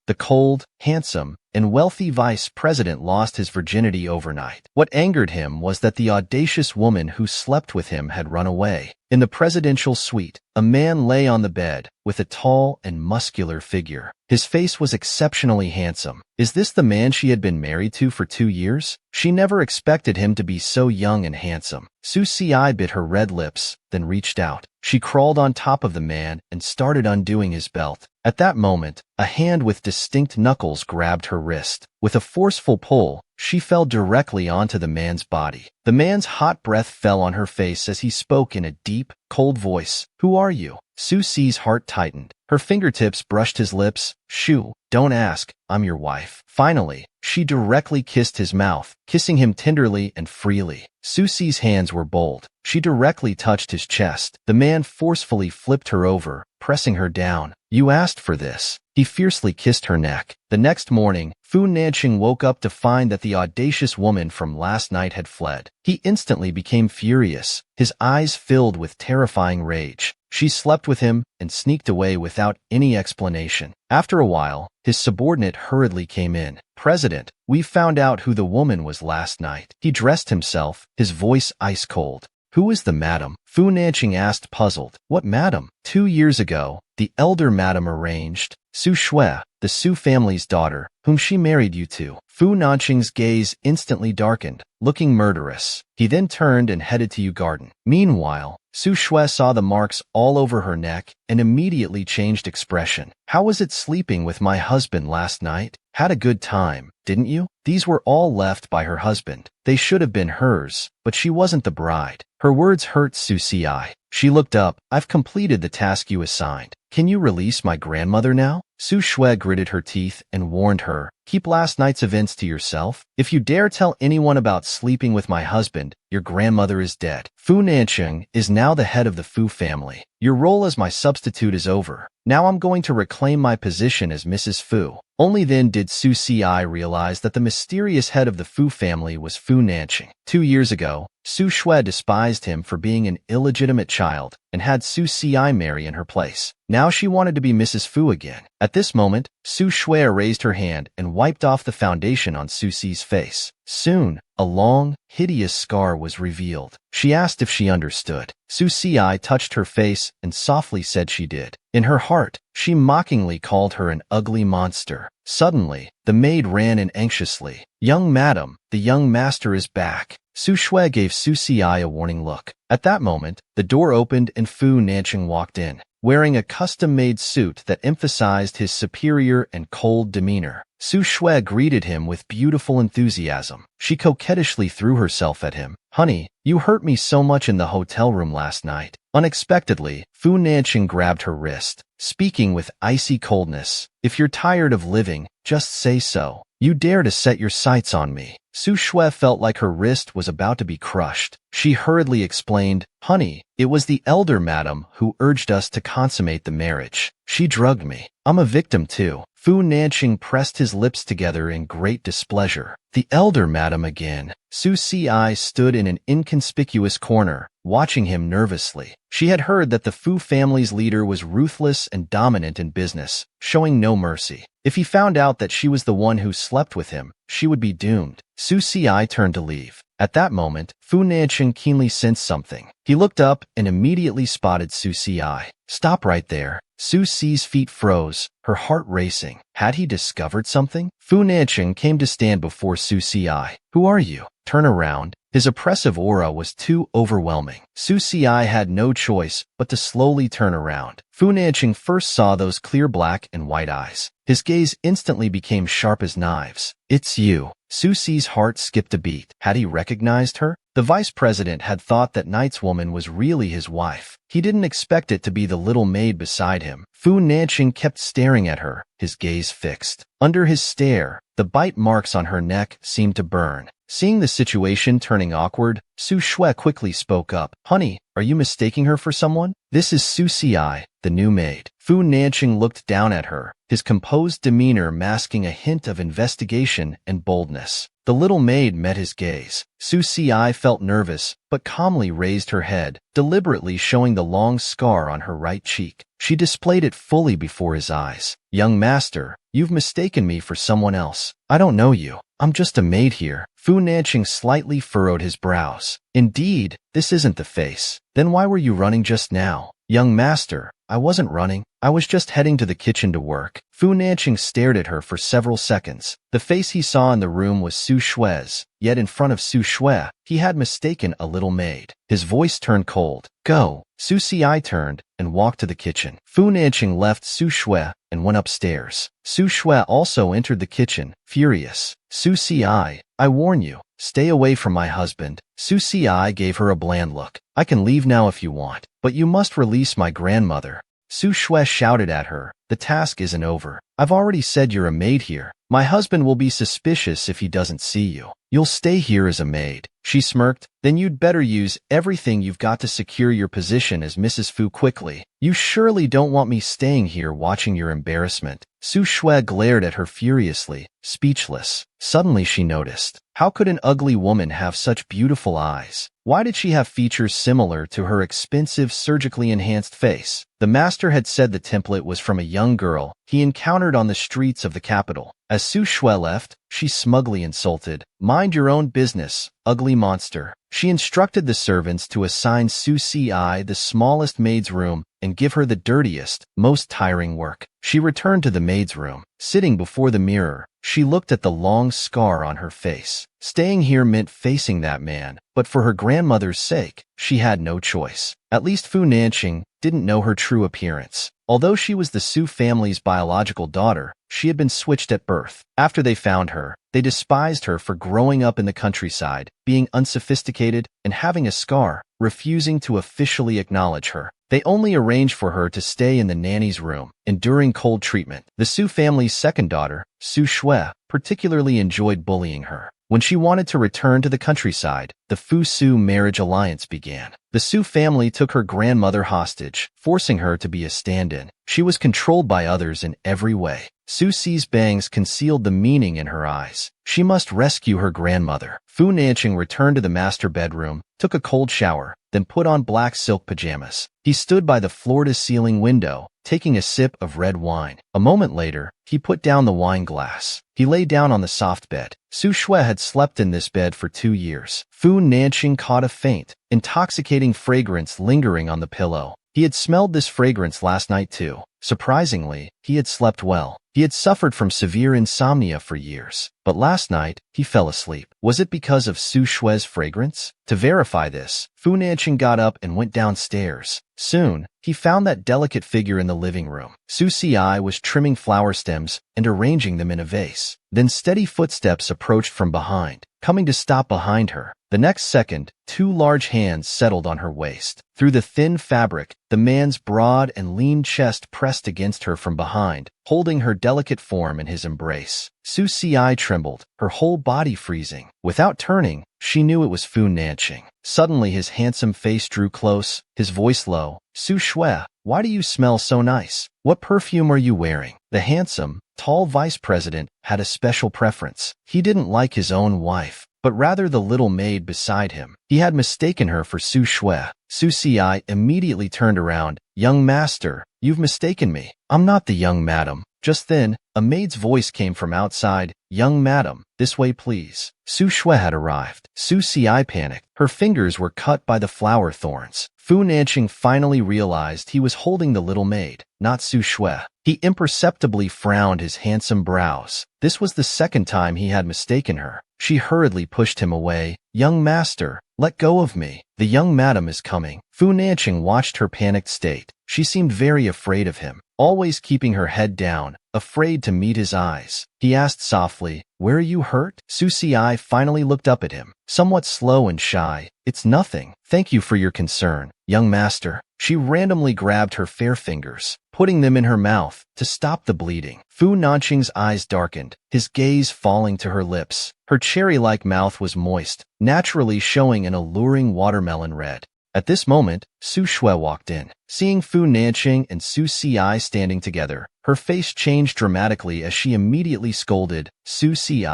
The cold, handsome, and wealthy vice president lost his virginity overnight. What angered him was that the audacious woman who slept with him had run away. In the presidential suite, a man lay on the bed with a tall and muscular figure. His face was exceptionally handsome. Is this the man she had been married to for 2 years? She never expected him to be so young and handsome. Susi bit her red lips, then reached out. She crawled on top of the man and started undoing his belt. At that moment, a hand with distinct knuckles grabbed her wrist. With a forceful pull, she fell directly onto the man's body. The man's hot breath fell on her face as he spoke in a deep, cold voice. "Who are you?" Susi's heart tightened. Her fingertips brushed his lips. "Shoo, don't ask, I'm your wife." Finally, she directly kissed his mouth, kissing him tenderly and freely. Susi's hands were bold. She directly touched his chest. The man forcefully flipped her over, pressing her down. "You asked for this." He fiercely kissed her neck. The next morning, Fu Nanqing woke up to find that the audacious woman from last night had fled. He instantly became furious, his eyes filled with terrifying rage. She slept with him and sneaked away without any explanation. After a while, his subordinate hurriedly came in. "President, we found out who the woman was last night." He dressed himself, his voice ice cold. "Who is the madam?" Fu Nanqing asked, puzzled. "What madam?" 2 years ago, the elder madam arranged. Su Shui, the Su family's daughter, whom she married you to. Fu Nanqing's gaze instantly darkened, looking murderous. He then turned and headed to Yu Garden. Meanwhile, Su Shui saw the marks all over her neck and immediately changed expression. "How was it sleeping with my husband last night? Had a good time, didn't you?" These were all left by her husband. They should have been hers, but she wasn't the bride. Her words hurt Susi. She looked up. "I've completed the task you assigned. Can you release my grandmother now?" Su Shui gritted her teeth and warned her, "Keep last night's events to yourself. If you dare tell anyone about sleeping with my husband, your grandmother is dead. Fu Nanqing is now the head of the Fu family. Your role as my substitute is over. Now I'm going to reclaim my position as Mrs. Fu." Only then did Su Si realize that the mysterious head of the Fu family was Fu Nanqing. 2 years ago, Su Shui despised him for being an illegitimate child and had Su Si marry in her place. Now she wanted to be Mrs. Fu again. At this moment, Su Shui raised her hand and wiped off the foundation on Su Si's face. Soon, a long, hideous scar was revealed. She asked if she understood. Su Si touched her face and softly said she did. In her heart, she mockingly called her an ugly monster. Suddenly, the maid ran in anxiously. "Young madam, the young master is back." Su Shui gave Su Si a warning look. At that moment, the door opened and Fu Nanqing walked in, wearing a custom-made suit that emphasized his superior and cold demeanor. Su Shui greeted him with beautiful enthusiasm. She coquettishly threw herself at him. "Honey, you hurt me so much in the hotel room last night." Unexpectedly, Fu Nanqing grabbed her wrist, speaking with icy coldness. "If you're tired of living, just say so. You dare to set your sights on me." Su Shui felt like her wrist was about to be crushed. She hurriedly explained, "Honey, it was the elder madam who urged us to consummate the marriage. She drugged me. I'm a victim too." Fu Nanqing pressed his lips together in great displeasure. "The elder madam again." Su Si stood in an inconspicuous corner, watching him nervously. She had heard that the Fu family's leader was ruthless and dominant in business, showing no mercy. If he found out that she was the one who slept with him, she would be doomed. Su Si turned to leave. At that moment, Fu Nanqing keenly sensed something. He looked up and immediately spotted Su Si. "Stop right there." Su Si's feet froze, her heart racing. Had he discovered something? Fu Nanqing came to stand before Su Si. "Who are you?" "Turn around." His oppressive aura was too overwhelming. Su Si had no choice but to slowly turn around. Fu Nanqing first saw those clear black and white eyes. His gaze instantly became sharp as knives. "It's you." Su Si's heart skipped a beat. Had he recognized her? The vice president had thought that Knight's woman was really his wife. He didn't expect it to be the little maid beside him. Fu Nanqing kept staring at her, his gaze fixed. Under his stare, the bite marks on her neck seemed to burn. Seeing the situation turning awkward, Su Shui quickly spoke up. "Honey, are you mistaking her for someone?" "This is Su Si, the the new maid. Fu Nanqing looked down at her, his composed demeanor masking a hint of investigation and boldness. The little maid met his gaze. Su Si felt nervous, but calmly raised her head, deliberately showing the long scar on her right cheek. She displayed it fully before his eyes. "Young master, you've mistaken me for someone else. I don't know you. I'm just a maid here." Fu Nanqing slightly furrowed his brows. "Indeed, this isn't the face. Then why were you running just now?" "Young master, I wasn't running. I was just heading to the kitchen to work." Fu Nanqing stared at her for several seconds. The face he saw in the room was Su Shue's, yet in front of Su Shue, he had mistaken a little maid. His voice turned cold. "Go." Su Si turned and walked to the kitchen. Fu Nanqing left Su Shue and went upstairs. Su Shue also entered the kitchen, furious. "Su Si, I warn you, stay away from my husband." Su Si gave her a bland look. "I can leave now if you want, but you must release my grandmother." Su Shue shouted at her, "The task isn't over. I've already said you're a maid here. My husband will be suspicious if he doesn't see you. You'll stay here as a maid." She smirked. "Then you'd better use everything you've got to secure your position as Mrs. Fu quickly. You surely don't want me staying here watching your embarrassment." Su Shue glared at her furiously, speechless. Suddenly she noticed. How could an ugly woman have such beautiful eyes? Why did she have features similar to her expensive surgically enhanced face? The master had said the template was from a young girl he encountered on the streets of the capital. As Su Shue left, she smugly insulted, "Mind your own business, ugly monster." She instructed the servants to assign Su Si the smallest maid's room and give her the dirtiest, most tiring work. She returned to the maid's room. Sitting before the mirror, she looked at the long scar on her face. Staying here meant facing that man, but for her grandmother's sake, she had no choice. At least Fu Nanqing didn't know her true appearance. Although she was the Su family's biological daughter, she had been switched at birth. After they found her, they despised her for growing up in the countryside, being unsophisticated, and having a scar, refusing to officially acknowledge her. They only arranged for her to stay in the nanny's room, enduring cold treatment. The Su family's second daughter, Su Shue, particularly enjoyed bullying her. When she wanted to return to the countryside, the Fu-Su marriage alliance began. The Su family took her grandmother hostage, forcing her to be a stand-in. She was controlled by others in every way. Su Si's bangs concealed the meaning in her eyes. She must rescue her grandmother. Fu Nanqing returned to the master bedroom, took a cold shower, then put on black silk pajamas. He stood by the floor-to-ceiling window, taking a sip of red wine. A moment later, he put down the wine glass. He lay down on the soft bed. Su Shue had slept in this bed for 2 years. Fu Nanqing caught a faint, intoxicating fragrance lingering on the pillow. He had smelled this fragrance last night too. Surprisingly, he had slept well. He had suffered from severe insomnia for years, but last night, he fell asleep. Was it because of Su Shue's fragrance? To verify this, Fu Nanqing got up and went downstairs. Soon, he found that delicate figure in the living room. Su Si was trimming flower stems and arranging them in a vase. Then steady footsteps approached from behind, coming to stop behind her. The next second, 2 large hands settled on her waist. Through the thin fabric, the man's broad and lean chest pressed against her from behind, holding her delicate form in his embrace. Su Si trembled, her whole body freezing. Without turning, she knew it was Fu Nanqing. Suddenly his handsome face drew close, his voice low. "Su Shue, why do you smell so nice? What perfume are you wearing?" The handsome, tall vice president had a special preference. He didn't like his own wife, but rather the little maid beside him. He had mistaken her for Su Shue. Su Si immediately turned around. "Young master, you've mistaken me. I'm not the young madam." Just then, a maid's voice came from outside. "Young madam, this way please." Su Shue had arrived. Su Si panicked. Her fingers were cut by the flower thorns. Fu Nanqing finally realized he was holding the little maid, not Su Shue. He imperceptibly frowned his handsome brows. This was the second time he had mistaken her. She hurriedly pushed him away. "Young master, let go of me. The young madam is coming." Fu Nanqing watched her panicked state. She seemed very afraid of him, always keeping her head down, afraid to meet his eyes. He asked softly, "Where are you hurt?" Su Si finally looked up at him, somewhat slow and shy. "It's nothing. Thank you for your concern, young master." She randomly grabbed her fair fingers, putting them in her mouth to stop the bleeding. Fu Nanqing's eyes darkened, his gaze falling to her lips. Her cherry-like mouth was moist, naturally showing an alluring watermelon red. At this moment, Su Shui walked in. Seeing Fu Nanqing and Su Si standing together, her face changed dramatically as she immediately scolded, "Su Si,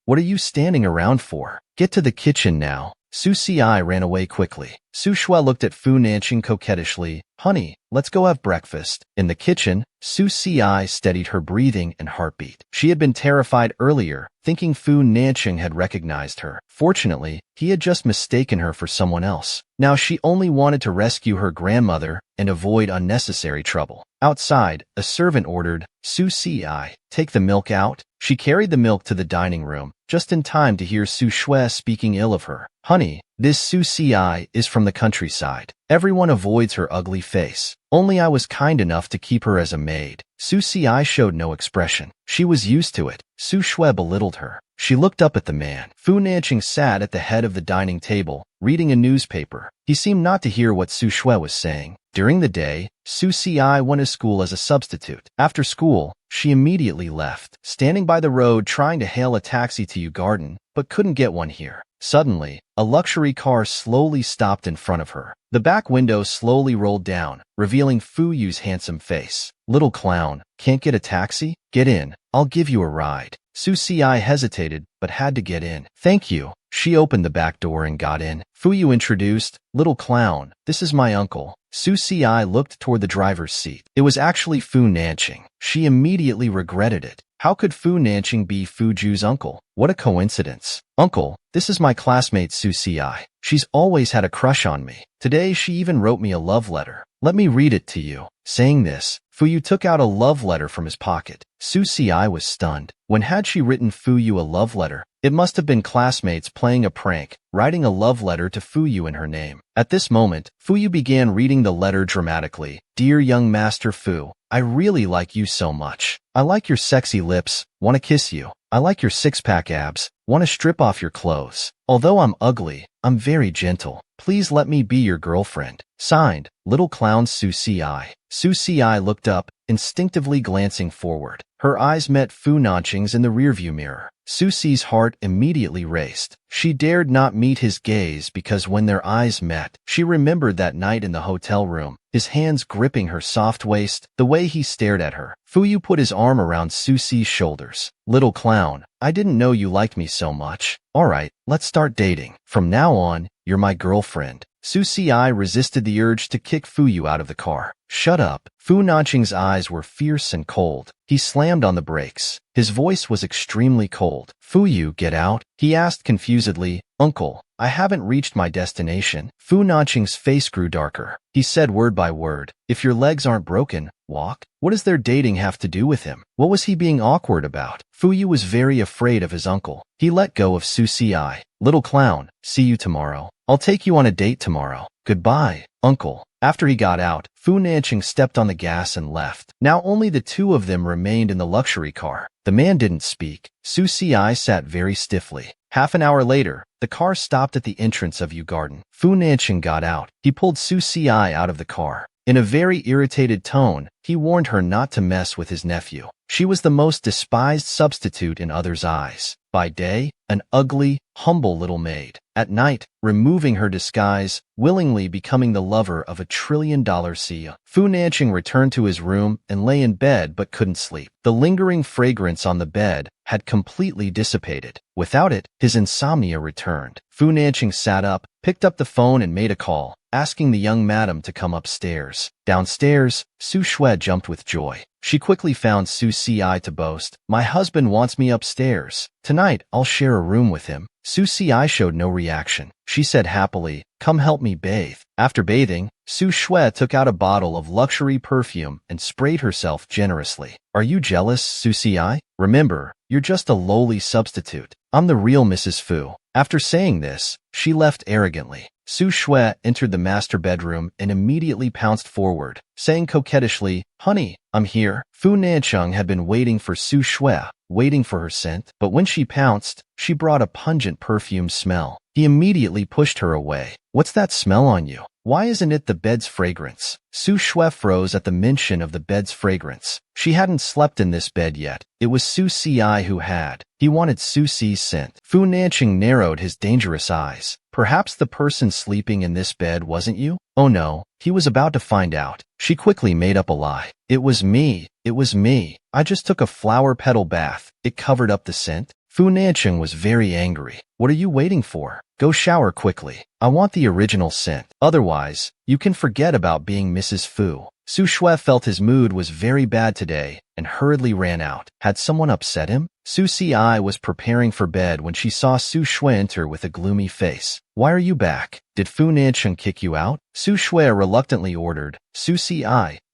what are you standing around for? Get to the kitchen now." Su Si ran away quickly. Su Shui looked at Fu Nanqing coquettishly. "Honey, let's go have breakfast." In the kitchen, Su Si steadied her breathing and heartbeat. She had been terrified earlier, thinking Fu Nanqing had recognized her. Fortunately, he had just mistaken her for someone else. Now she only wanted to rescue her grandmother and avoid unnecessary trouble. Outside, a servant ordered, "Su Si, take the milk out." She carried the milk to the dining room, just in time to hear Su Shui speaking ill of her. "Honey, this Su Si is from the countryside. Everyone avoids her ugly face. Only I was kind enough to keep her as a maid." Su Si showed no expression. She was used to it. Su Shui belittled her. She looked up at the man. Fu Nanqing sat at the head of the dining table, reading a newspaper. He seemed not to hear what Su Shui was saying. During the day, Su Si went to school as a substitute. After school, she immediately left, standing by the road trying to hail a taxi to Yu Garden, but couldn't get one here. Suddenly, a luxury car slowly stopped in front of her. The back window slowly rolled down, revealing Fu Yu's handsome face. "Little clown, can't get a taxi? Get in, I'll give you a ride." Su Si hesitated, but had to get in. "Thank you." She opened the back door and got in. Fu Yu introduced, "Little clown, this is my uncle." Su Si looked toward the driver's seat. It was actually Fu Nanqing. She immediately regretted it. How could Fu Nanqing be Fu Ju's uncle? What a coincidence. "Uncle, this is my classmate Su Si. She's always had a crush on me. Today she even wrote me a love letter. Let me read it to you." Saying this, Fu Yu took out a love letter from his pocket. Su Si was stunned. When had she written Fu Yu a love letter? It must have been classmates playing a prank, writing a love letter to Fu Yu in her name. At this moment, Fu Yu began reading the letter dramatically. "Dear young Master Fu, I really like you so much. I like your sexy lips, want to kiss you. I like your six-pack abs, want to strip off your clothes. Although I'm ugly, I'm very gentle. Please let me be your girlfriend. Signed, Little Clown Su Si." Su Si looked up, instinctively glancing forward. Her eyes met Fu Nanqing's in the rearview mirror. Su Si's heart immediately raced. She dared not meet his gaze because when their eyes met, she remembered that night in the hotel room, his hands gripping her soft waist, the way he stared at her. Fu Yu put his arm around Su Si's shoulders. "Little clown, I didn't know you liked me so much. Alright, let's start dating. From now on, you're my girlfriend." Su Si resisted the urge to kick Fu Yu out of the car. "Shut up." Fu Nanqing's eyes were fierce and cold. He slammed on the brakes. His voice was extremely cold. "Fu Yu, get out?" he asked confusedly. "Uncle, I haven't reached my destination." Fu Nanqing's face grew darker. He said word by word, "If your legs aren't broken, walk." What does their dating have to do with him? What was he being awkward about? Fu Yu was very afraid of his uncle. He let go of Su Si. "Little clown, see you tomorrow. I'll take you on a date tomorrow. Goodbye, uncle." After he got out, Fu Nanqing stepped on the gas and left. Now only the two of them remained in the luxury car. The man didn't speak. Su Si sat very stiffly. Half an hour later, the car stopped at the entrance of Yu Garden. Fu Nanqing got out. He pulled Su Si out of the car. In a very irritated tone, he warned her not to mess with his nephew. She was the most despised substitute in others' eyes. By day, an ugly, humble little maid. At night, removing her disguise, willingly becoming the lover of $1 trillion CEO. Fu Nanqing returned to his room and lay in bed but couldn't sleep. The lingering fragrance on the bed had completely dissipated. Without it, his insomnia returned. Fu Nanqing sat up, picked up the phone and made a call, asking the young madam to come upstairs. Downstairs, Su Shui jumped with joy. She quickly found Su Si to boast, "My husband wants me upstairs. Tonight, I'll share a room with him." Su Si showed no reaction. She said happily, "Come help me bathe." After bathing, Su Shui took out a bottle of luxury perfume and sprayed herself generously. "Are you jealous, Su Si? Remember, you're just a lowly substitute. I'm the real Mrs. Fu." After saying this, she left arrogantly. Su Shui entered the master bedroom and immediately pounced forward, saying coquettishly, "Honey, I'm here." Fu Nanqing had been waiting for Su Shui, waiting for her scent, but when she pounced, she brought a pungent perfume smell. He immediately pushed her away. "What's that smell on you? Why isn't it the bed's fragrance?" Su Shui froze at the mention of the bed's fragrance. She hadn't slept in this bed yet. It was Su Si who had. He wanted Su Si's scent. Fu Nanqing narrowed his dangerous eyes. Perhaps the person sleeping in this bed wasn't you? Oh no, he was about to find out. She quickly made up a lie. It was me. It was me. I just took a flower petal bath. It covered up the scent. Fu Nancheng was very angry. What are you waiting for? Go shower quickly. I want the original scent. Otherwise, you can forget about being Mrs. Fu. Su Shui felt his mood was very bad today and hurriedly ran out. Had someone upset him? Su Si was preparing for bed when she saw Su Shui enter with a gloomy face. Why are you back? Did Fu Nancheng kick you out? Su Shui reluctantly ordered. Su Si,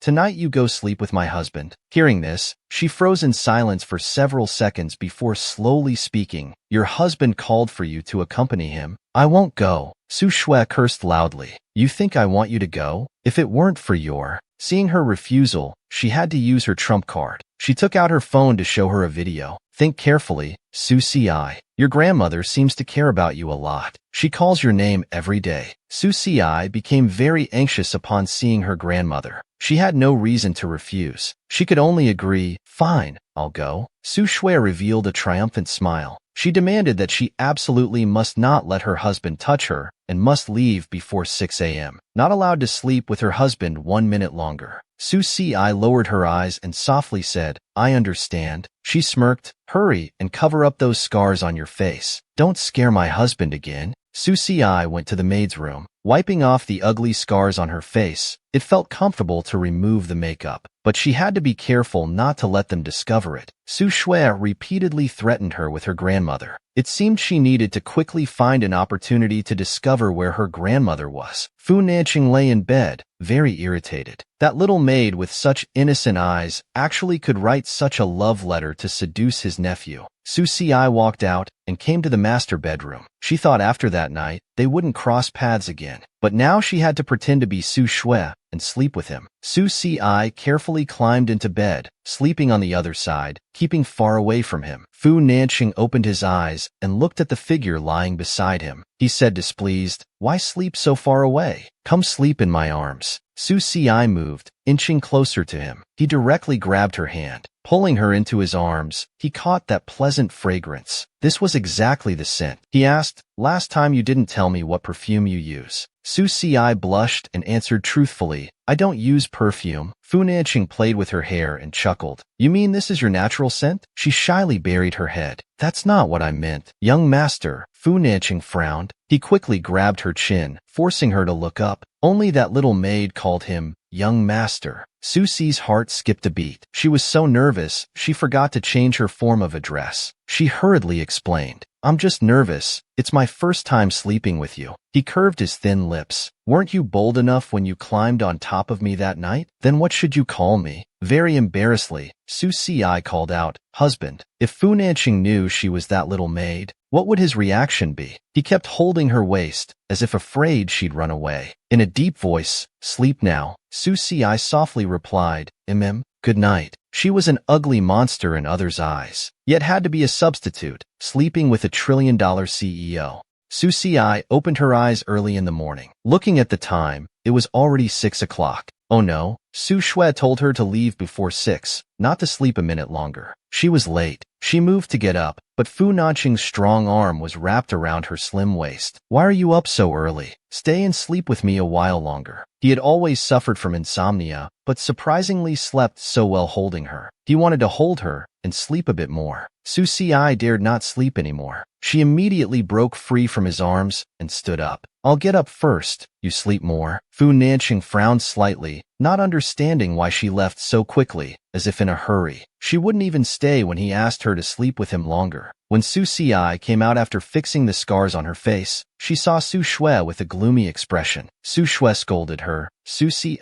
tonight you go sleep with my husband. Hearing this, she froze in silence for several seconds before slowly speaking. Your husband called for you to accompany him. I won't go. Su Shui cursed loudly. You think I want you to go? If it weren't for your... Seeing her refusal, she had to use her trump card. She took out her phone to show her a video. Think carefully, Su Si. Your grandmother seems to care about you a lot. She calls your name every day. Su Si became very anxious upon seeing her grandmother. She had no reason to refuse. She could only agree. Fine, I'll go. Su Shui revealed a triumphant smile. She demanded that she absolutely must not let her husband touch her and must leave before 6 a.m. Not allowed to sleep with her husband 1 minute longer. Su Si lowered her eyes and softly said, I understand. She smirked. Hurry and cover up those scars on your face. Don't scare my husband again. Su Si went to the maid's room. Wiping off the ugly scars on her face, it felt comfortable to remove the makeup, but she had to be careful not to let them discover it. Su Shui repeatedly threatened her with her grandmother. It seemed she needed to quickly find an opportunity to discover where her grandmother was. Fu Nancheng lay in bed, very irritated. That little maid with such innocent eyes actually could write such a love letter to seduce his nephew. Su Si walked out and came to the master bedroom. She thought after that night, they wouldn't cross paths again. But now she had to pretend to be Su Shui and sleep with him. Su Si carefully climbed into bed, sleeping on the other side, keeping far away from him. Fu Nancheng opened his eyes and looked at the figure lying beside him. He said displeased, Why sleep so far away? Come sleep in my arms. Su Si moved, inching closer to him. He directly grabbed her hand. Pulling her into his arms, he caught that pleasant fragrance. This was exactly the scent. He asked, Last time you didn't tell me what perfume you use. Su Si blushed and answered truthfully, I don't use perfume. Fu Nancheng played with her hair and chuckled. You mean this is your natural scent? She shyly buried her head. That's not what I meant. Young master, Fu Nancheng frowned. He quickly grabbed her chin, forcing her to look up. Only that little maid called him young master. Su Si's heart skipped a beat. She was so nervous, she forgot to change her form of address. She hurriedly explained, I'm just nervous. It's my first time sleeping with you. He curved his thin lips. Weren't you bold enough when you climbed on top of me that night? Then what should you call me? Very embarrassedly, Su Si called out, Husband. If Fu Nancheng knew she was that little maid, what would his reaction be? He kept holding her waist, as if afraid she'd run away. In a deep voice, Sleep now. Su Si softly replied, Good night. She was an ugly monster in others' eyes, yet had to be a substitute, sleeping with a trillion-dollar CEO. Su Si opened her eyes early in the morning. Looking at the time, it was already 6 o'clock. Oh no, Su Shui told her to leave before 6, not to sleep a minute longer. She was late. She moved to get up, but Fu Nancheng's strong arm was wrapped around her slim waist. Why are you up so early? Stay and sleep with me a while longer. He had always suffered from insomnia, but surprisingly slept so well holding her. He wanted to hold her and sleep a bit more. Su Si dared not sleep anymore. She immediately broke free from his arms and stood up. I'll get up first. You sleep more? Fu Nancheng frowned slightly, not understanding why she left so quickly, as if in a hurry. She wouldn't even stay when he asked her to sleep with him longer. When Su Si came out after fixing the scars on her face, she saw Su Shui with a gloomy expression. Su Shui scolded her. Su Si,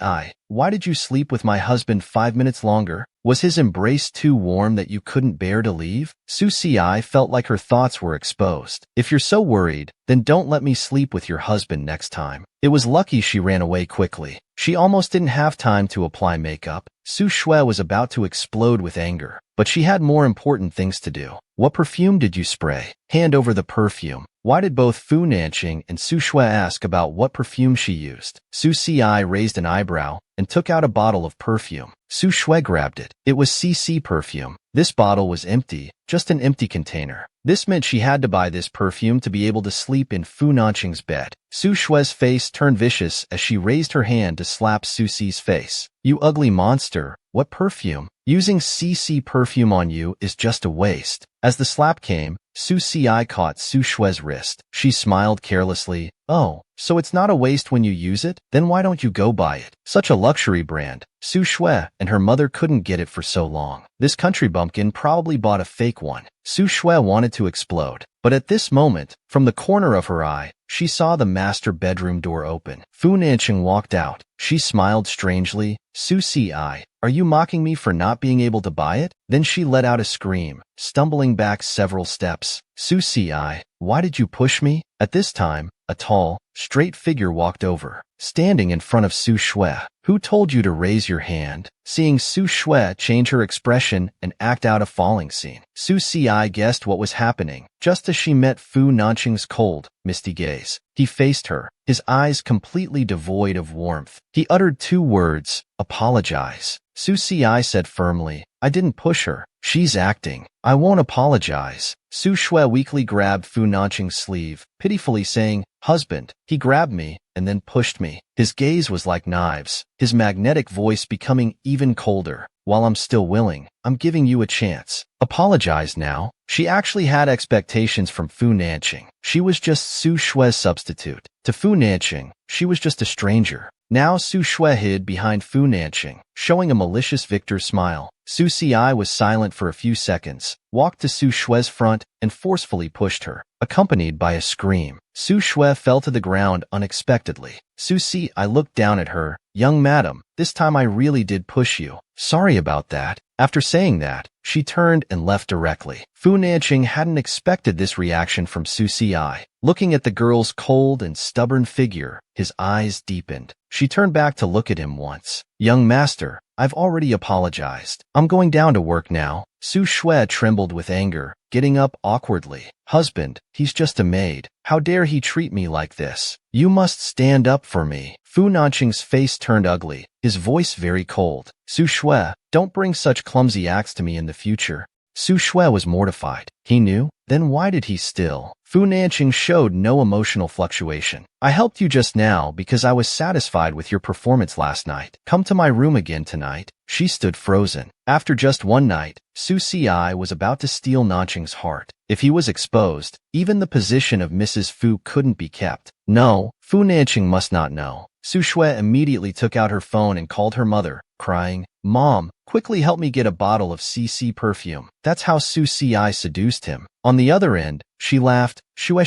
why did you sleep with my husband 5 minutes longer? Was his embrace too warm that you couldn't bear to leave? Su Si felt like her thoughts were exposed. If you're so worried, then don't let me sleep with your husband next time. It was lucky she ran away quickly. She almost didn't have time to apply makeup. Su Shui was about to explode with anger, but she had more important things to do. What perfume did you spray? Hand over the perfume. Why did both Fu Nancheng and Su Shui ask about what perfume she used? Su Si raised an eyebrow. and took out a bottle of perfume. Su Shui grabbed it. It was CC perfume. This bottle was empty, just an empty container. This meant she had to buy this perfume to be able to sleep in Fu Nanqing's bed. Su Shui's face turned vicious as she raised her hand to slap Su Si's face. You ugly monster, what perfume? Using CC perfume on you is just a waste. As the slap came, Su Si caught Su Shui's wrist. She smiled carelessly. Oh, so it's not a waste when you use it? Then why don't you go buy it? Such a luxury brand. Su Shui and her mother couldn't get it for so long. This country bumpkin probably bought a fake one. Su Shui wanted to explode. But at this moment, from the corner of her eye, she saw the master bedroom door open. Fu Nanqing walked out. She smiled strangely. Su Si, are you mocking me for not being able to buy it? Then she let out a scream, stumbling back several steps. Su Si, why did you push me? At this time, a tall, straight figure walked over, standing in front of Su Shui. Who told you to raise your hand? Seeing Su Shui change her expression and act out a falling scene, Su Si guessed what was happening. Just as she met Fu Nanqing's cold, misty gaze, he faced her, his eyes completely devoid of warmth. He uttered two words, apologize. Su Si said firmly, I didn't push her. She's acting. I won't apologize. Su Shui weakly grabbed Fu Nanqing's sleeve, pitifully saying, husband. He grabbed me and then pushed me. His gaze was like knives, his magnetic voice becoming even colder. While I'm still willing, I'm giving you a chance. Apologize now. She actually had expectations from Fu Nanqing. She was just Su Shui's substitute. To Fu Nanqing, she was just a stranger. Now Su Shui hid behind Fu Nanqing, showing a malicious victor smile. Su Si was silent for a few seconds, walked to Su Shui's front, and forcefully pushed her, accompanied by a scream. Su Shui fell to the ground unexpectedly. Su Si looked down at her. Young madam, this time I really did push you. Sorry about that. After saying that, she turned and left directly. Fu Nanqing hadn't expected this reaction from Su Si. Looking at the girl's cold and stubborn figure, his eyes deepened. She turned back to look at him once. Young master, I've already apologized. I'm going down to work now. Su Shui trembled with anger, getting up awkwardly. Husband, he's just a maid. How dare he treat me like this? You must stand up for me. Fu Nanqing's face turned ugly, his voice very cold. Su Shui, don't bring such clumsy acts to me in the future. Su Shui was mortified. He knew? Then why did he still? Fu Nanqing showed no emotional fluctuation. I helped you just now because I was satisfied with your performance last night. Come to my room again tonight. She stood frozen. After just one night, Su Si was about to steal Nanqing's heart. If he was exposed, even the position of Mrs. Fu couldn't be kept. No, Fu Nanqing must not know. Su Shui immediately took out her phone and called her mother, crying, Mom, quickly help me get a bottle of CC perfume. That's how Su Si seduced him. On the other end, she laughed, Shue,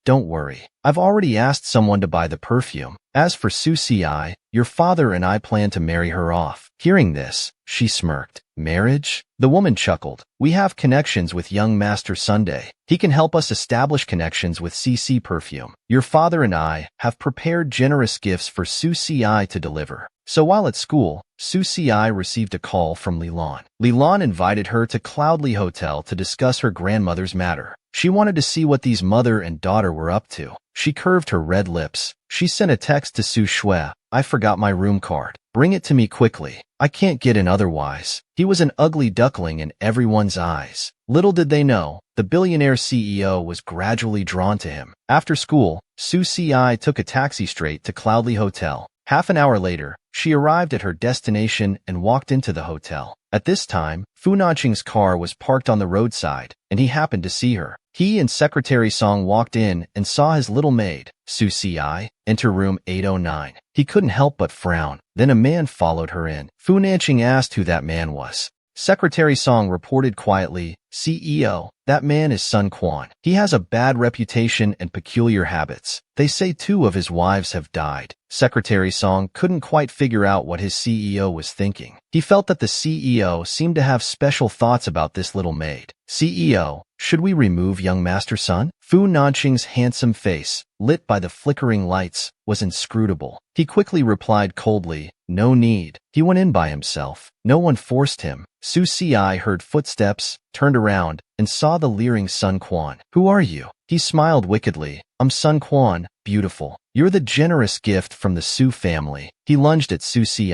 don't worry. I've already asked someone to buy the perfume. As for Su Si, your father and I plan to marry her off. Hearing this, she smirked. Marriage? The woman chuckled. We have connections with young Master Sunday. He can help us establish connections with CC perfume. Your father and I have prepared generous gifts for Su Si to deliver. So while at school, Su Si received a call from Lilan. Lilan invited her to Cloudly Hotel to discuss her grandmother's matter. She wanted to see what these mother and daughter were up to. She curved her red lips. She sent a text to Su Shui. I forgot my room card. Bring it to me quickly. I can't get in otherwise. He was an ugly duckling in everyone's eyes. Little did they know, the billionaire CEO was gradually drawn to him. After school, Su Si took a taxi straight to Cloudly Hotel. Half an hour later, she arrived at her destination and walked into the hotel. At this time, Fu Nanqing's car was parked on the roadside, and he happened to see her. He and Secretary Song walked in and saw his little maid, Su Si, enter room 809. He couldn't help but frown. Then a man followed her in. Fu Nanqing asked who that man was. Secretary Song reported quietly, CEO, that man is Sun Quan. He has a bad reputation and peculiar habits. They say 2 of his wives have died. Secretary Song couldn't quite figure out what his CEO was thinking. He felt that the CEO seemed to have special thoughts about this little maid. CEO, should we remove young Master Sun? Fu Nanqing's handsome face, lit by the flickering lights, was inscrutable. He quickly replied coldly, no need. He went in by himself. No one forced him. Su Si heard footsteps, turned around, and saw the leering Sun Quan. Who are you? He smiled wickedly. I'm Sun Quan, beautiful. You're the generous gift from the Su family. He lunged at Su Si,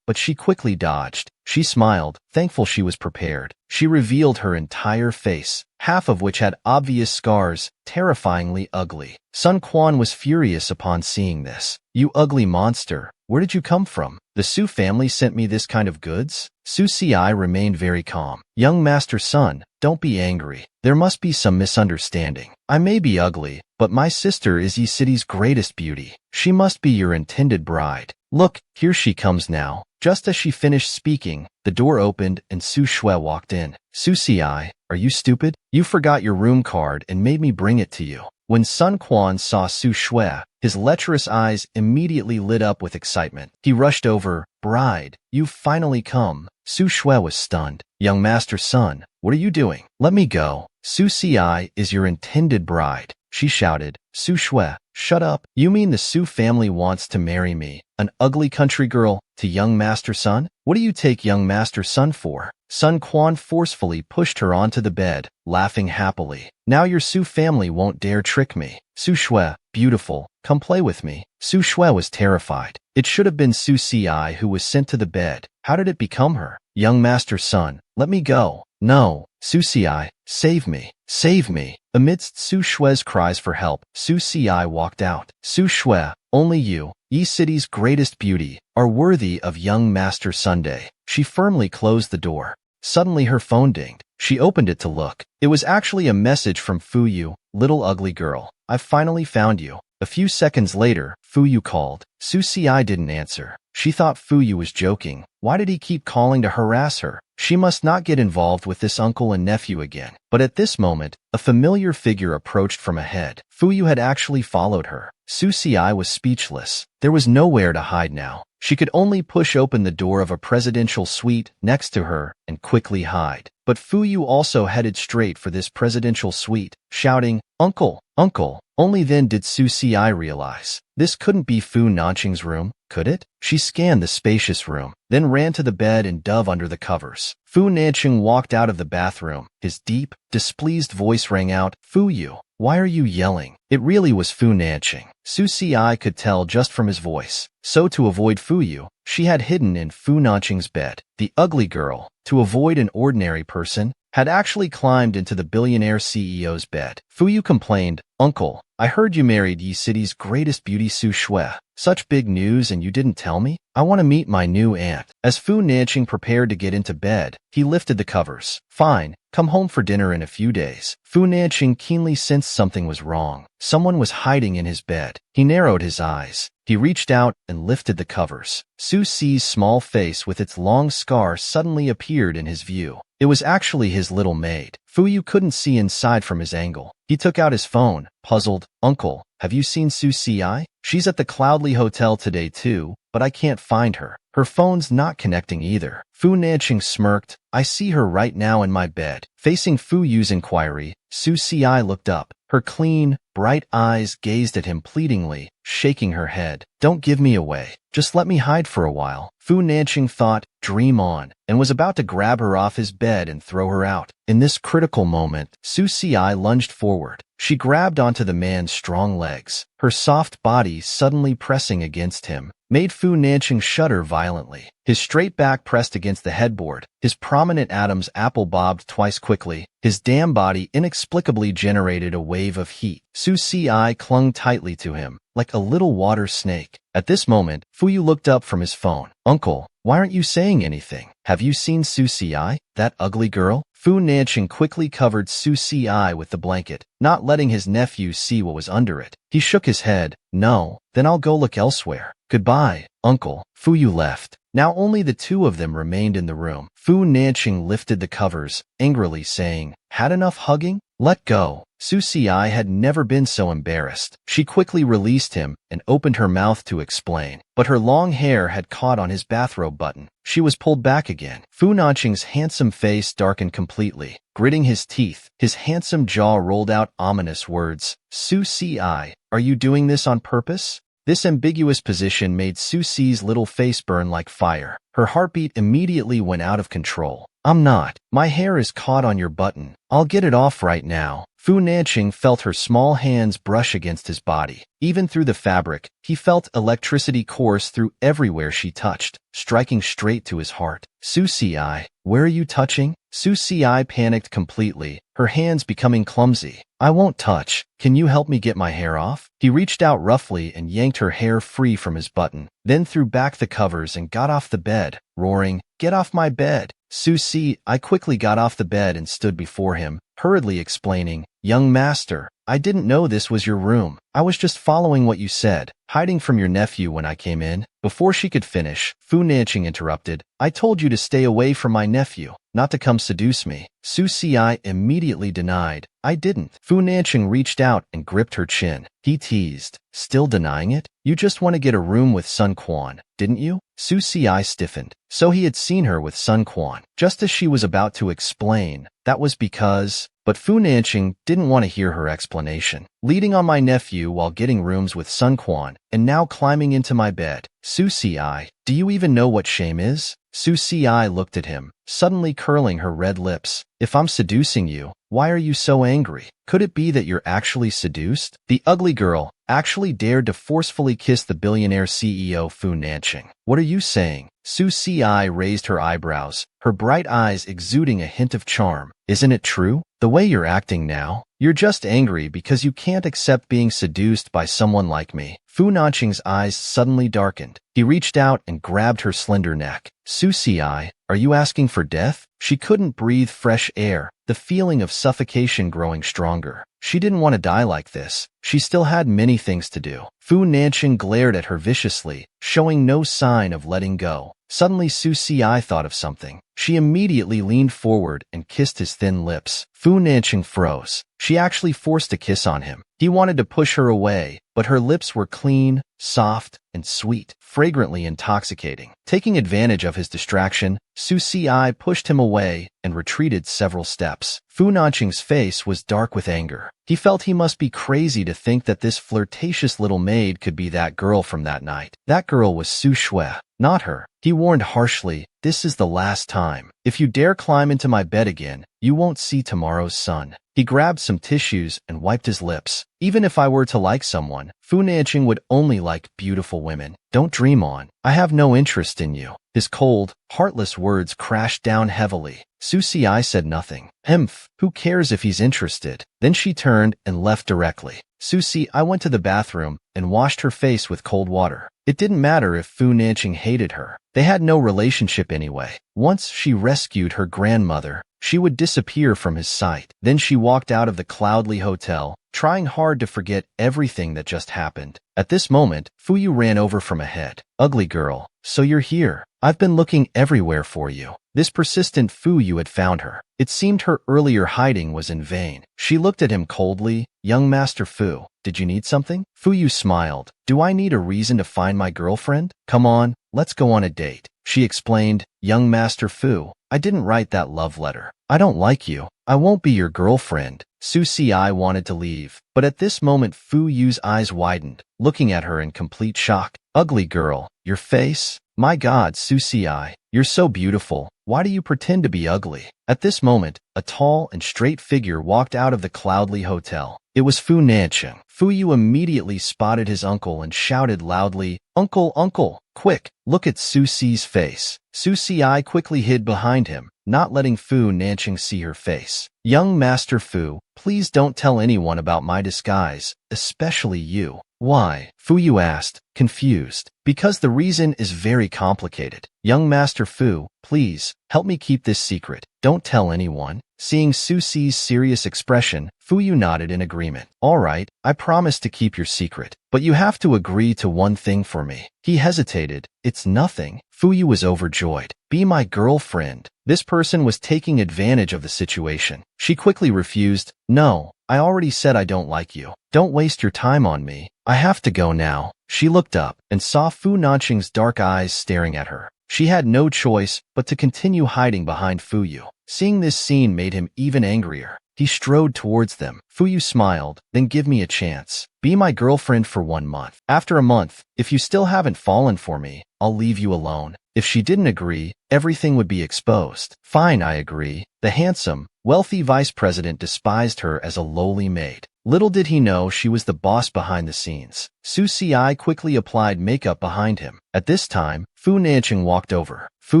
but she quickly dodged. She smiled, thankful she was prepared. She revealed her entire face, half of which had obvious scars, terrifyingly ugly. Sun Quan was furious upon seeing this. You ugly monster, where did you come from? The Su family sent me this kind of goods? Su Si remained very calm. Young Master Sun, don't be angry. There must be some misunderstanding. I may be ugly, but my sister is Yi City's greatest beauty. She must be your intended bride. Look, here she comes now. Just as she finished speaking, the door opened and Su Shui walked in. Su Si, are you stupid? You forgot your room card and made me bring it to you. When Sun Quan saw Su Shui, his lecherous eyes immediately lit up with excitement. He rushed over. Bride, you've finally come. Su Shui was stunned. Young Master Sun, what are you doing? Let me go. Su Si is your intended bride, she shouted. Su Shui, shut up. You mean the Su family wants to marry me, an ugly country girl, to young Master Sun? What do you take young Master Sun for? Sun Quan forcefully pushed her onto the bed, laughing happily. Now your Su family won't dare trick me. Su Shui, beautiful, come play with me. Su Shui was terrified. It should have been Su Si who was sent to the bed. How did it become her? Young Master Sun, let me go. No, Su Si, save me, save me. Amidst Su Shui's cries for help, Su Si walked out. Su Shui, only you, Yi City's greatest beauty, are worthy of young Master Sunday. She firmly closed the door. Suddenly her phone dinged. She opened it to look. It was actually a message from Fuyu. Little ugly girl, I've finally found you. A few seconds later, Fuyu called. Su Si didn't answer. She thought Fuyu was joking. Why did he keep calling to harass her? She must not get involved with this uncle and nephew again. But at this moment, a familiar figure approached from ahead. Fuyu had actually followed her. Su Si was speechless. There was nowhere to hide now. She could only push open the door of a presidential suite next to her and quickly hide. But Fuyu also headed straight for this presidential suite, shouting, Uncle, Uncle. Only then did Su Si realize. This couldn't be Fu Nanqing's room, could it? She scanned the spacious room, then ran to the bed and dove under the covers. Fu Nanqing walked out of the bathroom. His deep, displeased voice rang out, Fuyu, why are you yelling? It really was Fu Nanqing. Su Si could tell just from his voice. So to avoid Fuyu, she had hidden in Fu Nanqing's bed. The ugly girl, to avoid an ordinary person, had actually climbed into the billionaire CEO's bed. Fuyu complained, Uncle, I heard you married Yi City's greatest beauty Su Shui. Such big news and you didn't tell me? I want to meet my new aunt. As Fu Nanqing prepared to get into bed, he lifted the covers. Fine, come home for dinner in a few days. Fu Nanqing keenly sensed something was wrong. Someone was hiding in his bed. He narrowed his eyes. He reached out and lifted the covers. Su Si's small face with its long scar suddenly appeared in his view. It was actually his little maid. Fuyu couldn't see inside from his angle. He took out his phone, puzzled. Uncle, have you seen Su Si? She's at the Cloudly Hotel today too, but I can't find her. Her phone's not connecting either. Fu Nanqing smirked. I see her right now in my bed. Facing Fuyu's inquiry, Su Si looked up. Her clean, bright eyes gazed at him pleadingly, shaking her head. Don't give me away. Just let me hide for a while. Fu Nanqing thought, dream on, and was about to grab her off his bed and throw her out. In this critical moment, Su Si lunged forward. She grabbed onto the man's strong legs. Her soft body suddenly pressing against him made Fu Nanqing shudder violently. His straight back pressed against the headboard. His prominent atoms apple-bobbed twice quickly. His damn body inexplicably generated a wave of heat. Su Si clung tightly to him, like a little water snake. At this moment, Fuyu looked up from his phone. Uncle, why aren't you saying anything? Have you seen Su Si, that ugly girl? Fu Nanqing quickly covered Su Si with the blanket, not letting his nephew see what was under it. He shook his head. No, then I'll go look elsewhere. Goodbye, Uncle. Fuyu left. Now only the two of them remained in the room. Fu Nanqing lifted the covers, angrily saying, Had enough hugging? Let go. Su Si had never been so embarrassed. She quickly released him and opened her mouth to explain, but her long hair had caught on his bathrobe button. She was pulled back again. Fu Nanqing's handsome face darkened completely. Gritting his teeth, his handsome jaw rolled out ominous words. Su Si, are you doing this on purpose? This ambiguous position made Su Si's little face burn like fire. Her heartbeat immediately went out of control. I'm not. My hair is caught on your button. I'll get it off right now. Fu Nanqing felt her small hands brush against his body. Even through the fabric, he felt electricity course through everywhere she touched, striking straight to his heart. Su Ci, where are you touching? Su Ci panicked completely, her hands becoming clumsy. I won't touch. Can you help me get my hair off? He reached out roughly and yanked her hair free from his button, then threw back the covers and got off the bed, roaring, "Get off my bed!" Su Ci quickly got off the bed and stood before him, hurriedly explaining, "Young master, I didn't know this was your room. I was just following what you said, hiding from your nephew when I came in." Before she could finish, Fu Nanqing interrupted, "I told you to stay away from my nephew, not to come seduce me." Su Ci immediately denied, "I didn't." Fu Nanqing reached out and gripped her chin. He teased, "Still denying it? You just want to get a room with Sun Quan, didn't you?" Su Ci stiffened. So he had seen her with Sun Quan. Just as she was about to explain, that was because... But Fu Nanqing didn't want to hear her explanation. "Leading on my nephew while getting rooms with Sun Quan, and now climbing into my bed. Su Ci, do you even know what shame is?" Su Ci looked at him, suddenly curling her red lips. "If I'm seducing you, why are you so angry? Could it be that you're actually seduced?" The ugly girl actually dared to forcefully kiss the billionaire CEO Fu Nanqing. "What are you saying?" Su Ci raised her eyebrows, her bright eyes exuding a hint of charm. "Isn't it true? The way you're acting now, you're just angry because you can't accept being seduced by someone like me." Fu Nanqing's eyes suddenly darkened. He reached out and grabbed her slender neck. "Su Ci, are you asking for death?" She couldn't breathe fresh air, the feeling of suffocation growing stronger. She didn't want to die like this. She still had many things to do. Fu Nanqing glared at her viciously, showing no sign of letting go. Suddenly Su Ci thought of something. She immediately leaned forward and kissed his thin lips. Fu Nanqing froze. She actually forced a kiss on him. He wanted to push her away, but her lips were clean, soft, and sweet, fragrantly intoxicating. Taking advantage of his distraction, Su Ci pushed him away and retreated several steps. Fu Nanqing's face was dark with anger. He felt he must be crazy to think that this flirtatious little maid could be that girl from that night. That girl was Su Shui, not her. He warned harshly, "This is the last time. If you dare climb into my bed again, you won't see tomorrow's sun." He grabbed some tissues and wiped his lips. "Even if I were to like someone, Fu Nanqing would only like beautiful women. Don't dream on. I have no interest in you." His cold, heartless words crashed down heavily. Su Ci said nothing. "Humph, who cares if he's interested?" Then she turned and left directly. Su Ci went to the bathroom and washed her face with cold water. It didn't matter if Fu Nanqing hated her. They had no relationship anyway. Once she rescued her grandmother, she would disappear from his sight. Then she walked out of the Cloudly Hotel, trying hard to forget everything that just happened. At this moment, Fu Yu ran over from ahead. "Ugly girl, so you're here. I've been looking everywhere for you." This persistent Fu Yu had found her. It seemed her earlier hiding was in vain. She looked at him coldly. "Young Master Fu, did you need something?" Fu Yu smiled. "Do I need a reason to find my girlfriend? Come on, let's go on a date." She explained, "Young Master Fu, I didn't write that love letter. I don't like you. I won't be your girlfriend." Su Ci wanted to leave, but at this moment Fu Yu's eyes widened, looking at her in complete shock. "Ugly girl, your face? My God, Su Ci, you're so beautiful. Why do you pretend to be ugly?" At this moment, a tall and straight figure walked out of the Cloudly Hotel. It was Fu Nanqing. Fu Yu immediately spotted his uncle and shouted loudly, "Uncle, uncle, quick, look at Su Ci's face." Su Ci quickly hid behind him, not letting Fu Nanqing see her face. "Young Master Fu, please don't tell anyone about my disguise, especially you." "Why?" Fu Yu asked, confused. "Because the reason is very complicated. Young Master Fu, please, help me keep this secret. Don't tell anyone." Seeing Su Ci's serious expression, Fu Yu nodded in agreement. "All right, I promise to keep your secret. But you have to agree to one thing for me." He hesitated. "It's nothing." Fu Yu was overjoyed. "Be my girlfriend." This person was taking advantage of the situation. She quickly refused. "No, I already said I don't like you. Don't waste your time on me. I have to go now." She looked up and saw Fu Nanqing's dark eyes staring at her. She had no choice but to continue hiding behind Fu Yu. Seeing this scene made him even angrier. He strode towards them. Fu Yu smiled. "Then give me a chance. Be my girlfriend for 1 month. After a month, if you still haven't fallen for me, I'll leave you alone." If she didn't agree, everything would be exposed. Fine, I agree. The handsome, wealthy vice president despised her as a lowly maid. Little did he know she was the boss behind the scenes. Su Si quickly applied makeup behind him. At this time, Fu Nanching walked over. Fu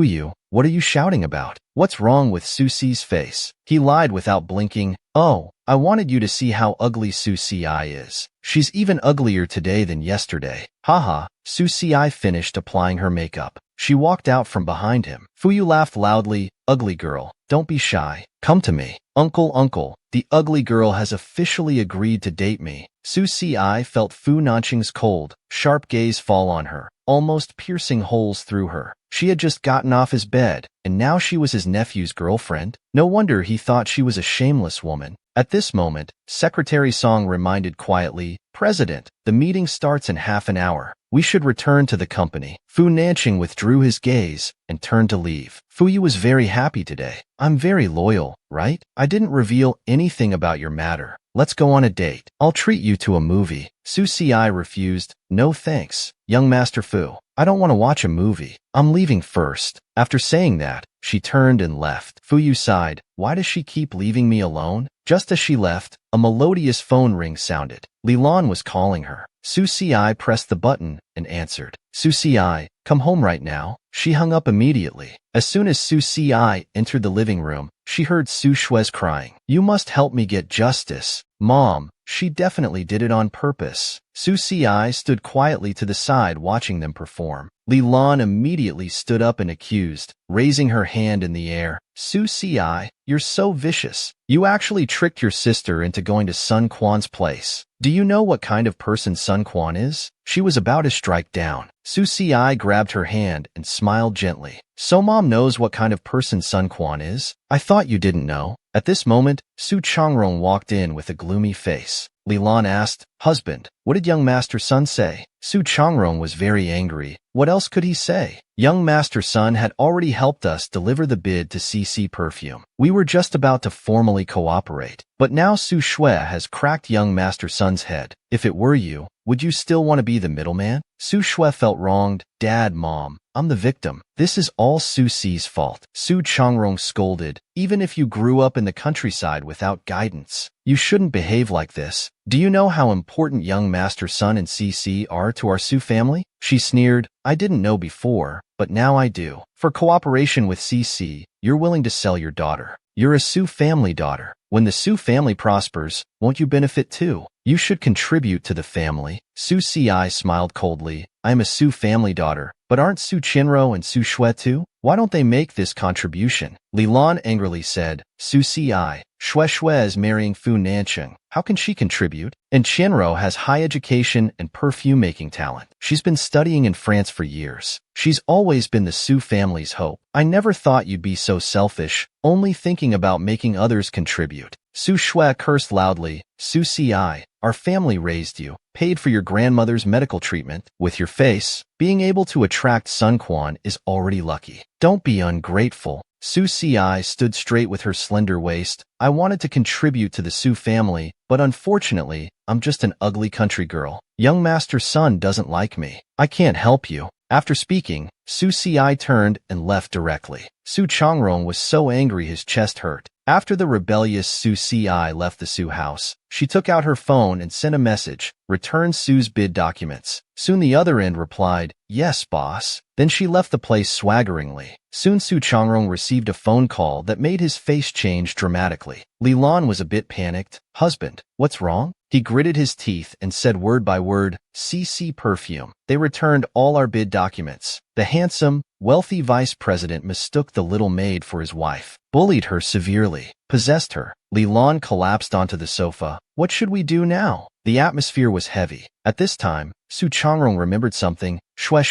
Yu, what are you shouting about? What's wrong with Su Si's face? He lied without blinking. Oh, I wanted you to see how ugly Su Si is. She's even uglier today than yesterday. Haha, Su Si finished applying her makeup. She walked out from behind him. Fu Yu laughed loudly. Ugly girl, don't be shy. Come to me. Uncle, the ugly girl has officially agreed to date me. Su Si felt Fu Nanching's cold, sharp gaze fall on her, almost piercing holes through her. She had just gotten off his bed, and now she was his nephew's girlfriend. No wonder he thought she was a shameless woman. At this moment, Secretary Song reminded quietly, President, the meeting starts in half an hour. We should return to the company. Fu Nanching withdrew his gaze and turned to leave. Fu Yu was very happy today. I'm very loyal, right? I didn't reveal anything about your matter. Let's go on a date. I'll treat you to a movie. Su Si refused. No thanks, young Master Fu. I don't want to watch a movie. I'm leaving first. After saying that, she turned and left. Fu Yu sighed. Why does she keep leaving me alone? Just as she left, a melodious phone ring sounded. Li Lan was calling her. Su Si pressed the button and answered. Su Si, come home right now. She hung up immediately. As soon as Su Si entered the living room, she heard Su Shue's crying. You must help me get justice. Mom, she definitely did it on purpose. Su Si stood quietly to the side watching them perform. Li Lan immediately stood up and accused, raising her hand in the air. Su Si, you're so vicious. You actually tricked your sister into going to Sun Quan's place. Do you know what kind of person Sun Quan is? She was about to strike down. Su Si grabbed her hand and smiled gently. So Mom knows what kind of person Sun Quan is? I thought you didn't know. At this moment, Su Changrong walked in with a gloomy face. Li Lan asked, Husband, what did young Master Sun say? Su Changrong was very angry. What else could he say? Young Master Sun had already helped us deliver the bid to CC Perfume. We were just about to formally cooperate. But now Su Shui has cracked young Master Sun's head. If it were you, would you still want to be the middleman? Su Shui felt wronged. Dad, Mom, I'm the victim. This is all Su Si's fault. Su Changrong scolded. Even if you grew up in the countryside without guidance, you shouldn't behave like this. Do you know how important young Master Sun and CC are to our Su family? She sneered. I didn't know before, but now I do. For cooperation with CC, you're willing to sell your daughter. You're a Su family daughter. When the Su family prospers, won't you benefit too? You should contribute to the family. Su Si smiled coldly. I am a Su family daughter, but aren't Su Chinro and Su Shui too? Why don't they make this contribution? Li Lan angrily said. Su Si, Shui is marrying Fu Nanching. How can she contribute? And Chinro has high education and perfume-making talent. She's been studying in France for years. She's always been the Su family's hope. I never thought you'd be so selfish, only thinking about making others contribute. Su Shui cursed loudly. Su Si, our family raised you, paid for your grandmother's medical treatment. With your face, being able to attract Sun Quan is already lucky. Don't be ungrateful. Su Si stood straight with her slender waist. I wanted to contribute to the Su family, but unfortunately, I'm just an ugly country girl. Young Master Sun doesn't like me. I can't help you. After speaking, Su Si turned and left directly. Su Changrong was so angry his chest hurt. After the rebellious Su Si left the Su house, she took out her phone and sent a message, return Su's bid documents. Soon the other end replied, yes, boss. Then she left the place swaggeringly. Soon Su Changrong received a phone call that made his face change dramatically. Li Lan was a bit panicked. Husband, what's wrong? He gritted his teeth and said word by word, CC Perfume. They returned all our bid documents. The handsome, wealthy vice president mistook the little maid for his wife, bullied her severely, possessed her. Li Lan collapsed onto the sofa. What should we do now? The atmosphere was heavy. At this time, Su Changrong remembered something. Shui,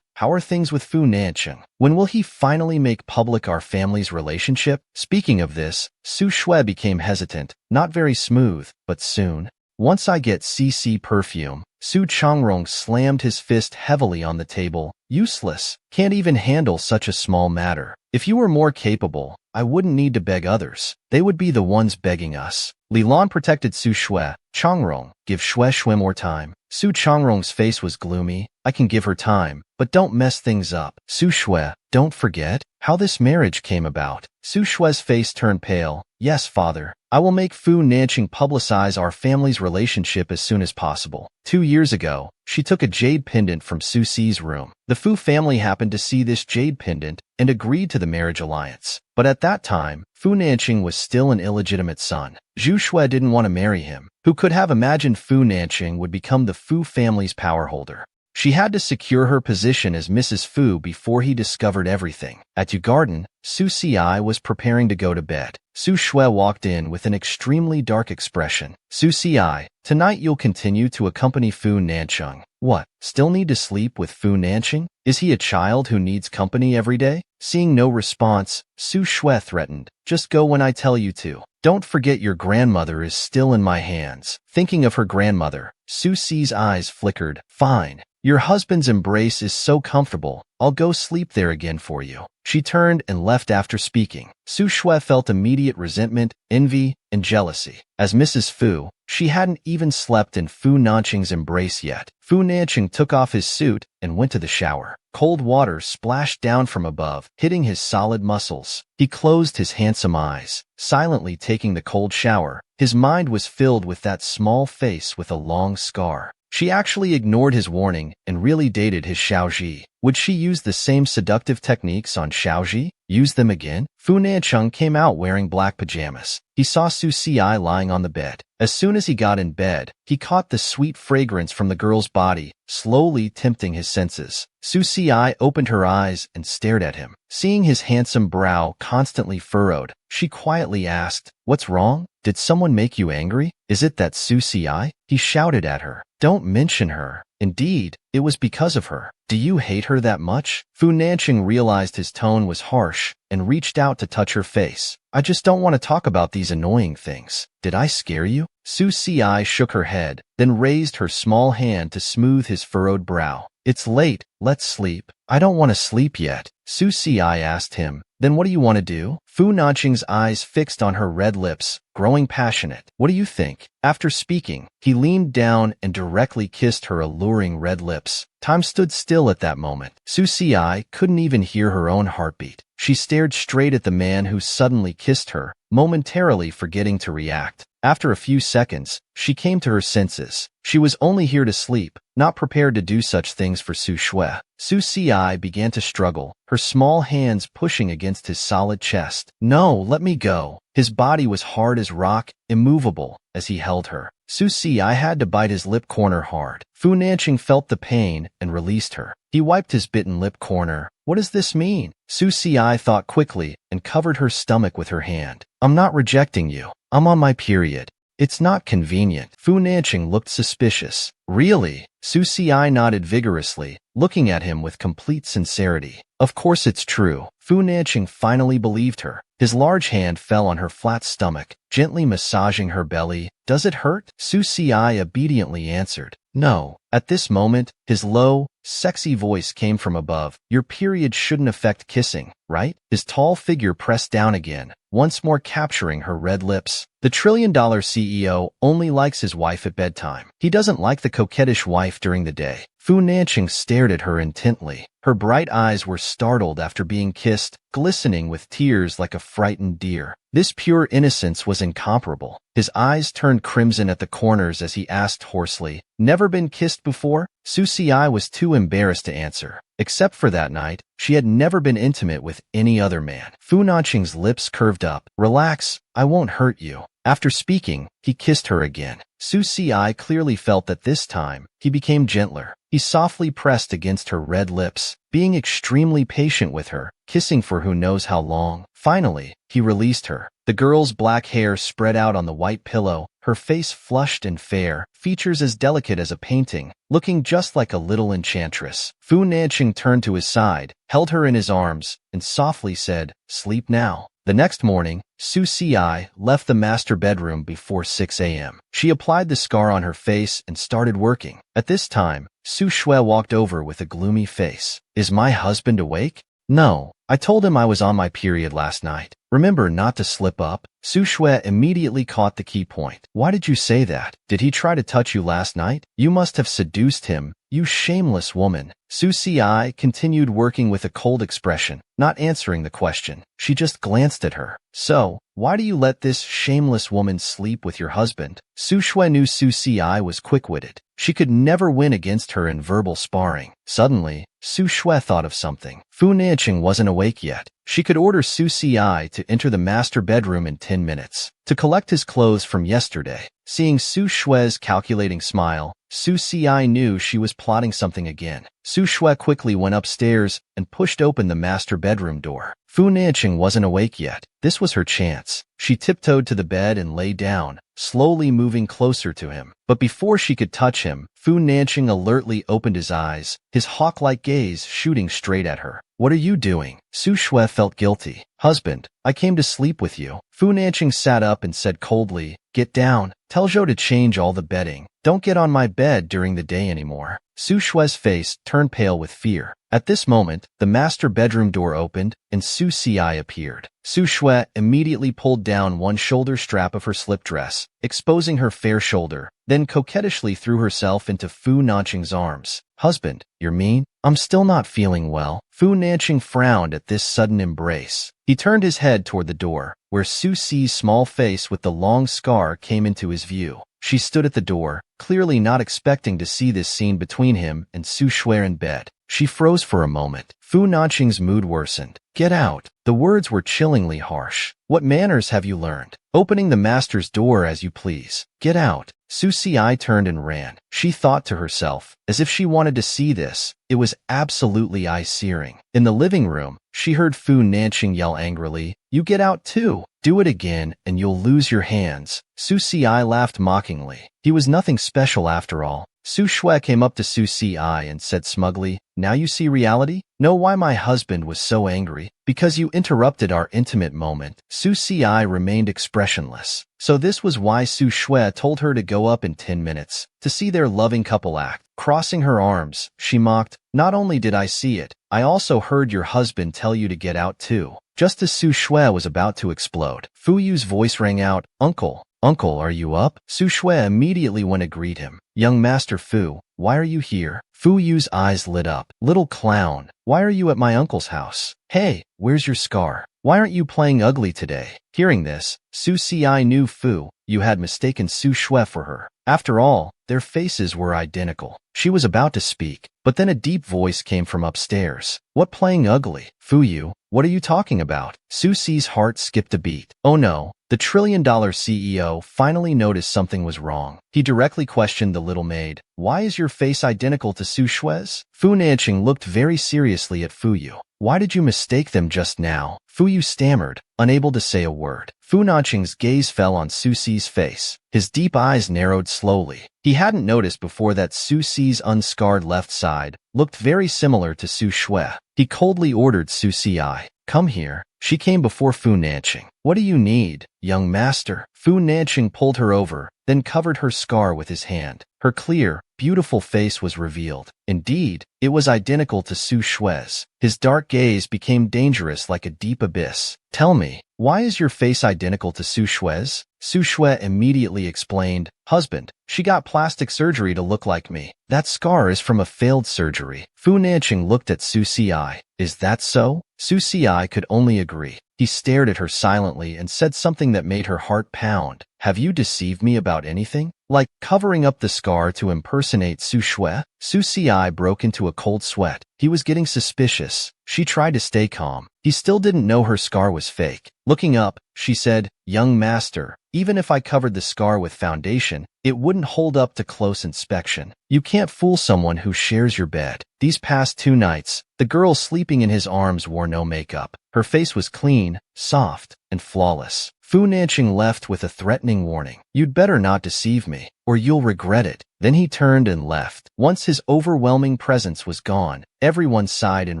how are things with Fu Nanching? When will he finally make public our family's relationship? Speaking of this, Su Shui became hesitant, not very smooth, but soon. Once I get CC Perfume, Su Changrong slammed his fist heavily on the table. Useless. Can't even handle such a small matter. If you were more capable, I wouldn't need to beg others. They would be the ones begging us. Li Lan protected Su Shui. Changrong, give Shui more time. Su Changrong's face was gloomy. I can give her time, but don't mess things up. Su Shui, don't forget how this marriage came about. Su Shui's face turned pale. Yes, father. I will make Fu Nanqing publicize our family's relationship as soon as possible. 2 years ago, she took a jade pendant from Su Si's room. The Fu family happened to see this jade pendant and agreed to the marriage alliance. But at that time, Fu Nanqing was still an illegitimate son. Zhu Shui didn't want to marry him. Who could have imagined Fu Nanqing would become the Fu family's power holder? She had to secure her position as Mrs. Fu before he discovered everything. At Yu Garden, Su Si was preparing to go to bed. Su Shui walked in with an extremely dark expression. Su Si, tonight you'll continue to accompany Fu Nanqing. What, still need to sleep with Fu Nanqing? Is he a child who needs company every day? Seeing no response, Su Shui threatened. Just go when I tell you to. Don't forget your grandmother is still in my hands. Thinking of her grandmother, Su Si's eyes flickered. Fine. Your husband's embrace is so comfortable. I'll go sleep there again for you. She turned and left after speaking. Su Shui felt immediate resentment, envy, and jealousy. As Mrs. Fu, she hadn't even slept in Fu Nanqing's embrace yet. Fu Nanqing took off his suit and went to the shower. Cold water splashed down from above, hitting his solid muscles. He closed his handsome eyes, silently taking the cold shower. His mind was filled with that small face with a long scar. She actually ignored his warning and really dated his Xiaoji. Would she use the same seductive techniques on Xiaoji? Use them again? Fu Nanqing came out wearing black pajamas. He saw Su Si lying on the bed. As soon as he got in bed, he caught the sweet fragrance from the girl's body, slowly tempting his senses. Su Si opened her eyes and stared at him. Seeing his handsome brow constantly furrowed, she quietly asked, "What's wrong? Did someone make you angry? Is it that Su Si?" He shouted at her. "Don't mention her. Indeed, it was because of her. Do you hate her that much?" Fu Nanqing realized his tone was harsh and reached out to touch her face. "I just don't want to talk about these annoying things. Did I scare you?" Su Si shook her head, then raised her small hand to smooth his furrowed brow. "It's late. Let's sleep." "I don't want to sleep yet." Su Si asked him. "Then what do you want to do?" Fu Nanqing's eyes fixed on her red lips, growing passionate. "What do you think?" After speaking, he leaned down and directly kissed her alluring red lips. Time stood still at that moment. Su Si couldn't even hear her own heartbeat. She stared straight at the man who suddenly kissed her, momentarily forgetting to react. After a few seconds, she came to her senses. She was only here to sleep, not prepared to do such things for Su Shui. Su Si began to struggle, her small hands pushing against his solid chest. "No, let me go." His body was hard as rock, immovable, as he held her. Su Si had to bite his lip corner hard. Fu Nanqing felt the pain and released her. He wiped his bitten lip corner. What does this mean? Su Si thought quickly and covered her stomach with her hand. "I'm not rejecting you. I'm on my period. It's not convenient." Fu Nanqing looked suspicious. "Really?" Su Si nodded vigorously, looking at him with complete sincerity. "Of course it's true." Fu Nanqing finally believed her. His large hand fell on her flat stomach, gently massaging her belly. "Does it hurt?" Su Si obediently answered. "No." At this moment, his low, sexy voice came from above. "Your period shouldn't affect kissing, right?" His tall figure pressed down again, once more capturing her red lips. The trillion-dollar CEO only likes his wife at bedtime. He doesn't like the coquettish wife during the day. Fu Nanqing stared at her intently. Her bright eyes were startled after being kissed, glistening with tears like a frightened deer. This pure innocence was incomparable. His eyes turned crimson at the corners as he asked hoarsely, "Never been kissed before?" Su Si was too embarrassed to answer. Except for that night, she had never been intimate with any other man. Fu Nanqing's lips curved up. "Relax, I won't hurt you." After speaking, he kissed her again. Su Si clearly felt that this time, he became gentler. He softly pressed against her red lips, being extremely patient with her, kissing for who knows how long. Finally, he released her. The girl's black hair spread out on the white pillow, her face flushed and fair, features as delicate as a painting, looking just like a little enchantress. Fu Nanqing turned to his side, held her in his arms, and softly said, "Sleep now." The next morning, Su Si left the master bedroom before 6 a.m. She applied the scar on her face and started working. At this time, Su Shui walked over with a gloomy face. Is my husband awake? No. I told him I was on my period last night. Remember not to slip up? Su Shui immediately caught the key point. Why did you say that? Did he try to touch you last night? You must have seduced him, you shameless woman. Su Si continued working with a cold expression, not answering the question. She just glanced at her. So, why do you let this shameless woman sleep with your husband? Su Shui knew Su Si was quick-witted. She could never win against her in verbal sparring. Suddenly, Su Shui thought of something. Fu Nanqing wasn't awake yet. She could order Su Si to enter the master bedroom in 10 minutes to collect his clothes from yesterday. Seeing Su Shui's calculating smile, Su Si knew she was plotting something again. Su Shui quickly went upstairs and pushed open the master bedroom door. Fu Nanqing wasn't awake yet. This was her chance. She tiptoed to the bed and lay down, slowly moving closer to him. But before she could touch him, Fu Nanqing alertly opened his eyes, his hawk-like gaze shooting straight at her. What are you doing? Su Shui felt guilty. Husband, I came to sleep with you. Fu Nanqing sat up and said coldly, Get down. Tell Zhou to change all the bedding. Don't get on my bed during the day anymore. Su Shui's face turned pale with fear. At this moment, the master bedroom door opened and Su Si appeared. Su Shui immediately pulled down one shoulder strap of her slip dress, exposing her fair shoulder, then coquettishly threw herself into Fu Nanqing's arms. Husband, you're mean? I'm still not feeling well. Fu Nanqing frowned at this sudden embrace. He turned his head toward the door, where Su Si's small face with the long scar came into his view. She stood at the door, clearly not expecting to see this scene between him and Su Shui in bed. She froze for a moment. Fu Nanqing's mood worsened. Get out. The words were chillingly harsh. What manners have you learned? Opening the master's door as you please. Get out. Su Si turned and ran. She thought to herself, as if she wanted to see this. It was absolutely eye-searing. In the living room, she heard Fu Nanqing yell angrily, You get out too. Do it again and you'll lose your hands. Su Si laughed mockingly. He was nothing special after all. Su Shui came up to Su Si and said smugly, Now you see reality? Know why my husband was so angry? Because you interrupted our intimate moment. Su Si remained expressionless. So this was why Su Shui told her to go up in 10 minutes, to see their loving couple act. Crossing her arms, she mocked, Not only did I see it, I also heard your husband tell you to get out too. Just as Su Shui was about to explode, Fu Yu's voice rang out, Uncle, are you up? Su Shui immediately went to greet him. Young Master Fu, why are you here? Fu Yu's eyes lit up. Little clown, why are you at my uncle's house? Hey, where's your scar? Why aren't you playing ugly today? Hearing this, Su Si knew Fu Yu had mistaken Su Shui for her. After all, their faces were identical. She was about to speak, but then a deep voice came from upstairs. What playing ugly? Fu Yu, what are you talking about? Su Si's heart skipped a beat. Oh no. The trillion-dollar CEO finally noticed something was wrong. He directly questioned the little maid. Why is your face identical to Su Shui's? Fu Nanqing looked very seriously at Fu Yu. Why did you mistake them just now? Fu Yu stammered, unable to say a word. Fu Nanqing's gaze fell on Su Si's face. His deep eyes narrowed slowly. He hadn't noticed before that Su Si's unscarred left side looked very similar to Su Shui. He coldly ordered Su Si, Come here. She came before Fu Nanqing. What do you need, young master? Fu Nanqing pulled her over, then covered her scar with his hand. Her clear, beautiful face was revealed. Indeed, it was identical to Su Shui's. His dark gaze became dangerous like a deep abyss. Tell me, why is your face identical to Su Shui's? Su Shui immediately explained, Husband, she got plastic surgery to look like me. That scar is from a failed surgery. Fu Nanqing looked at Su Si. Is that so? Su Si could only agree. He stared at her silently and said something that made her heart pound. Have you deceived me about anything? Like covering up the scar to impersonate Su Shui? Su Si broke into a cold sweat. He was getting suspicious. She tried to stay calm. He still didn't know her scar was fake. Looking up, she said, Young master, even if I covered the scar with foundation, it wouldn't hold up to close inspection. You can't fool someone who shares your bed. These past 2 nights, the girl sleeping in his arms wore no makeup. Her face was clean, soft, and flawless. Fu Nanqing left with a threatening warning. You'd better not deceive me, or you'll regret it. Then he turned and left. Once his overwhelming presence was gone, everyone sighed in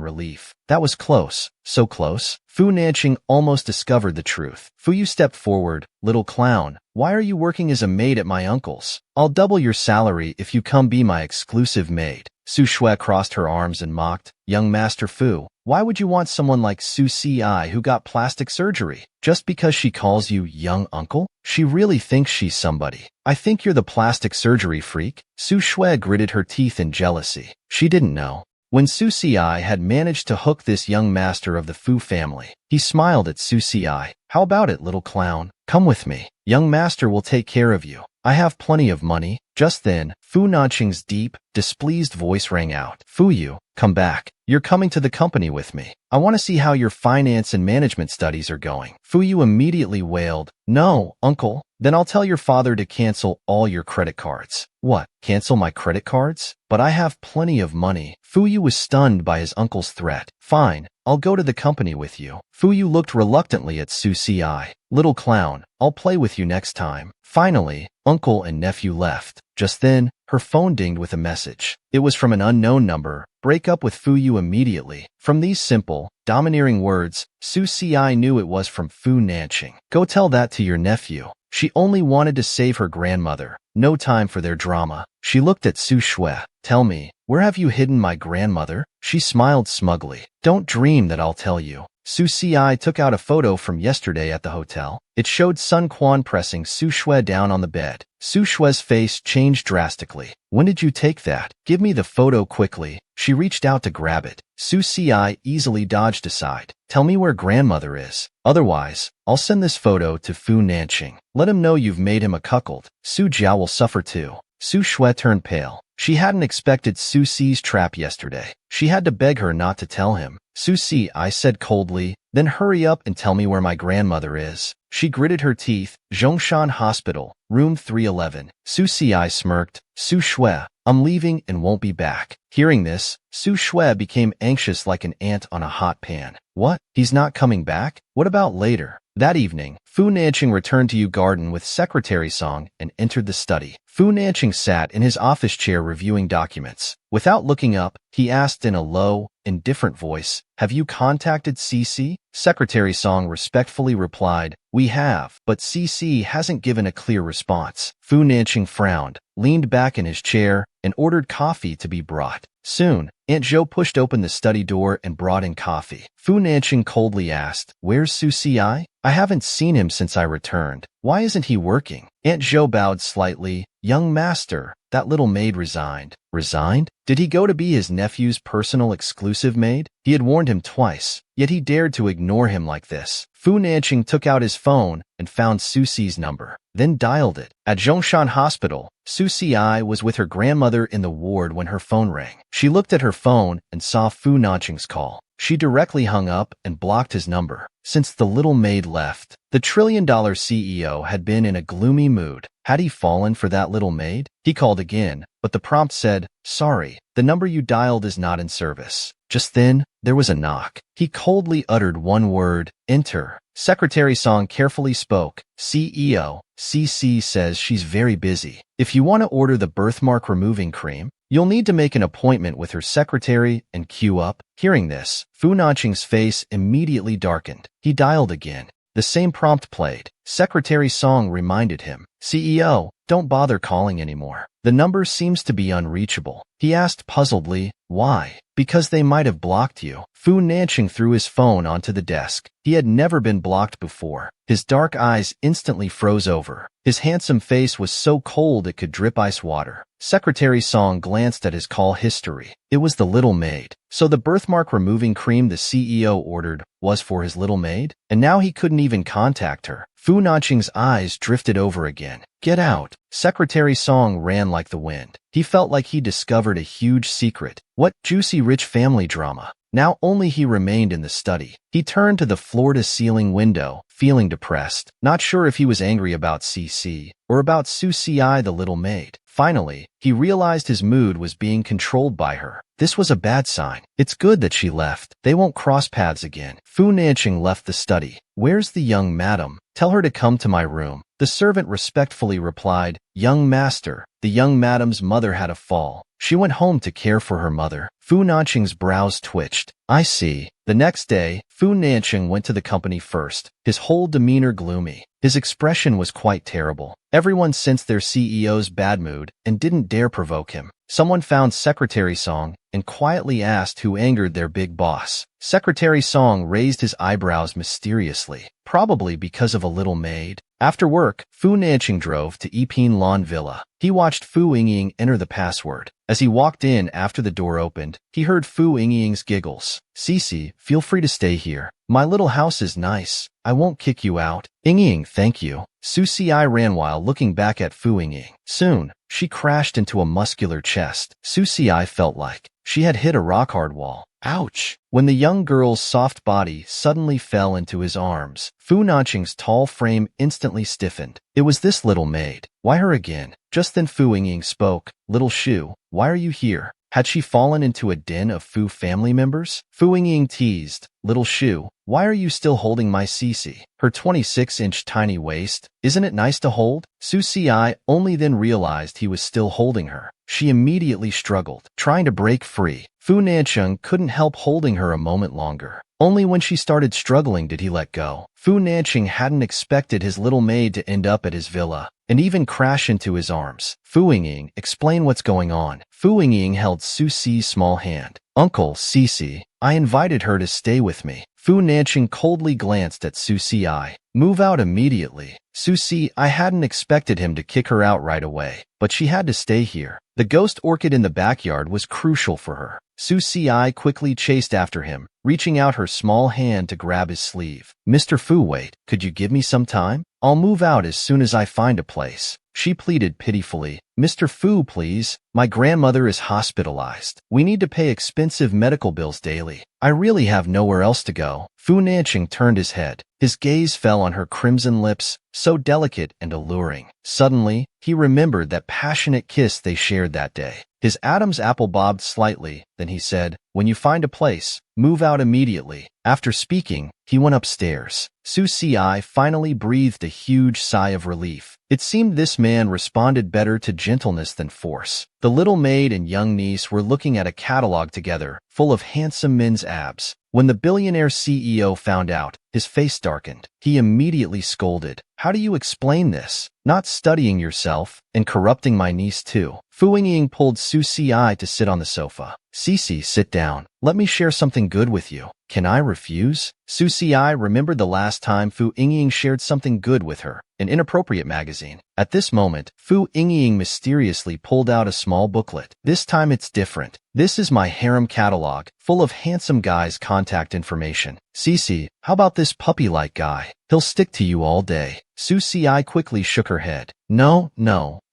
relief. That was close. So close. Fu Nanqing almost discovered the truth. Fu Yu stepped forward. Little clown, why are you working as a maid at my uncle's? I'll double your salary if you come be my exclusive maid. Su Shui crossed her arms and mocked. Young Master Fu, why would you want someone like Su Si who got plastic surgery? Just because she calls you young uncle? She really thinks she's somebody. I think you're the plastic surgery freak. Su Shui gritted her teeth in jealousy. She didn't know. When Su Si had managed to hook this young master of the Fu family, he smiled at Su Si. How about it, little clown? Come with me. Young master will take care of you. I have plenty of money. Just then, Fu Nanqing's deep, displeased voice rang out. Fu Yu, come back. You're coming to the company with me. I want to see how your finance and management studies are going. Fu Yu immediately wailed. No, uncle. Then I'll tell your father to cancel all your credit cards. What? Cancel my credit cards? But I have plenty of money. Fu Yu was stunned by his uncle's threat. Fine, I'll go to the company with you. Fu Yu looked reluctantly at Su Si. Little clown, I'll play with you next time. Finally, uncle and nephew left. Just then, her phone dinged with a message. It was from an unknown number. Break up with Fu Yu immediately. From these simple, domineering words, Su Si knew it was from Fu Nanqing. Go tell that to your nephew. She only wanted to save her grandmother. No time for their drama. She looked at Su Shui. Tell me, where have you hidden my grandmother? She smiled smugly. Don't dream that I'll tell you. Su Si took out a photo from yesterday at the hotel. It showed Sun Quan pressing Su Shui down on the bed. Su Shui's face changed drastically. When did you take that? Give me the photo quickly. She reached out to grab it. Su Si easily dodged aside. Tell me where grandmother is. Otherwise, I'll send this photo to Fu Nanqing. Let him know you've made him a cuckold. Su Jiao will suffer too. Su Shui turned pale. She hadn't expected Su Si's trap yesterday. She had to beg her not to tell him. Su Si said coldly, then hurry up and tell me where my grandmother is. She gritted her teeth. Zhongshan Hospital, room 311. Su Si smirked. Su Shui, I'm leaving and won't be back. Hearing this, Su Shui became anxious like an ant on a hot pan. What? He's not coming back? What about later? That evening, Fu Nanqing returned to Yu Garden with Secretary Song and entered the study. Fu Nanqing sat in his office chair reviewing documents. Without looking up, he asked in a low, indifferent voice, have you contacted CC? Secretary Song respectfully replied, we have, but CC hasn't given a clear response. Fu Nanqing frowned, leaned back in his chair, and ordered coffee to be brought. Soon, Aunt Zhou pushed open the study door and brought in coffee. Fu Nanqing coldly asked, where's Su Si? I haven't seen him since I returned. Why isn't he working? Aunt Zhou bowed slightly. Young master, that little maid resigned. Resigned? Did he go to be his nephew's personal exclusive maid? He had warned him twice, yet he dared to ignore him like this. Fu Nanqing took out his phone and found Su Si's number, then dialed it. At Zhongshan Hospital, Su Si was with her grandmother in the ward when her phone rang. She looked at her phone and saw Fu Nanqing's call. She directly hung up and blocked his number. Since the little maid left, the trillion-dollar CEO had been in a gloomy mood. Had he fallen for that little maid? He called again, but the prompt said, sorry, the number you dialed is not in service. Just then, there was a knock. He coldly uttered one word, enter. Secretary Song carefully spoke. CEO, CC says she's very busy. If you want to order the birthmark removing cream, you'll need to make an appointment with her secretary and queue up. Hearing this, Fu Nanqing's face immediately darkened. He dialed again. The same prompt played. Secretary Song reminded him, CEO, don't bother calling anymore. The number seems to be unreachable. He asked puzzledly, why? Because they might have blocked you. Fu Nanqing threw his phone onto the desk. He had never been blocked before. His dark eyes instantly froze over. His handsome face was so cold it could drip ice water. Secretary Song glanced at his call history. It was the little maid. So the birthmark removing cream the CEO ordered was for his little maid? And now he couldn't even contact her. Fu Nanqing's eyes drifted over again. Get out. Secretary Song ran like the wind. He felt like he discovered a huge secret. What juicy rich family drama. Now only he remained in the study. He turned to the floor-to-ceiling window, feeling depressed, not sure if he was angry about CC or about Su Si the little maid. Finally, he realized his mood was being controlled by her. This was a bad sign. It's good that she left. They won't cross paths again. Fu Nanqing left the study. Where's the young madam? Tell her to come to my room. The servant respectfully replied, Young master. The young madam's mother had a fall. She went home to care for her mother. Fu Nanqing's brows twitched. I see. The next day, Fu Nanqing went to the company first, his whole demeanor gloomy. His expression was quite terrible. Everyone sensed their CEO's bad mood and didn't dare provoke him. Someone found Secretary Song and quietly asked who angered their big boss. Secretary Song raised his eyebrows mysteriously, probably because of a little maid. After work, Fu Nanqing drove to Yipin Lawn Villa. He watched Fu Yingying enter the password. As he walked in after the door opened, he heard Fu Yingying's giggles. Cici, feel free to stay here. My little house is nice. I won't kick you out. Yingying, thank you. Su Ci ran while looking back at Fu Yingying. Soon, she crashed into a muscular chest. Su Ci felt like she had hit a rock-hard wall. Ouch! When the young girl's soft body suddenly fell into his arms, Fu Nanqing's tall frame instantly stiffened. It was this little maid. Why her again? Just then Fu Yingying spoke. Little Shu, why are you here? Had she fallen into a den of Fu family members? Fu Yingying teased. Little Shu, why are you still holding my Cici? Her 26-inch tiny waist? Isn't it nice to hold? Su Ci only then realized he was still holding her. She immediately struggled, trying to break free. Fu Nanqing couldn't help holding her a moment longer. Only when she started struggling did he let go. Fu Nanqing hadn't expected his little maid to end up at his villa and even crash into his arms. Fu Yingying, explain what's going on. Fu Yingying held Su Ci's small hand. Uncle, Cici, I invited her to stay with me. Fu Nanqing coldly glanced at Su Ci. Move out immediately. Su Ci, I hadn't expected him to kick her out right away, but she had to stay here. The ghost orchid in the backyard was crucial for her. Su Ci quickly chased after him, reaching out her small hand to grab his sleeve. Mr. Fu, wait, could you give me some time? I'll move out as soon as I find a place. She pleaded pitifully. Mr. Fu, please. My grandmother is hospitalized. We need to pay expensive medical bills daily. I really have nowhere else to go. Fu Nanqing turned his head. His gaze fell on her crimson lips, so delicate and alluring. Suddenly, he remembered that passionate kiss they shared that day. His Adam's apple bobbed slightly, then he said, when you find a place, move out immediately. After speaking, he went upstairs. Su Ci finally breathed a huge sigh of relief. It seemed this man responded better to gentleness than force. The little maid and young niece were looking at a catalog together, full of handsome men's abs. When the billionaire CEO found out, his face darkened. He immediately scolded. How do you explain this? Not studying yourself, and corrupting my niece too. Fu Yingying pulled Su Ci to sit on the sofa. Cici, sit down. Let me share something good with you. Can I refuse? Su Ci remembered the last time Fu Yingying shared something good with her, an inappropriate magazine. At this moment, Fu Yingying mysteriously pulled out a small booklet. This time it's different. This is my harem catalog, full of handsome guys' contact information. Cici, how about this puppy-like guy? He'll stick to you all day. Su Ci quickly shook her head. No.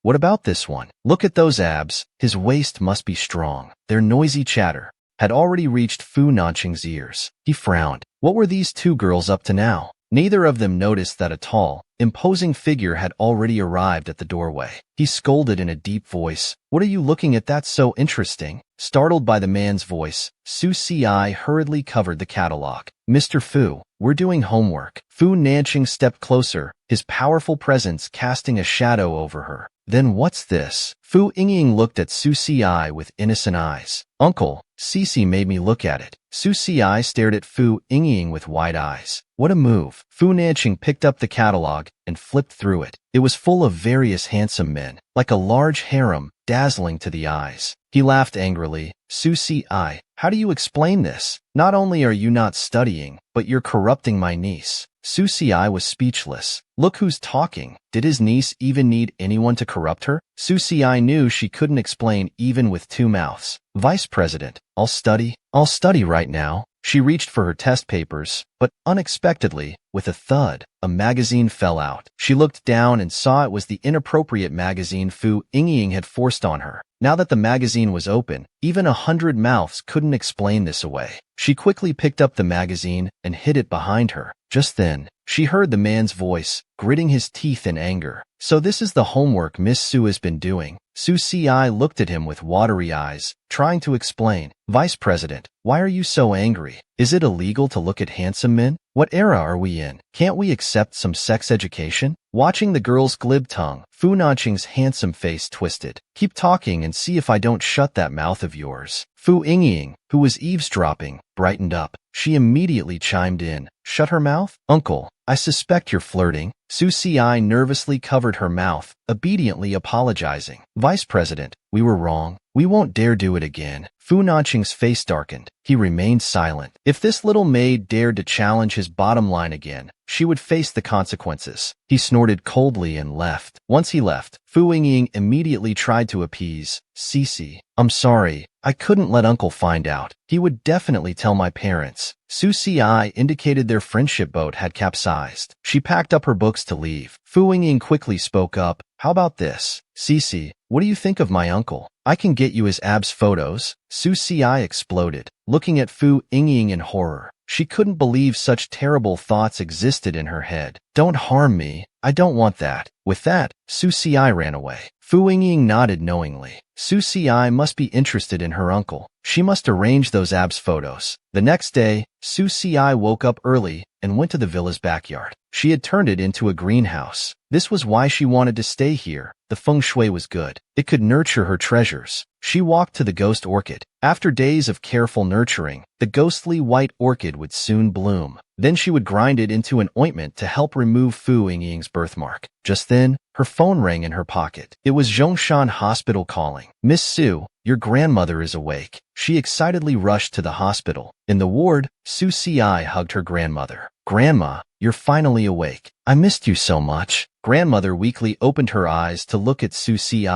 What about this one? Look at those abs. His waist must be strong. Their noisy chatter had already reached Fu Nanqing's ears. He frowned. What were these two girls up to now? Neither of them noticed that a tall, imposing figure had already arrived at the doorway. He scolded in a deep voice. What are you looking at that's so interesting? Startled by the man's voice, Su Ci hurriedly covered the catalog. Mr. Fu, we're doing homework. Fu Nanqing stepped closer, his powerful presence casting a shadow over her. Then what's this? Fu Yingying looked at Su Ci with innocent eyes. Uncle, Cici made me look at it. Su Ci stared at Fu Yingying with wide eyes. What a move. Fu Nanqing picked up the catalog and flipped through it. It was full of various handsome men, like a large harem, dazzling to the eyes. He laughed angrily. Su Ci, how do you explain this? Not only are you not studying, but you're corrupting my niece. Su Ci was speechless. Look who's talking. Did his niece even need anyone to corrupt her? Su Ci knew she couldn't explain even with two mouths. Vice President, I'll study right now. She reached for her test papers, but unexpectedly, with a thud, a magazine fell out. She looked down and saw it was the inappropriate magazine Fu Yingying had forced on her. Now that the magazine was open, Even 100 mouths couldn't explain this away. She quickly picked up the magazine and hid it behind her. Just then, she heard the man's voice, gritting his teeth in anger. So this is the homework Miss Su has been doing. Su Si looked at him with watery eyes, trying to explain. Vice President, why are you so angry? Is it illegal to look at handsome men? What era are we in? Can't we accept some sex education? Watching the girl's glib tongue, Fu Nanqing's handsome face twisted. Keep talking and see if I don't shut that mouth of yours. Fu Yingying, who was eavesdropping, brightened up. She immediately chimed in. Shut her mouth? Uncle, I suspect you're flirting. Su Si nervously covered her mouth, obediently apologizing. Vice President, we were wrong. We won't dare do it again. Fu Nanqing's face darkened. He remained silent. If this little maid dared to challenge his bottom line again, she would face the consequences. He snorted coldly and left. Once he left, Fu Yingying immediately tried to appease. Cece, I'm sorry. I couldn't let Uncle find out. He would definitely tell my parents. Su Si indicated their friendship boat had capsized. She packed up her books to leave. Fu Yingying quickly spoke up. How about this? Cece, what do you think of my uncle? I can get you his abs photos. Su Si exploded, looking at Fu Yingying in horror. She couldn't believe such terrible thoughts existed in her head. Don't harm me. I don't want that. With that, Su Si ran away. Fu Yingying nodded knowingly. Su Si must be interested in her uncle. She must arrange those abs photos. The next day, Su Si woke up early and went to the villa's backyard. She had turned it into a greenhouse. This was why she wanted to stay here. The feng shui was good. It could nurture her treasures. She walked to the ghost orchid. After days of careful nurturing, the ghostly white orchid would soon bloom. Then she would grind it into an ointment to help remove Fu Yingying's birthmark. Just then, her phone rang in her pocket. It was Zhongshan Hospital calling. Miss Su, your grandmother is awake. She excitedly rushed to the hospital. In the ward, Su Si hugged her grandmother. Grandma, you're finally awake. I missed you so much. Grandmother weakly opened her eyes to look at Su Si,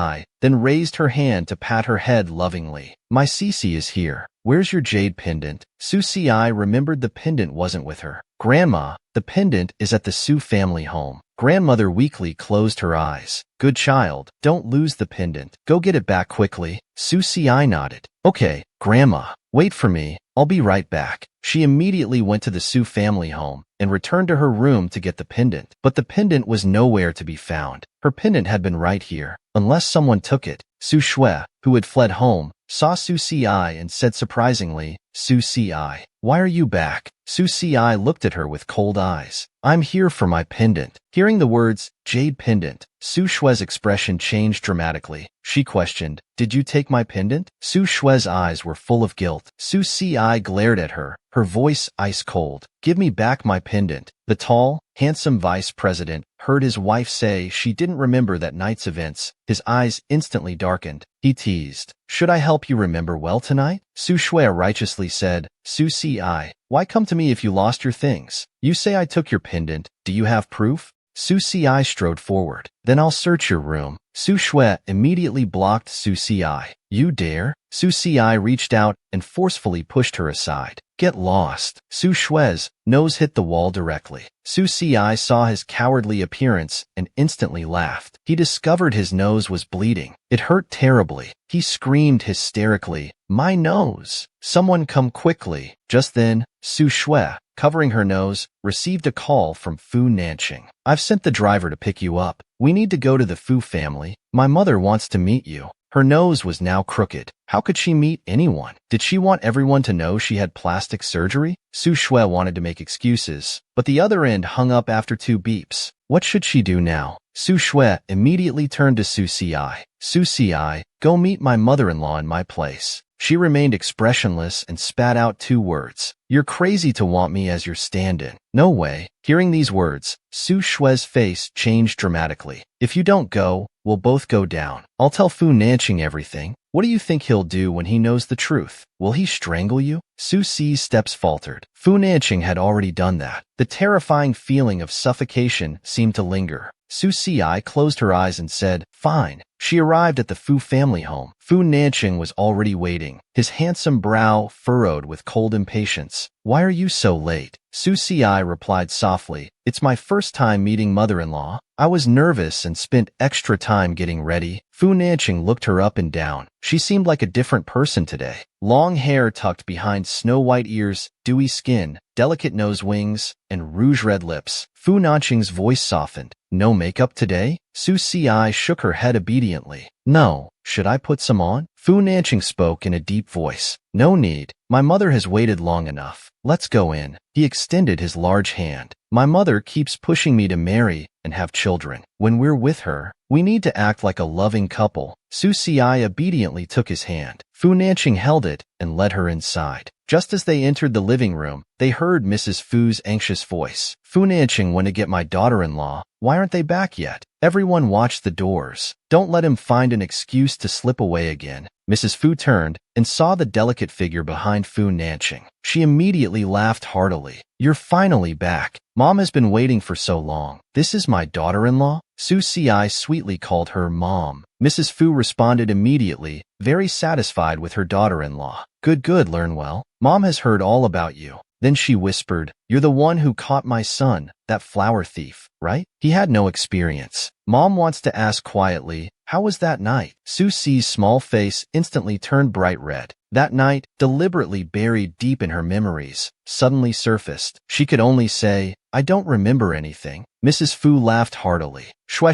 then raised her hand to pat her head lovingly. My Cece is here. Where's your jade pendant? Su Si remembered the pendant wasn't with her. Grandma, the pendant is at the Su family home. Grandmother weakly closed her eyes. Good child, don't lose the pendant. Go get it back quickly. Su Si nodded. Okay, Grandma, wait for me. I'll be right back. She immediately went to the Su family home and returned to her room to get the pendant. But the pendant was nowhere to be found. Her pendant had been right here, unless someone took it. Su Shui, who had fled home, saw Su Si and said surprisingly, Su Si, why are you back? Su Si looked at her with cold eyes. I'm here for my pendant. Hearing the words, jade pendant, Su Shui's expression changed dramatically. She questioned, did you take my pendant? Su Shui's eyes were full of guilt. Su Si glared at her, her voice ice cold. Give me back my pendant. The tall, handsome vice president heard his wife say she didn't remember that night's events. His eyes instantly darkened. He teased, should I help you remember well tonight? Su Shui righteously said, Su Si, why come to me if you lost your things? You say I took your pendant. Do you have proof? Su Si strode forward. Then I'll search your room. Su Shui immediately blocked Su Si. You dare? Su Si reached out and forcefully pushed her aside. Get lost. Su Shui's nose hit the wall directly. Su Si saw his cowardly appearance and instantly laughed. He discovered his nose was bleeding. It hurt terribly. He screamed hysterically, my nose! Someone come quickly. Just then, Su Shui, covering her nose, received a call from Fu Nanqing. I've sent the driver to pick you up. We need to go to the Fu family. My mother wants to meet you. Her nose was now crooked. How could she meet anyone? Did she want everyone to know she had plastic surgery? Su Shui wanted to make excuses, but the other end hung up after 2 beeps. What should she do now? Su Shui immediately turned to Su Si. Su Si, go meet my mother-in-law in my place. She remained expressionless and spat out 2 words. You're crazy to want me as your stand-in. No way. Hearing these words, Su Shui's face changed dramatically. If you don't go, we'll both go down. I'll tell Fu Nanqing everything. What do you think he'll do when he knows the truth? Will he strangle you? Su Si's steps faltered. Fu Nanqing had already done that. The terrifying feeling of suffocation seemed to linger. Su Si closed her eyes and said, fine, She arrived at the Fu family home. Fu Nanqing was already waiting, his handsome brow furrowed with cold impatience. "Why are you so late?" Su Si replied softly. "It's my first time meeting mother-in-law. I was nervous and spent extra time getting ready." Fu Nanqing looked her up and down. She seemed like a different person today. Long hair tucked behind snow-white ears, dewy skin, delicate nose wings, and rouge-red lips. Fu Nanqing's voice softened. "No makeup today?" Su Si shook her head obediently. "No. Should I put some on?" Fu Nanqing spoke in a deep voice. "No need. My mother has waited long enough. Let's go in." He extended his large hand. "My mother keeps pushing me to marry and have children. When we're with her, we need to act like a loving couple." Su Si obediently took his hand. Fu Nanqing held it and led her inside. Just as they entered the living room, they heard Mrs. Fu's anxious voice. "Fu Nanqing went to get my daughter-in-law. Why aren't they back yet?" Everyone watched the doors. "Don't let him find an excuse to slip away again." Mrs. Fu turned and saw the delicate figure behind Fu Nanqing. She immediately laughed heartily. "You're finally back. Mom has been waiting for so long. This is my daughter-in-law?" Su Si sweetly called her Mom. Mrs. Fu responded immediately, very satisfied with her daughter-in-law. Good, learn well. Mom has heard all about you." Then she whispered, "You're the one who caught my son, that flower thief, right? He had no experience." Mom wants to ask quietly, "How was that night?" Su Si's small face instantly turned bright red. That night, deliberately buried deep in her memories, suddenly surfaced. She could only say, "I don't remember anything." Mrs. Fu laughed heartily. "Shue,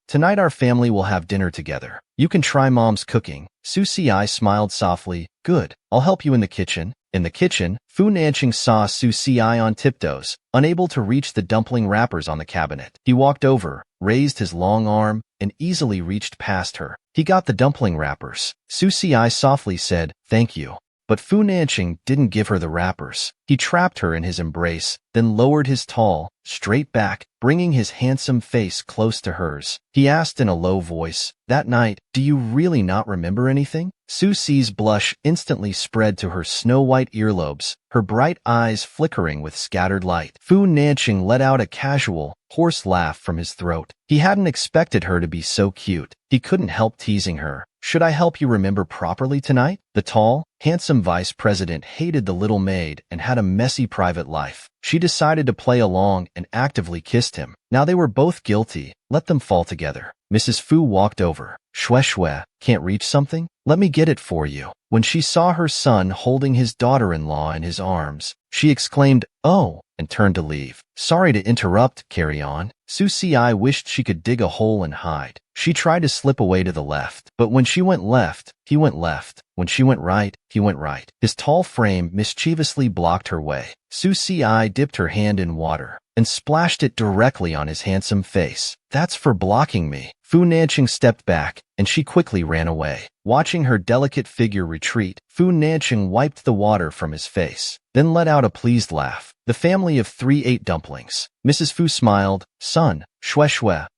tonight our family will have dinner together. You can try Mom's cooking." Su Si smiled softly. "Good. I'll help you in the kitchen." In the kitchen, Fu Nanqing saw Su Si on tiptoes, unable to reach the dumpling wrappers on the cabinet. He walked over, raised his long arm, and easily reached past her. He got the dumpling wrappers. Su Si softly said, "Thank you." But Fu Nanqing didn't give her the wrappers. He trapped her in his embrace, then lowered his tall, straight back, bringing his handsome face close to hers. He asked in a low voice, "That night, do you really not remember anything?" Su Si's blush instantly spread to her snow-white earlobes, her bright eyes flickering with scattered light. Fu Nanqing let out a casual, hoarse laugh from his throat. He hadn't expected her to be so cute. He couldn't help teasing her. "Should I help you remember properly tonight?" The tall, handsome vice president hated the little maid and had a messy private life. She decided to play along and actively kissed him. Now they were both guilty. Let them fall together. Mrs. Fu walked over. Shue, can't reach something? Let me get it for you." When she saw her son holding his daughter-in-law in his arms, she exclaimed, "Oh," and turned to leave. "Sorry to interrupt, carry on." Su Si wished she could dig a hole and hide. She tried to slip away to the left, but when she went left, he went left. When she went right, he went right. His tall frame mischievously blocked her way. Su Si dipped her hand in water and splashed it directly on his handsome face. "That's for blocking me." Fu Nanqing stepped back, and she quickly ran away. Watching her delicate figure retreat, Fu Nanqing wiped the water from his face, then let out a pleased laugh. The family of 3 ate dumplings. Mrs. Fu smiled. "Son, Shue,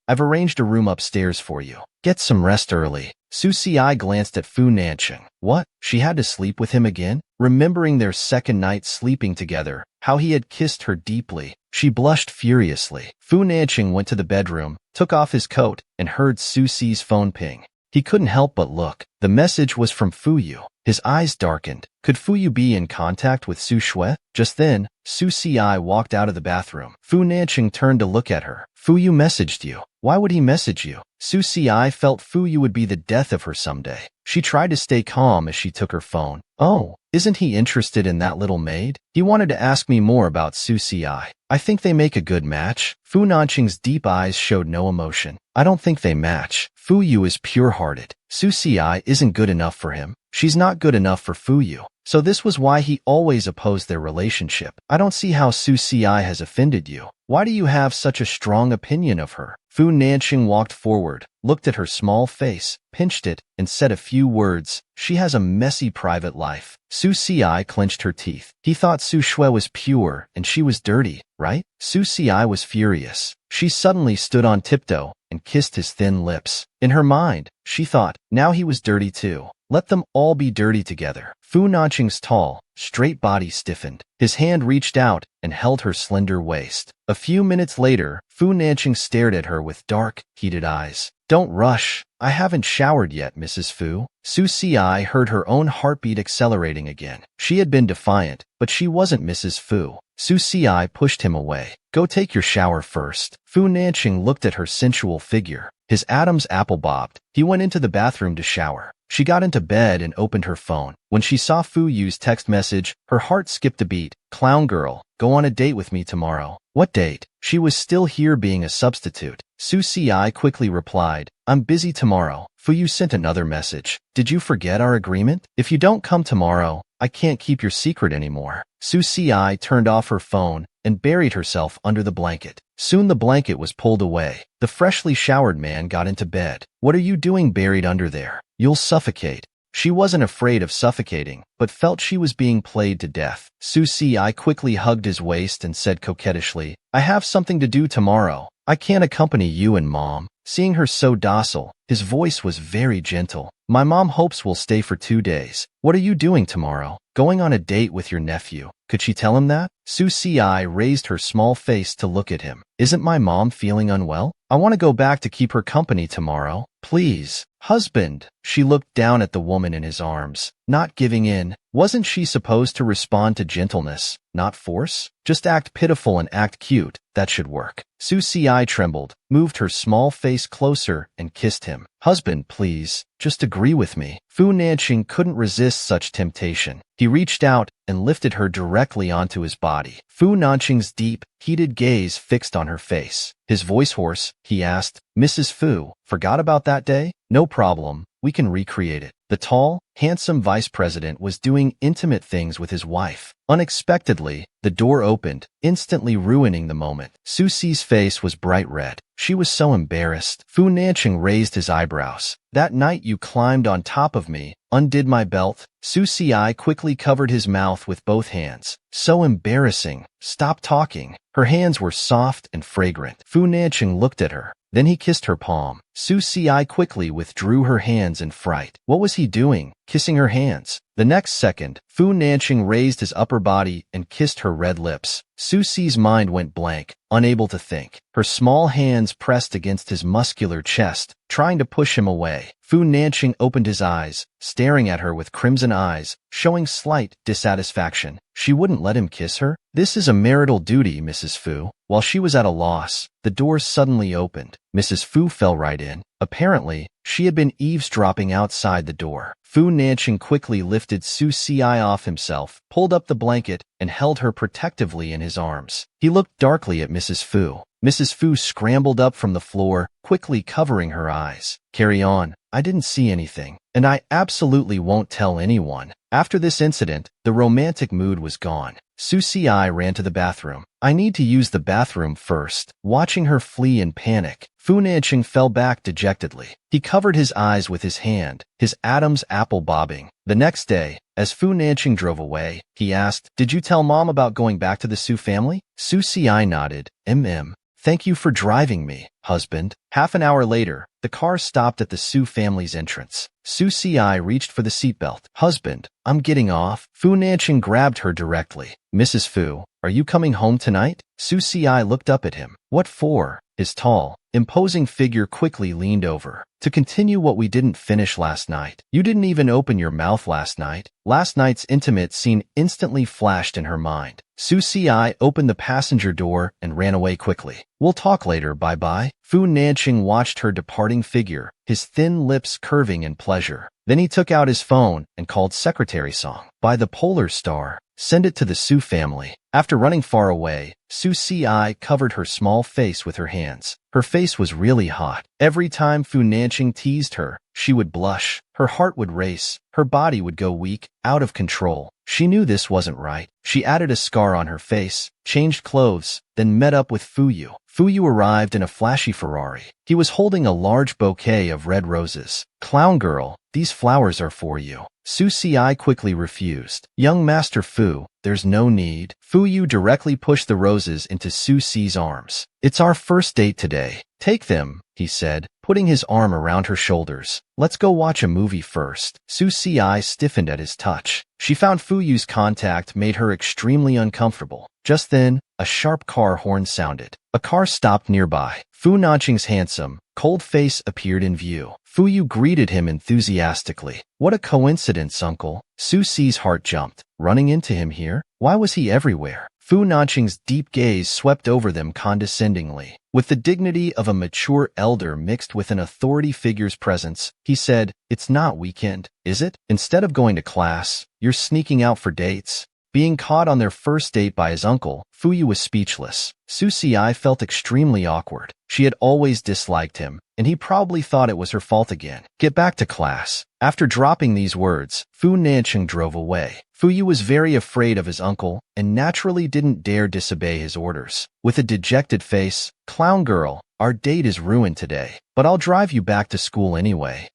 I've arranged a room upstairs for you. Get some rest early." Su Si glanced at Fu Nanqing. What? She had to sleep with him again? Remembering their second night sleeping together, how he had kissed her deeply, she blushed furiously. Fu Nanqing went to the bedroom, took off his coat, and heard Su Si's phone ping. He couldn't help but look. The message was from Fuyu. His eyes darkened. Could Fuyu be in contact with Su Shue? Just then, Su Si walked out of the bathroom. Fu Nanqing turned to look at her. "Fuyu messaged you. Why would he message you?" Su Si felt Fuyu would be the death of her someday. She tried to stay calm as she took her phone. "Oh, isn't he interested in that little maid? He wanted to ask me more about Su Si. I think they make a good match." Fu Nanqing's deep eyes showed no emotion. "I don't think they match. Fuyu is pure-hearted. Su Si isn't good enough for him. She's not good enough for Fuyu. So this was why he always opposed their relationship. I don't see how Su Si has offended you. Why do you have such a strong opinion of her?" Fu Nanqing walked forward, looked at her small face, pinched it, and said a few words. "She has a messy private life." Su Si clenched her teeth. He thought Su Shue was pure and she was dirty, right? Su Si was furious. She suddenly stood on tiptoe and kissed his thin lips. In her mind, she thought, now he was dirty too. Let them all be dirty together. Fu Nanqing's tall, straight body stiffened. His hand reached out and held her slender waist. A few minutes later, Fu Nanqing stared at her with dark, heated eyes. Don't rush. I haven't showered yet, Mrs. Fu. Su Si heard her own heartbeat accelerating again. She had been defiant, but she wasn't Mrs. Fu. Su Si pushed him away. Go take your shower first. Fu Nanqing looked at her sensual figure. His Adam's apple bobbed. He went into the bathroom to shower. She got into bed and opened her phone. When she saw Fu Yu's text message, her heart skipped a beat. Clown girl, go on a date with me tomorrow. What date? She was still here being a substitute. Su Si quickly replied, I'm busy tomorrow. Fu Yu sent another message. Did you forget our agreement? If you don't come tomorrow, I can't keep your secret anymore. Su Si turned off her phone and buried herself under the blanket. Soon the blanket was pulled away. The freshly showered man got into bed. What are you doing buried under there? You'll suffocate. She wasn't afraid of suffocating, but felt she was being played to death. Su Si quickly hugged his waist and said coquettishly, I have something to do tomorrow. I can't accompany you and Mom. Seeing her so docile, his voice was very gentle. My mom hopes we'll stay for 2 days. What are you doing tomorrow? Going on a date with your nephew. Could she tell him that? Su Si raised her small face to look at him. Isn't my mom feeling unwell? I want to go back to keep her company tomorrow. Please. Husband. She looked down at the woman in his arms. Not giving in. Wasn't she supposed to respond to gentleness, not force? Just act pitiful and act cute. That should work. Su Si trembled, moved her small face closer, and kissed him. Husband, please. Just agree with me. Fu Nanqing couldn't resist such temptation. He reached out and lifted her directly onto his body. Fu Nanqing's deep, heated gaze fixed on her face. His voice hoarse, he asked, Mrs. Fu, forgot about that day? No problem. We can recreate it. The tall, handsome vice president was doing intimate things with his wife. Unexpectedly, the door opened, instantly ruining the moment. Su Si's face was bright red. She was so embarrassed. Fu Nanqing raised his eyebrows. That night you climbed on top of me, undid my belt. Su Si quickly covered his mouth with both hands. So embarrassing. Stop talking. Her hands were soft and fragrant. Fu Nanqing looked at her. Then he kissed her palm. Su Si quickly withdrew her hands in fright. What was he doing? Kissing her hands. The next second, Fu Nanqing raised his upper body and kissed her red lips. Su Si's mind went blank, unable to think. Her small hands pressed against his muscular chest, trying to push him away. Fu Nanqing opened his eyes, staring at her with crimson eyes, showing slight dissatisfaction. She wouldn't let him kiss her? This is a marital duty, Mrs. Fu. While she was at a loss, the door suddenly opened. Mrs. Fu fell right in. Apparently, she had been eavesdropping outside the door. Fu Nanqing quickly lifted Su Si off himself, pulled up the blanket, and held her protectively in his arms. He looked darkly at Mrs. Fu. Mrs. Fu scrambled up from the floor, quickly covering her eyes. Carry on. I didn't see anything, and I absolutely won't tell anyone. After this incident, the romantic mood was gone. Su Si ran to the bathroom. I need to use the bathroom first. Watching her flee in panic, Fu Nanqing fell back dejectedly. He covered his eyes with his hand, his Adam's apple bobbing. The next day, as Fu Nanqing drove away, he asked, Did you tell Mom about going back to the Su family? Su Si nodded. Thank you for driving me, husband. Half an hour later, the car stopped at the Su family's entrance. Su Si reached for the seatbelt. Husband, I'm getting off. Fu Nanqing grabbed her directly. Mrs. Fu, are you coming home tonight? Su Si looked up at him. What for? His tall, imposing figure quickly leaned over. To continue what we didn't finish last night. You didn't even open your mouth last night. Last night's intimate scene instantly flashed in her mind. Su Si opened the passenger door and ran away quickly. We'll talk later, bye-bye. Fu Nanqing watched her departing figure, his thin lips curving in pleasure. Then he took out his phone and called Secretary Song. By the Polar Star, send it to the Su family. After running far away, Su Si covered her small face with her hands. Her face was really hot. Every time Fu Nanqing teased her, she would blush. Her heart would race. Her body would go weak, out of control. She knew this wasn't right. She added a scar on her face, changed clothes, then met up with Fu Yu. Fu Yu arrived in a flashy Ferrari. He was holding a large bouquet of red roses. Clown girl, these flowers are for you. Su Si quickly refused. Young Master Fu, there's no need. Fu Yu directly pushed the roses into Su Si's arms. It's our first date today. Take them, he said, putting his arm around her shoulders. Let's go watch a movie first. Su Si stiffened at his touch. She found Fu Yu's contact made her extremely uncomfortable. Just then, a sharp car horn sounded. A car stopped nearby. Fu Nanqing's handsome, cold face appeared in view. Fu Yu greeted him enthusiastically. What a coincidence, uncle. Su Si's heart jumped. Running into him here? Why was he everywhere? Fu Nanqing's deep gaze swept over them condescendingly. With the dignity of a mature elder mixed with an authority figure's presence, he said, "It's not weekend, is it? Instead of going to class, you're sneaking out for dates." Being caught on their first date by his uncle, Fu Yu was speechless. Su Si felt extremely awkward. She had always disliked him, and he probably thought it was her fault again. Get back to class. After dropping these words, Fu Nanqing drove away. Fu Yu was very afraid of his uncle and naturally didn't dare disobey his orders. With a dejected face, "Clown girl, our date is ruined today, but I'll drive you back to school anyway."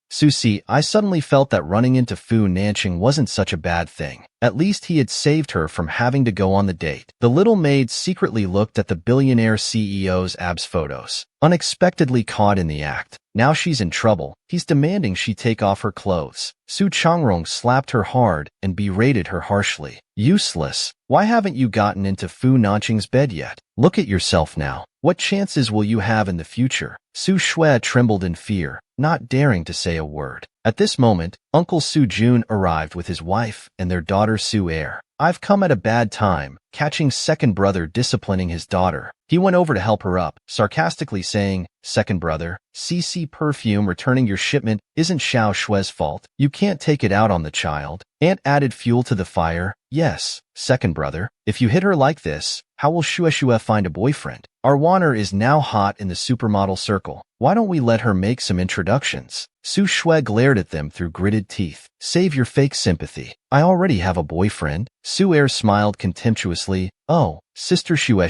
I suddenly felt that running into Fu Nanqing wasn't such a bad thing. At least he had saved her from having to go on the date. The little maid secretly looked at the billionaire CEO's abs photos. Unexpectedly caught in the act. Now she's in trouble. He's demanding she take off her clothes. Su Changrong slapped her hard and berated her harshly. Useless. Why haven't you gotten into Fu Nanqing's bed yet? Look at yourself now. What chances will you have in the future? Su Shui trembled in fear, not daring to say a word. At this moment, Uncle Su Jun arrived with his wife and their daughter Su Air. I've come at a bad time, catching second brother disciplining his daughter. He went over to help her up, sarcastically saying, "Second brother, CC perfume returning your shipment isn't Xiao Shui's fault. You can't take it out on the child." Aunt added fuel to the fire. "Yes, second brother, if you hit her like this, how will Shui find a boyfriend? Our Wanner is now hot in the supermodel circle. Why don't we let her make some introductions?" Su Shui glared at them through gritted teeth. "Save your fake sympathy. I already have a boyfriend." Su Air smiled contemptuously. "Oh, Sister Shui,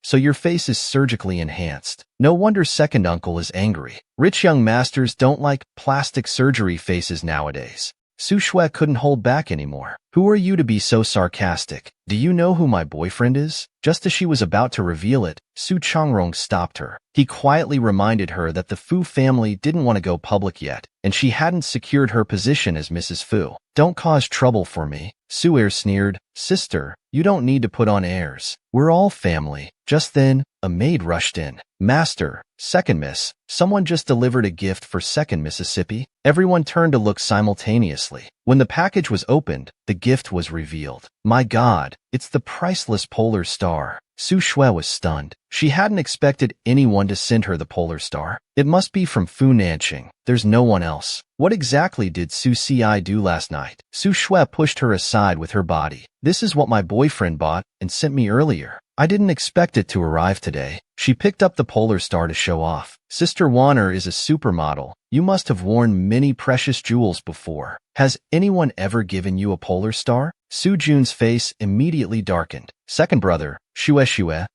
so your face is surgically enhanced. No wonder second uncle is angry. Rich young masters don't like plastic surgery faces nowadays." Su Shui couldn't hold back anymore. "Who are you to be so sarcastic? Do you know who my boyfriend is?" Just as she was about to reveal it, Su Changrong stopped her. He quietly reminded her that the Fu family didn't want to go public yet, and she hadn't secured her position as Mrs. Fu. "Don't cause trouble for me." Su Air sneered. "Sister, you don't need to put on airs. We're all family." Just then, a maid rushed in. "Master, second miss, someone just delivered a gift for second Mississippi." Everyone turned to look simultaneously. When the package was opened, the gift was revealed. My God, it's the priceless polar star. Su Shui was stunned. She hadn't expected anyone to send her the polar star. It must be from Fu Nanqing. There's no one else. What exactly did Su Si do last night? Su Shui pushed her aside with her body. "This is what my boyfriend bought and sent me earlier. I didn't expect it to arrive today." She picked up the polar star to show off. "Sister Wanner is a supermodel. You must have worn many precious jewels before. Has anyone ever given you a polar star?" Su Jun's face immediately darkened. "Second brother, Shui,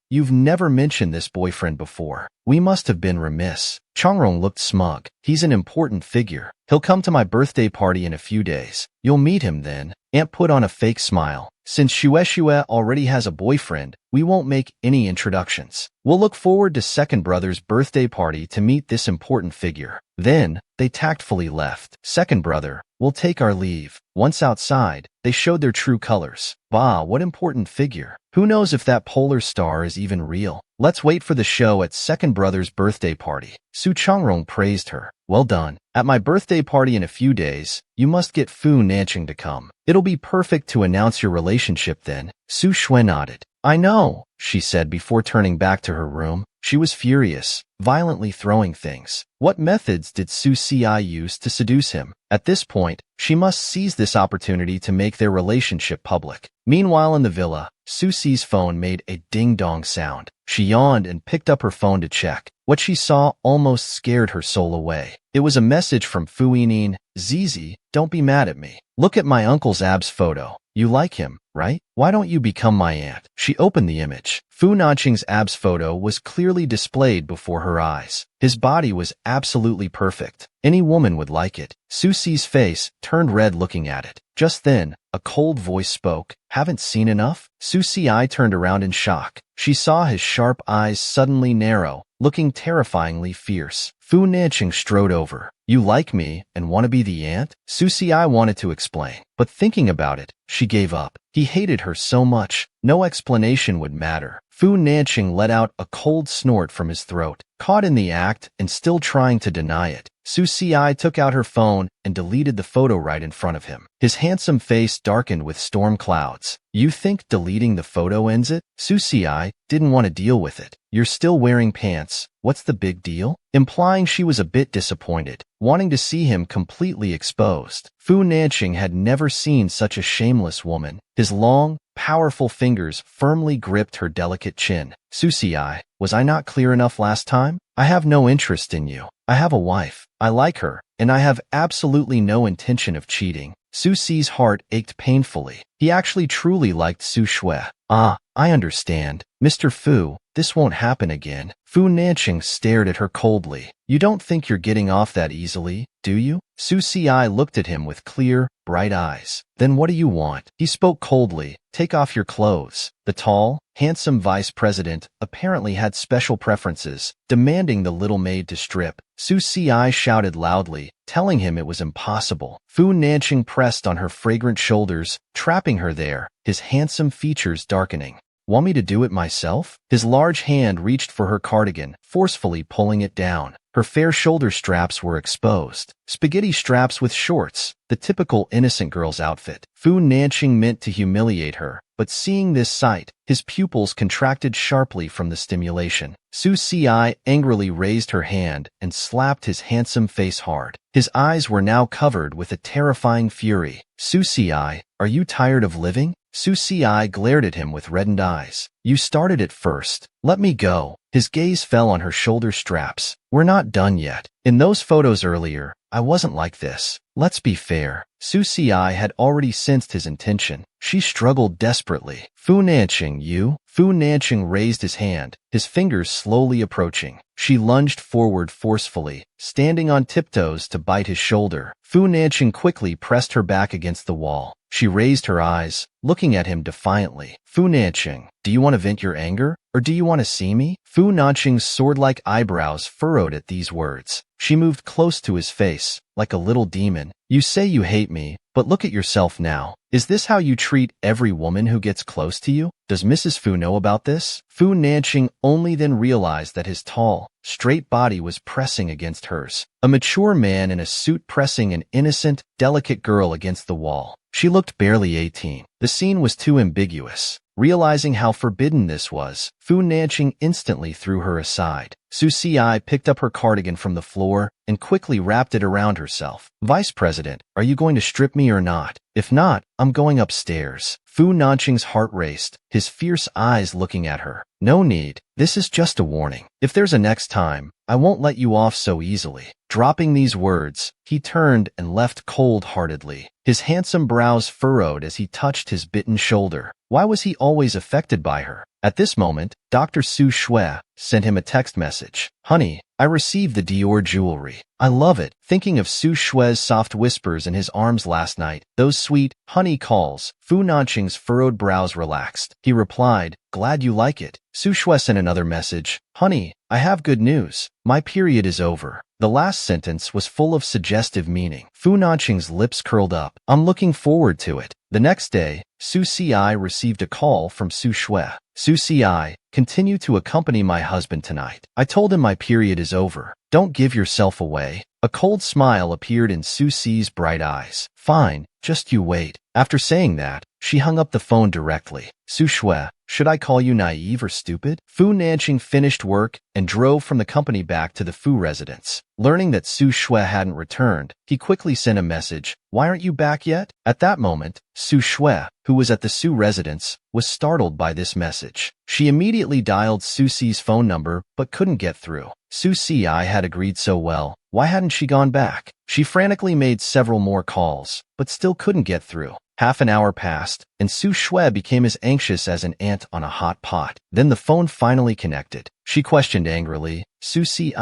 you've never mentioned this boyfriend before. We must have been remiss." Changrong looked smug. "He's an important figure. He'll come to my birthday party in a few days. You'll meet him then." Aunt put on a fake smile. "Since Shui already has a boyfriend, we won't make any introductions. We'll look forward to second brother's birthday party to meet this important figure." Then, they tactfully left. "Second brother, we'll take our leave." Once outside, they showed their true colors. Bah, what important figure. Who knows if that polar star is even real? Let's wait for the show at second brother's birthday party. Su Changrong praised her. "Well done. At my birthday party in a few days, you must get Fu Nanqing to come. It'll be perfect to announce your relationship then." Su Shui nodded. "I know," she said before turning back to her room. She was furious, violently throwing things. What methods did Su Si use to seduce him? At this point, she must seize this opportunity to make their relationship public. Meanwhile in the villa, Su Si's phone made a ding-dong sound. She yawned and picked up her phone to check. What she saw almost scared her soul away. It was a message from Fu Yining. "Zizi, don't be mad at me. Look at my uncle's abs photo. You like him, right? Why don't you become my aunt?" She opened the image. Fu Nanqing's abs photo was clearly displayed before her eyes. His body was absolutely perfect. Any woman would like it. Su Si's face turned red looking at it. Just then, a cold voice spoke. "Haven't seen enough?" Su Si turned around in shock. She saw his sharp eyes suddenly narrow, looking terrifyingly fierce. Fu Nanqing strode over. You like me and want to be the aunt? Susi wanted to explain, but thinking about it, she gave up. He hated her so much, no explanation would matter. Fu Nanqing let out a cold snort from his throat, caught in the act and still trying to deny it. Susi took out her phone and deleted the photo right in front of him. His handsome face darkened with storm clouds. You think deleting the photo ends it? Susi didn't want to deal with it. You're still wearing pants. What's the big deal? Implying she was a bit disappointed, wanting to see him completely exposed. Fu Nanqing had never seen such a shameless woman. His long, powerful fingers firmly gripped her delicate chin. Susi, was I not clear enough last time? I have no interest in you. I have a wife. I like her, and I have absolutely no intention of cheating. Susi's heart ached painfully. He actually truly liked Su Shui. Ah, I understand. Mr. Fu, this won't happen again. Fu Nanqing stared at her coldly. You don't think you're getting off that easily, do you? Susi looked at him with clear, bright eyes. Then what do you want? He spoke coldly. Take off your clothes. The tall, handsome vice president apparently had special preferences, demanding the little maid to strip. Susi shouted loudly, telling him it was impossible. Fu Nanqing pressed on her fragrant shoulders, trapping her there, his handsome features darkening. Want me to do it myself? His large hand reached for her cardigan, forcefully pulling it down. Her fair shoulder straps were exposed. Spaghetti straps with shorts, the typical innocent girl's outfit. Fu Nanqing meant to humiliate her, but seeing this sight, his pupils contracted sharply from the stimulation. Susi angrily raised her hand and slapped his handsome face hard. His eyes were now covered with a terrifying fury. Susi, are you tired of living? Susi glared at him with reddened eyes. You started it first. Let me go. His gaze fell on her shoulder straps. We're not done yet. In those photos earlier, I wasn't like this. Let's be fair. Susi had already sensed his intention. She struggled desperately. Fu Nanqing, you? Fu Nanqing raised his hand, his fingers slowly approaching. She lunged forward forcefully, standing on tiptoes to bite his shoulder. Fu Nanqing quickly pressed her back against the wall. She raised her eyes, looking at him defiantly. Fu Nanqing, do you want to vent your anger, or do you want to see me? Fu Nanqing's sword-like eyebrows furrowed at these words. She moved close to his face, like a little demon. You say you hate me, but look at yourself now. Is this how you treat every woman who gets close to you? Does Mrs. Fu know about this? Fu Nanqing only then realized that his tall, straight body was pressing against hers. A mature man in a suit pressing an innocent, delicate girl against the wall. She looked barely 18. The scene was too ambiguous. Realizing how forbidden this was, Fu Nanqing instantly threw her aside. Susi picked up her cardigan from the floor and quickly wrapped it around herself. Vice President, are you going to strip me or not? If not, I'm going upstairs. Fu Nanqing's heart raced, his fierce eyes looking at her. No need. This is just a warning. If there's a next time, I won't let you off so easily. Dropping these words, he turned and left cold-heartedly. His handsome brows furrowed as he touched his bitten shoulder. Why was he always affected by her? At this moment, Dr. Su Shui sent him a text message. Honey, I received the Dior jewelry. I love it. Thinking of Su Shui's soft whispers in his arms last night, those sweet, honey calls, Fu Nanqing's furrowed brows relaxed. He replied, glad you like it. Su Shui sent another message. Honey, I have good news. My period is over. The last sentence was full of suggestive meaning. Fu Nanqing's lips curled up. I'm looking forward to it. The next day, Susi received a call from Su Shui. Susi, continue to accompany my husband tonight. I told him my period is over. Don't give yourself away. A cold smile appeared in Susi's bright eyes. Fine, just you wait. After saying that, she hung up the phone directly. Su Shui, should I call you naive or stupid? Fu Nanqing finished work and drove from the company back to the Fu residence. Learning that Su Shui hadn't returned, he quickly sent a message. Why aren't you back yet? At that moment, Su Shui, who was at the Su residence, was startled by this message. She immediately dialed Susi's phone number but couldn't get through. Susi had agreed so well. Why hadn't she gone back? She frantically made several more calls, but still couldn't get through. Half an hour passed, and Su Shui became as anxious as an ant on a hot pot. Then the phone finally connected. She questioned angrily, Susi,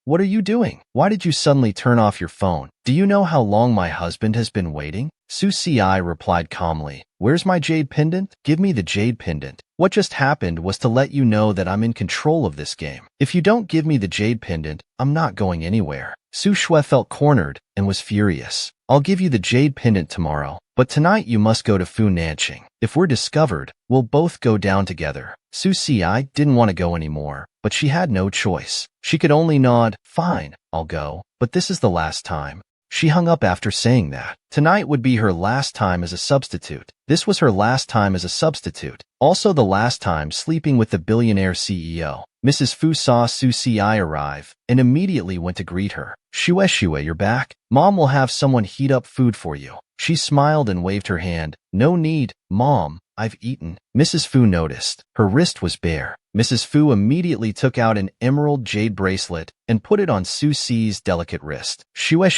what are you doing? Why did you suddenly turn off your phone? Do you know how long my husband has been waiting? Susi replied calmly, where's my jade pendant? Give me the jade pendant. What just happened was to let you know that I'm in control of this game. If you don't give me the jade pendant, I'm not going anywhere. Su Shui felt cornered and was furious. I'll give you the jade pendant tomorrow, but tonight you must go to Fu Nanqing. If we're discovered, we'll both go down together. Su Xi didn't want to go anymore, but she had no choice. She could only nod. Fine, I'll go, but this is the last time. She hung up after saying that. Tonight would be her last time as a substitute. This was her last time as a substitute. Also the last time sleeping with the billionaire CEO. Mrs. Fu saw Su Xi arrive and immediately went to greet her. Shue, you're back? Mom will have someone heat up food for you. She smiled and waved her hand. No need, Mom. I've eaten. Mrs. Fu noticed. Her wrist was bare. Mrs. Fu immediately took out an emerald jade bracelet and put it on Su Xi's delicate wrist. Shue,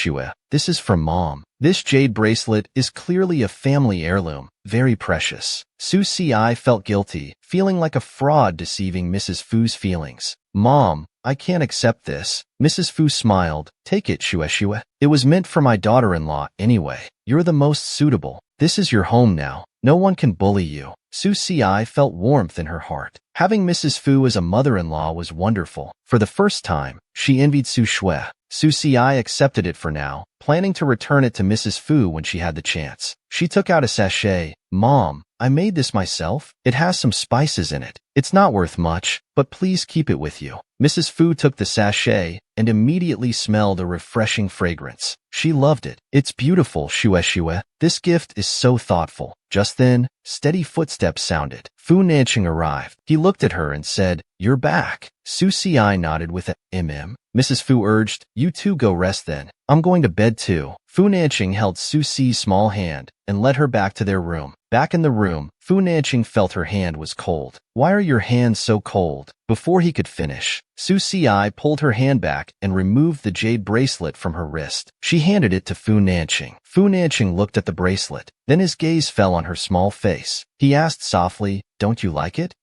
this is from Mom. This jade bracelet is clearly a family heirloom, very precious. Su Xi felt guilty, feeling like a fraud deceiving Mrs. Fu's feelings. Mom, I can't accept this. Mrs. Fu smiled. Take it, Shue. It was meant for my daughter-in-law anyway. You're the most suitable. This is your home now. No one can bully you. Su Xi felt warmth in her heart. Having Mrs. Fu as a mother-in-law was wonderful. For the first time, she envied Su Shui. Su Xi accepted it for now, planning to return it to Mrs. Fu when she had the chance. She took out a sachet. Mom, I made this myself. It has some spices in it. It's not worth much, but please keep it with you. Mrs. Fu took the sachet and immediately smelled a refreshing fragrance. She loved it. It's beautiful, Shue. This gift is so thoughtful. Just then, steady footsteps sounded. Fu Nanqing arrived. He looked at her and said, You're back. Su Xi nodded with a Mrs. Fu urged, You two go rest then. I'm going to bed too. Fu Nanqing held Su Xi's small hand and led her back to their room. Back in the room, Fu Nanqing felt her hand was cold. Why are your hands so cold? Before he could finish, Su Xi pulled her hand back and removed the jade bracelet from her wrist. She handed it to Fu Nanqing. Fu Nanqing looked at the bracelet. Then his gaze fell on her small face. He asked softly, Don't you like it?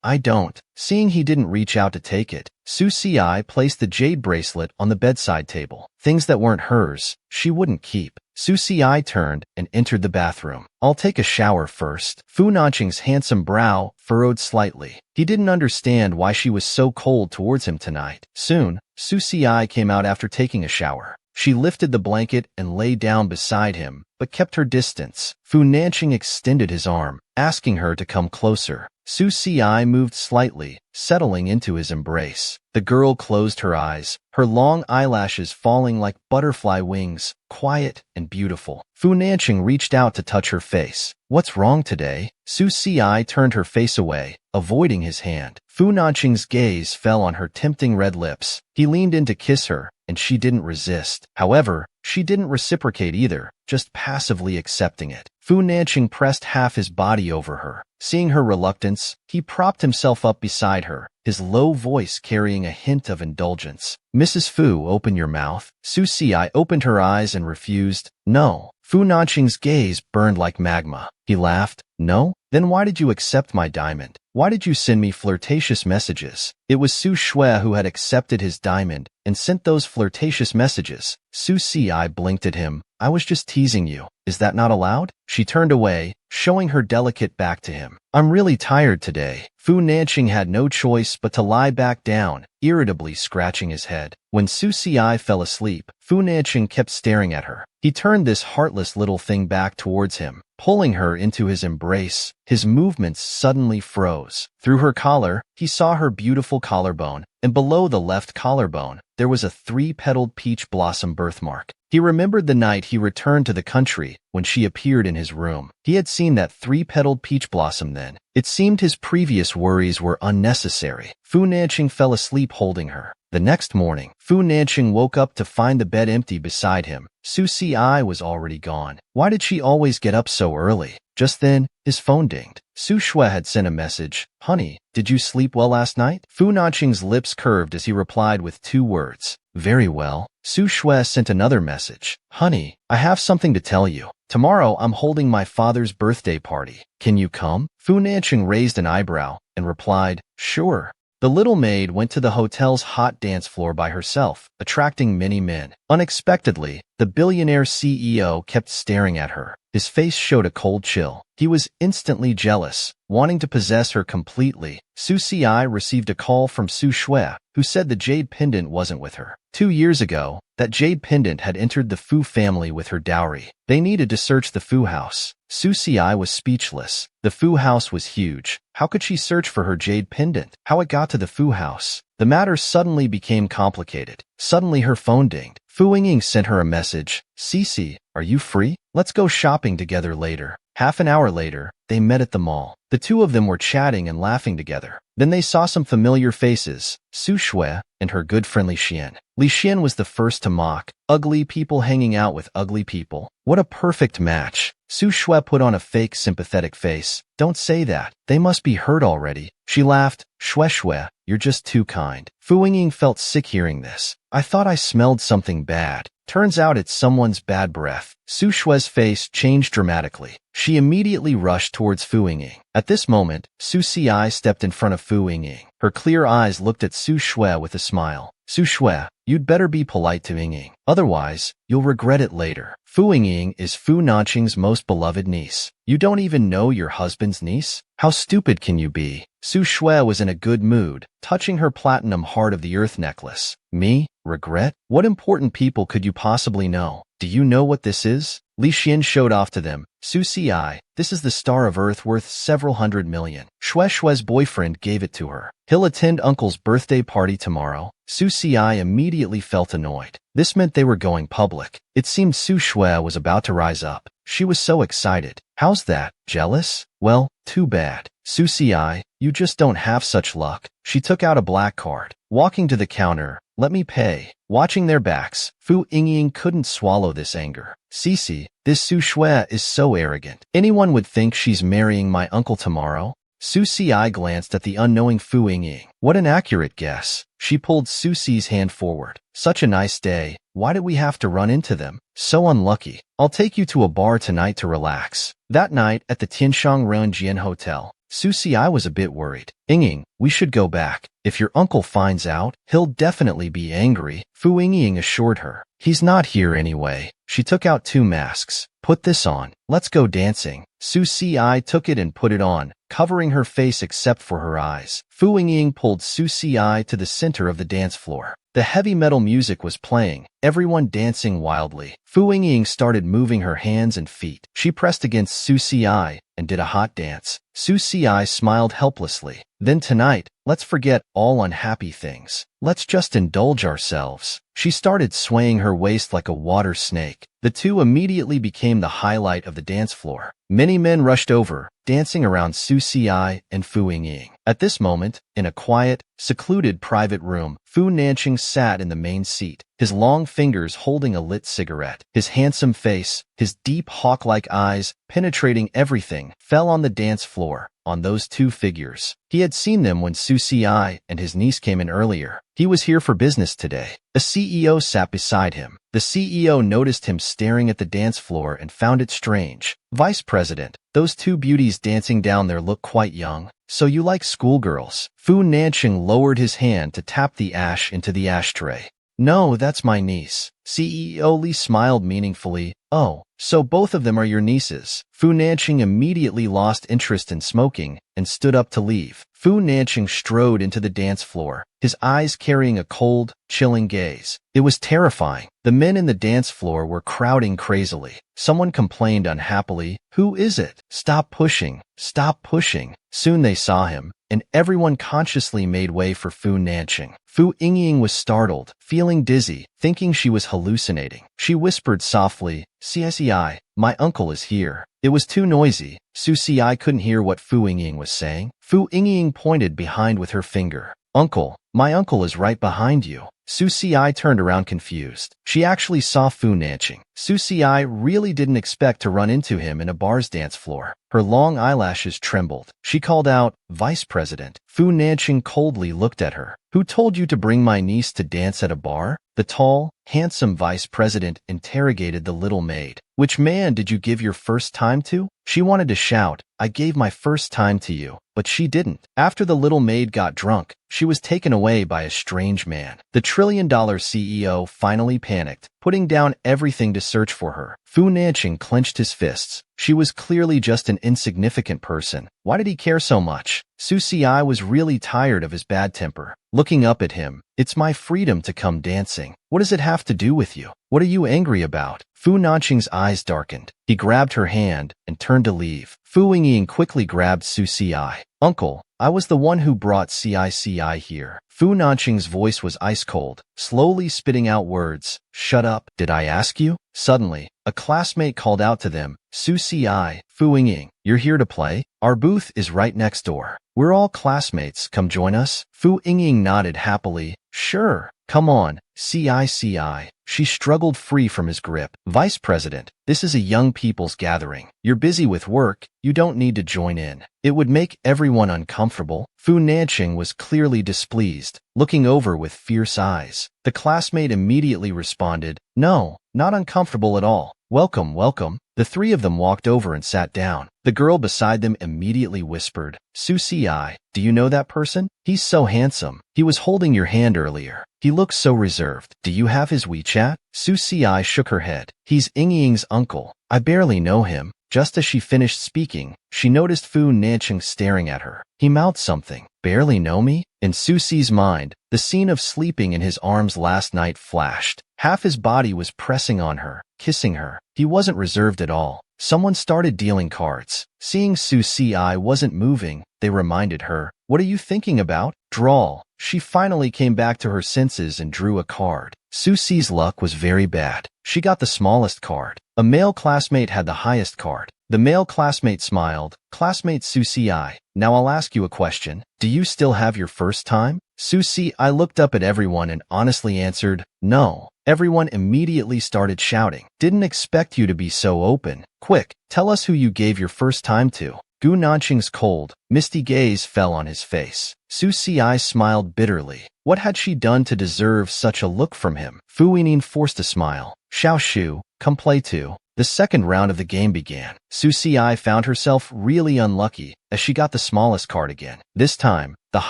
I don't. Seeing he didn't reach out to take it, Su Xi placed the jade bracelet on the bedside table. Things that weren't hers, she wouldn't keep. Su Xi turned and entered the bathroom. I'll take a shower first. Fu Nanqing's handsome brow furrowed slightly. He didn't understand why she was so cold towards him tonight. Soon, Su Xi came out after taking a shower. She lifted the blanket and lay down beside him, but kept her distance. Fu Nanqing extended his arm, asking her to come closer. Su Xi moved slightly, settling into his embrace. The girl closed her eyes, her long eyelashes falling like butterfly wings, quiet and beautiful. Fu Nanqing reached out to touch her face. What's wrong today? Su Xi turned her face away, avoiding his hand. Fu Nanqing's gaze fell on her tempting red lips. He leaned in to kiss her, and she didn't resist. However, she didn't reciprocate either, just passively accepting it. Fu Nanqing pressed half his body over her. Seeing her reluctance, he propped himself up beside her, his low voice carrying a hint of indulgence. Mrs. Fu, open your mouth. Su Xi opened her eyes and refused. No. Fu Nanqing's gaze burned like magma. He laughed. No? Then why did you accept my diamond? Why did you send me flirtatious messages? It was Su Shui who had accepted his diamond and sent those flirtatious messages. Su Xi blinked at him. I was just teasing you. Is that not allowed? She turned away, showing her delicate back to him. I'm really tired today. Fu Nanqing had no choice but to lie back down, irritably scratching his head. When Su Xi fell asleep, Fu Nanqing kept staring at her. He turned this heartless little thing back towards him, pulling her into his embrace. His movements suddenly froze. Through her collar, he saw her beautiful collarbone, and below the left collarbone, there was a 3-petaled peach blossom birthmark. He remembered the night he returned to the country when she appeared in his room. He had seen that 3-petaled peach blossom then. It seemed his previous worries were unnecessary. Fu Nanqing fell asleep holding her. The next morning, Fu Nanqing woke up to find the bed empty beside him. Su Xi was already gone. Why did she always get up so early? Just then, his phone dinged. Su Shui had sent a message. Honey, did you sleep well last night? Fu Nanqing's lips curved as he replied with 2 words. Very well. Su Shui sent another message. Honey, I have something to tell you. Tomorrow I'm holding my father's birthday party. Can you come? Fu Nanqing raised an eyebrow and replied, Sure. The little maid went to the hotel's hot dance floor by herself, attracting many men. Unexpectedly, The billionaire CEO kept staring at her. His face showed a cold chill. He was instantly jealous, wanting to possess her completely. Su Xi received a call from Su Shui, who said the jade pendant wasn't with her. 2 years ago, that jade pendant had entered the Fu family with her dowry. They needed to search the Fu house. Su Xi was speechless. The Fu house was huge. How could she search for her jade pendant? How it got to the Fu house? The matter suddenly became complicated. Suddenly her phone dinged. Fu Yingying sent her a message. Cici, are you free? Let's go shopping together later. Half an hour later, they met at the mall. The two of them were chatting and laughing together. Then they saw some familiar faces, Su Shui and her good friend Li Xian. Li Xian was the first to mock. Ugly people hanging out with ugly people. What a perfect match. Su Shui put on a fake sympathetic face. Don't say that. They must be hurt already. She laughed. Shui Shui, you're just too kind. Fu Yingying felt sick hearing this. I thought I smelled something bad. Turns out it's someone's bad breath. Su Shui's face changed dramatically. She immediately rushed towards Fu Yingying. At this moment, Su Xi stepped in front of Fu Yingying. Her clear eyes looked at Su Shui with a smile. Su Shui, you'd better be polite to Yingying. Otherwise, you'll regret it later. Fu Yingying is Fu Nanqing's most beloved niece. You don't even know your husband's niece? How stupid can you be? Su Shui was in a good mood, touching her platinum heart of the earth necklace. Me? Regret? What important people could you possibly know? Do you know what this is? Li Xian showed off to them. Su Xi, this is the star of Earth worth several hundred million. Shui Shui's boyfriend gave it to her. He'll attend Uncle's birthday party tomorrow. Su Xi immediately felt annoyed. This meant they were going public. It seemed Su Shui was about to rise up. She was so excited. How's that? Jealous? Well, too bad. Su Xi, you just don't have such luck. She took out a black card. Walking to the counter, let me pay. Watching their backs, Fu Yingying couldn't swallow this anger. Cici, this Su Shui is so arrogant. Anyone would think she's marrying my uncle tomorrow. Su Xi glanced at the unknowing Fu Yingying. What an accurate guess. She pulled Su Xi's hand forward. Such a nice day. Why did we have to run into them? So unlucky. I'll take you to a bar tonight to relax. That night at the Tianshang Renjian Hotel, Su Xi was a bit worried. Yingying, we should go back. If your uncle finds out, he'll definitely be angry. Fu Yingying assured her. He's not here anyway. She took out 2 masks. Put this on. Let's go dancing. Su Xi took it and put it on, covering her face except for her eyes. Fu Yingying pulled Su Xi to the center of the dance floor. The heavy metal music was playing, everyone dancing wildly. Fu Yingying started moving her hands and feet. She pressed against Su Xi and did a hot dance. Su Xi smiled helplessly. Then tonight, let's forget all unhappy things. Let's just indulge ourselves. She started swaying her waist like a water snake. The two immediately became the highlight of the dance floor. Many men rushed over, dancing around Su Xi and Fu Yingying. At this moment, in a quiet, secluded private room, Fu Nanqing sat in the main seat, his long fingers holding a lit cigarette. His handsome face, his deep hawk-like eyes, penetrating everything, fell on the dance floor, on those 2 figures. He had seen them when Su Xi and his niece came in earlier. He was here for business today. A CEO sat beside him. The CEO noticed him staring at the dance floor and found it strange. Vice President, those 2 beauties dancing down there look quite young. So you like schoolgirls? Fu Nanqing lowered his hand to tap the ash into the ashtray. No, that's my niece. CEO Li smiled meaningfully. Oh, so both of them are your nieces. Fu Nanqing immediately lost interest in smoking and stood up to leave. Fu Nanqing strode into the dance floor, his eyes carrying a cold, chilling gaze. It was terrifying. The men in the dance floor were crowding crazily. Someone complained unhappily, "Who is it? Stop pushing. Stop pushing." Soon they saw him, and everyone consciously made way for Fu Nanqing. Fu Yingying was startled, feeling dizzy, thinking she was hallucinating. She whispered softly, "CSEI, my uncle is here." It was too noisy. Su Xi couldn't hear what Fu Yingying was saying. Fu Yingying pointed behind with her finger. "Uncle, my uncle is right behind you." Su Xi turned around confused. She actually saw Fu Nanqing. Su Xi really didn't expect to run into him in a bar's dance floor. Her long eyelashes trembled. She called out, "Vice President." Fu Nanqing coldly looked at her. "Who told you to bring my niece to dance at a bar?" The tall, handsome vice president interrogated the little maid. "Which man did you give your first time to?" She wanted to shout, "I gave my first time to you," but she didn't. After the little maid got drunk, she was taken away by a strange man. The trillion-dollar CEO finally panicked, putting down everything to search for her. Fu Nanqing clenched his fists. She was clearly just an insignificant person. Why did he care so much? Su Si was really tired of his bad temper. Looking up at him, "It's my freedom to come dancing. What does it have to do with you? What are you angry about?" Fu Nanqing's eyes darkened. He grabbed her hand and turned to leave. Fu Yingying quickly grabbed Su Si. "Uncle, I was the one who brought Cici here." Fu Nanqing's voice was ice-cold, slowly spitting out words. "Shut up. Did I ask you?" Suddenly, a classmate called out to them, "Su Si, Fu Yingying, you're here to play? Our booth is right next door. We're all classmates. Come join us." Fu Yingying nodded happily. "Sure. Come on, Cici." She struggled free from his grip. "Vice President, this is a young people's gathering. You're busy with work. You don't need to join in. It would make everyone uncomfortable." Fu Nanqing was clearly displeased, looking over with fierce eyes. The classmate immediately responded, "No, not uncomfortable at all. Welcome, welcome." The three of them walked over and sat down. The girl beside them immediately whispered, "Su Si, do you know that person? He's so handsome. He was holding your hand earlier. He looks so reserved. Do you have his WeChat?" Su Si shook her head. "He's Yingying's uncle. I barely know him." Just as she finished speaking, she noticed Fu Nanqing staring at her. He mouthed something. "Barely know me?" In Su Si's mind, the scene of sleeping in his arms last night flashed. Half his body was pressing on her, kissing her. He wasn't reserved at all. Someone started dealing cards. Seeing Su Si wasn't moving, they reminded her, "What are you thinking about?" Drawl. She finally came back to her senses and drew a card. Su Si's luck was very bad. She got the smallest card. A male classmate had the highest card. The male classmate smiled. "Classmate Su Si, now I'll ask you a question. Do you still have your first time?" Su Si looked up at everyone and honestly answered, "No." Everyone immediately started shouting. "Didn't expect you to be so open. Quick, tell us who you gave your first time to." Gu Nanqing's cold, misty gaze fell on his face. Su Si smiled bitterly. What had she done to deserve such a look from him? Fu Yingying forced a smile. "Xiao Shu, come play too." The second round of the game began. Su Si found herself really unlucky as she got the smallest card again. This time, the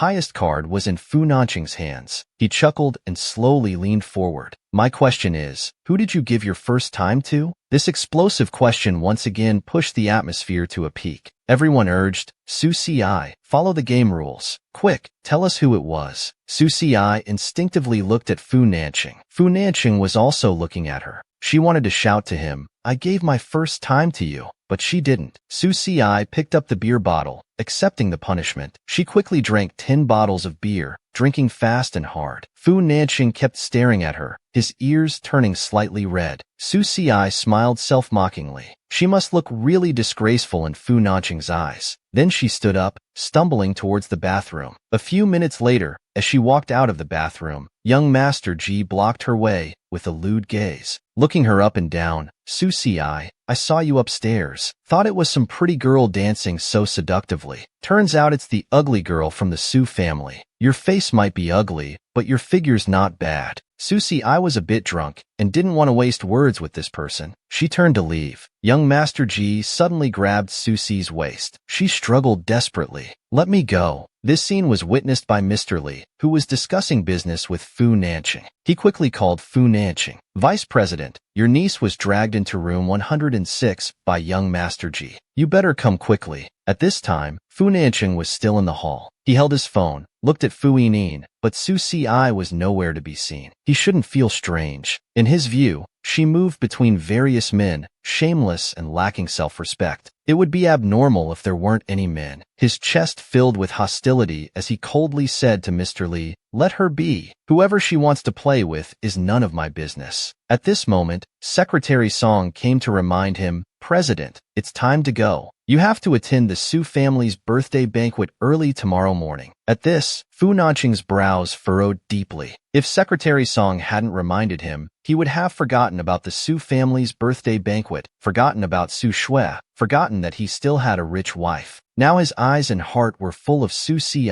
highest card was in Fu Nanqing's hands. He chuckled and slowly leaned forward. "My question is, who did you give your first time to?" This explosive question once again pushed the atmosphere to a peak. Everyone urged, "Su Si, follow the game rules. Quick, tell us who it was." Su Si instinctively looked at Fu Nanqing. Fu Nanqing was also looking at her. She wanted to shout to him, "I gave my first time to you," but she didn't. Su Si picked up the beer bottle, accepting the punishment. She quickly drank 10 bottles of beer, drinking fast and hard. Fu Nanqing kept staring at her, his ears turning slightly red. Su Si smiled self-mockingly. She must look really disgraceful in Fu Nanqing's eyes. Then she stood up, stumbling towards the bathroom. A few minutes later, as she walked out of the bathroom, young Master Ji blocked her way with a lewd gaze. Looking her up and down, "Su Si, I saw you upstairs. Thought it was some pretty girl dancing so seductively. Turns out it's the ugly girl from the Su family. Your face might be ugly, but your figure's not bad." Su Si was a bit drunk and didn't want to waste words with this person. She turned to leave. Young Master Ji suddenly grabbed Su Si's waist. She struggled desperately. "Let me go." This scene was witnessed by Mr. Li, who was discussing business with Fu Nanqing. He quickly called Fu Nanqing. "Vice President, your niece was dragged into room 106 by young Master Ji. You better come quickly." At this time, Fu Nanqing was still in the hall. He held his phone, looked at Fu Yingying, but Su Si was nowhere to be seen. He shouldn't feel strange. In his view, she moved between various men, shameless and lacking self-respect. It would be abnormal if there weren't any men. His chest filled with hostility as he coldly said to Mr. Li, "Let her be. Whoever she wants to play with is none of my business." At this moment, Secretary Song came to remind him, "President, it's time to go. You have to attend the Su family's birthday banquet early tomorrow morning." At this, Fu Nanqing's brows furrowed deeply. If Secretary Song hadn't reminded him, he would have forgotten about the Su family's birthday banquet, forgotten about Su Shui, forgotten that he still had a rich wife. Now his eyes and heart were full of Su Si,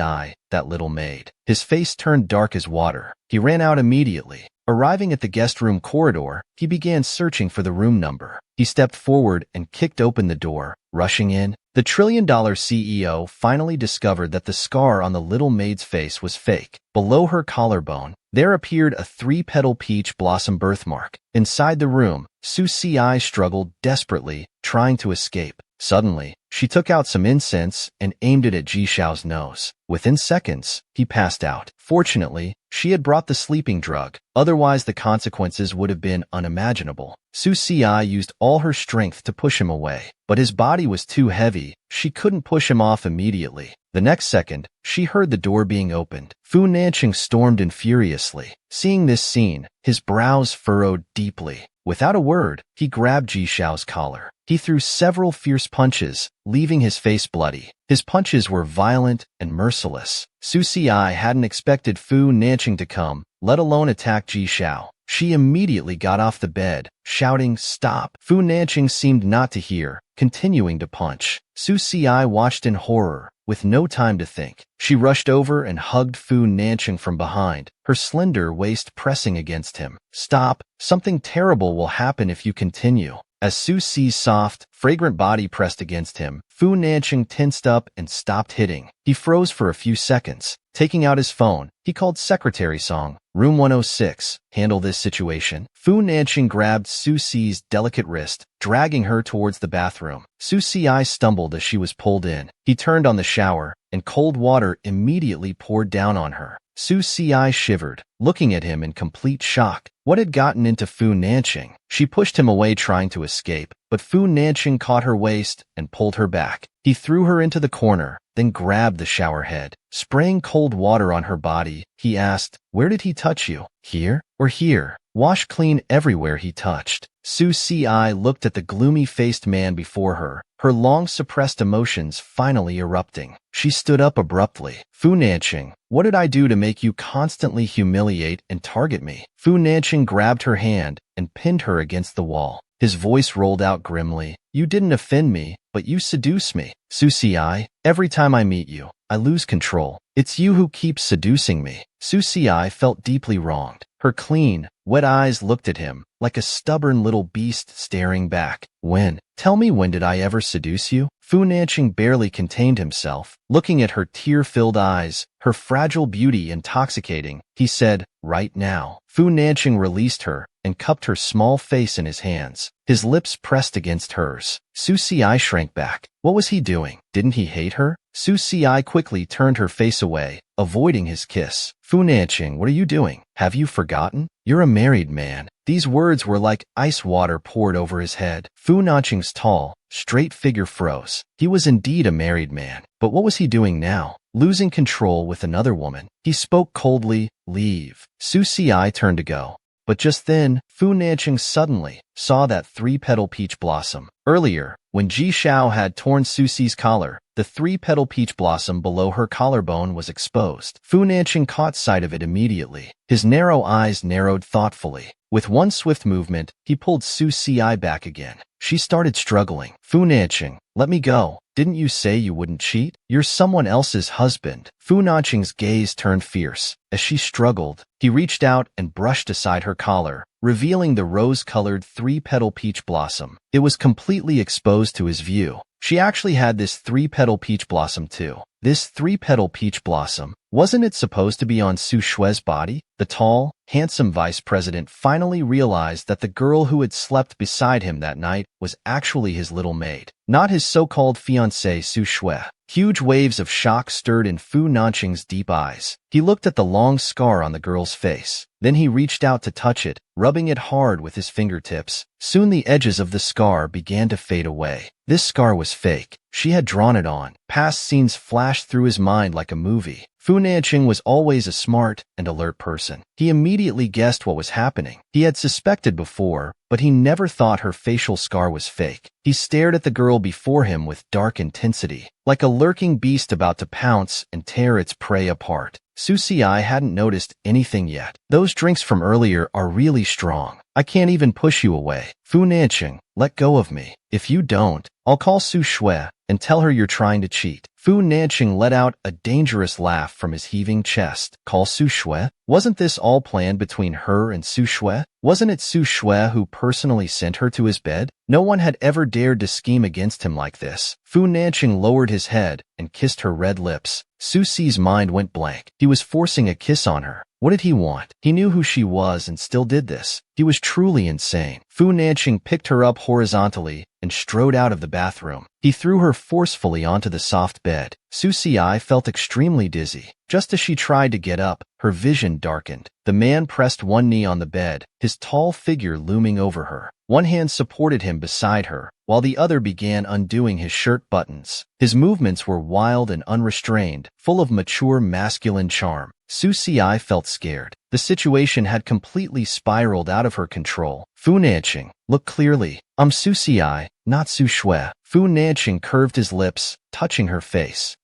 that little maid. His face turned dark as water. He ran out immediately. Arriving at the guest room corridor, he began searching for the room number. He stepped forward and kicked open the door. Rushing in, the The trillion-dollar CEO finally discovered that the scar on the little maid's face was fake. Below her collarbone, there appeared a three-petal peach blossom birthmark. Inside the room, Su Si struggled desperately, trying to escape. Suddenly, she took out some incense and aimed it at Ji Xiao's nose. Within seconds, he passed out. Fortunately, she had brought the sleeping drug, otherwise the consequences would have been unimaginable. Su Si used all her strength to push him away, but his body was too heavy, she couldn't push him off immediately. The next second, she heard the door being opened. Fu Nanqing stormed in furiously. Seeing this scene, his brows furrowed deeply. Without a word, he grabbed Ji Xiao's collar. He threw several fierce punches, leaving his face bloody. His punches were violent and merciless. Su Si hadn't expected Fu Nanqing to come, let alone attack Ji Xiao. She immediately got off the bed, shouting, "Stop!" Fu Nanqing seemed not to hear, continuing to punch. Su Si watched in horror, with no time to think. She rushed over and hugged Fu Nanqing from behind, her slender waist pressing against him. "Stop! Something terrible will happen if you continue." As Su Si's soft, fragrant body pressed against him, Fu Nanqing tensed up and stopped hitting. He froze for a few seconds. Taking out his phone, he called Secretary Song. "Room 106, handle this situation." Fu Nanqing grabbed Su Si's delicate wrist, dragging her towards the bathroom. Su Si stumbled as she was pulled in. He turned on the shower, and cold water immediately poured down on her. Su Si shivered, looking at him in complete shock. What had gotten into Fu Nanqing? She pushed him away trying to escape, but Fu Nanqing caught her waist and pulled her back. He threw her into the corner, then grabbed the shower head. Spraying cold water on her body, he asked, "Where did he touch you? Here or here?" "Wash clean everywhere he touched." Su Si looked at the gloomy-faced man before her, her long-suppressed emotions finally erupting. She stood up abruptly. "Fu Nanqing, what did I do to make you constantly humiliate and target me?" Fu Nanqing grabbed her hand and pinned her against the wall. His voice rolled out grimly. "You didn't offend me, but you seduce me. Su Si, every time I meet you, I lose control. It's you who keeps seducing me." Su Si felt deeply wronged. Her clean, wet eyes looked at him, like a stubborn little beast staring back. "When? Tell me, when did I ever seduce you?" Fu Nanqing barely contained himself. Looking at her tear-filled eyes, her fragile beauty intoxicating, he said, "Right now." Fu Nanqing released her and cupped her small face in his hands. His lips pressed against hers. Su Si shrank back. What was he doing? Didn't he hate her? Su Si quickly turned her face away, avoiding his kiss. "Fu Nanqing, what are you doing? Have you forgotten? You're a married man." These words were like ice water poured over his head. Fu Nanqing's tall, straight figure froze. He was indeed a married man. But what was he doing now? Losing control with another woman. He spoke coldly, "Leave." Su Si turned to go. But just then, Fu Nanqing suddenly saw that three-petal peach blossom. Earlier, when Ji Xiao had torn Su Si's collar, the three-petal peach blossom below her collarbone was exposed. Fu Nanqing caught sight of it immediately. His narrow eyes narrowed thoughtfully. With one swift movement, he pulled Su Si back again. She started struggling. "Fu Nanqing, let me go. Didn't you say you wouldn't cheat? You're someone else's husband." Fu Nanqing's gaze turned fierce. As she struggled, he reached out and brushed aside her collar, revealing the rose-colored three-petal peach blossom. It was completely exposed to his view. She actually had this three-petal peach blossom too. This three-petal peach blossom, wasn't it supposed to be on Su Shue's body? The tall, handsome vice president finally realized that the girl who had slept beside him that night was actually his little maid, not his so-called fiancée Su Shue. Huge waves of shock stirred in Fu Nanqing's deep eyes. He looked at the long scar on the girl's face. Then he reached out to touch it, rubbing it hard with his fingertips. Soon the edges of the scar began to fade away. This scar was fake. She had drawn it on. Past scenes flashed through his mind like a movie. Fu Nanqing was always a smart and alert person. He immediately guessed what was happening. He had suspected before, but he never thought her facial scar was fake. He stared at the girl before him with dark intensity, like a lurking beast about to pounce and tear its prey apart. Su Si hadn't noticed anything yet. "Those drinks from earlier are really strong. I can't even push you away. Fu Nanqing, let go of me. If you don't, I'll call Su Shui and tell her you're trying to cheat. Fu Nanqing let out a dangerous laugh from his heaving chest. Call Su Shui? Wasn't this all planned between her and Su Shui? Wasn't it Su Shui who personally sent her to his bed? No one had ever dared to scheme against him like this. Fu Nanqing lowered his head and kissed her red lips. Su Si's mind went blank. He was forcing a kiss on her. What did he want? He knew who she was and still did this. He was truly insane. Fu Nanqing picked her up horizontally and strode out of the bathroom. He threw her forcefully onto the soft bed. Su Si felt extremely dizzy. Just as she tried to get up, her vision darkened. The man pressed one knee on the bed, his tall figure looming over her. One hand supported him beside her, while the other began undoing his shirt buttons. His movements were wild and unrestrained, full of mature masculine charm. Su Si felt scared. The situation had completely spiraled out of her control. Fu Nanqing, look clearly. I'm Su Si, not Su Shui. Fu Nanqing curved his lips, touching her face.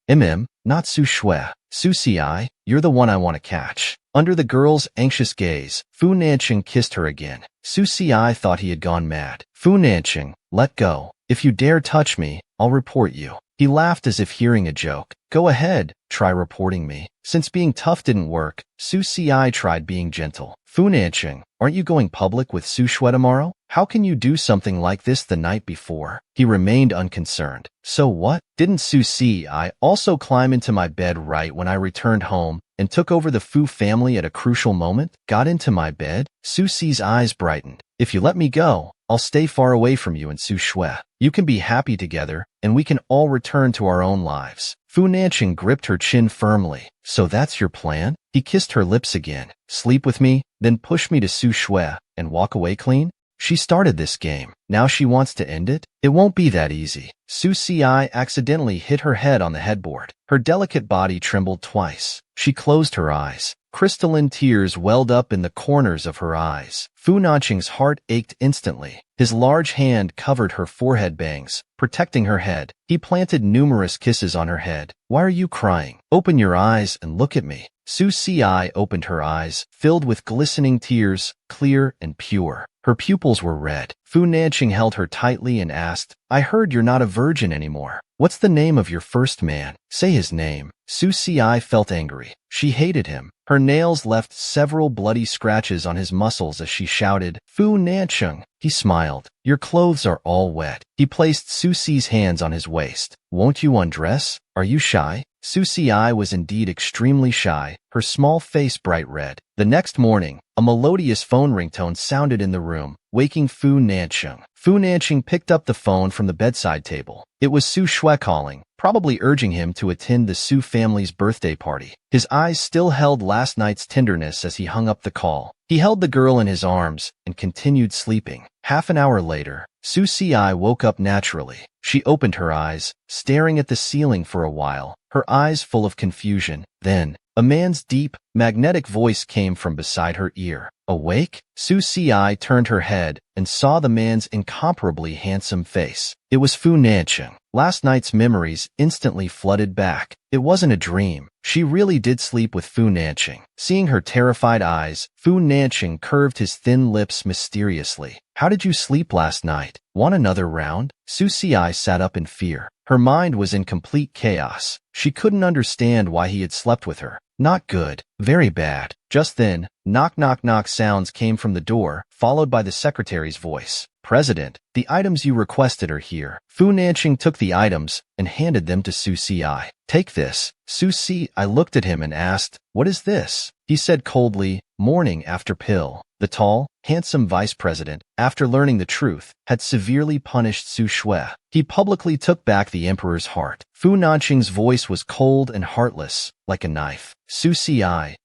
Not Su Shui. Su Si, you're the one I want to catch. Under the girl's anxious gaze, Fu Nanqing kissed her again. Su Si thought he had gone mad. Fu Nanqing, let go. If you dare touch me, I'll report you. He laughed as if hearing a joke. Go ahead, try reporting me. Since being tough didn't work, Su Si tried being gentle. Fu Nanqing, aren't you going public with Su Shui tomorrow? How can you do something like this the night before? He remained unconcerned. So what? Didn't Su Si also climb into my bed right when I returned home and took over the Fu family at a crucial moment? Got into my bed? Su Si's eyes brightened. If you let me go, I'll stay far away from you and Su Shui. You can be happy together, and we can all return to our own lives. Fu Nanqing gripped her chin firmly. So that's your plan? He kissed her lips again. Sleep with me, then push me to Su Shui, and walk away clean? She started this game. Now she wants to end it? It won't be that easy. Su Si accidentally hit her head on the headboard. Her delicate body trembled twice. She closed her eyes. Crystalline tears welled up in the corners of her eyes. Fu Nanqing's heart ached instantly. His large hand covered her forehead bangs, protecting her head. He planted numerous kisses on her head. Why are you crying? Open your eyes and look at me. Su Si opened her eyes, filled with glistening tears, clear and pure. Her pupils were red. Fu Nanqing held her tightly and asked, I heard you're not a virgin anymore. What's the name of your first man? Say his name. Su Si felt angry. She hated him. Her nails left several bloody scratches on his muscles as she shouted, Fu Nanqing. He smiled. Your clothes are all wet. He placed Su Si's hands on his waist. Won't you undress? Are you shy? Su Si was indeed extremely shy, her small face bright red. The next morning, a melodious phone ringtone sounded in the room, waking Fu Nanqing. Fu Nanqing picked up the phone from the bedside table. It was Su Shui calling, probably urging him to attend the Su family's birthday party. His eyes still held last night's tenderness as he hung up the call. He held the girl in his arms and continued sleeping. Half an hour later, Su Si woke up naturally. She opened her eyes, staring at the ceiling for a while, her eyes full of confusion. Then, a man's deep, magnetic voice came from beside her ear. Awake? Su Si turned her head and saw the man's incomparably handsome face. It was Fu Nanqing. Last night's memories instantly flooded back. It wasn't a dream. She really did sleep with Fu Nanqing. Seeing her terrified eyes, Fu Nanqing curved his thin lips mysteriously. How did you sleep last night? Want another round? Su Si sat up in fear. Her mind was in complete chaos. She couldn't understand why he had slept with her. Not good. Very bad. Just then, knock knock knock sounds came from the door, followed by the secretary's voice. President, the items you requested are here. Fu Nanqing took the items and handed them to Su Si. Take this. Su Si looked at him and asked, What is this? He said coldly, Morning after pill. The tall, handsome vice president, after learning the truth, had severely punished Su Shui. He publicly took back the emperor's heart. Fu Nanqing's voice was cold and heartless, like a knife. Su Si,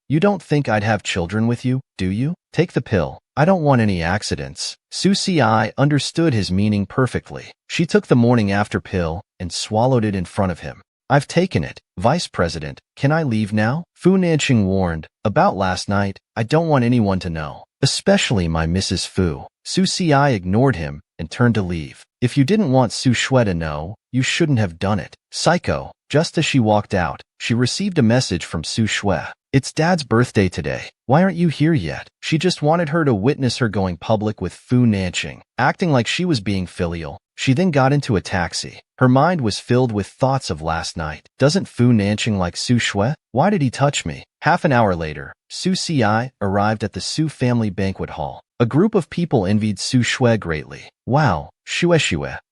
you don't think I'd have children with you, do you? Take the pill. I don't want any accidents. Su Si understood his meaning perfectly. She took the morning after pill and swallowed it in front of him. I've taken it. Vice President, can I leave now? Fu Nanqing warned. About last night, I don't want anyone to know. Especially my Mrs. Fu. Su Si ignored him and turned to leave. If you didn't want Su Shui to know, you shouldn't have done it. Psycho. Just as she walked out, she received a message from Su Shui. It's Dad's birthday today. Why aren't you here yet? She just wanted her to witness her going public with Fu Nanqing, acting like she was being filial. She then got into a taxi. Her mind was filled with thoughts of last night. Doesn't Fu Nanqing like Su Shui? Why did he touch me? Half an hour later, Su Ci arrived at the Su family banquet hall. A group of people envied Su Shui greatly. Wow, Shui,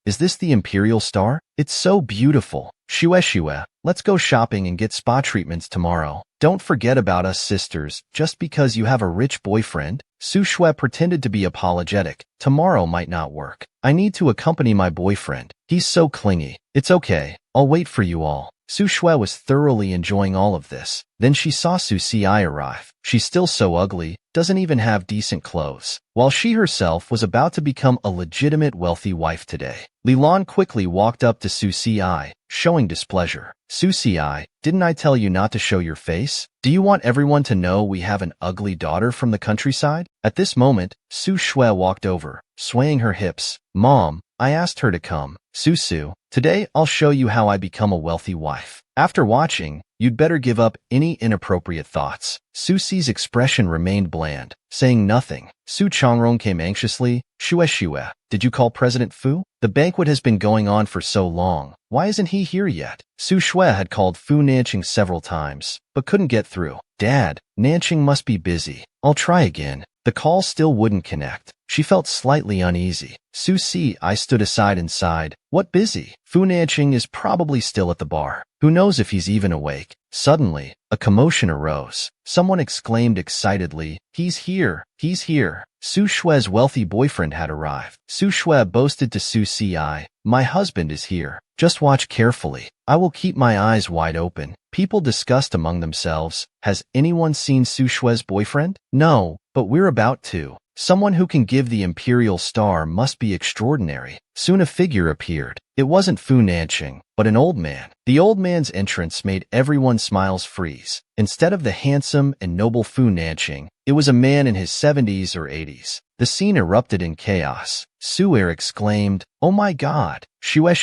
is this the imperial star? It's so beautiful. Shui, let's go shopping and get spa treatments tomorrow. Don't forget about us sisters, just because you have a rich boyfriend. Su Shui pretended to be apologetic. Tomorrow might not work. I need to accompany my boyfriend. He's so clingy. It's okay. I'll wait for you all. Su Shui was thoroughly enjoying all of this. Then she saw Su Ci arrive. She's still so ugly, doesn't even have decent clothes. While she herself was about to become a legitimate wealthy wife today, Li Lan quickly walked up to Su Ci, showing displeasure. Su Ci, didn't I tell you not to show your face? Do you want everyone to know we have an ugly daughter from the countryside? At this moment, Shui walked over, swaying her hips. Mom, I asked her to come. Su, today I'll show you how I become a wealthy wife. After watching, you'd better give up any inappropriate thoughts. Su Ci's expression remained bland, saying nothing. Su Changrong came anxiously. Shui, did you call President Fu? The banquet has been going on for so long. Why isn't he here yet? Su Shui had called Fu Nanqing several times, but couldn't get through. Dad, Nanqing must be busy. I'll try again. The call still wouldn't connect. She felt slightly uneasy. Su Ci stood aside and sighed. What busy? Fu Nanqing is probably still at the bar. Who knows if he's even awake? Suddenly, a commotion arose. Someone exclaimed excitedly, He's here! He's here! Su Shui's wealthy boyfriend had arrived. Su Shui boasted to Su Ci, My husband is here. Just watch carefully. I will keep my eyes wide open. People discussed among themselves, Has anyone seen Su Shui's boyfriend? No, but we're about to. Someone who can give the imperial star must be extraordinary. Soon a figure appeared. It wasn't Fu Nanqing, but an old man. The old man's entrance made everyone's smiles freeze. Instead of the handsome and noble Fu Nanqing, it was a man in his 70s or 80s. The scene erupted in chaos. Su exclaimed, Oh my God! Shui,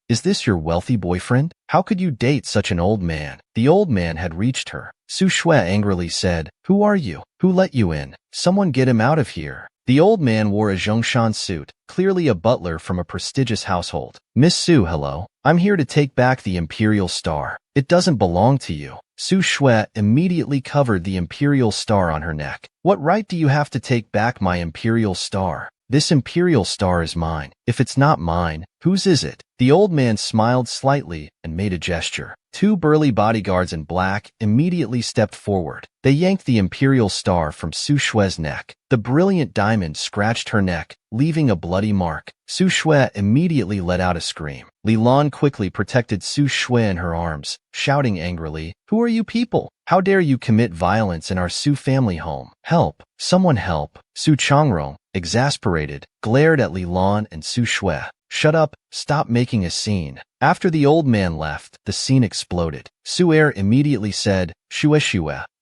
is this your wealthy boyfriend? How could you date such an old man? The old man had reached her. Su Shui angrily said, Who are you? Who let you in? Someone get him out of here. The old man wore a Zhongshan suit, clearly a butler from a prestigious household. Miss Su, hello. I'm here to take back the imperial star. It doesn't belong to you. Su Shui immediately covered the imperial star on her neck. What right do you have to take back my imperial star? This imperial star is mine. If it's not mine, whose is it? The old man smiled slightly and made a gesture. Two burly bodyguards in black immediately stepped forward. They yanked the imperial star from Su Shui's neck. The brilliant diamond scratched her neck, leaving a bloody mark. Su Shui immediately let out a scream. Li Lan quickly protected Su Shui in her arms, shouting angrily, Who are you people? How dare you commit violence in our Su family home? Help! Someone help! Su Changrong, exasperated, glared at Li Lan and Su Shui. Shut up, stop making a scene. After the old man left, the scene exploded. Su immediately said, Shui,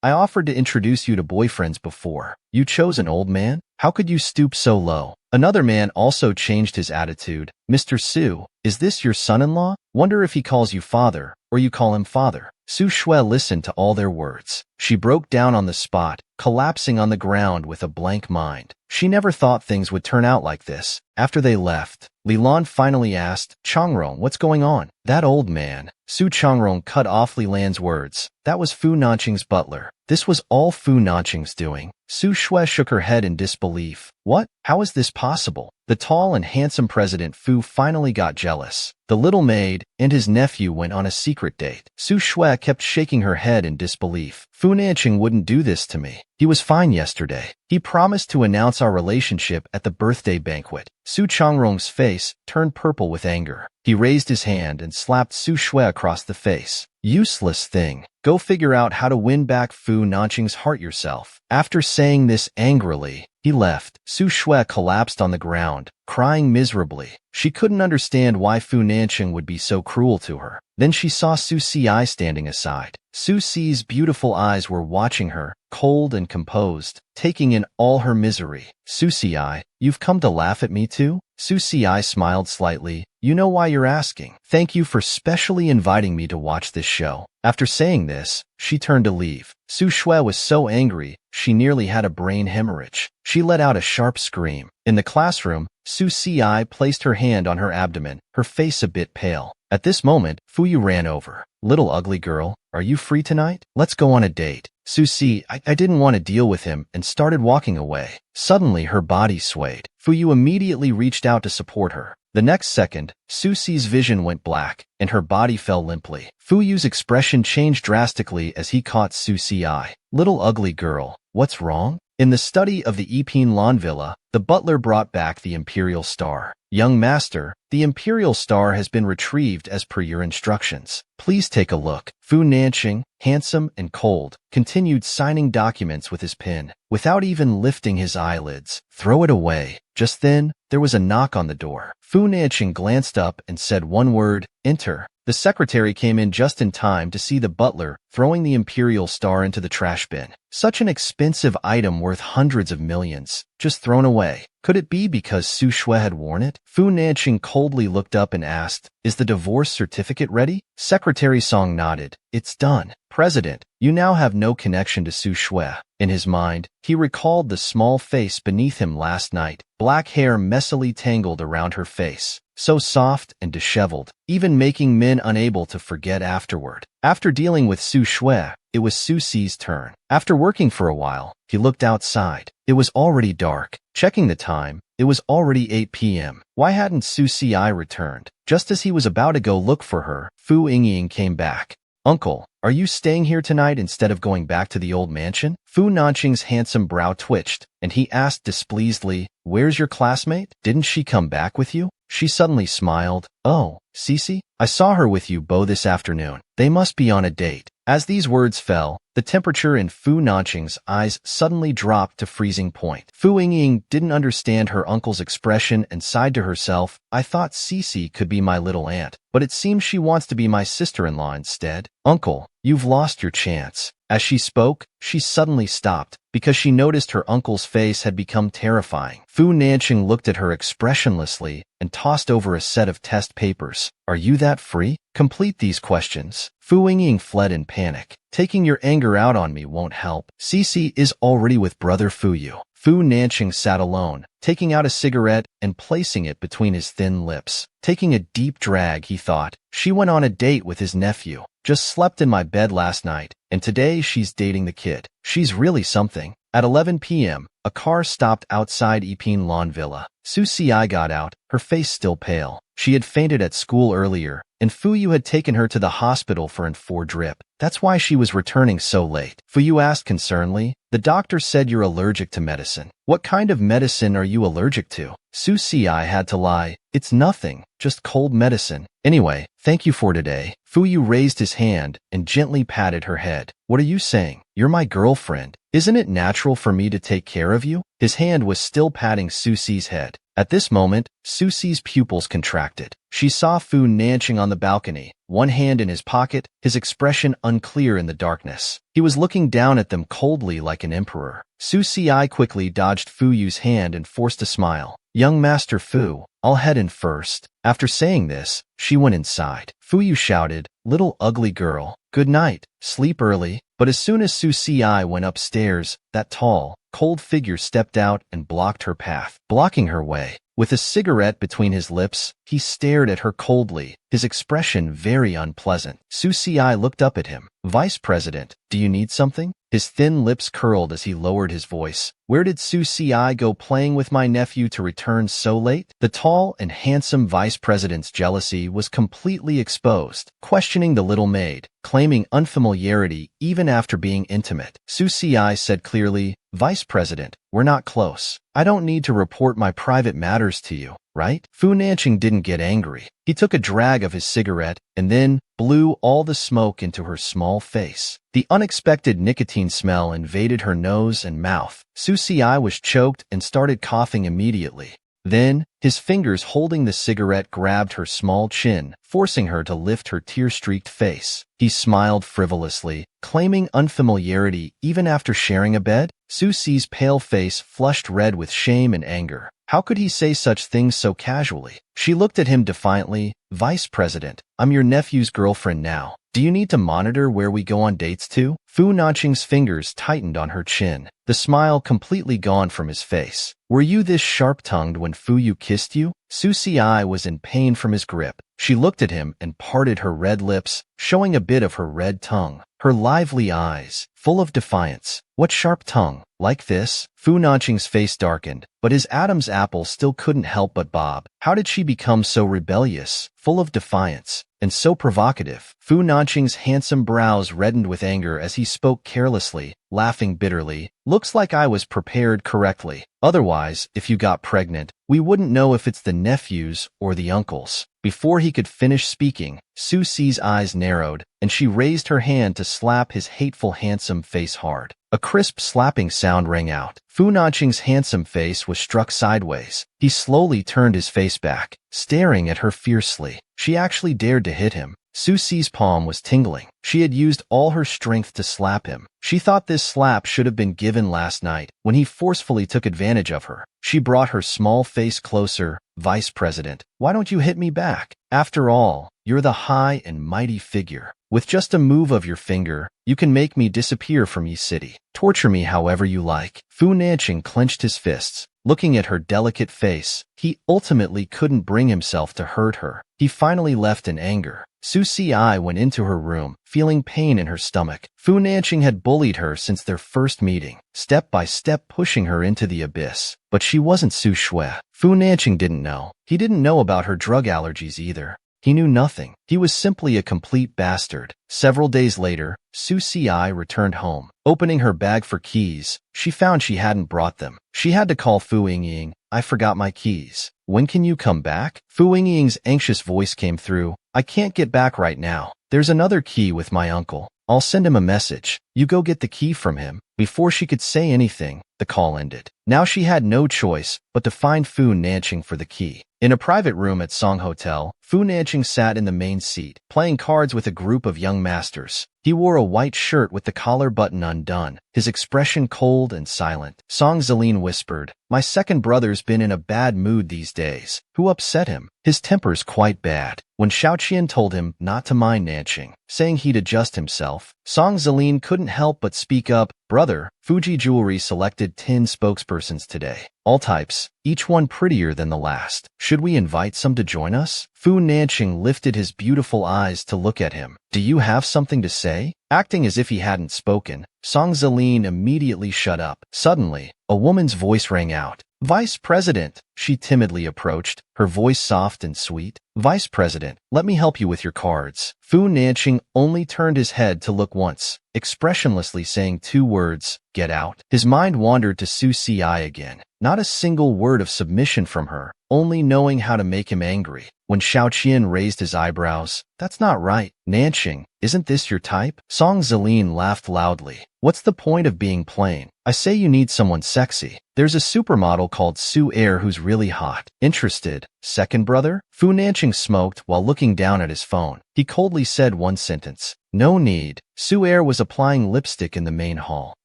I offered to introduce you to boyfriends before. You chose an old man? How could you stoop so low? Another man also changed his attitude. Mr. Su, is this your son-in-law? Wonder if he calls you father, or you call him father. Su Shui listened to all their words. She broke down on the spot, collapsing on the ground with a blank mind. She never thought things would turn out like this. After they left, Li Lan finally asked, Changrong, what's going on? That old man. Su Changrong cut off Li Lan's words. That was Fu Nanqing's butler. This was all Fu Nanqing's doing. Su Shui shook her head in disbelief. What? How is this possible? The tall and handsome President Fu finally got jealous. The little maid and his nephew went on a secret date. Su Shui kept shaking her head in disbelief. Fu Nanqing wouldn't do this to me. He was fine yesterday. He promised to announce our relationship at the birthday banquet. Su Changrong's face turned purple with anger. He raised his hand and slapped Su Shui across the face. Useless thing. Go figure out how to win back Fu Nanqing's heart yourself. After saying this angrily, he left. Su Shui collapsed on the ground, crying miserably. She couldn't understand why Fu Nanqing would be so cruel to her. Then she saw Su Ci standing aside. Su Ci's beautiful eyes were watching her, cold and composed, taking in all her misery. Su Ci, you've come to laugh at me too? Su Ci smiled slightly. You know why you're asking. Thank you for specially inviting me to watch this show. After saying this, she turned to leave. Su Shui was so angry, she nearly had a brain hemorrhage. She let out a sharp scream. In the classroom, Su Ci placed her hand on her abdomen, her face a bit pale. At this moment, Fuyu ran over. "Little ugly girl, are you free tonight? Let's go on a date." Su Ci, I didn't want to deal with him and started walking away. Suddenly, her body swayed. Fuyu immediately reached out to support her. The next second, Su Ci's vision went black, and her body fell limply. Fuyu's expression changed drastically as he caught Su Ci. "Little ugly girl, what's wrong?" In the study of the Epine Lawn Villa, the butler brought back the Imperial Star. "Young master, the Imperial Star has been retrieved as per your instructions. Please take a look." Fu Nanqing, handsome and cold, continued signing documents with his pen, without even lifting his eyelids. "Throw it away." Just then, there was a knock on the door. Fu Nanqing glanced up and said one word, "Enter." The secretary came in just in time to see the butler throwing the Imperial Star into the trash bin. Such an expensive item worth hundreds of millions, just thrown away. Could it be because Su Shui had worn it? Fu Nanqing coldly looked up and asked, "Is the divorce certificate ready?" Secretary Song nodded. "It's done." "President, you now have no connection to Su Shui." In his mind, he recalled the small face beneath him last night, black hair messily tangled around her face, so soft and disheveled, even making men unable to forget afterward. After dealing with Su Shui, it was Su Ci's turn. After working for a while, he looked outside. It was already dark. Checking the time, it was already 8 p.m. Why hadn't Su Ci returned? Just as he was about to go look for her, Fu Yingying came back. "Uncle, are you staying here tonight instead of going back to the old mansion?" Fu Nanqing's handsome brow twitched, and he asked displeasedly, "Where's your classmate? Didn't she come back with you?" She suddenly smiled. "Oh, Cici, I saw her with you both this afternoon. They must be on a date." As these words fell, the temperature in Fu Nanqing's eyes suddenly dropped to freezing point. Fu Yingying didn't understand her uncle's expression and sighed to herself, "I thought Cici could be my little aunt, but it seems she wants to be my sister-in-law instead." "Uncle, you've lost your chance." As she spoke, she suddenly stopped, because she noticed her uncle's face had become terrifying. Fu Nanqing looked at her expressionlessly and tossed over a set of test papers. "Are you that free? Complete these questions." Fu Yingying fled in panic. "Taking your anger out on me won't help. Cici is already with brother Fuyu." Fu Nanqing sat alone, taking out a cigarette and placing it between his thin lips. Taking a deep drag, he thought, "She went on a date with his nephew. Just slept in my bed last night, and today she's dating the kid. She's really something." At 11 p.m., a car stopped outside Epine Lawn Villa. Su Ci got out, her face still pale. She had fainted at school earlier, and Fuyu had taken her to the hospital for an 4 drip. That's why she was returning so late. Fuyu asked concernedly, "The doctor said you're allergic to medicine. What kind of medicine are you allergic to?" Su Ci had to lie. "It's nothing, just cold medicine. Anyway, thank you for today." Fuyu raised his hand and gently patted her head. "What are you saying? You're my girlfriend. Isn't it natural for me to take care of you?" His hand was still patting Su Ci's head. At this moment, Su Ci's pupils contracted. She saw Fu Nanqing on the balcony, one hand in his pocket, his expression unclear in the darkness. He was looking down at them coldly like an emperor. Su Ci quickly dodged Fuyu's hand and forced a smile. "Young Master Fu, I'll head in first." After saying this, she went inside. Fuyu shouted, "Little ugly girl, good night, sleep early." But as soon as Su Ci went upstairs, that tall, cold figure stepped out and blocked her path, blocking her way. With a cigarette between his lips, he stared at her coldly, his expression very unpleasant. Su Ci looked up at him. "Vice President, do you need something?" His thin lips curled as he lowered his voice. "Where did Su Ci go playing with my nephew to return so late?" The tall and handsome vice president's jealousy was completely exposed, questioning the little maid, claiming unfamiliarity even after being intimate. Su Ci said clearly, "Vice President, we're not close. I don't need to report my private matters to you, right?" Fu Nanqing didn't get angry. He took a drag of his cigarette and then blew all the smoke into her small face. The unexpected nicotine smell invaded her nose and mouth. Su Ci was choked and started coughing immediately. Then, his fingers holding the cigarette grabbed her small chin, forcing her to lift her tear-streaked face. He smiled frivolously, claiming unfamiliarity even after sharing a bed. Su Ci's pale face flushed red with shame and anger. How could he say such things so casually? She looked at him defiantly. "Vice President, I'm your nephew's girlfriend now. Do you need to monitor where we go on dates too? Fu Nanqing's fingers tightened on her chin, the smile completely gone from his face. Were you this sharp-tongued when Fu Yu kissed you? Su Si was in pain from his grip. She looked at him and parted her red lips, showing a bit of her red tongue. Her lively eyes, full of defiance. What sharp tongue? Like this? Fu Nanqing's face darkened, but his Adam's apple still couldn't help but bob. How did she become so rebellious, full of defiance, and so provocative? Fu Nanqing's handsome brows reddened with anger as he spoke carelessly, laughing bitterly. Looks like I was prepared correctly. Otherwise, if you got pregnant, we wouldn't know if it's the nephews or the uncles. Before he could finish speaking, Su Si's eyes narrowed, and she raised her hand to slap his hateful handsome face hard. A crisp slapping sound rang out. Fu Nanqing's handsome face was struck sideways. He slowly turned his face back, staring at her fiercely. She actually dared to hit him. Su Si's palm was tingling. She had used all her strength to slap him. She thought this slap should have been given last night, when he forcefully took advantage of her. She brought her small face closer. Vice President, why don't you hit me back? After all, you're the high and mighty figure. With just a move of your finger, you can make me disappear from Yi City. Torture me however you like. Fu Nanqing clenched his fists. Looking at her delicate face, he ultimately couldn't bring himself to hurt her. He finally left in anger. Su Si went into her room, feeling pain in her stomach. Fu Nanqing had bullied her since their first meeting, step by step pushing her into the abyss. But she wasn't Su Shui. Fu Nanqing didn't know. He didn't know about her drug allergies either. He knew nothing. He was simply a complete bastard. Several days later, Su Si returned home. Opening her bag for keys, she found she hadn't brought them. She had to call Fu Yingying. I forgot my keys. When can you come back? Fu Yingying's anxious voice came through. I can't get back right now. There's another key with my uncle. I'll send him a message. You go get the key from him. Before she could say anything, the call ended. Now she had no choice but to find Fu Nanqing for the key. In a private room at Song Hotel, Fu Nanqing sat in the main seat, playing cards with a group of young masters. He wore a white shirt with the collar button undone, his expression cold and silent. Song Zilin whispered, my second brother's been in a bad mood these days. Who upset him? His temper's quite bad. When Xiaoqian told him not to mind Nanqing, saying he'd adjust himself, Song Zilin couldn't help but speak up. Brother, Fuji Jewelry selected 10 spokespersons today. All types, each one prettier than the last. Should we invite some to join us? Fu Nanqing lifted his beautiful eyes to look at him. Do you have something to say? Acting as if he hadn't spoken, Song Zilin immediately shut up. Suddenly, a woman's voice rang out. Vice President, she timidly approached, her voice soft and sweet. Vice President, let me help you with your cards. Fu Nanqing only turned his head to look once, expressionlessly saying 2 words, get out. His mind wandered to Su Si again. Not a single word of submission from her, only knowing how to make him angry. When Xiaoqian raised his eyebrows, that's not right. Nanqing, isn't this your type? Song Zilin laughed loudly. What's the point of being plain? I say you need someone sexy. There's a supermodel called Su Air who's really hot. Interested? Second brother? Fu Nanqing smoked while looking down at his phone. He coldly said one sentence. No need. Su Air was applying lipstick in the main hall.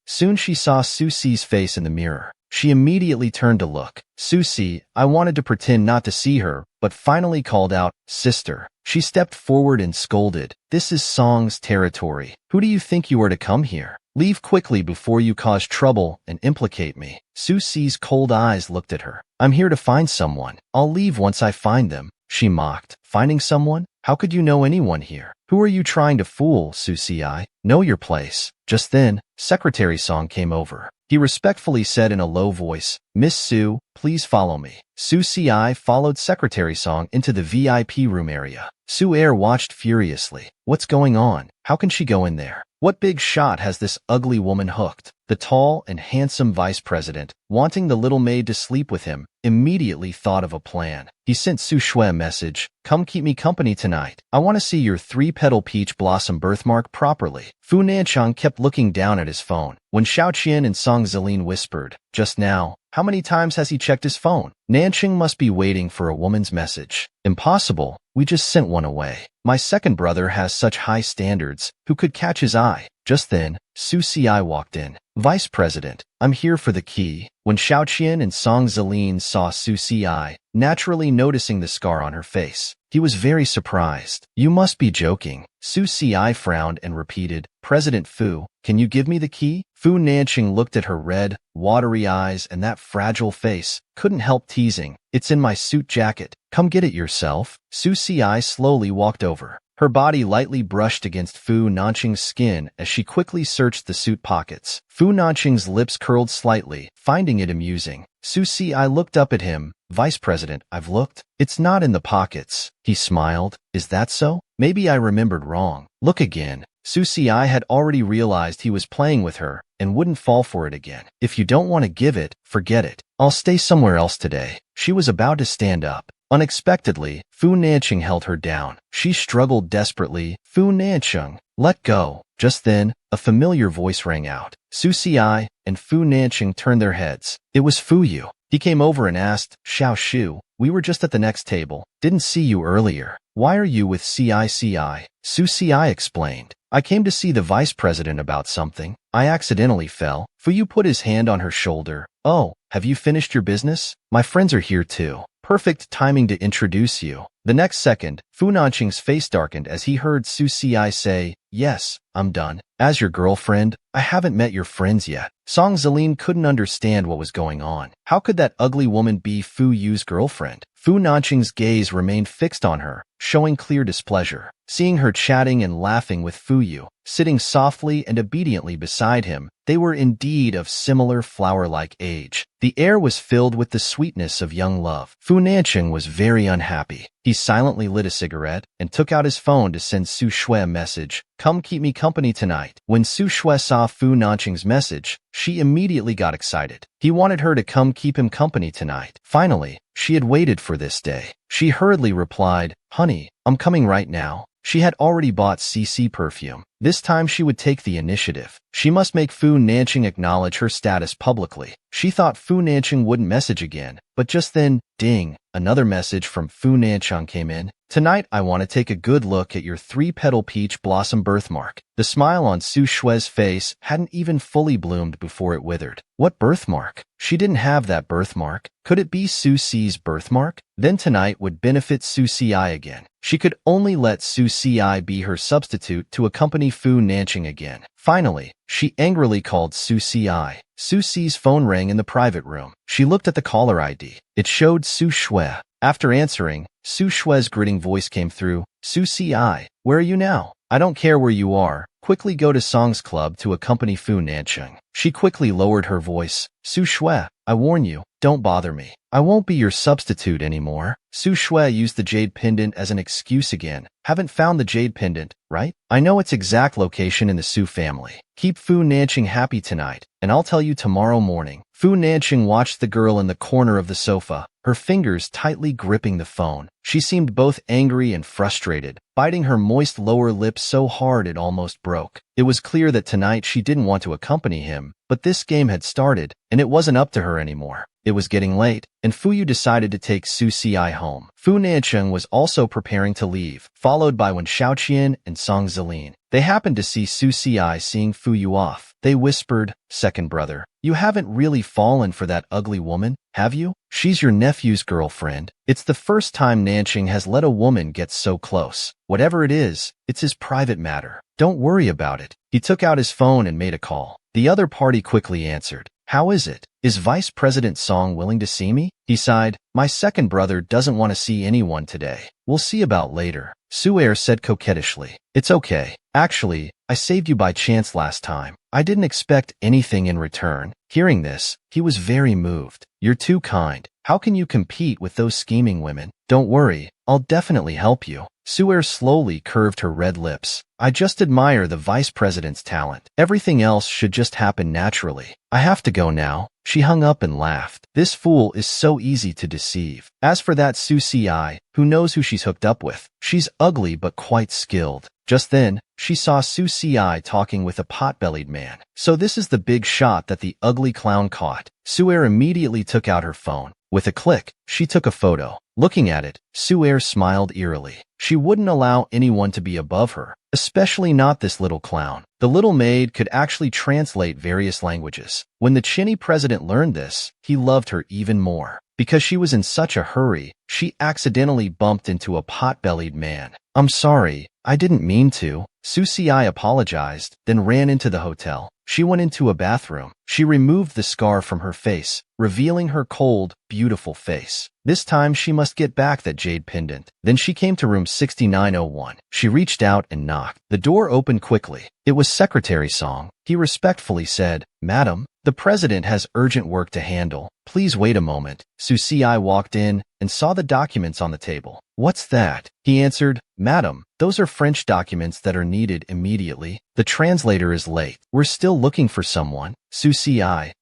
Soon she saw Su Si's face in the mirror. She immediately turned to look. Su Si, I wanted to pretend not to see her, but finally called out, Sister. She stepped forward and scolded. This is Song's territory. Who do you think you are to come here? Leave quickly before you cause trouble and implicate me. Su Si's cold eyes looked at her. I'm here to find someone. I'll leave once I find them. She mocked. Finding someone? How could you know anyone here? Who are you trying to fool, Su Si? Know your place. Just then, Secretary Song came over. He respectfully said in a low voice, Miss Su, please follow me. Su Si followed Secretary Song into the VIP room area. Su Air watched furiously. What's going on? How can she go in there? What big shot has this ugly woman hooked? The tall and handsome vice president, wanting the little maid to sleep with him, immediately thought of a plan. He sent Su Shui a message. Come keep me company tonight. I want to see your 3-petal peach blossom birthmark properly. Fu Nanqing kept looking down at his phone. When Xiaoqian and Song Zilin whispered, just now, how many times has he checked his phone? Nanqing must be waiting for a woman's message. Impossible. We just sent one away. My second brother has such high standards. Who could catch his eye? Just then, Su Si walked in. Vice President, I'm here for the key. When Xiaoqian and Song Zilin saw Su Si, naturally noticing the scar on her face, He was very surprised. You must be joking. Su Si frowned and repeated, President Fu, can you give me the key? Fu Nanqing looked at her red, watery eyes and that fragile face, couldn't help teasing. It's in my suit jacket. Come get it yourself. Su Si slowly walked over. Her body lightly brushed against Fu Nanqing's skin as she quickly searched the suit pockets. Fu Nanqing's lips curled slightly, finding it amusing. Su Si looked up at him. Vice President, I've looked. It's not in the pockets. He smiled. Is that so? Maybe I remembered wrong. Look again. Su Si had already realized he was playing with her and wouldn't fall for it again. If you don't want to give it, forget it. I'll stay somewhere else today. She was about to stand up. Unexpectedly, Fu Nanqing held her down. She struggled desperately. Fu Nanqing, let go. Just then, a familiar voice rang out. Su Si and Fu Nanqing turned their heads. It was Fu Yu. He came over and asked, Xiao Shu, we were just at the next table. Didn't see you earlier. Why are you with CICI? Su Si explained. I came to see the vice president about something. I accidentally fell. Fu Yu put his hand on her shoulder. Oh, have you finished your business? My friends are here too. Perfect timing to introduce you. The next second, Fu Nanqing's face darkened as he heard Su Si say, Yes, I'm done. As your girlfriend, I haven't met your friends yet. Song Zilin couldn't understand what was going on. How could that ugly woman be Fu Yu's girlfriend? Fu Nanqing's gaze remained fixed on her, showing clear displeasure. Seeing her chatting and laughing with Fu Yu, sitting softly and obediently beside him, they were indeed of similar flower-like age. The air was filled with the sweetness of young love. Fu Nanqing was very unhappy. He silently lit a cigarette and took out his phone to send Su Shui a message. Come keep me company tonight. When Su Shui saw Fu Nanqing's message, she immediately got excited. He wanted her to come keep him company tonight. Finally, she had waited for this day. She hurriedly replied, Honey, I'm coming right now. She had already bought CC perfume. This time she would take the initiative. She must make Fu Nanqing acknowledge her status publicly. She thought Fu Nanqing wouldn't message again, but just then, ding, another message from Fu Nanqing came in. Tonight I want to take a good look at your 3-petal peach blossom birthmark. The smile on Su Shui's face hadn't even fully bloomed before it withered. What birthmark? She didn't have that birthmark. Could it be Su Si's birthmark? Then tonight would benefit Su Si again. She could only let Su Si be her substitute to accompany Fu Nanqing again. Finally, she angrily called Su Si. Su Si's phone rang in the private room. She looked at the caller ID. It showed Su Shui. After answering, Su Shui's gritting voice came through. Su Si, where are you now? I don't care where you are. Quickly go to Song's club to accompany Fu Nanqing. She quickly lowered her voice. Su Shui, I warn you, don't bother me. I won't be your substitute anymore. Su Shui used the jade pendant as an excuse again. Haven't found the jade pendant, right? I know its exact location in the Su family. Keep Fu Nanqing happy tonight, and I'll tell you tomorrow morning. Fu Nanqing watched the girl in the corner of the sofa, her fingers tightly gripping the phone. She seemed both angry and frustrated, biting her moist lower lip so hard it almost broke. It was clear that tonight she didn't want to accompany him, but this game had started, and it wasn't up to her anymore. It was getting late, and Fu Yu decided to take Su Si home. Fu Nanqing was also preparing to leave, followed by Wen Xiaoqian and Song Zilin. They happened to see Su Si seeing Fu Yu off. They whispered, Second brother, you haven't really fallen for that ugly woman, have you? She's your nephew's girlfriend. It's the first time Nanqing has let a woman get so close. Whatever it is, it's his private matter. Don't worry about it. He took out his phone and made a call. The other party quickly answered. How is it? Is Vice President Song willing to see me? He sighed. My second brother doesn't want to see anyone today. We'll see about later. Su said coquettishly. It's okay. Actually, I saved you by chance last time. I didn't expect anything in return. Hearing this, he was very moved. You're too kind. How can you compete with those scheming women? Don't worry, I'll definitely help you. Su slowly curved her red lips. I just admire the vice president's talent. Everything else should just happen naturally. I have to go now. She hung up and laughed. This fool is so easy to deceive. As for that Su Si, who knows who she's hooked up with? She's ugly but quite skilled. Just then, she saw Su Si talking with a pot-bellied man. So this is the big shot that the ugly clown caught. Su immediately took out her phone. With a click, she took a photo. Looking at it, Su smiled eerily. She wouldn't allow anyone to be above her, especially not this little clown. The little maid could actually translate various languages. When the Chinese president learned this, he loved her even more. Because she was in such a hurry, she accidentally bumped into a pot-bellied man. I'm sorry, I didn't mean to. Susi apologized, then ran into the hotel. She went into a bathroom. She removed the scar from her face, revealing her cold, beautiful face. This time she must get back that jade pendant. Then she came to room 6901. She reached out and knocked. The door opened quickly. It was Secretary Song. He respectfully said, "Madam, the president has urgent work to handle. Please wait a moment." Susi walked in and saw the documents on the table. "What's that?" He answered, "Madam, those are French documents that are needed immediately. The translator is late. We're still looking for someone." Susi,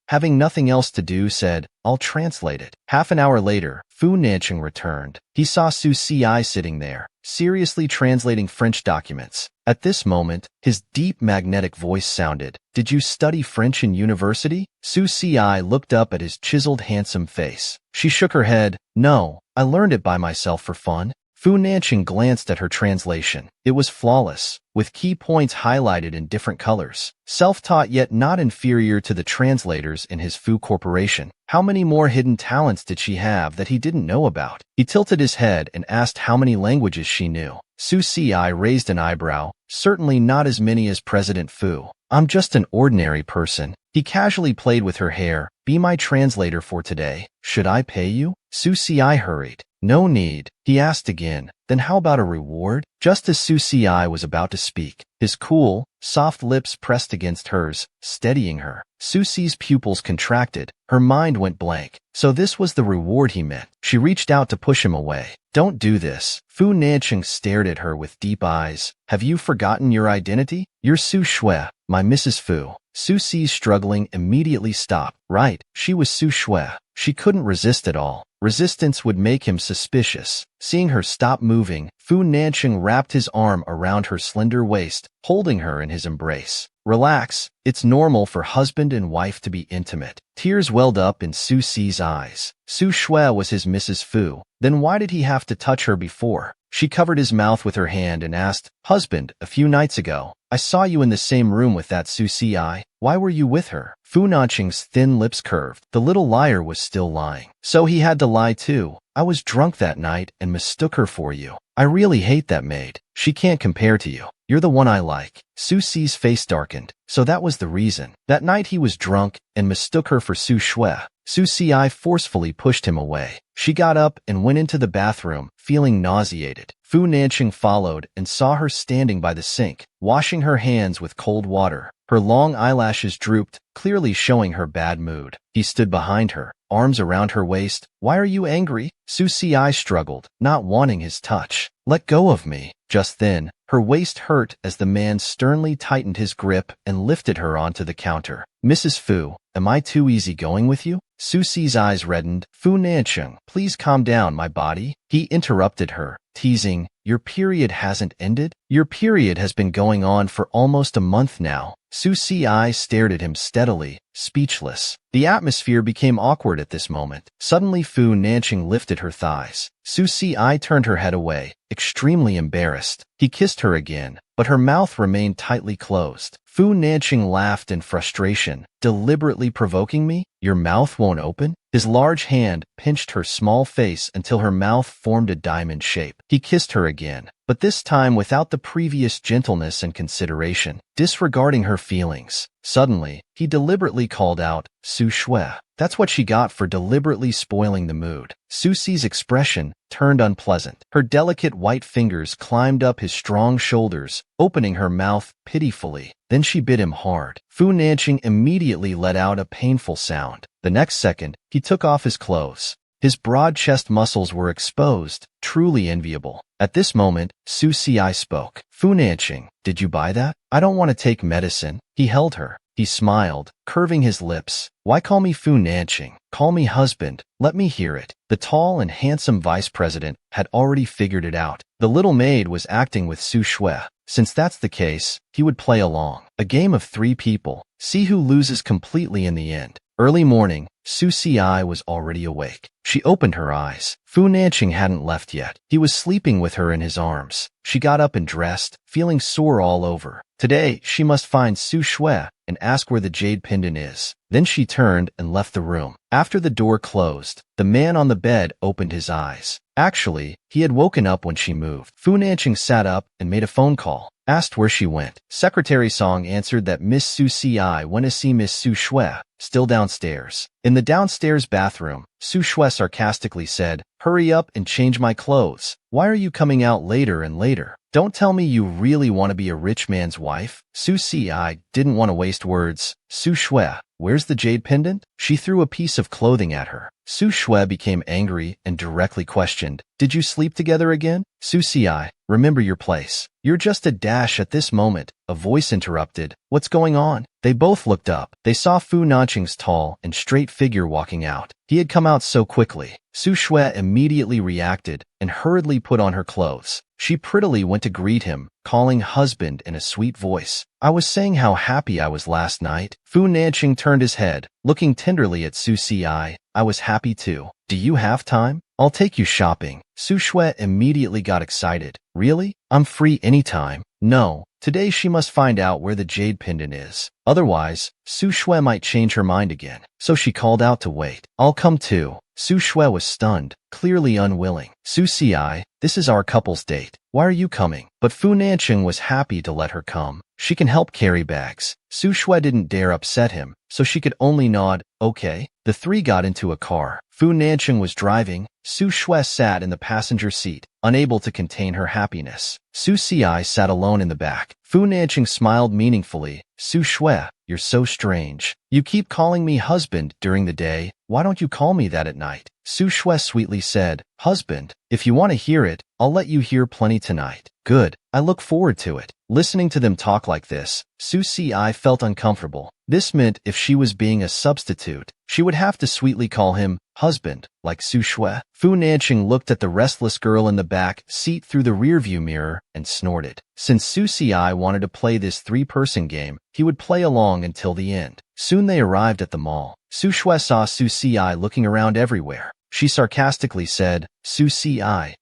having nothing else to do, said, "I'll translate it." Half an hour later, Fu Nanching returned. He saw Susi sitting there, seriously translating French documents. At this moment, his deep magnetic voice sounded, "Did you study French in university?" Susi looked up at his chiseled, handsome face. She shook her head. "No, I learned it by myself for fun." Fu Nanching glanced at her translation. It was flawless, with key points highlighted in different colors. Self-taught yet not inferior to the translators in his Fu Corporation. How many more hidden talents did she have that he didn't know about? He tilted his head and asked how many languages she knew. Susi raised an eyebrow. "Certainly not as many as President Fu. I'm just an ordinary person." He casually played with her hair. "Be my translator for today. Should I pay you?" Susi hurried. "No need." He asked again, "Then how about a reward?" Just as Susi was about to speak, his cool, soft lips pressed against hers, steadying her. Susi's pupils contracted. Her mind went blank. So this was the reward he meant. She reached out to push him away. "Don't do this." Fu Nanching stared at her with deep eyes. "Have you forgotten your identity? You're Su Shui, my Mrs. Fu." Susi's struggling immediately stopped. Right, she was Su Shui. She couldn't resist at all. Resistance would make him suspicious. Seeing her stop moving, Fu Nanching wrapped his arm around her slender waist, holding her in his embrace. "Relax. It's normal for husband and wife to be intimate." Tears welled up in Susi's eyes. Su Shui was his Mrs. Fu. Then why did he have to touch her before? She covered his mouth with her hand and asked, "Husband, a few nights ago, I saw you in the same room with that Susi. Why were you with her?" Fu Nanching's thin lips curved. The little liar was still lying. "So he had to lie too. I was drunk that night and mistook her for you. I really hate that maid. She can't compare to you. You're the one I like." Susi's face darkened. So that was the reason. That night he was drunk and mistook her for Su Shui. Susi forcefully pushed him away. She got up and went into the bathroom, feeling nauseated. Fu Nanching followed and saw her standing by the sink, washing her hands with cold water. Her long eyelashes drooped, clearly showing her bad mood. He stood behind her, arms around her waist. "Why are you angry?" Susi struggled, not wanting his touch. "Let go of me." Just then, her waist hurt as the man sternly tightened his grip and lifted her onto the counter. "Mrs. Fu, am I too easygoing with you?" Susi's eyes reddened. "Fu Nanching, please calm down, my body." He interrupted her, teasing, "Your period hasn't ended? Your period has been going on for almost a month now." Susi stared at him steadily, speechless. The atmosphere became awkward at this moment. Suddenly Fu Nanching lifted her thighs. Susi turned her head away, extremely embarrassed. He kissed her again, but her mouth remained tightly closed. Fu Nanching laughed in frustration. "Deliberately provoking me? Your mouth won't open?" His large hand pinched her small face until her mouth formed a diamond shape. He kissed her again, but this time without the previous gentleness and consideration, disregarding her feelings. Suddenly, he deliberately called out, "Su Shui." That's what she got for deliberately spoiling the mood. Susi's expression turned unpleasant. Her delicate white fingers climbed up his strong shoulders, opening her mouth pitifully. Then she bit him hard. Fu Nanching immediately let out a painful sound. The next second, he took off his clothes. His broad chest muscles were exposed, truly enviable. At this moment, Susi spoke. "Fu Nanching, did you buy that? I don't want to take medicine." He held her. He smiled, curving his lips. "Why call me Fu Nanching? Call me husband. Let me hear it." The tall and handsome vice president had already figured it out. The little maid was acting with Su Shui. Since that's the case, he would play along. A game of 3 people. See who loses completely in the end. Early morning, Su Si was already awake. She opened her eyes. Fu Nanqing hadn't left yet. He was sleeping with her in his arms. She got up and dressed, feeling sore all over. Today, she must find Su Shui and ask where the jade pendant is. Then she turned and left the room. After the door closed, the man on the bed opened his eyes. Actually, he had woken up when she moved. Fu Nanqing sat up and made a phone call. Asked where she went. Secretary Song answered that Miss Su Si went to see Miss Su Shui, still downstairs. In the downstairs bathroom, Su Shui sarcastically said, "Hurry up and change my clothes. Why are you coming out later and later? Don't tell me you really want to be a rich man's wife." Su Si didn't want to waste words. "Su Shui, where's the jade pendant?" She threw a piece of clothing at her. Su Shui became angry and directly questioned, "Did you sleep together again?" Su Si, remember your place. You're just a dash at this moment. A voice interrupted. What's going on? They both looked up. They saw Fu Nanqing's tall and straight figure walking out. He had come out so quickly. Su Shui immediately reacted and hurriedly put on her clothes. She prettily went to greet him, calling husband in a sweet voice. "I was saying how happy I was last night." Fu Nanqing turned his head, looking tenderly at Su Si. "I was happy too. Do you have time? I'll take you shopping." Su Shui immediately got excited. "Really? I'm free anytime." No, today she must find out where the jade pendant is. Otherwise, Su Shui might change her mind again. So she called out to wait. "I'll come too." Su Shui was stunned, clearly unwilling. "Su Si, this is our couple's date. Why are you coming?" But Fu Nanqing was happy to let her come. She can help carry bags. Su Shui didn't dare upset him, so she could only nod, "Okay." The three got into a car. Fu Nanqing was driving. Su Shui sat in the passenger seat, unable to contain her happiness. Su Si sat alone in the back. Fu Nanqing smiled meaningfully. "Su Shui, you're so strange. You keep calling me husband during the day. Why don't you call me that at night?" Su Shui sweetly said, "Husband, if you want to hear it, I'll let you hear plenty tonight." "Good. I look forward to it." Listening to them talk like this, Su Si felt uncomfortable. This meant if she was being a substitute, she would have to sweetly call him husband, like Su Shui. Fu Nanqing looked at the restless girl in the back seat through the rearview mirror and snorted. Since Su Si wanted to play this three-person game, he would play along until the end. Soon they arrived at the mall. Su Shui saw Su Si looking around everywhere. She sarcastically said, "Su Si,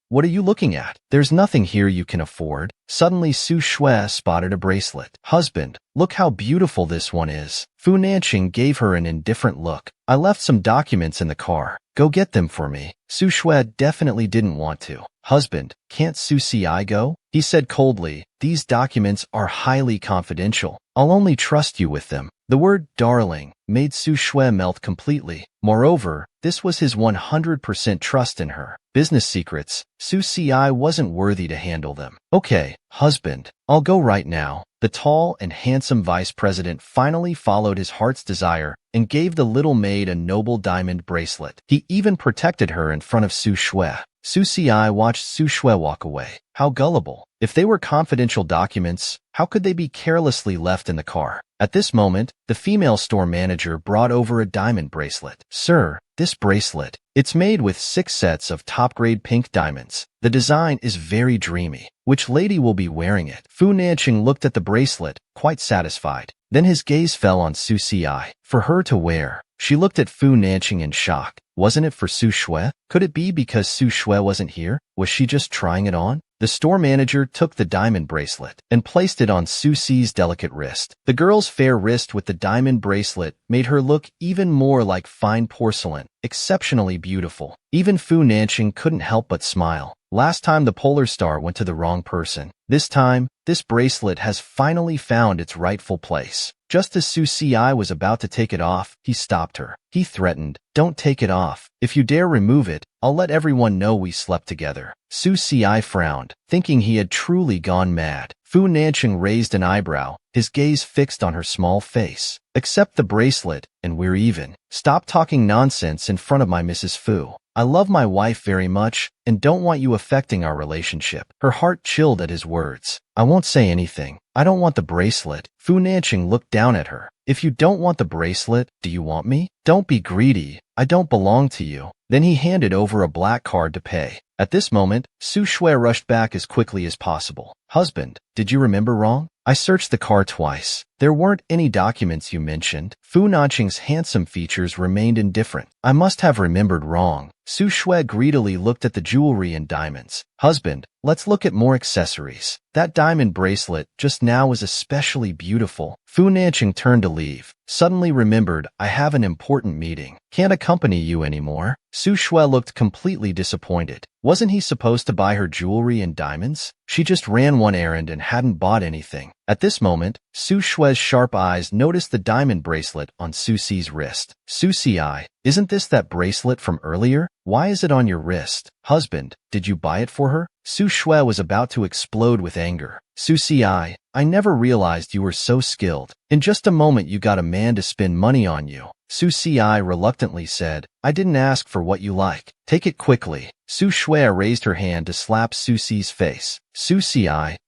what are you looking at? There's nothing here you can afford." Suddenly Su Shui spotted a bracelet. "Husband, look how beautiful this one is." Fu Nanqing gave her an indifferent look. "I left some documents in the car. Go get them for me." Su Shui definitely didn't want to. "Husband, can't Su Si go?" He said coldly, "These documents are highly confidential. I'll only trust you with them." The word darling made Su Shui melt completely. Moreover, this was his 100% trust in her. Business secrets, Su Si wasn't worthy to handle them. "Okay, husband, I'll go right now." The tall and handsome vice president finally followed his heart's desire and gave the little maid a noble diamond bracelet. He even protected her in front of Su Shui. Su Si watched Su Shui walk away. How gullible. If they were confidential documents, how could they be carelessly left in the car? At this moment, the female store manager brought over a diamond bracelet. "Sir, this bracelet. It's made with 6 sets of top-grade pink diamonds. The design is very dreamy. Which lady will be wearing it?" Fu Nanqing looked at the bracelet, quite satisfied. Then his gaze fell on Su Si. "For her to wear." She looked at Fu Nanqing in shock. Wasn't it for Su Shui? Could it be because Su Shui wasn't here? Was she just trying it on? The store manager took the diamond bracelet and placed it on Su Si's delicate wrist. The girl's fair wrist with the diamond bracelet made her look even more like fine porcelain, exceptionally beautiful. Even Fu Nanqing couldn't help but smile. Last time the polar star went to the wrong person. This time, this bracelet has finally found its rightful place. Just as Su Si was about to take it off, he stopped her. He threatened, "Don't take it off. If you dare remove it, I'll let everyone know we slept together." Su Si frowned, thinking he had truly gone mad. Fu Nanqing raised an eyebrow, his gaze fixed on her small face. "Accept the bracelet, and we're even. Stop talking nonsense in front of my Mrs. Fu. I love my wife very much and don't want you affecting our relationship." Her heart chilled at his words. "I won't say anything. I don't want the bracelet." Fu Nanqing looked down at her. "If you don't want the bracelet, do you want me? Don't be greedy. I don't belong to you." Then he handed over a black card to pay. At this moment, Su Shui rushed back as quickly as possible. "Husband, did you remember wrong? I searched the car twice. There weren't any documents you mentioned. Fu Nanqing's handsome features remained indifferent. I must have remembered wrong. Su Shui greedily looked at the jewelry and diamonds. Husband, let's look at more accessories. That diamond bracelet just now is especially beautiful. Fu Nanqing turned to leave. Suddenly remembered, I have an important meeting. Can't accompany you anymore. Su Shui looked completely disappointed. Wasn't he supposed to buy her jewelry and diamonds? She just ran one errand and hadn't bought anything. At this moment, Su Shui's sharp eyes noticed the diamond bracelet on Su Si's wrist. Su Si, isn't this that bracelet from earlier? Why is it on your wrist? Husband, did you buy it for her? Su Shui was about to explode with anger. Su Si, I never realized you were so skilled. In just a moment you got a man to spend money on you. Su Si reluctantly said, I didn't ask for what you like. Take it quickly. Su Shui raised her hand to slap Su Si's face. Su Si,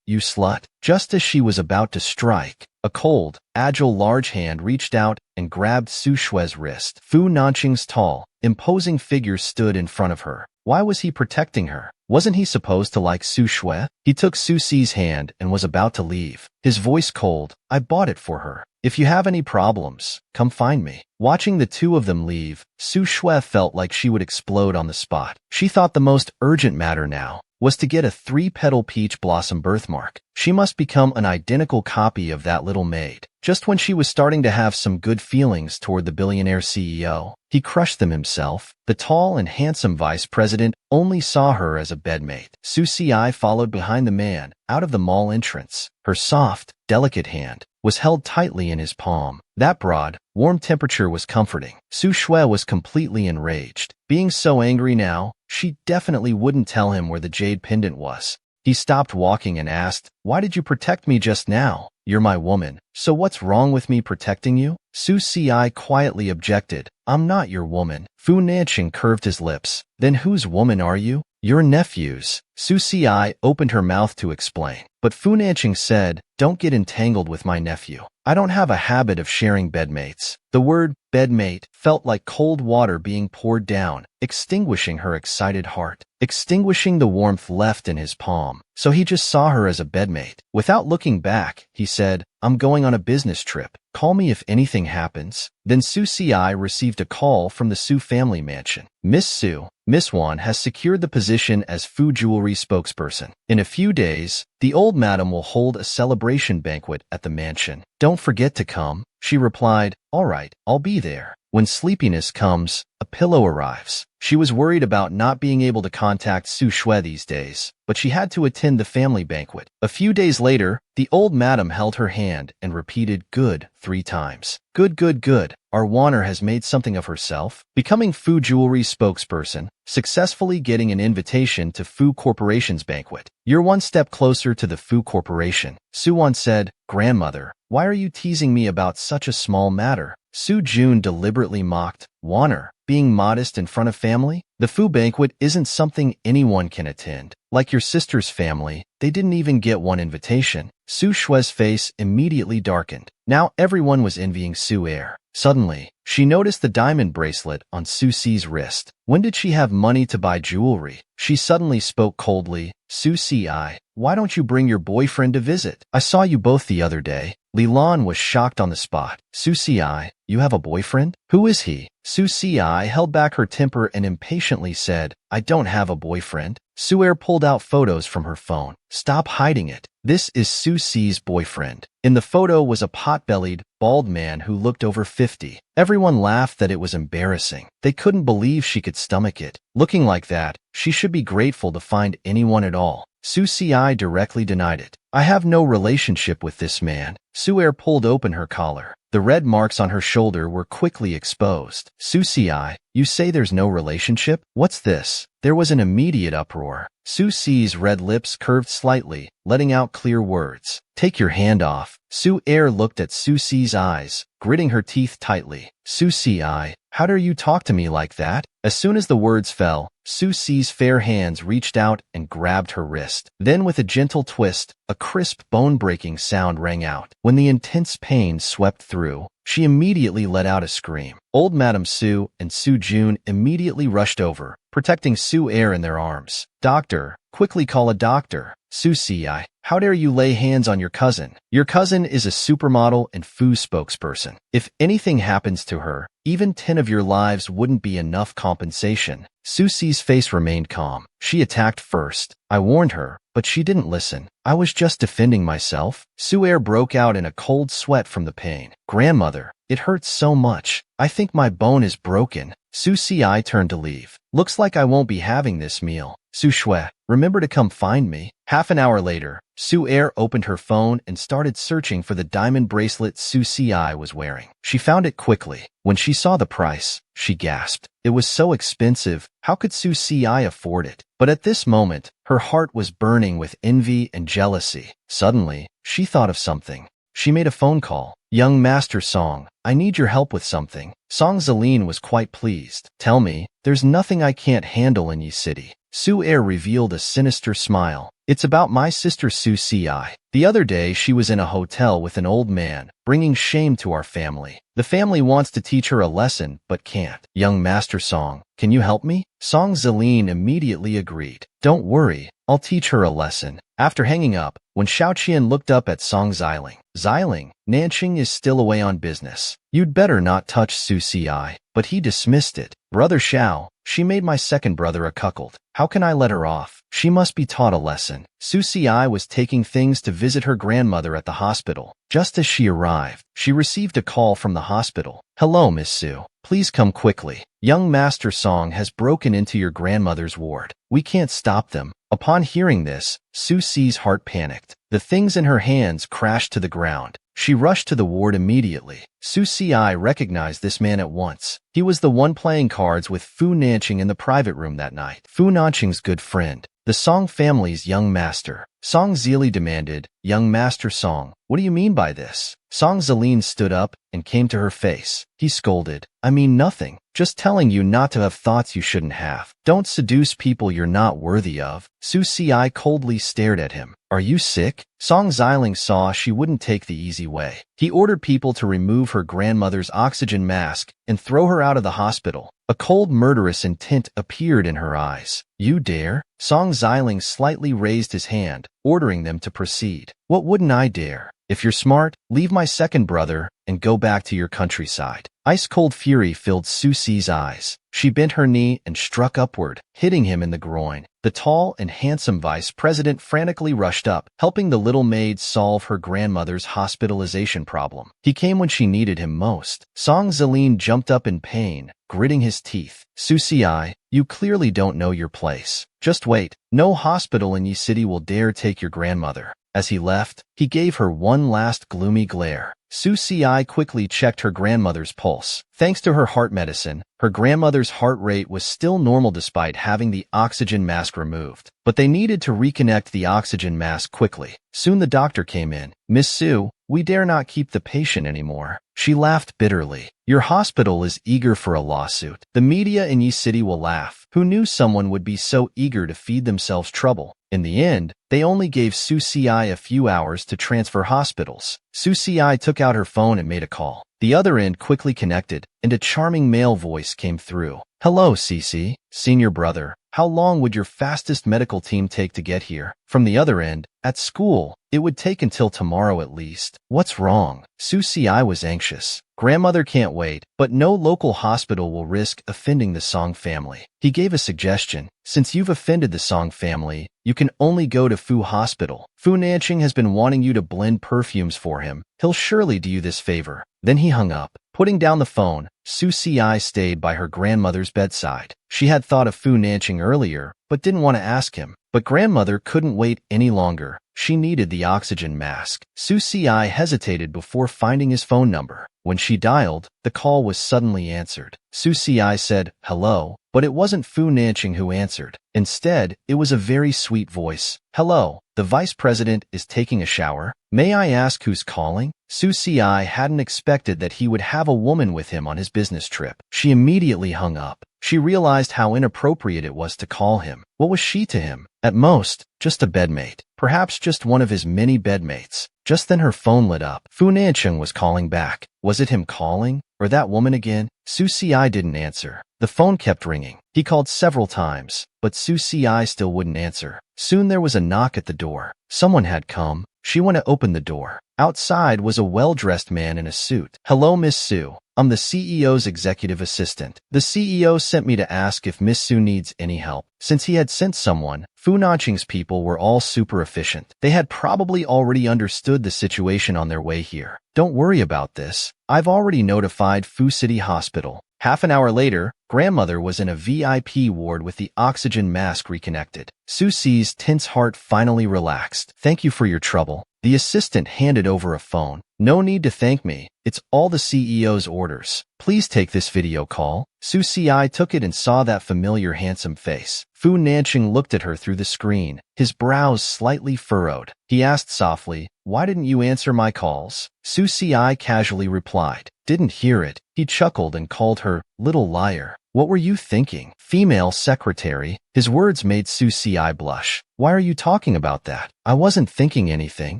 you slut. Just as she was about to strike, a cold, agile large hand reached out and grabbed Su Shui's wrist. Fu Nanqing's tall, imposing figure stood in front of her. Why was he protecting her? Wasn't he supposed to like Su Shui? He took Su Si's hand and was about to leave. His voice cold, I bought it for her. If you have any problems, come find me. Watching the two of them leave, Su Shui felt like she would explode on the spot. She thought the most urgent matter now was to get a 3-petal peach blossom birthmark. She must become an identical copy of that little maid. Just when she was starting to have some good feelings toward the billionaire CEO, he crushed them himself. The tall and handsome vice president only saw her as a bedmate. Su Si followed behind the man, out of the mall entrance. Her soft, delicate hand was held tightly in his palm. That broad, warm temperature was comforting. Su Shui was completely enraged. Being so angry now, she definitely wouldn't tell him where the jade pendant was. He stopped walking and asked, why did you protect me just now? You're my woman. So what's wrong with me protecting you? Su Si quietly objected. I'm not your woman. Fu Nanqing curved his lips. Then whose woman are you? Your nephew's. Su Si opened her mouth to explain, but Fu Nanqing said, don't get entangled with my nephew. I don't have a habit of sharing bedmates. The word bedmate felt like cold water being poured down, extinguishing her excited heart, extinguishing the warmth left in his palm. So he just saw her as a bedmate. Without looking back, he said, I'm going on a business trip. Call me if anything happens. Then Su Si received a call from the Su family mansion. Miss Wan has secured the position as Fu Jewelry spokesperson. In a few days, the old madam will hold a celebration banquet at the mansion. Don't forget to come. She replied, all right, I'll be there. When sleepiness comes, a pillow arrives. She was worried about not being able to contact Su Shui these days, but she had to attend the family banquet. A few days later, the old madam held her hand and repeated good 3 times. Good, good, good. Our Wanner has made something of herself, becoming Fu Jewelry spokesperson, successfully getting an invitation to Fu Corporation's banquet. You're one step closer to the Fu Corporation. Su Wan said, Grandmother, why are you teasing me about such a small matter? Su Jun deliberately mocked, Wanner, being modest in front of family? The Fu banquet isn't something anyone can attend. Like your sister's family, they didn't even get one invitation. Su Shui's face immediately darkened. Now everyone was envying Su Er. Suddenly, she noticed the diamond bracelet on Su Si's wrist. When did she have money to buy jewelry? She suddenly spoke coldly, Su Si, why don't you bring your boyfriend to visit? I saw you both the other day. Li Lan was shocked on the spot. Su Si, you have a boyfriend? Who is he? Su Si held back her temper and impatiently said, I don't have a boyfriend. Su Er pulled out photos from her phone. Stop hiding it. This is Su Si's boyfriend. In the photo was a pot-bellied, bald man who looked over 50. Everyone laughed that it was embarrassing. They couldn't believe she could stomach it. Looking like that, she should be grateful to find anyone at all. Su Si directly denied it. I have no relationship with this man. Su Er pulled open her collar. The red marks on her shoulder were quickly exposed. Su Si, you say there's no relationship? What's this? There was an immediate uproar. Su Si's red lips curved slightly, letting out clear words. Take your hand off. Su Er looked at Su Si's eyes, gritting her teeth tightly. Su Si, how dare you talk to me like that? As soon as the words fell, Su Si's fair hands reached out and grabbed her wrist. Then with a gentle twist, a crisp, bone-breaking sound rang out. When the intense pain swept through, she immediately let out a scream. Old Madame Su and Su Jun immediately rushed over, protecting Su Air in their arms. "Doctor, quickly call a doctor." "Su Si, how dare you lay hands on your cousin? Your cousin is a supermodel and Fu spokesperson. If anything happens to her, even 10 of your lives wouldn't be enough compensation." Su Si's face remained calm. "She attacked first. I warned her, but she didn't listen. I was just defending myself." Su Air broke out in a cold sweat from the pain. "Grandmother, it hurts so much. I think my bone is broken." Su Si turned to leave. "Looks like I won't be having this meal. Su Shui, remember to come find me." Half an hour later, Su Air opened her phone and started searching for the diamond bracelet Su Si was wearing. She found it quickly. When she saw the price, she gasped. It was so expensive. How could Su Si afford it? But at this moment, her heart was burning with envy and jealousy. Suddenly, she thought of something. She made a phone call. "Young Master Song, I need your help with something." Song Zeline was quite pleased. "Tell me, there's nothing I can't handle in Yi City." Su Air revealed a sinister smile. "It's about my sister Su Si. The other day she was in a hotel with an old man, bringing shame to our family. The family wants to teach her a lesson, but can't. Young Master Song, can you help me?" Song Zeline immediately agreed. "Don't worry, I'll teach her a lesson." After hanging up, when Xiaoqian looked up at Song Xiling, "Xiling, Nanqing is still away on business. You'd better not touch Su Si." But he dismissed it. "Brother Xiao, she made my second brother a cuckold. How can I let her off? She must be taught a lesson." Su Si was taking things to visit her grandmother at the hospital. Just as she arrived, she received a call from the hospital. "Hello, Miss Su. Please come quickly. Young Master Song has broken into your grandmother's ward. We can't stop them." Upon hearing this, Su Si's heart panicked. The things in her hands crashed to the ground. She rushed to the ward immediately. Su Si recognized this man at once. He was the one playing cards with Fu Nanqing in the private room that night. Fu Nanqing's good friend, the Song family's young master. Song Zili demanded, "Young Master Song, what do you mean by this?" Song Zeline stood up and came to her face. He scolded, "I mean nothing. Just telling you not to have thoughts you shouldn't have. Don't seduce people you're not worthy of." Su Si coldly stared at him. "Are you sick?" Song Xiling saw she wouldn't take the easy way. He ordered people to remove her grandmother's oxygen mask and throw her out of the hospital. A cold, murderous intent appeared in her eyes. "You dare?" Song Xiling slightly raised his hand, ordering them to proceed. "What wouldn't I dare? If you're smart, leave my second brother and go back to your countryside." Ice-cold fury filled Su Si's eyes. She bent her knee and struck upward, hitting him in the groin. The tall and handsome vice president frantically rushed up, helping the little maid solve her grandmother's hospitalization problem. He came when she needed him most. Song Zeline jumped up in pain, gritting his teeth. "Su Si, you clearly don't know your place. Just wait. No hospital in Yi City will dare take your grandmother." As he left, he gave her one last gloomy glare. Su Si quickly checked her grandmother's pulse. Thanks to her heart medicine, her grandmother's heart rate was still normal despite having the oxygen mask removed. But they needed to reconnect the oxygen mask quickly. Soon the doctor came in. "Miss Su, we dare not keep the patient anymore." She laughed bitterly. "Your hospital is eager for a lawsuit. The media in Yi City will laugh. Who knew someone would be so eager to feed themselves trouble?" In the end, they only gave Su Si a few hours to transfer hospitals. Su Si took out her phone and made a call. The other end quickly connected, and a charming male voice came through. "Hello, Cici, senior brother. How long would your fastest medical team take to get here?" From the other end, "At school, it would take until tomorrow at least." "What's wrong?" Su Si was anxious. "Grandmother can't wait, but no local hospital will risk offending the Song family." He gave a suggestion. "Since you've offended the Song family, you can only go to Fu Hospital. Fu Nanqing has been wanting you to blend perfumes for him. He'll surely do you this favor." Then he hung up. Putting down the phone, Su Si stayed by her grandmother's bedside. She had thought of Fu Nanqing earlier, but didn't want to ask him. But grandmother couldn't wait any longer. She needed the oxygen mask. Su Si hesitated before finding his phone number. When she dialed, the call was suddenly answered. Su Si said, "Hello," but it wasn't Fu Nanqing who answered. Instead, it was a very sweet voice. "Hello, the vice president is taking a shower. May I ask who's calling?" Su Si hadn't expected that he would have a woman with him on his business trip. She immediately hung up. she realized how inappropriate it was to call him. What was she to him? At most, just a bedmate. Perhaps just one of his many bedmates. Just then her phone lit up. Fu Nancheng was calling back. Was it him calling? Or that woman again? Su Si didn't answer. The phone kept ringing. He called several times, but Su Si still wouldn't answer. Soon there was a knock at the door. Someone had come. She went to open the door. Outside was a well-dressed man in a suit. "Hello, Miss Su. I'm the CEO's executive assistant. The CEO sent me to ask if Miss Su needs any help." Since he had sent someone, Fu Nancheng's people were all super efficient. They had probably already understood the situation on their way here. "Don't worry about this. I've already notified Fu City Hospital." Half an hour later, grandmother was in a VIP ward with the oxygen mask reconnected. Su Si's tense heart finally relaxed. "Thank you for your trouble." The assistant handed over a phone. "No need to thank me. It's all the CEO's orders. Please take this video call." Su Si took it and saw that familiar handsome face. Fu Nancheng looked at her through the screen, his brows slightly furrowed. He asked softly, "Why didn't you answer my calls?" Su Si casually replied, "Didn't hear it." He chuckled and called her, "Little liar. What were you thinking?" "Female secretary." His words made Su Si blush. "Why are you talking about that?" "I wasn't thinking anything."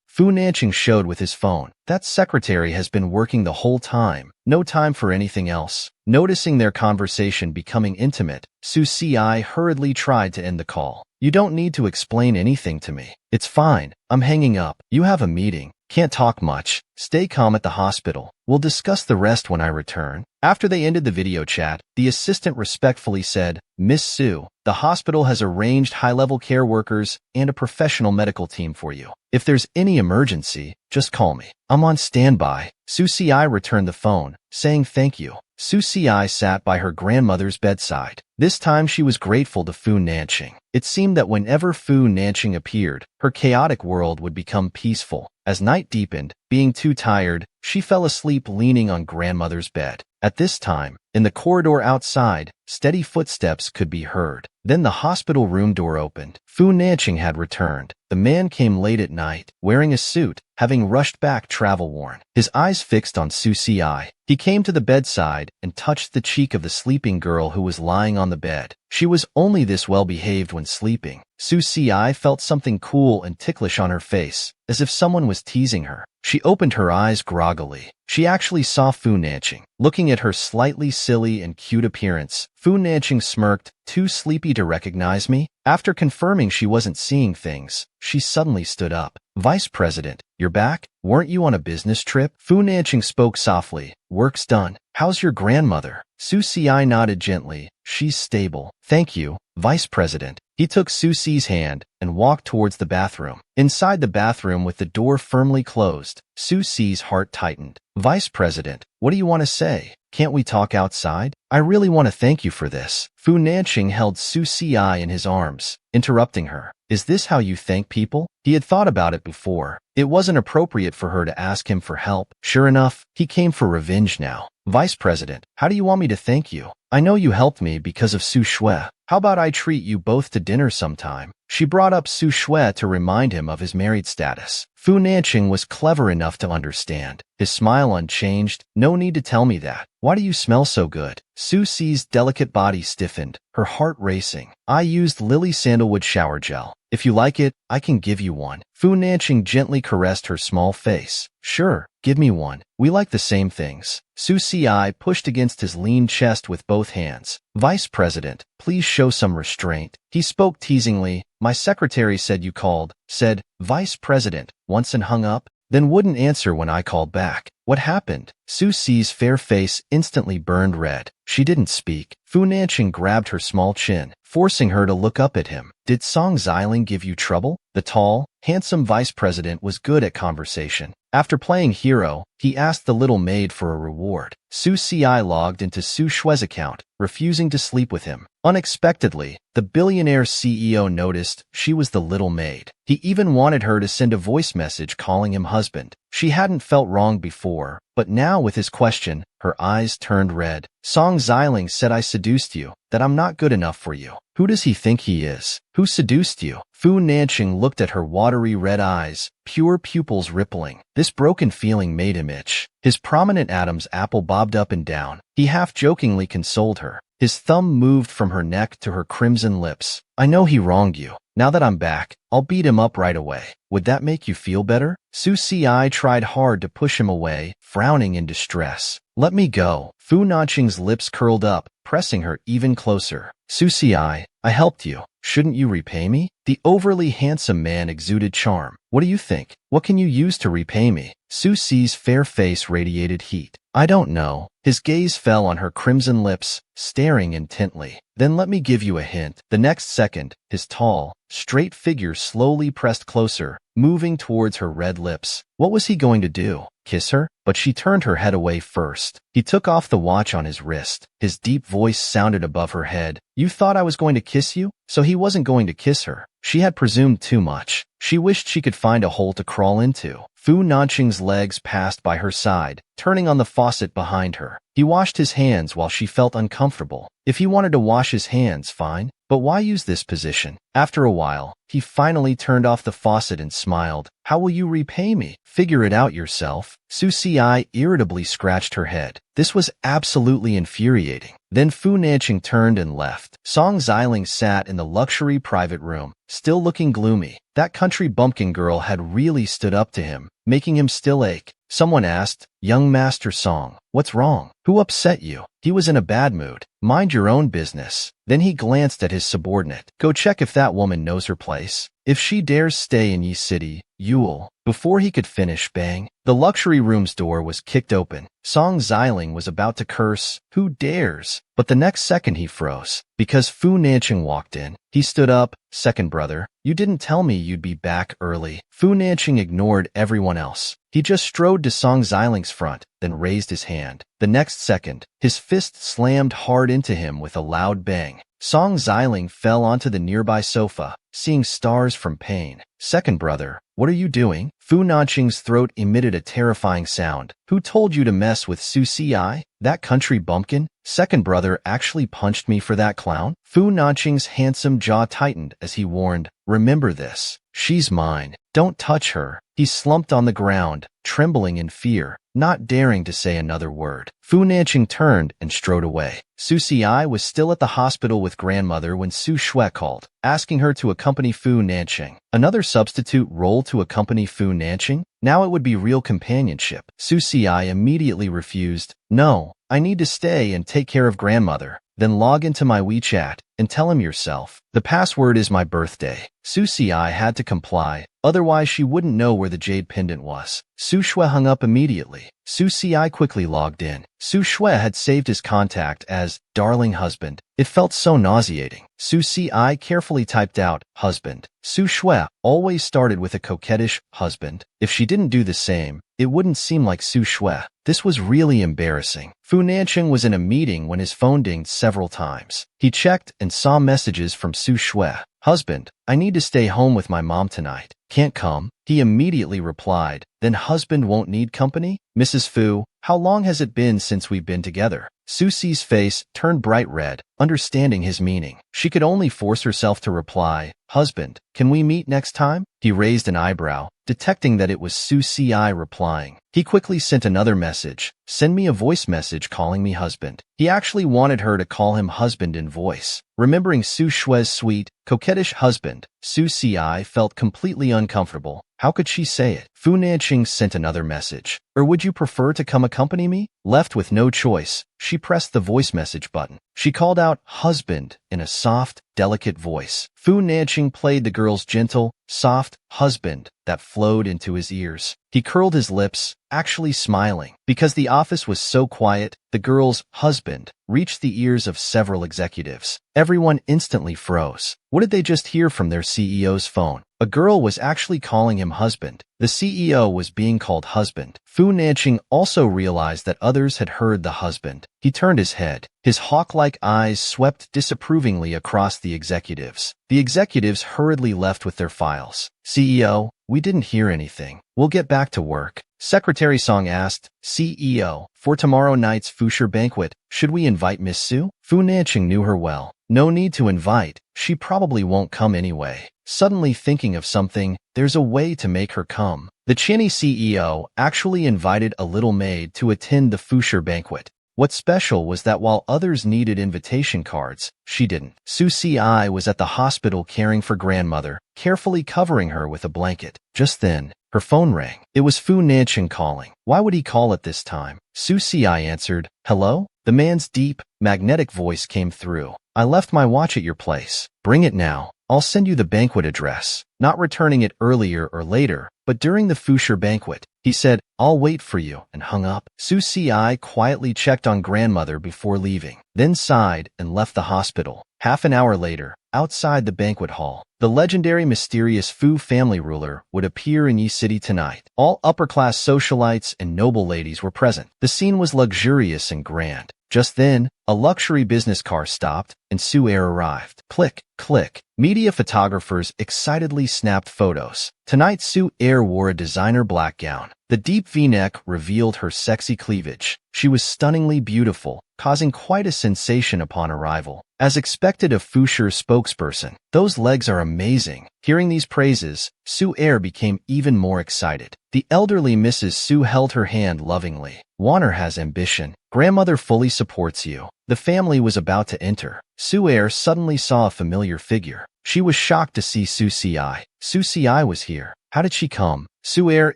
Fu Nancheng showed with his phone. "That secretary has been working the whole time. No time for anything else." Noticing their conversation becoming intimate, Su Si hurriedly tried to end the call. "You don't need to explain anything to me. It's fine. I'm hanging up. You have a meeting. Can't talk much. Stay calm at the hospital. We'll discuss the rest when I return." After they ended the video chat, the assistant respectfully said, "Miss Su, the hospital has arranged high-level care workers and a professional medical team for you. If there's any emergency, just call me. I'm on standby." Su Si returned the phone, saying thank you. Su Si sat by her grandmother's bedside. This time she was grateful to Fu Nancheng. It seemed that whenever Fu Nancheng appeared, her chaotic world would become peaceful. As night deepened, being too tired, she fell asleep leaning on grandmother's bed. At this time, in the corridor outside, steady footsteps could be heard. Then the hospital room door opened. Fu Nancheng had returned. The man came late at night, wearing a suit, having rushed back travel-worn, his eyes fixed on Su Si. He came to the bedside and touched the cheek of the sleeping girl who was lying on the bed. She was only this well-behaved when sleeping. Su Si felt something cool and ticklish on her face, as if someone was teasing her. She opened her eyes groggily. She actually saw Fu Nancheng. Looking at her slightly silly and cute appearance, Fu Nancheng smirked, "Too sleepy to recognize me?" After confirming she wasn't seeing things, she suddenly stood up. "Vice President, you're back? Weren't you on a business trip?" Fu Nancheng spoke softly. "Work's done. How's your grandmother?" Su Si nodded gently. "She's stable. Thank you, Vice President." He took Su Si's hand and walked towards the bathroom. Inside the bathroom with the door firmly closed, Su Si's heart tightened. "Vice President, what do you want to say? Can't we talk outside? I really want to thank you for this." Fu Nancheng held Su Si in his arms, interrupting her. "Is this how you thank people?" He had thought about it before. It wasn't appropriate for her to ask him for help. Sure enough, he came for revenge now. "Vice President, how do you want me to thank you? I know you helped me because of Su Shui. How about I treat you both to dinner sometime?" She brought up Su Shui to remind him of his married status. Fu Nancheng was clever enough to understand. His smile unchanged. "No need to tell me that. Why do you smell so good?" Su Si's delicate body stiffened, her heart racing. "I used lily sandalwood shower gel. If you like it, I can give you one." Fu Nancheng gently caressed her small face. "Sure, give me one. We like the same things." Su Si pushed against his lean chest with both hands. "Vice President, please show some restraint." He spoke teasingly. "My secretary said you called," said Vice President, once and hung up, then wouldn't answer when I called back. "What happened?" Su Si's fair face instantly burned red. She didn't speak. Fu Nancheng grabbed her small chin, forcing her to look up at him. "Did Song Xiling give you trouble?" The tall, handsome vice president was good at conversation. After playing hero, he asked the little maid for a reward. Su Si logged into Su Shui's account, refusing to sleep with him. Unexpectedly, the billionaire CEO noticed she was the little maid. He even wanted her to send a voice message calling him husband. She hadn't felt wrong before, but now with his question, her eyes turned red. Song Xiling said I seduced you, that I'm not good enough for you. Who does he think he is? Who seduced you? Fu Nanqing looked at her watery red eyes, pure pupils rippling. This broken feeling made him itch. His prominent Adam's apple bobbed up and down. He half-jokingly consoled her. His thumb moved from her neck to her crimson lips. I know he wronged you. Now that I'm back, I'll beat him up right away. Would that make you feel better? Su Ci tried hard to push him away, frowning in distress. Let me go. Fu Nanqing's lips curled up, pressing her even closer. Su Ci, I helped you. Shouldn't you repay me? The overly handsome man exuded charm. What do you think? What can you use to repay me? Su Ci's fair face radiated heat. I don't know. His gaze fell on her crimson lips, staring intently. Then let me give you a hint. The next second, his tall, straight figure slowly pressed closer, moving towards her red lips. What was he going to do? Kiss her? But she turned her head away first. He took off the watch on his wrist. His deep voice sounded above her head. You thought I was going to kiss you? So he wasn't going to kiss her. She had presumed too much. She wished she could find a hole to crawl into. Fu Nanqing's legs passed by her side, turning on the faucet behind her. He washed his hands while she felt uncomfortable. If he wanted to wash his hands, fine. But why use this position? After a while, he finally turned off the faucet and smiled. How will you repay me? Figure it out yourself. Su Ci irritably scratched her head. This was absolutely infuriating. Then Fu Nanqing turned and left. Song Xiling sat in the luxury private room, still looking gloomy. That country bumpkin girl had really stood up to him, making him still ache. Someone asked, Young Master Song, what's wrong? Who upset you? He was in a bad mood. Mind your own business. Then he glanced at his subordinate. Go check if that woman knows her place. If she dares stay in Yi City, you'll. Before he could finish, bang. The luxury room's door was kicked open. Song Xiling was about to curse, who dares? But the next second he froze, because Fu Nanqing walked in. He stood up. Second brother, you didn't tell me you'd be back early. Fu Nanqing ignored everyone else. He just strode to Song Xiling's front, then raised his hand. The next second, his fist slammed hard into him with a loud bang. Song Xiling fell onto the nearby sofa, seeing stars from pain. Second brother, what are you doing? Fu Nanqing's throat emitted a terrifying sound. Who told you to mess with Su Ci? That country bumpkin? Second brother actually punched me for that clown? Fu Nanqing's handsome jaw tightened as he warned, remember this. She's mine. Don't touch her. He slumped on the ground, trembling in fear, not daring to say another word. Fu Nanqing turned and strode away. Su Ci was still at the hospital with grandmother when Su Shui called, asking her to accompany Fu Nanqing. Another substitute role to accompany Fu Nanqing? Now it would be real companionship. Su Ci immediately refused. No, I need to stay and take care of grandmother. Then log into my WeChat and tell him yourself. The password is my birthday. Su Ci had to comply, otherwise she wouldn't know where the jade pendant was. Su Shui hung up immediately. Su Ci quickly logged in. Su Shui had saved his contact as darling husband. It felt so nauseating. Su Ci carefully typed out husband. Su Shui always started with a coquettish husband. If she didn't do the same, it wouldn't seem like Su Shui. This was really embarrassing. Fu Nanqing was in a meeting when his phone dinged several times. He checked and saw messages from Su Shui. Husband, I need to stay home with my mom tonight. Can't come? He immediately replied. Then husband won't need company? Mrs. Fu, how long has it been since we've been together? Su Ci's face turned bright red, understanding his meaning. She could only force herself to reply, husband, can we meet next time? He raised an eyebrow, detecting that it was Su Ci replying. He quickly sent another message. Send me a voice message calling me husband. He actually wanted her to call him husband in voice. Remembering Su Shui's sweet, coquettish husband, Su Ci felt completely uncomfortable. How could she say it? Fu Nanqing sent another message. Or would you prefer to come accompany me? Left with no choice, she pressed the voice message button. She called out husband in a soft, delicate voice. Fu Nanqing played the girl's gentle, soft husband that flowed into his ears. He curled his lips, actually smiling. Because the office was so quiet, the girl's husband reached the ears of several executives. Everyone instantly froze. What did they just hear from their CEO's phone? A girl was actually calling him husband. The CEO was being called husband. Fu Nanqing also realized that others had heard the husband. He turned his head. His hawk-like eyes swept disapprovingly across the executives. The executives hurriedly left with their files. CEO, we didn't hear anything. We'll get back to work. Secretary Song asked, CEO, for tomorrow night's Fusher banquet, should we invite Miss Su? Fu Nanqing knew her well. No need to invite. She probably won't come anyway. Suddenly thinking of something, there's a way to make her come. The Chinese CEO actually invited a little maid to attend the Fusher banquet. What's special was that while others needed invitation cards, she didn't. Su Si was at the hospital caring for grandmother, carefully covering her with a blanket. Just then, her phone rang. It was Fu Nanqing calling. Why would he call at this time? Su Si answered, "Hello?" The man's deep, magnetic voice came through. "I left my watch at your place. Bring it now. I'll send you the banquet address." Not returning it earlier or later, but during the Fusher banquet, he said, "I'll wait for you," and hung up. Su Si quietly checked on grandmother before leaving, then sighed and left the hospital. Half an hour later, outside the banquet hall, the legendary mysterious Fu family ruler would appear in Yi City tonight. All upper-class socialites and noble ladies were present. The scene was luxurious and grand. Just then, a luxury business car stopped, and Su Air arrived. Click, click. Media photographers excitedly snapped photos. Tonight, Su Air wore a designer black gown. The deep V-neck revealed her sexy cleavage. She was stunningly beautiful, causing quite a sensation upon arrival. As expected of Fusher's spokesperson, "Those legs are amazing." Hearing these praises, Su Air became even more excited. The elderly Mrs. Su held her hand lovingly. "Warner has ambition. Grandmother fully supports you." The family was about to enter. Su Air suddenly saw a familiar figure. She was shocked to see Su Si. Su Si was here. How did she come? Su Air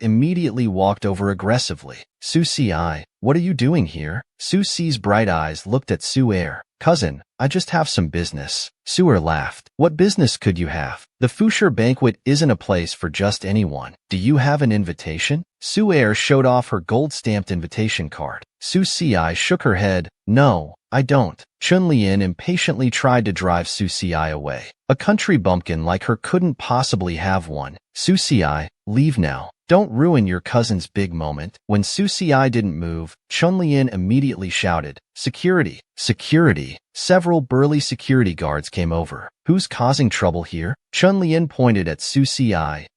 immediately walked over aggressively. "Su Si, what are you doing here?" Su Si's bright eyes looked at Su Air. "Cousin, I just have some business." Su Air laughed. "What business could you have? The Fusher banquet isn't a place for just anyone. Do you have an invitation?" Su Air showed off her gold-stamped invitation card. Su Si shook her head. "No, I don't." Chun Lian impatiently tried to drive Su Si away. A country bumpkin like her couldn't possibly have one. "Su Si, leave now. Don't ruin your cousin's big moment." When Su Si didn't move, Chun Lian immediately shouted, "Security! Security!" Several burly security guards came over. "Who's causing trouble here?" Chun Lian pointed at Su Si.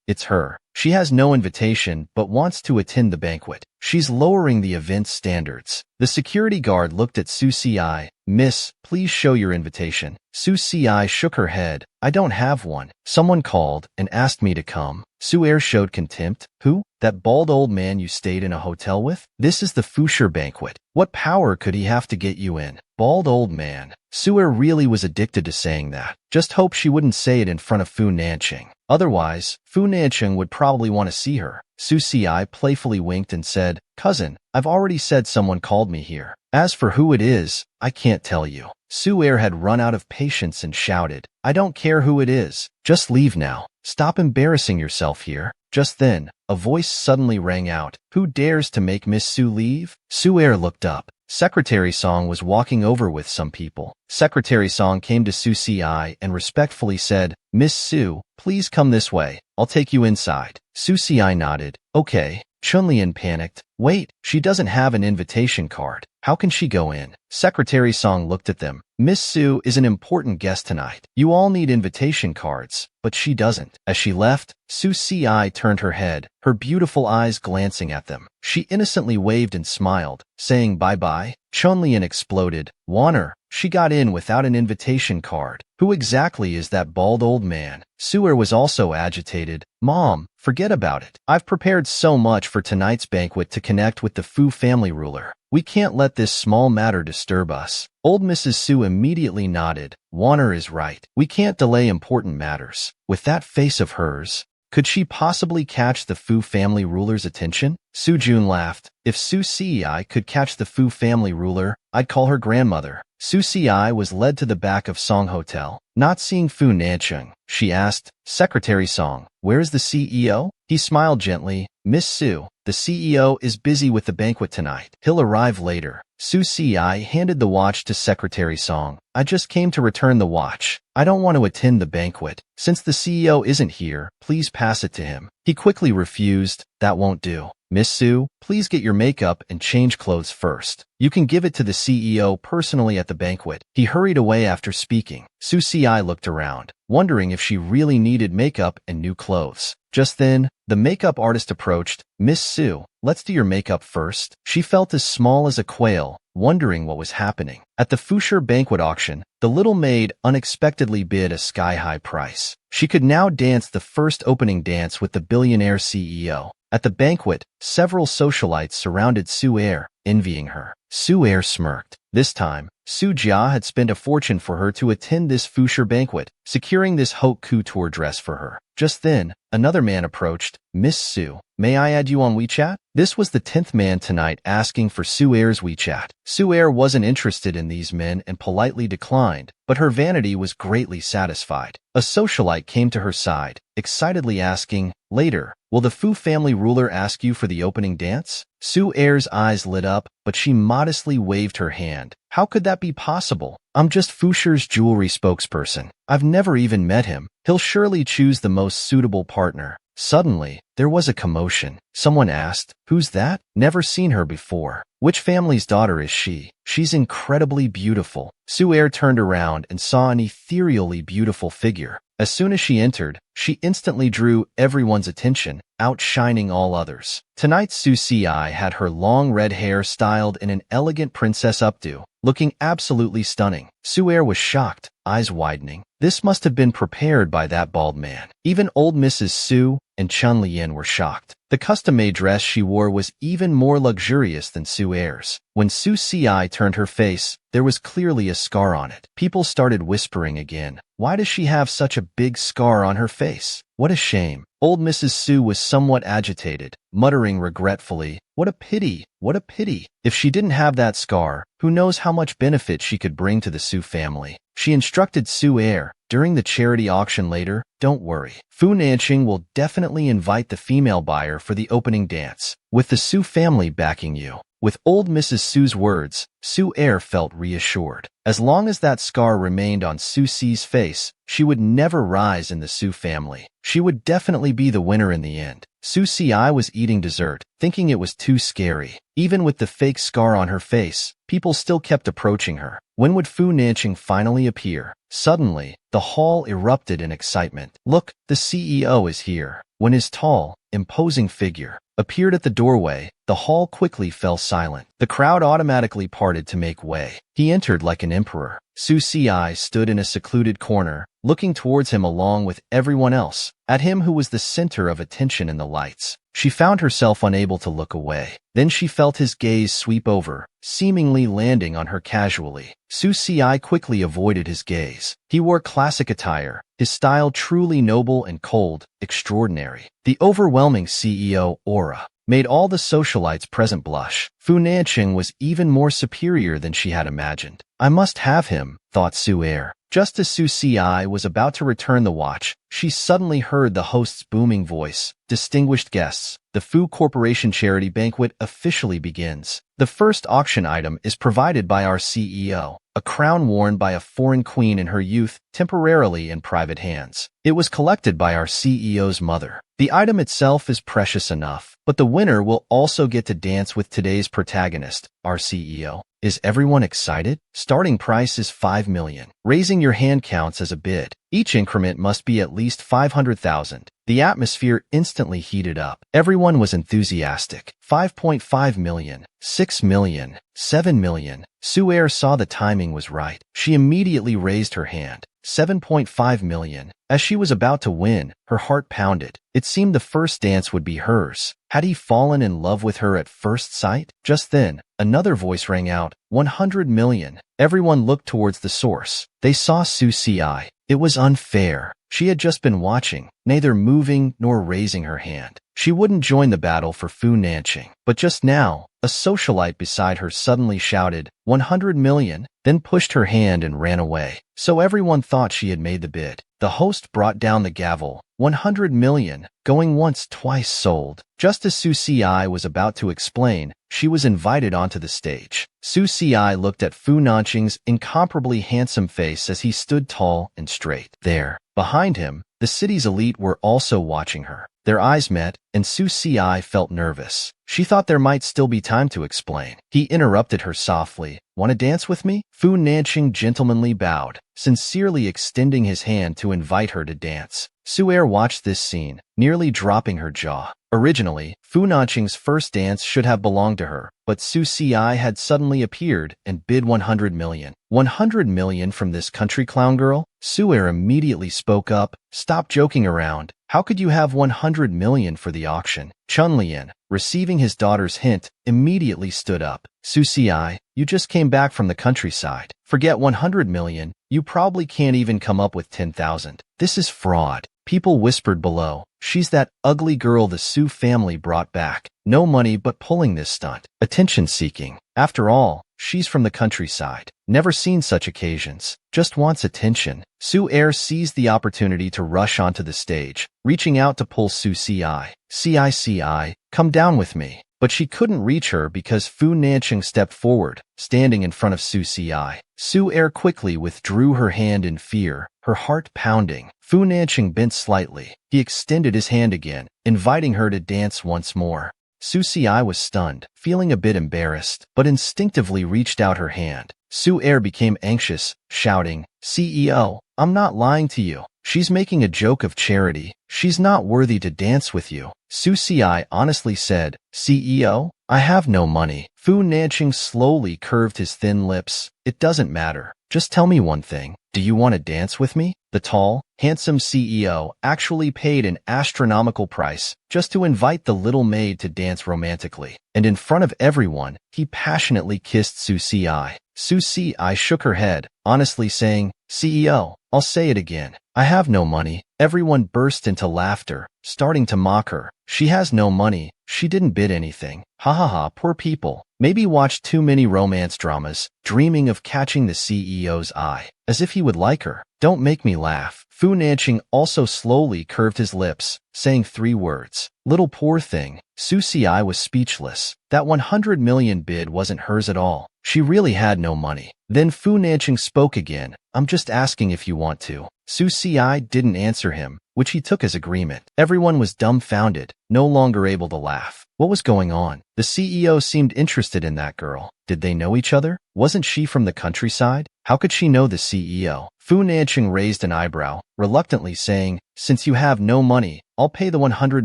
"It's her. She has no invitation but wants to attend the banquet. She's lowering the event's standards." The security guard looked at Su Si. "Miss, please show your invitation." Su Si shook her head. "I don't have one. Someone called and asked me to come." Su Air showed contempt. "Who? That bald old man you stayed in a hotel with? This is the Fusher banquet. What power could he have to get you in?" Bald old man. Su Air really was addicted to saying that. Just hope she wouldn't say it in front of Fu Nanqing. Otherwise, Fu Nanqing would probably want to see her. Su Si playfully winked and said, "Cousin, I've already said someone called me here. As for who it is, I can't tell you." Su Air had run out of patience and shouted, "I don't care who it is. Just leave now. Stop embarrassing yourself here." Just then, a voice suddenly rang out. "Who dares to make Miss Su leave?" Su Air looked up. Secretary Song was walking over with some people. Secretary Song came to Su Si and respectfully said, "Miss Su, please come this way. I'll take you inside." Su Si nodded. "Okay." Chun Lian panicked. "Wait, she doesn't have an invitation card. How can she go in?" Secretary Song looked at them. "Miss Su is an important guest tonight. You all need invitation cards, but she doesn't." As she left, Su Si turned her head, her beautiful eyes glancing at them. She innocently waved and smiled, saying bye-bye. Chun Lian exploded. "Warner, she got in without an invitation card. Who exactly is that bald old man?" Su Air was also agitated. "Mom, forget about it. I've prepared so much for tonight's banquet to connect with the Fu family ruler. We can't let this small matter disturb us." Old Mrs. Su immediately nodded. "Warner is right. We can't delay important matters." With that face of hers, could she possibly catch the Fu family ruler's attention? Su Jun laughed. "If Su Si could catch the Fu family ruler, I'd call her grandmother." Su Si was led to the back of Song Hotel. Not seeing Fu Nanqing, she asked, "Secretary Song, where is the CEO?" He smiled gently. "Miss Su, the CEO is busy with the banquet tonight. He'll arrive later." Su Si handed the watch to Secretary Song. I just came to return the watch. I don't want to attend the banquet. Since the CEO isn't here, please pass it to him. He quickly refused. That won't do. Miss Su, please get your makeup and change clothes first. You can give it to the CEO personally at the banquet. He hurried away after speaking. Su Si looked around, wondering if she really needed makeup and new clothes. Just then, the makeup artist approached. Miss Su, let's do your makeup first. She felt as small as a quail, wondering what was happening. At the Fusher banquet auction, the little maid unexpectedly bid a sky-high price. She could now dance the first opening dance with the billionaire CEO. At the banquet, several socialites surrounded Su Er, envying her. Su Er smirked. This time, Su Jia had spent a fortune for her to attend this Fusher banquet, securing this haute couture dress for her. Just then, another man approached. Miss Su, may I add you on WeChat? This was the 10th man tonight asking for Su Er's WeChat. Su Er wasn't interested in these men and politely declined, but her vanity was greatly satisfied. A socialite came to her side, excitedly asking, later, will the Fu family ruler ask you for the opening dance? Su Er's eyes lit up, but she modestly waved her hand. How could that be possible? I'm just Fusher's jewelry spokesperson. I've never even met him. He'll surely choose the most suitable partner. Suddenly, there was a commotion. Someone asked, who's that? Never seen her before. Which family's daughter is she? She's incredibly beautiful. Su Er turned around and saw an ethereally beautiful figure. As soon as she entered, she instantly drew everyone's attention, outshining all others. Tonight Su Si had her long red hair styled in an elegant princess updo, looking absolutely stunning. Su Er was shocked, eyes widening. This must have been prepared by that bald man. Even old Mrs. Su and Chun Lian were shocked. The custom-made dress she wore was even more luxurious than Su Er's. When Su Si turned her face, there was clearly a scar on it. People started whispering again. Why does she have such a big scar on her face? What a shame. Old Mrs. Su was somewhat agitated, muttering regretfully, what a pity, what a pity. If she didn't have that scar, who knows how much benefit she could bring to the Su family. She instructed Su Er, during the charity auction later, don't worry. Fu Nanqing will definitely invite the female buyer for the opening dance, with the Su family backing you. With old Mrs. Su's words, Su Er felt reassured. As long as that scar remained on Su Si's face, she would never rise in the Su family. She would definitely be the winner in the end. Su Si was eating dessert, thinking it was too scary. Even with the fake scar on her face, people still kept approaching her. When would Fu Nanqing finally appear? Suddenly, the hall erupted in excitement. Look, the CEO is here. When his tall, imposing figure appeared at the doorway, the hall quickly fell silent. The crowd automatically parted to make way. He entered like an emperor. Su Si stood in a secluded corner, looking towards him along with everyone else, at him who was the center of attention in the lights. She found herself unable to look away. Then she felt his gaze sweep over, seemingly landing on her casually. Su Si quickly avoided his gaze. He wore classic attire, his style truly noble and cold, extraordinary. The overwhelming CEO aura made all the socialites present blush. Fu Nanqing was even more superior than she had imagined. I must have him, thought Su Er. Just as Su Si was about to return the watch, she suddenly heard the host's booming voice. Distinguished guests, the Fu Corporation charity banquet officially begins. The first auction item is provided by our CEO, a crown worn by a foreign queen in her youth, temporarily in private hands. It was collected by our CEO's mother. The item itself is precious enough, but the winner will also get to dance with today's protagonist, our CEO. Is everyone excited? Starting price is 5 million. Raising your hand counts as a bid. Each increment must be at least 500,000. The atmosphere instantly heated up. Everyone was enthusiastic. 5.5 million, 6 million, 7 million. Su Er saw the timing was right. She immediately raised her hand. 7.5 million. As she was about to win, her heart pounded. It seemed the first dance would be hers. Had he fallen in love with her at first sight? Just then, another voice rang out, 100 million. Everyone looked towards the source. They saw Su Si. It was unfair. She had just been watching, neither moving nor raising her hand. She wouldn't join the battle for Fu Nanqing. But just now, a socialite beside her suddenly shouted, 100 million, then pushed her hand and ran away. So everyone thought she had made the bid. The host brought down the gavel. 100 million, going once, twice, sold. Just as Su Si was about to explain, she was invited onto the stage. Su Si looked at Fu Nanqing's incomparably handsome face as he stood tall and straight. There, behind him, the city's elite were also watching her. Their eyes met, and Su Si felt nervous. She thought there might still be time to explain. He interrupted her softly. "Want to dance with me?" Fu Nanqing gentlemanly bowed, sincerely extending his hand to invite her to dance. Su Er watched this scene, nearly dropping her jaw. Originally, Fu Nanqing's first dance should have belonged to her, but Su Si had suddenly appeared and bid 100 million. 100 million from this country clown girl? Su Er immediately spoke up. "Stop joking around. How could you have 100 million for the auction?" Chunlian, receiving his daughter's hint, immediately stood up. "Su Si, you just came back from the countryside. Forget 100 million, you probably can't even come up with 10,000. This is fraud." People whispered below. "She's that ugly girl the Su family brought back. No money but pulling this stunt. Attention-seeking. After all, she's from the countryside. Never seen such occasions. Just wants attention." Su Er seized the opportunity to rush onto the stage, reaching out to pull Su Si. "Si, come down with me." But she couldn't reach her because Fu Nanqing stepped forward, standing in front of Su Si. Su Er quickly withdrew her hand in fear, her heart pounding. Fu Nanqing bent slightly. He extended his hand again, inviting her to dance once more. Su Si was stunned, feeling a bit embarrassed, but instinctively reached out her hand. Su Er became anxious, shouting, "CEO, I'm not lying to you. She's making a joke of charity. She's not worthy to dance with you." Su Si honestly said, "CEO, I have no money." Fu Nanqing slowly curved his thin lips. "It doesn't matter. Just tell me one thing. Do you want to dance with me?" The tall, handsome CEO actually paid an astronomical price just to invite the little maid to dance romantically. And in front of everyone, he passionately kissed Su Si. Su Si shook her head, honestly saying, "CEO, I'll say it again. I have no money." Everyone burst into laughter, starting to mock her. "She has no money. She didn't bid anything. Ha ha ha, poor people. Maybe watched too many romance dramas, dreaming of catching the CEO's eye. As if he would like her. Don't make me laugh." Fu Nanqing also slowly curved his lips, saying 3 words. "Little poor thing." Su Si was speechless. That 100 million bid wasn't hers at all. She really had no money. Then Fu Nanqing spoke again. "I'm just asking if you want to." Su Si didn't answer him, which he took as agreement. Everyone was dumbfounded, no longer able to laugh. What was going on? The CEO seemed interested in that girl. Did they know each other? Wasn't she from the countryside? How could she know the CEO? Fu Nanqing raised an eyebrow, reluctantly saying, "Since you have no money, I'll pay the 100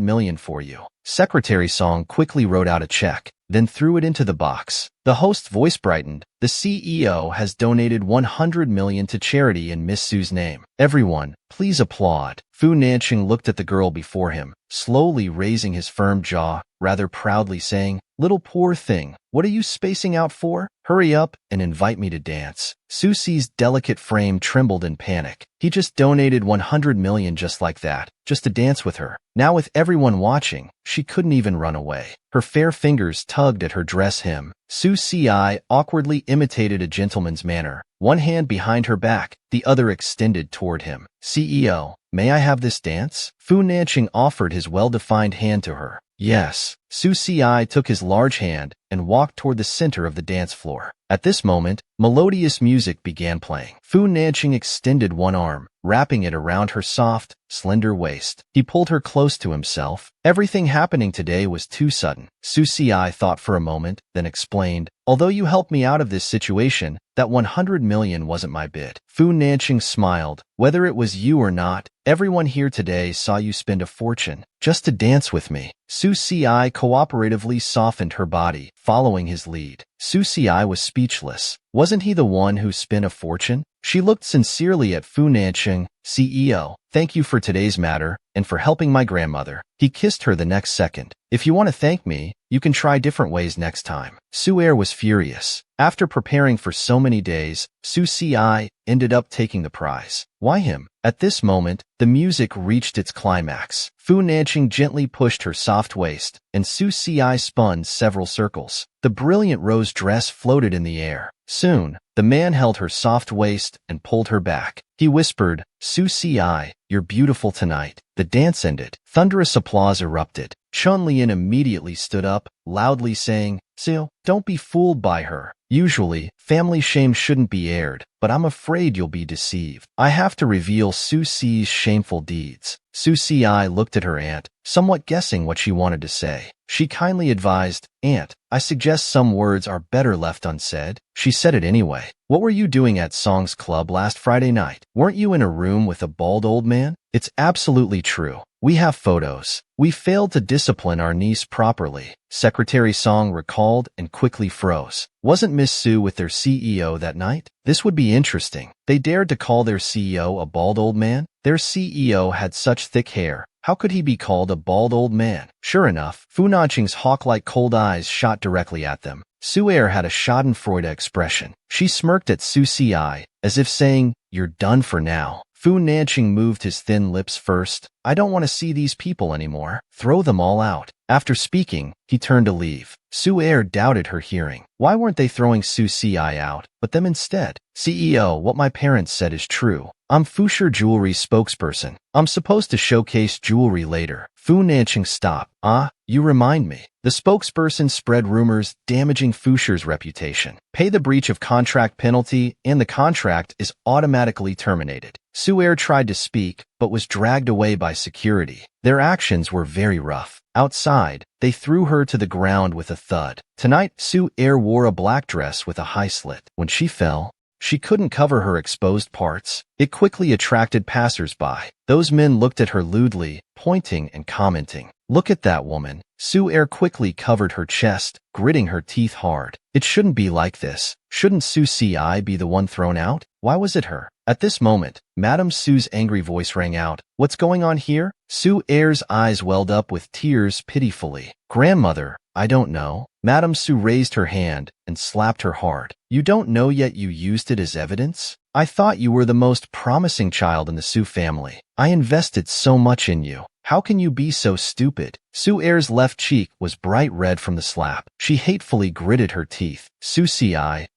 million for you." Secretary Song quickly wrote out a check, then threw it into the box. The host's voice brightened. "The CEO has donated 100 million to charity in Miss Su's name. Everyone, please applaud." Fu Nanqing looked at the girl before him, slowly raising his firm jaw, rather proudly saying, "Little poor thing, what are you spacing out for? Hurry up and invite me to dance." Su Si's delicate frame trembled in panic. He just donated 100 million just like that, just to dance with her. Now with everyone watching, she couldn't even run away. Her fair fingers tugged at her dress hem. Su Si awkwardly imitated a gentleman's manner, one hand behind her back, the other extended toward him. "CEO, may I have this dance?" Fu Nanqing offered his well-defined hand to her. "Yes." Su Si took his large hand and walked toward the center of the dance floor. At this moment, melodious music began playing. Fu Nanqing extended one arm, wrapping it around her soft, slender waist. He pulled her close to himself. Everything happening today was too sudden. Su Si thought for a moment, then explained, "Although you helped me out of this situation, that 100 million wasn't my bid." Fu Nanqing smiled. "Whether it was you or not, everyone here today saw you spend a fortune just to dance with me." Su Si cooperatively softened her body, following his lead. Su Si was speechless. Wasn't he the one who spent a fortune? She looked sincerely at Fu Nanqing. "CEO, thank you for today's matter, and for helping my grandmother." He kissed her the next second. "If you want to thank me, you can try different ways next time." Su Er was furious. After preparing for so many days, Su Si ended up taking the prize. Why him? At this moment, the music reached its climax. Fu Nanqing gently pushed her soft waist, and Su Si spun several circles. The brilliant rose dress floated in the air. Soon, the man held her soft waist and pulled her back. He whispered, "Su Si, you're beautiful tonight." The dance ended. Thunderous applause erupted. Chun-Lian immediately stood up, loudly saying, "Su, don't be fooled by her. Usually, family shame shouldn't be aired, but I'm afraid you'll be deceived. I have to reveal Su Si's shameful deeds." Su Si looked at her aunt, somewhat guessing what she wanted to say. She kindly advised, "Aunt, I suggest some words are better left unsaid." She said it anyway. "What were you doing at Song's club last Friday night? Weren't you in a room with a bald old man?" "It's absolutely true. We have photos. We failed to discipline our niece properly." Secretary Song recalled and quickly froze. Wasn't Miss Su with their CEO that night? This would be interesting. They dared to call their CEO a bald old man? Their CEO had such thick hair. How could he be called a bald old man? Sure enough, Fu Nanqing's hawk-like cold eyes shot directly at them. Su Er had a schadenfreude expression. She smirked at Su Si, as if saying, "You're done for now." Fu Nanqing moved his thin lips first. "I don't want to see these people anymore. Throw them all out." After speaking, he turned to leave. Su Er doubted her hearing. Why weren't they throwing Su Si out, but them instead? "CEO, what my parents said is true. I'm Fushir Jewelry spokesperson. I'm supposed to showcase jewelry later." Fu Nanqing stopped. You remind me." The spokesperson spread rumors damaging Fushir's reputation. Pay the breach of contract penalty, and the contract is automatically terminated. Su Er tried to speak, but was dragged away by security. Their actions were very rough. Outside, they threw her to the ground with a thud. Tonight, Su Er wore a black dress with a high slit. When she fell, she couldn't cover her exposed parts. It quickly attracted passers-by. Those men looked at her lewdly, pointing and commenting. "Look at that woman." Su Er quickly covered her chest, gritting her teeth hard. It shouldn't be like this. Shouldn't Su Si be the one thrown out? Why was it her? At this moment, Madame Su's angry voice rang out. "What's going on here?" Su Er's eyes welled up with tears pitifully. "Grandmother, I don't know." Madame Su raised her hand and slapped her hard. "You don't know yet you used it as evidence? I thought you were the most promising child in the Su family. I invested so much in you. How can you be so stupid?" Su Er's left cheek was bright red from the slap. She hatefully gritted her teeth. "Su Si,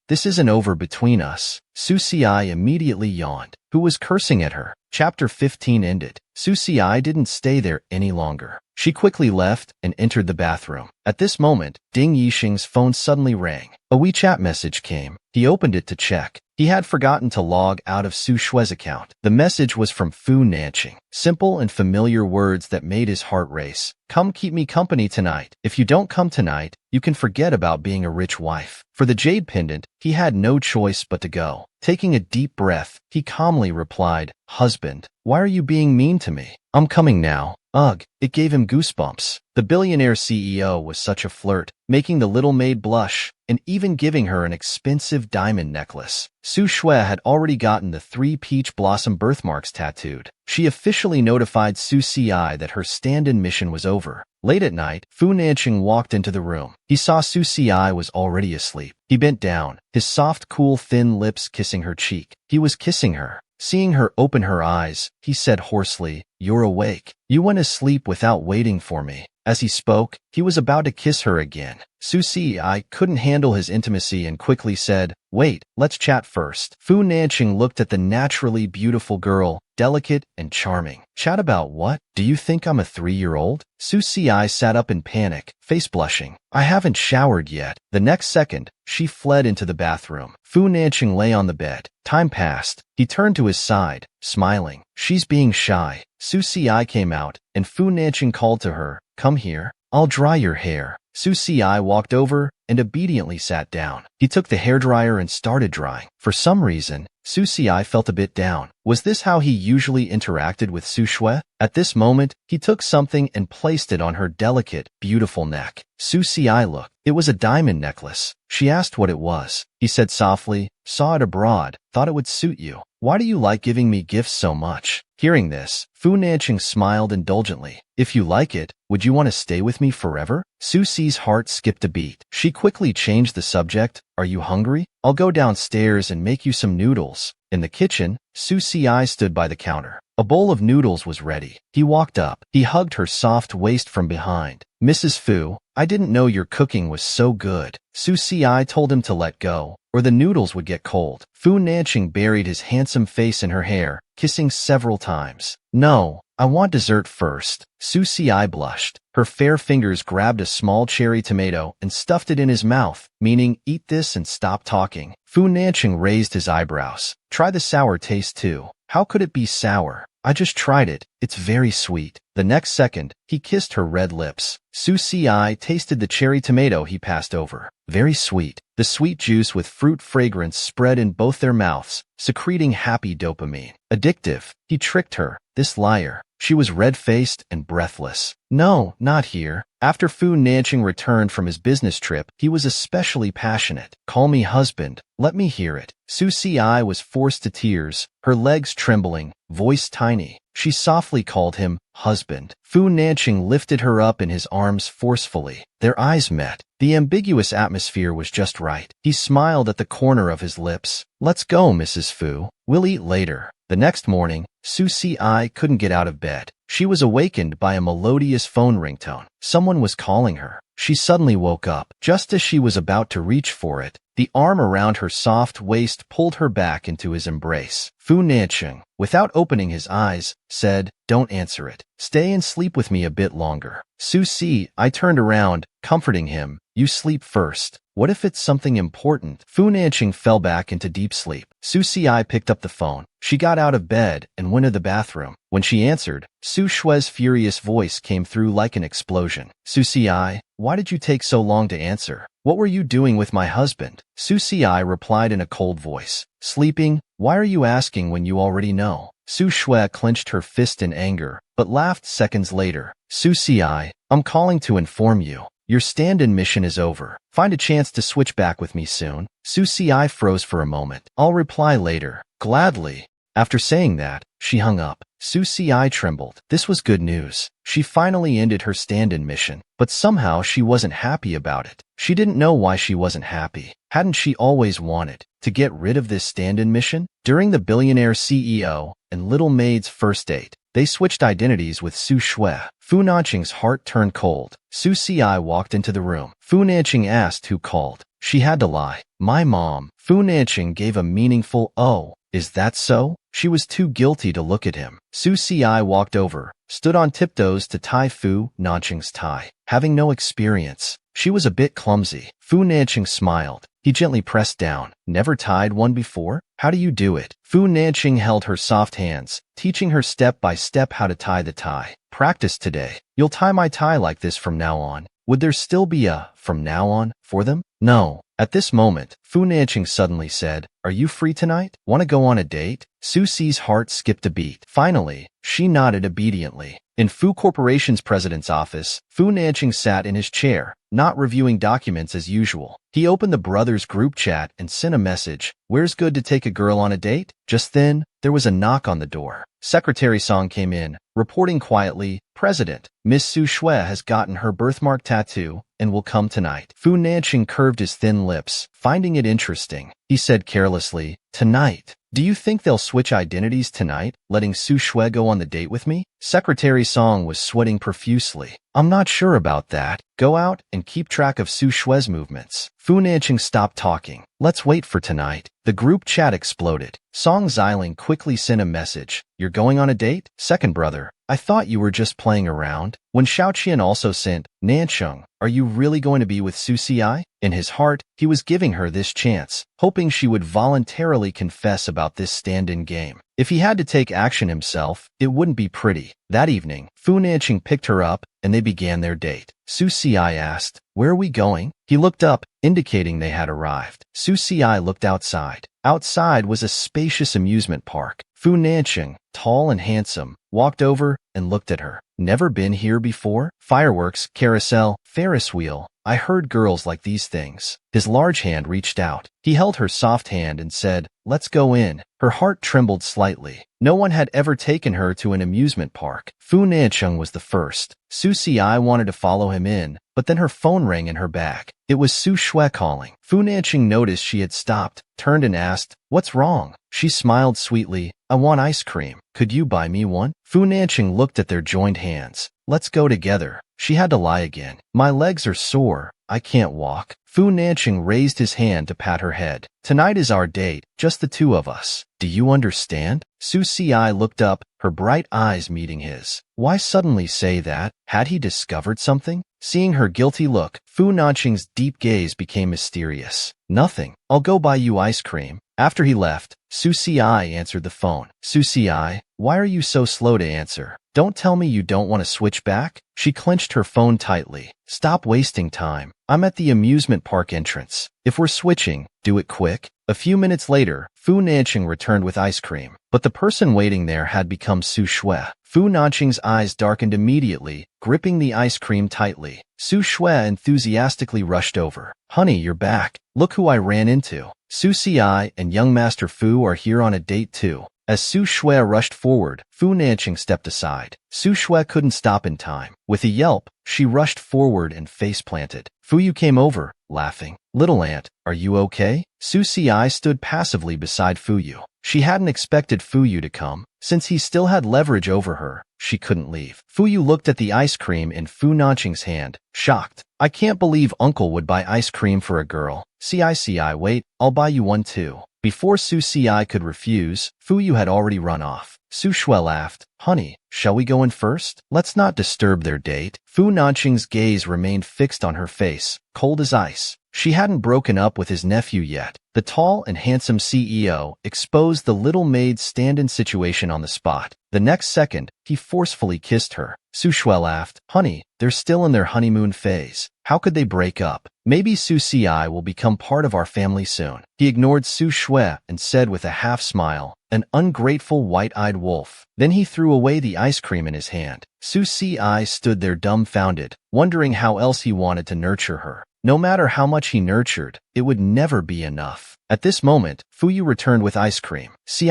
this isn't over between us." Su Si immediately yawned. Who was cursing at her? Chapter 15 ended. Su Si didn't stay there any longer. She quickly left and entered the bathroom. At this moment, Ding Yixing's phone suddenly rang. A WeChat message came. He opened it to check. He had forgotten to log out of Su Shue's account. The message was from Fu Nanqing. Simple and familiar words that made his heart race. "Come keep me company tonight. If you don't come tonight, you can forget about being a rich wife." For the jade pendant, he had no choice but to go. Taking a deep breath, he calmly replied, "Husband, why are you being mean to me? I'm coming now." Ugh, it gave him goosebumps. The billionaire CEO was such a flirt, making the little maid blush, and even giving her an expensive diamond necklace. Su Shui had already gotten the 3 peach blossom birthmarks tattooed. She officially notified Su Si that her stand-in mission was over. Late at night, Fu Nanqing walked into the room. He saw Su Si was already asleep. He bent down, his soft, cool, thin lips kissing her cheek. He was kissing her. Seeing her open her eyes, he said hoarsely, "You're awake. You went asleep without waiting for me." As he spoke, he was about to kiss her again. Su Si couldn't handle his intimacy and quickly said, "Wait, let's chat first." Fu Nanqing looked at the naturally beautiful girl, delicate and charming. "Chat about what? Do you think I'm a 3-year-old? Su Si sat up in panic, face blushing. "I haven't showered yet." The next second, she fled into the bathroom. Fu Nanqing lay on the bed. Time passed. He turned to his side, smiling. She's being shy. Su Si came out, and Fu Nanqing called to her, "Come here. I'll dry your hair." Su Si walked over and obediently sat down. He took the hairdryer and started drying. For some reason, Su Si felt a bit down. Was this how he usually interacted with Su Shui? At this moment, he took something and placed it on her delicate, beautiful neck. Su Si looked. It was a diamond necklace. She asked what it was. He said softly, "Saw it abroad, thought it would suit you. Why do you like giving me gifts so much?" Hearing this, Fu Nanqing smiled indulgently. "If you like it, would you want to stay with me forever?" Su Si's heart skipped a beat. She quickly changed the subject. "Are you hungry? I'll go downstairs and make you some noodles." In the kitchen, Su Si stood by the counter. A bowl of noodles was ready. He walked up. He hugged her soft waist from behind. Mrs. Fu, I didn't know your cooking was so good. Su Si told him to let go, or the noodles would get cold. Fu Nanqing buried his handsome face in her hair, kissing several times. No, I want dessert first. Su Si blushed. Her fair fingers grabbed a small cherry tomato and stuffed it in his mouth, meaning, eat this and stop talking. Fu Nanqing raised his eyebrows. Try the sour taste too. How could it be sour? I just tried it. It's very sweet. The next second, he kissed her red lips. Su Si tasted the cherry tomato he passed over. Very sweet. The sweet juice with fruit fragrance spread in both their mouths, secreting happy dopamine. Addictive. He tricked her. This liar. She was red-faced and breathless. No, not here. After Fu Nanqing returned from his business trip, he was especially passionate. Call me husband. Let me hear it. Su Si was forced to tears, her legs trembling, voice tiny. She softly called him husband. Fu Nanqing lifted her up in his arms forcefully. Their eyes met. The ambiguous atmosphere was just right. He smiled at the corner of his lips. Let's go, Mrs. Fu. We'll eat later. The next morning, Su Si couldn't get out of bed. She was awakened by a melodious phone ringtone. Someone was calling her. She suddenly woke up. Just as she was about to reach for it, the arm around her soft waist pulled her back into his embrace. Fu Nanqing, without opening his eyes, said, Don't answer it. Stay and sleep with me a bit longer. Su Si turned around, comforting him. You sleep first. What if it's something important? Fu Nanqing fell back into deep sleep. Su Si picked up the phone. She got out of bed and went to the bathroom. When she answered, Su Shue's furious voice came through like an explosion. Su Si, why did you take so long to answer? What were you doing with my husband? Su Si replied in a cold voice. Sleeping? Why are you asking when you already know? Su Shue clenched her fist in anger, but laughed seconds later. Su Si, I'm calling to inform you. Your stand-in mission is over. Find a chance to switch back with me soon. Su Si froze for a moment. I'll reply later. Gladly. After saying that, she hung up. Su Si trembled. This was good news. She finally ended her stand-in mission, but somehow she wasn't happy about it. She didn't know why she wasn't happy. Hadn't she always wanted to get rid of this stand-in mission? During the billionaire CEO and Little Maid's first date, they switched identities with Su Shue. Fu Nanqing's heart turned cold. Su Si walked into the room. Fu Nanqing asked who called. She had to lie. My mom. Fu Nanqing gave a meaningful, oh, is that so? She was too guilty to look at him. Su Si walked over, stood on tiptoes to tie Fu Nanqing's tie. Having no experience, she was a bit clumsy. Fu Nanqing smiled. He gently pressed down. Never tied one before? How do you do it? Fu Nanqing held her soft hands, teaching her step by step how to tie the tie. Practice today. You'll tie my tie like this from now on. Would there still be a from now on for them? No. At this moment, Fu Nanqing suddenly said, Are you free tonight? Want to go on a date? Su Si's heart skipped a beat. Finally, she nodded obediently. In Fu Corporation's president's office, Fu Nanqing sat in his chair, not reviewing documents as usual. He opened the brothers' group chat and sent a message. Where's good to take a girl on a date? Just then, there was a knock on the door. Secretary Song came in, reporting quietly, President, Miss Su Shue has gotten her birthmark tattoo and will come tonight. Fu Nanqing curved his thin lips, finding it interesting. He said carelessly, Tonight. Do you think they'll switch identities tonight, letting Su Shue go on the date with me? Secretary Song was sweating profusely. I'm not sure about that. Go out and keep track of Su Shue's movements. Fu Nanqing stopped talking. Let's wait for tonight. The group chat exploded. Song Xiling quickly sent a message. You're going on a date? Second brother. I thought you were just playing around. When Xiaoqian also sent, Nansheng, are you really going to be with Su Si? In his heart, he was giving her this chance, hoping she would voluntarily confess about this stand-in game. If he had to take action himself, it wouldn't be pretty. That evening, Fu Nanqing picked her up, and they began their date. Su Si asked, Where are we going? He looked up, indicating they had arrived. Su Si looked outside. Outside was a spacious amusement park. Fu Nanqing, tall and handsome, walked over and looked at her. Never been here before? Fireworks, carousel, Ferris wheel. I heard girls like these things. His large hand reached out. He held her soft hand and said, let's go in. Her heart trembled slightly. No one had ever taken her to an amusement park. Fu Nancheng was the first. Su Xi wanted to follow him in, but then her phone rang in her bag. It was Su Shui calling. Fu Nancheng noticed she had stopped, turned and asked, what's wrong? She smiled sweetly. I want ice cream. Could you buy me one? Fu Nancheng looked at their joined hands. Let's go together. She had to lie again. My legs are sore. I can't walk. Fu Nancheng raised his hand to pat her head. Tonight is our date, just the two of us. Do you understand? Su Xi looked up, her bright eyes meeting his. Why suddenly say that? Had he discovered something? Seeing her guilty look, Fu Nancheng's deep gaze became mysterious. Nothing. I'll go buy you ice cream. After he left, Su Xi answered the phone. Su Xi, why are you so slow to answer? Don't tell me you don't want to switch back? She clenched her phone tightly. Stop wasting time. I'm at the amusement park entrance. If we're switching, do it quick. A few minutes later, Fu Nancheng returned with ice cream, but the person waiting there had become Su Shui. Fu Nancheng's eyes darkened immediately, gripping the ice cream tightly. Su Shui enthusiastically rushed over. Honey, you're back. Look who I ran into. Su Xi and young Master Fu are here on a date too. As Su Shui rushed forward, Fu Nancheng stepped aside. Su Shui couldn't stop in time. With a yelp, she rushed forward and face-planted. Fuyu came over, laughing. Little aunt, are you okay? Su Xi stood passively beside Fuyu. She hadn't expected Fuyu to come. Since he still had leverage over her, she couldn't leave. Fuyu looked at the ice cream in Fu Nancheng's hand, shocked. I can't believe Uncle would buy ice cream for a girl. Ci, wait, I'll buy you one too. Before Su Xi could refuse, Fuyu had already run off. Su Shui laughed. Honey, shall we go in first? Let's not disturb their date. Fu Nancheng's gaze remained fixed on her face, cold as ice. She hadn't broken up with his nephew yet. The tall and handsome CEO exposed the little maid's stand-in situation on the spot. The next second, he forcefully kissed her. Su Shui laughed. Honey, they're still in their honeymoon phase. How could they break up? Maybe Su Xi will become part of our family soon. He ignored Su Shui and said with a half-smile, an ungrateful white-eyed wolf. Then he threw away the ice cream in his hand. Su Xi stood there dumbfounded, wondering how else he wanted to nurture her. No matter how much he nurtured, it would never be enough. At this moment, Fuyu returned with ice cream. Ci,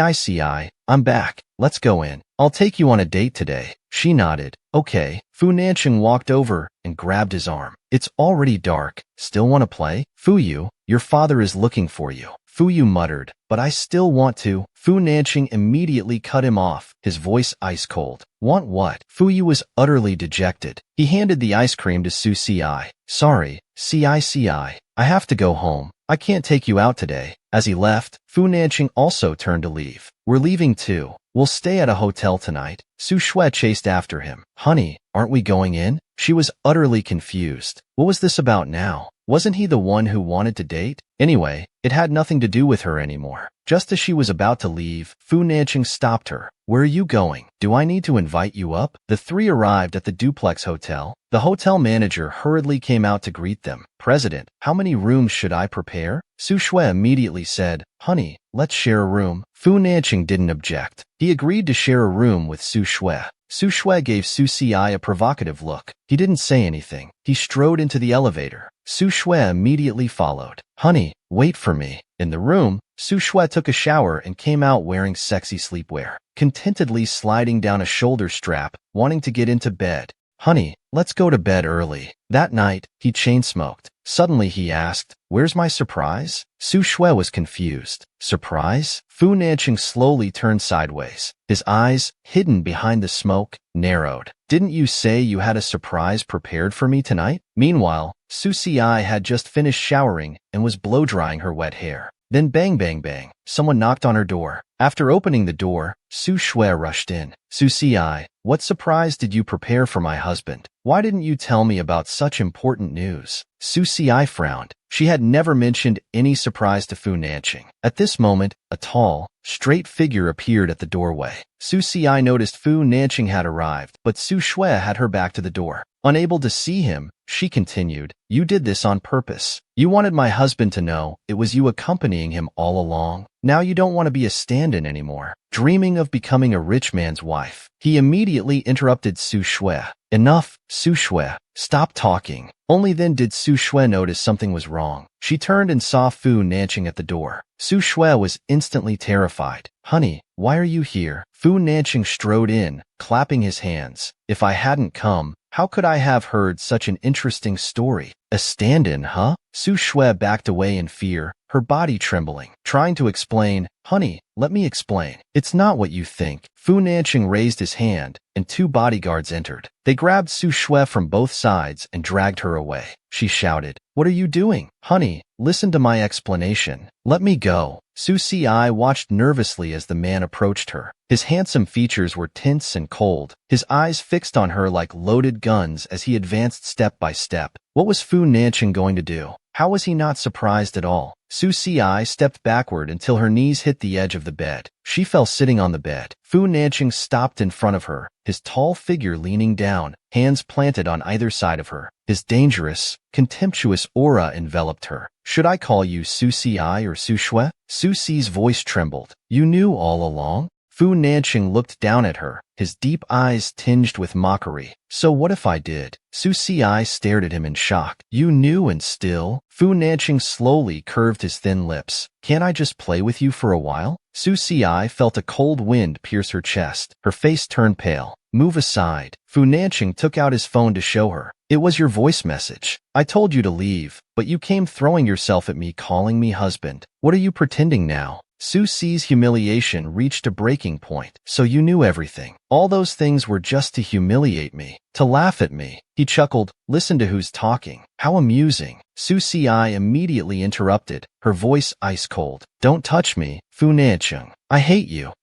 I'm back. Let's go in. I'll take you on a date today. She nodded. Okay. Fu Nancheng walked over and grabbed his arm. It's already dark. Still want to play? Fuyu, your father is looking for you. Fuyu muttered, but I still want to. Fu Nancheng immediately cut him off, his voice ice cold. Want what? Fuyu was utterly dejected. He handed the ice cream to Su Xi. Sorry, Ci, I have to go home. I can't take you out today. As he left, Fu Nancheng also turned to leave. We're leaving too. We'll stay at a hotel tonight. Su Shui chased after him. Honey, aren't we going in? She was utterly confused. What was this about now? Wasn't he the one who wanted to date? Anyway, it had nothing to do with her anymore. Just as she was about to leave, Fu Nancheng stopped her. Where are you going? Do I need to invite you up? The three arrived at the duplex hotel. The hotel manager hurriedly came out to greet them. President, how many rooms should I prepare? Su Shui immediately said, Honey, let's share a room. Fu Nancheng didn't object. He agreed to share a room with Su Shui. Su Shui gave Su Xi a provocative look. He didn't say anything. He strode into the elevator. Su Shui immediately followed. Honey, wait for me. In the room, Su Shui took a shower and came out wearing sexy sleepwear, contentedly sliding down a shoulder strap, wanting to get into bed. Honey, let's go to bed early. That night, he chain-smoked. Suddenly he asked, Where's my surprise? Su Shui was confused. Surprise? Fu Nancheng slowly turned sideways. His eyes, hidden behind the smoke, narrowed. Didn't you say you had a surprise prepared for me tonight? Meanwhile, Su Xi had just finished showering and was blow-drying her wet hair. Then bang bang bang, someone knocked on her door. After opening the door, Su Shui rushed in. Su Xi, what surprise did you prepare for my husband? Why didn't you tell me about such important news? Su Xi frowned. She had never mentioned any surprise to Fu Nancheng. At this moment, a tall, straight figure appeared at the doorway. Su Xi noticed Fu Nancheng had arrived, but Su Shui had her back to the door. Unable to see him, she continued, You did this on purpose. You wanted my husband to know it was you accompanying him all along. Now you don't want to be a stand-in anymore, dreaming of becoming a rich man's wife. He immediately interrupted Su Shui. Enough, Su Shui. Stop talking. Only then did Su Shui notice something was wrong. She turned and saw Fu Nanching at the door. Su Shui was instantly terrified. Honey, why are you here? Fu Nanching strode in, clapping his hands. If I hadn't come, how could I have heard such an interesting story? A stand-in, huh? Su Shui backed away in fear, her body trembling, trying to explain. Honey, let me explain. It's not what you think. Fu Nanching raised his hand, and two bodyguards entered. They grabbed Su Shui from both sides and dragged her away. She shouted, "What are you doing? Honey, listen to my explanation. Let me go." Su Si watched nervously as the man approached her. His handsome features were tense and cold, his eyes fixed on her like loaded guns as he advanced step by step. What was Fu Nanching going to do? How was he not surprised at all? Su Si stepped backward until her knees hit the edge of the bed. She fell sitting on the bed. Fu Nanching stopped in front of her, his tall figure leaning down, hands planted on either side of her. His dangerous, contemptuous aura enveloped her. Should I call you Su Si or Su Shui? Su Si's voice trembled. You knew all along? Fu Nanching looked down at her, his deep eyes tinged with mockery. So what if I did? Su Si stared at him in shock. You knew and still? Fu Nanching slowly curved his thin lips. Can't I just play with you for a while? Su Si felt a cold wind pierce her chest. Her face turned pale. Move aside. Fu Nanching took out his phone to show her. It was your voice message. I told you to leave, but you came throwing yourself at me, calling me husband. What are you pretending now? Su Si's humiliation reached a breaking point. So you knew everything. All those things were just to humiliate me, to laugh at me. He chuckled. Listen to who's talking. How amusing. Su Si immediately interrupted, her voice ice cold. Don't touch me, Fu Nanching. I hate you.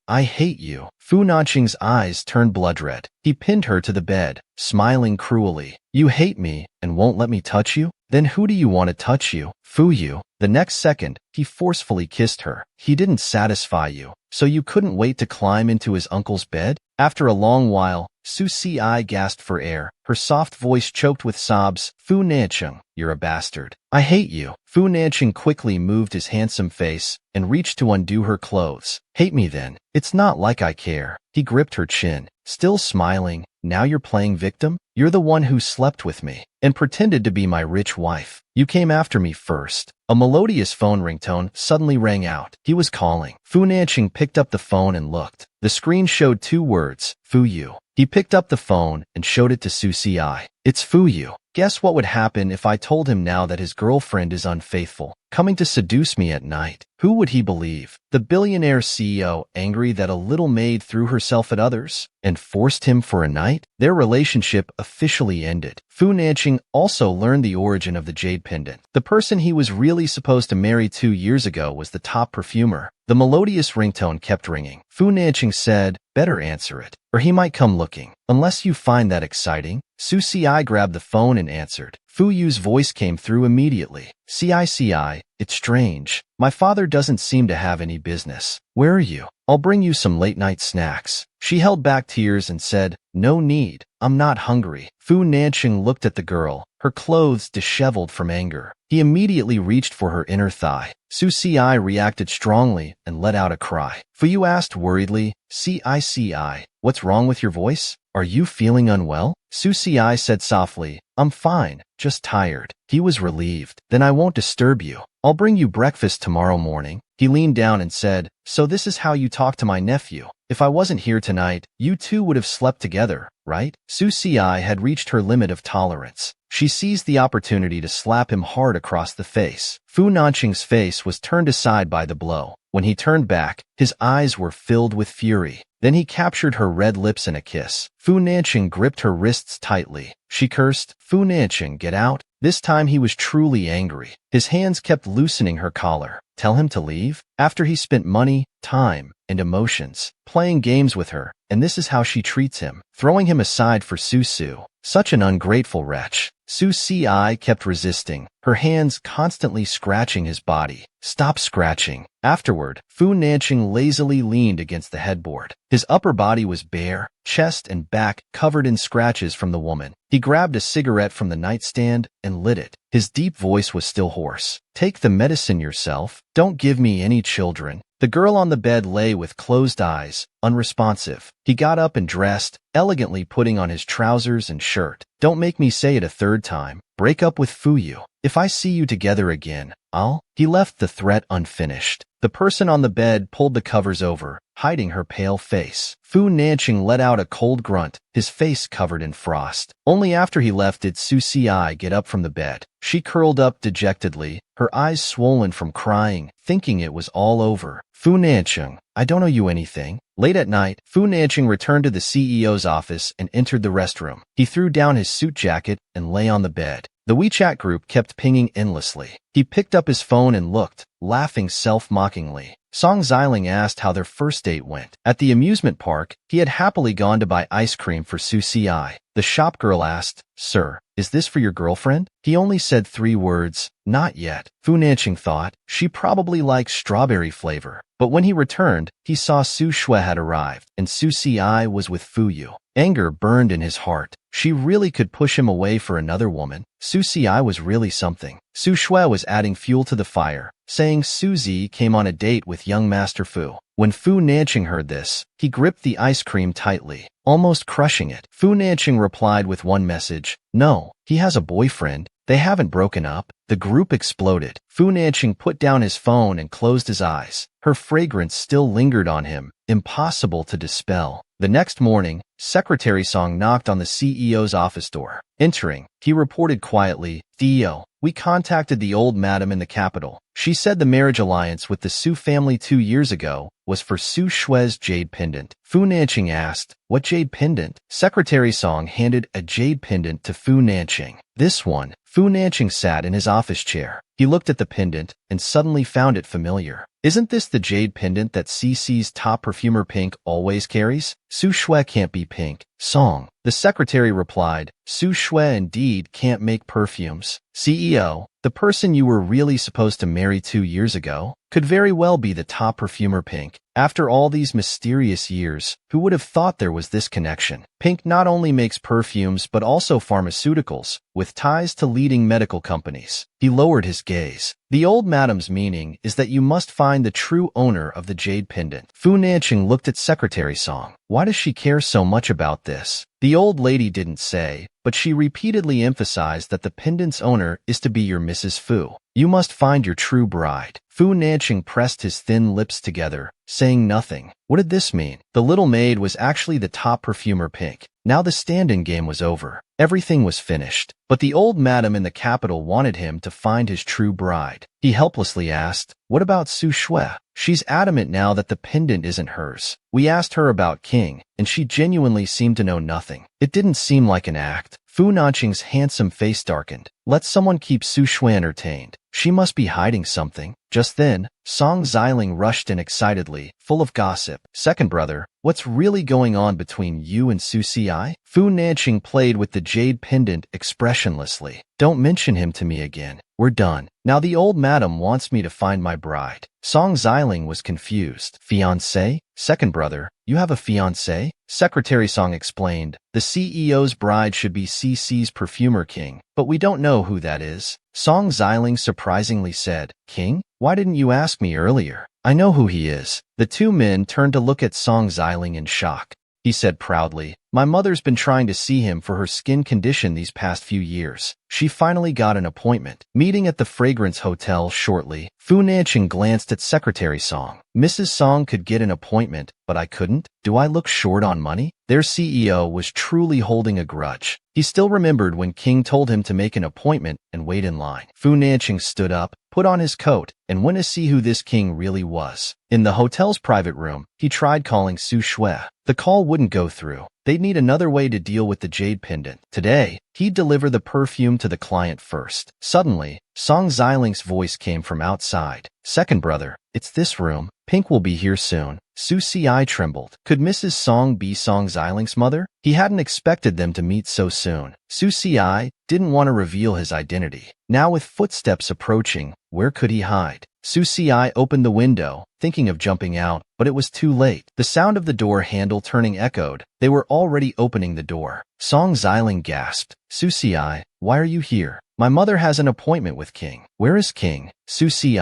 I hate you. Fu Nanching's eyes turned blood red. He pinned her to the bed, smiling cruelly. You hate me and won't let me touch you? Then who do you want to touch you? Fu you. The next second, he forcefully kissed her. He didn't satisfy you, so you couldn't wait to climb into his uncle's bed? After a long while, Su Si gasped for air, her soft voice choked with sobs. Fu Nanching, you're a bastard. I hate you. Fu Nanching quickly moved his handsome face and reached to undo her clothes. Hate me then. It's not like I care. He gripped her chin, still smiling. Now you're playing victim? You're the one who slept with me and pretended to be my rich wife. You came after me first. A melodious phone ringtone suddenly rang out. He was calling. Fu Nanching picked up the phone and looked. The screen showed two words, Fu Yu. He picked up the phone and showed it to Su Si. It's Fu Yu. Guess what would happen if I told him now that his girlfriend is unfaithful, coming to seduce me at night? Who would he believe? The billionaire CEO, angry that a little maid threw herself at others and forced him for a night? Their relationship officially ended. Fu Nanching also learned the origin of the jade pendant. The person he was really supposed to marry 2 years ago was the top perfumer. The melodious ringtone kept ringing. Fu Nanching said, better answer it, or he might come looking. Unless you find that exciting. Su Si grabbed the phone and answered. Fu Yu's voice came through immediately. CI, it's strange. My father doesn't seem to have any business. Where are you? I'll bring you some late-night snacks. She held back tears and said, no need. I'm not hungry. Fu Nanching looked at the girl, her clothes disheveled from anger. He immediately reached for her inner thigh. Su Si reacted strongly and let out a cry. Fu Yu asked worriedly, CI, what's wrong with your voice? Are you feeling unwell? Su Si said softly, I'm fine, just tired. He was relieved. Then I won't disturb you. I'll bring you breakfast tomorrow morning. He leaned down and said, so this is how you talk to my nephew. If I wasn't here tonight, you two would have slept together, right? Su Si had reached her limit of tolerance. She seized the opportunity to slap him hard across the face. Fu Nanching's face was turned aside by the blow. When he turned back, his eyes were filled with fury. Then he captured her red lips in a kiss. Fu Nanching gripped her wrists tightly. She cursed, Fu Nanching, get out. This time he was truly angry. His hands kept loosening her collar. Tell him to leave? After he spent money, time, and emotions playing games with her, and this is how she treats him, throwing him aside for Su Su. Such an ungrateful wretch. Su Si kept resisting, her hands constantly scratching his body. Stop scratching. Afterward, Fu Nanching lazily leaned against the headboard. His upper body was bare, chest and back covered in scratches from the woman. He grabbed a cigarette from the nightstand and lit it. His deep voice was still hoarse. Take the medicine yourself. Don't give me any children. The girl on the bed lay with closed eyes, unresponsive. He got up and dressed, elegantly putting on his trousers and shirt. Don't make me say it a third time. Break up with Fuyu. If I see you together again, I'll... He left the threat unfinished. The person on the bed pulled the covers over, hiding her pale face. Fu Nanqing let out a cold grunt, his face covered in frost. Only after he left did Su Si get up from the bed. She curled up dejectedly, her eyes swollen from crying, thinking it was all over. Fu Nanqing, I don't owe you anything. Late at night, Fu Nanqing returned to the CEO's office and entered the restroom. He threw down his suit jacket and lay on the bed. The WeChat group kept pinging endlessly. He picked up his phone and looked, laughing self-mockingly. Song Xiling asked how their first date went. At the amusement park, he had happily gone to buy ice cream for Su Si. The shop girl asked, "Sir, is this for your girlfriend?" He only said 3 words, "Not yet." Fu Nanqing thought, she probably likes strawberry flavor. But when he returned, he saw Su Shui had arrived, and Su Si was with Fuyu. Anger burned in his heart. She really could push him away for another woman. Su Si was really something. Su Shui was adding fuel to the fire, saying Suzy came on a date with young Master Fu. When Fu Nanqing heard this, he gripped the ice cream tightly, almost crushing it. Fu Nanqing replied with one message, "No, he has a boyfriend. They haven't broken up." The group exploded. Fu Nanqing put down his phone and closed his eyes. Her fragrance still lingered on him, impossible to dispel. The next morning, Secretary Song knocked on the CEO's office door. Entering, he reported quietly, "Theo, we contacted the old madam in the capital. She said the marriage alliance with the Su family 2 years ago was for Su Shui's jade pendant." Fu Nanqing asked, "What jade pendant?" Secretary Song handed a jade pendant to Fu Nanqing. "This one." Fu Nanqing sat in his office chair. He looked at the pendant and suddenly found it familiar. "Isn't this the jade pendant that CC's top perfumer Pink always carries?" "Su Shui can't be Pink, Song." The secretary replied, "Su Shui indeed can't make perfumes. CEO, the person you were really supposed to marry 2 years ago could very well be the top perfumer Pink. After all these mysterious years, who would have thought there was this connection? Pink not only makes perfumes but also pharmaceuticals, with ties to leading medical companies." He lowered his gaze. "The old madam's meaning is that you must find the true owner of the jade pendant." Fu Nanqing looked at Secretary Song. Why does she care so much about this? The old lady didn't say, but she repeatedly emphasized that the pendant's owner is to be your Mrs. Fu. You must find your true bride. Fu Nanqing pressed his thin lips together, saying nothing. What did this mean? The little maid was actually the top perfumer Pink. Now the stand-in game was over. Everything was finished. But the old madam in the capital wanted him to find his true bride. He helplessly asked, "What about Su Shui?" "She's adamant now that the pendant isn't hers. We asked her about King, and she genuinely seemed to know nothing. It didn't seem like an act." Fu Nanqing's handsome face darkened. Let someone keep Su Shui entertained. She must be hiding something. Just then, Song Xiling rushed in excitedly, full of gossip. "Second brother, what's really going on between you and Su Si?" Fu Nanqing played with the jade pendant expressionlessly. "Don't mention him to me again. We're done. Now the old madam wants me to find my bride." Song Xiling was confused. "Fiancé? Second brother, you have a fiancé?" Secretary Song explained, "The CEO's bride should be CC's perfumer King, but we don't know who that is." Song Xiling surprisingly said, "King? Why didn't you ask me earlier?" "I know who he is." The two men turned to look at Song Xiling in shock. He said proudly, "My mother's been trying to see him for her skin condition these past few years. She finally got an appointment. Meeting at the Fragrance Hotel shortly." Fu Nanqing glanced at Secretary Song. "Mrs. Song could get an appointment, but I couldn't? Do I look short on money?" Their CEO was truly holding a grudge. He still remembered when King told him to make an appointment and wait in line. Fu Nanqing stood up, put on his coat, and went to see who this King really was. In the hotel's private room, he tried calling Su Shui. The call wouldn't go through. They'd need another way to deal with the jade pendant. Today, he'd deliver the perfume to the client first. Suddenly, Song Xiling's voice came from outside. "Second brother, it's this room. Pink will be here soon." Su Si trembled. Could Mrs. Song be Song Xiling's mother? He hadn't expected them to meet so soon. Su Si didn't want to reveal his identity. Now with footsteps approaching, where could he hide? Su Si opened the window, thinking of jumping out, but it was too late. The sound of the door handle turning echoed. They were already opening the door. Song Xiling gasped. "Su Si, why are you here?" My mother has an appointment with King. Where is King? Su Si,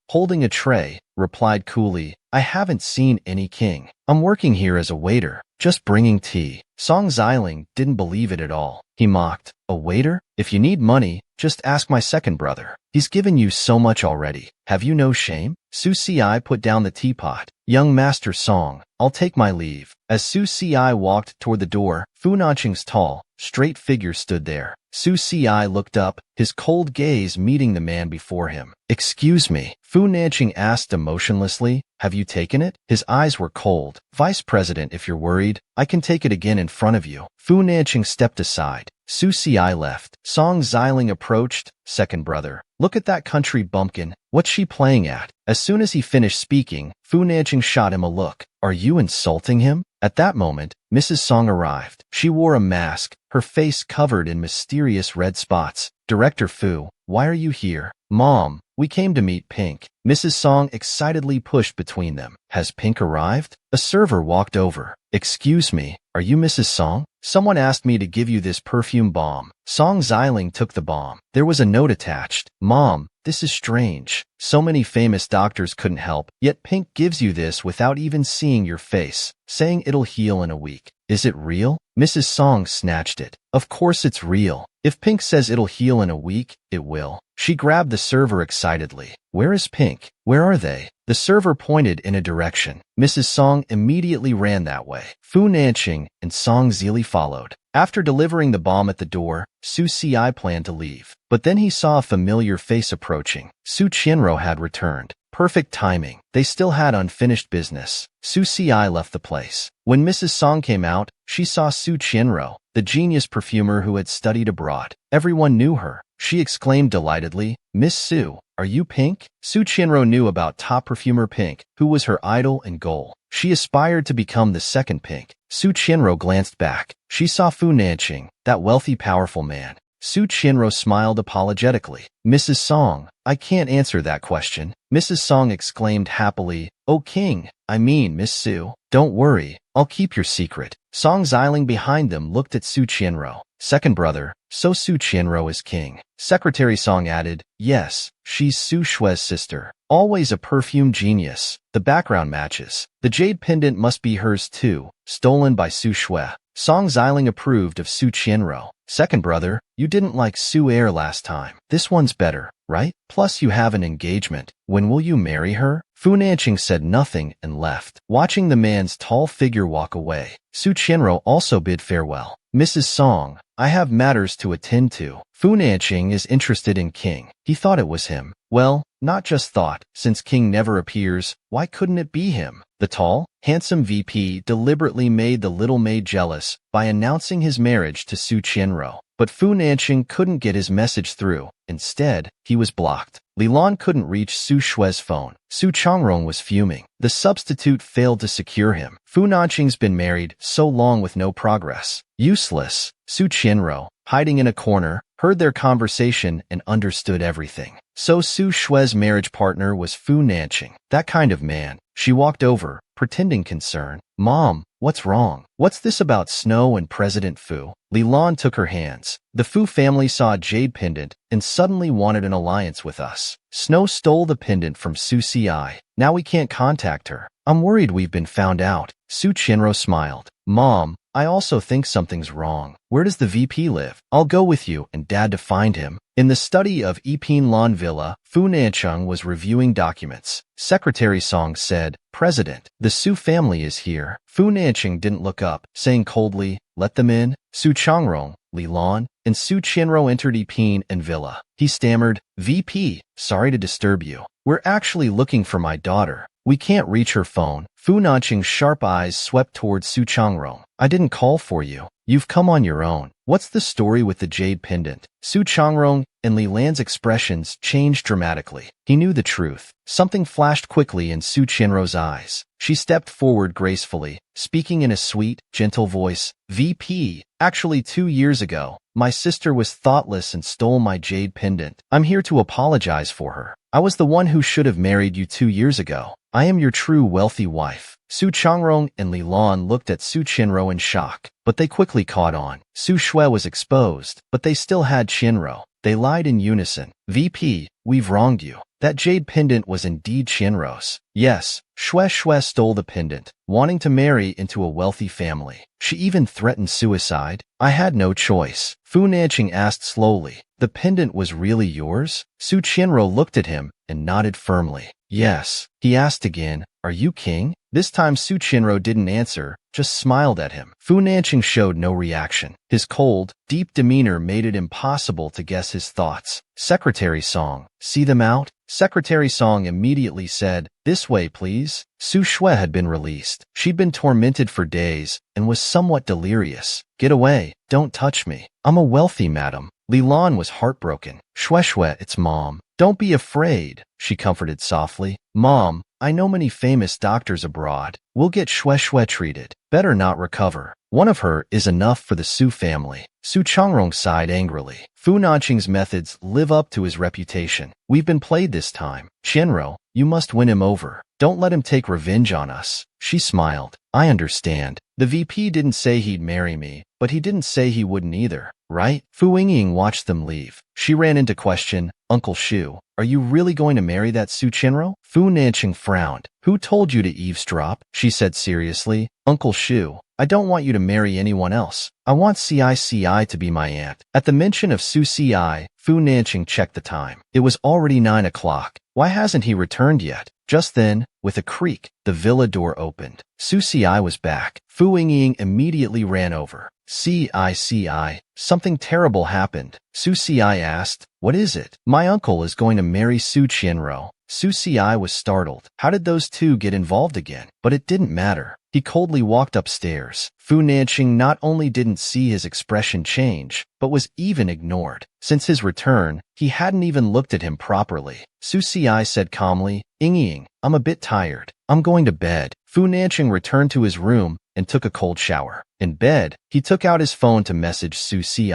holding a tray, replied coolly, I haven't seen any King. I'm working here as a waiter, just bringing tea. Song Xiling didn't believe it at all. He mocked, a waiter? If you need money, just ask my second brother. He's given you so much already. Have you no shame? Su Si put down the teapot. Young Master Song, I'll take my leave. As Su Si walked toward the door, Fu Nanqing's tall, straight figure stood there. Su Si looked up, his cold gaze meeting the man before him. Excuse me, Fu Nanqing asked emotionlessly. Have you taken it? His eyes were cold. Vice President, if you're worried, I can take it again in front of you. Fu Nanqing stepped aside. Su Si left. Song Xiling approached. Second brother, look at that country bumpkin. What's she playing at? As soon as he finished speaking, Fu Nanqing shot him a look. Are you insulting him? At that moment, Mrs. Song arrived. She wore a mask, her face covered in mysterious red spots. Director Fu, why are you here? Mom, we came to meet Pink. Mrs. Song excitedly pushed between them. Has Pink arrived? A server walked over. Excuse me, are you Mrs. Song? Someone asked me to give you this perfume bomb. Song Xiling took the bomb. There was a note attached. Mom, this is strange. So many famous doctors couldn't help, yet Pink gives you this without even seeing your face, saying it'll heal in a week. Is it real? Mrs. Song snatched it. Of course it's real. If Pink says it'll heal in a week, it will. She grabbed the server excitedly. Where is Pink? Where are they? The server pointed in a direction. Mrs. Song immediately ran that way. Fu Nanqing and Song Zili followed. After delivering the bomb at the door, Su Si planned to leave. But then he saw a familiar face approaching. Su Qianro had returned. Perfect timing. They still had unfinished business. Su Si left the place. When Mrs. Song came out, she saw Su Qianro, the genius perfumer who had studied abroad. Everyone knew her. She exclaimed delightedly, Miss Su, are you Pink? Su Qianro knew about top perfumer Pink, who was her idol and goal. She aspired to become the second Pink. Su Qianro glanced back. She saw Fu Nanqing, that wealthy, powerful man. Su Qianro smiled apologetically. Mrs. Song, I can't answer that question. Mrs. Song exclaimed happily, Oh King, I mean Miss Su. Don't worry, I'll keep your secret. Song Xiling behind them looked at Su Qianro. Second brother, so Su Qianro is king. Secretary Song added, yes, she's Su Shue's sister. Always a perfume genius. The background matches. The jade pendant must be hers too, stolen by Su Shue. Song Xiling approved of Su Qianro. Second brother, you didn't like Su Air last time. This one's better, right? Plus you have an engagement. When will you marry her? Fu Nanqing said nothing and left. Watching the man's tall figure walk away, Su Qianro also bid farewell. Mrs. Song, I have matters to attend to. Fu Nanqing is interested in King. He thought it was him. Well, not just thought. Since King never appears, why couldn't it be him? The tall, handsome VP deliberately made the little maid jealous by announcing his marriage to Su Qianro. But Fu Nanqing couldn't get his message through. Instead, he was blocked. Lilan couldn't reach Su Shue's phone. Su Changrong was fuming. The substitute failed to secure him. Fu Nanqing's been married so long with no progress. Useless. Su Qianro, hiding in a corner, heard their conversation and understood everything. So Su Shue's marriage partner was Fu Nanqing. That kind of man. She walked over, pretending concern. Mom, what's wrong? What's this about Snow and President Fu? Lilan took her hands. The Fu family saw a jade pendant and suddenly wanted an alliance with us. Snow stole the pendant from Su Si. Now we can't contact her. I'm worried we've been found out. Su Qianro smiled. Mom, I also think something's wrong. Where does the VP live? I'll go with you and Dad to find him. In the study of Yipin Lan Villa, Fu Nanqing was reviewing documents. Secretary Song said, President, the Su family is here. Fu Nanqing didn't look up, saying coldly, let them in. Su Changrong, Lilan, and Su Qianro entered Yipin and Villa. He stammered, VP, sorry to disturb you. We're actually looking for my daughter. We can't reach her phone. Fu Nanqing's sharp eyes swept towards Su Changrong. I didn't call for you. You've come on your own. What's the story with the jade pendant? Su Changrong and Li Lan's expressions changed dramatically. He knew the truth. Something flashed quickly in Su Qianro's eyes. She stepped forward gracefully, speaking in a sweet, gentle voice. VP, actually 2 years ago, my sister was thoughtless and stole my jade pendant. I'm here to apologize for her. I was the one who should have married you 2 years ago. I am your true wealthy wife. Su Changrong and Li Lan looked at Su Qianro in shock, but they quickly caught on. Su Shue was exposed, but they still had Qianro. They lied in unison. VP, we've wronged you. That jade pendant was indeed Qianruo's. Yes, Xue stole the pendant, wanting to marry into a wealthy family. She even threatened suicide. I had no choice. Fu Nanqing asked slowly. The pendant was really yours? Su Qianruo looked at him and nodded firmly. Yes. He asked again, are you king? This time Su Qianruo didn't answer, just smiled at him. Fu Nanqing showed no reaction. His cold, deep demeanor made it impossible to guess his thoughts. Secretary Song, see them out? Secretary Song immediately said, this way please. Su Shui had been released. She'd been tormented for days and was somewhat delirious. Get away, don't touch me. I'm a wealthy madam. Li Lan was heartbroken. Shui, it's Mom. Don't be afraid, she comforted softly. Mom, I know many famous doctors abroad. We'll get Shui treated. Better not recover. One of her is enough for the Su family. Su Changrong sighed angrily. Fu Nanqing's methods live up to his reputation. We've been played this time. Qianruo, you must win him over. Don't let him take revenge on us. She smiled. I understand. The VP didn't say he'd marry me, but he didn't say he wouldn't either, right? Fu Yingying watched them leave. She ran into question, Uncle Shu, are you really going to marry that Su Qianruo? Fu Nanqing frowned. Who told you to eavesdrop? She said seriously. Uncle Shu, I don't want you to marry anyone else. I want Cici to be my aunt. At the mention of Su Ci, Fu Nanqing checked the time. It was already 9 o'clock. Why hasn't he returned yet? Just then, with a creak, the villa door opened. Su Ci was back. Fu Yingying immediately ran over. Cici, something terrible happened. Su Ci asked, what is it? My uncle is going to marry Su Qianruo. Su Ci was startled. How did those two get involved again? But it didn't matter. He coldly walked upstairs. Fu Nanqing not only didn't see his expression change, but was even ignored. Since his return, he hadn't even looked at him properly. Su Ci said calmly, Yingying, I'm a bit tired. I'm going to bed. Fu Nanqing returned to his room and took a cold shower. In bed, he took out his phone to message Su Ci.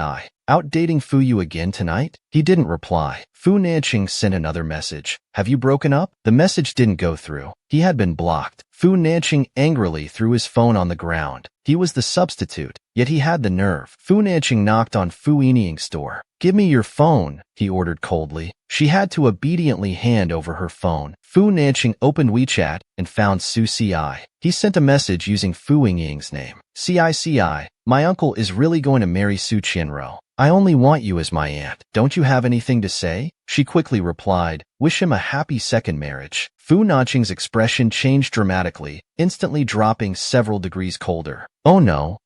Out dating Fu Yu again tonight? He didn't reply. Fu Nanqing sent another message. Have you broken up? The message didn't go through. He had been blocked. Fu Nanqing angrily threw his phone on the ground. He was the substitute, yet he had the nerve. Fu Nanqing knocked on Fu Yingying's door. Give me your phone, he ordered coldly. She had to obediently hand over her phone. Fu Nanqing opened WeChat and found Su Ci. He sent a message using Fu Yingying's name. Cici, my uncle is really going to marry Su Qianruo. I only want you as my aunt. Don't you have anything to say? She quickly replied, wish him a happy second marriage. Fu Nanqing's expression changed dramatically, instantly dropping several degrees colder. Oh no.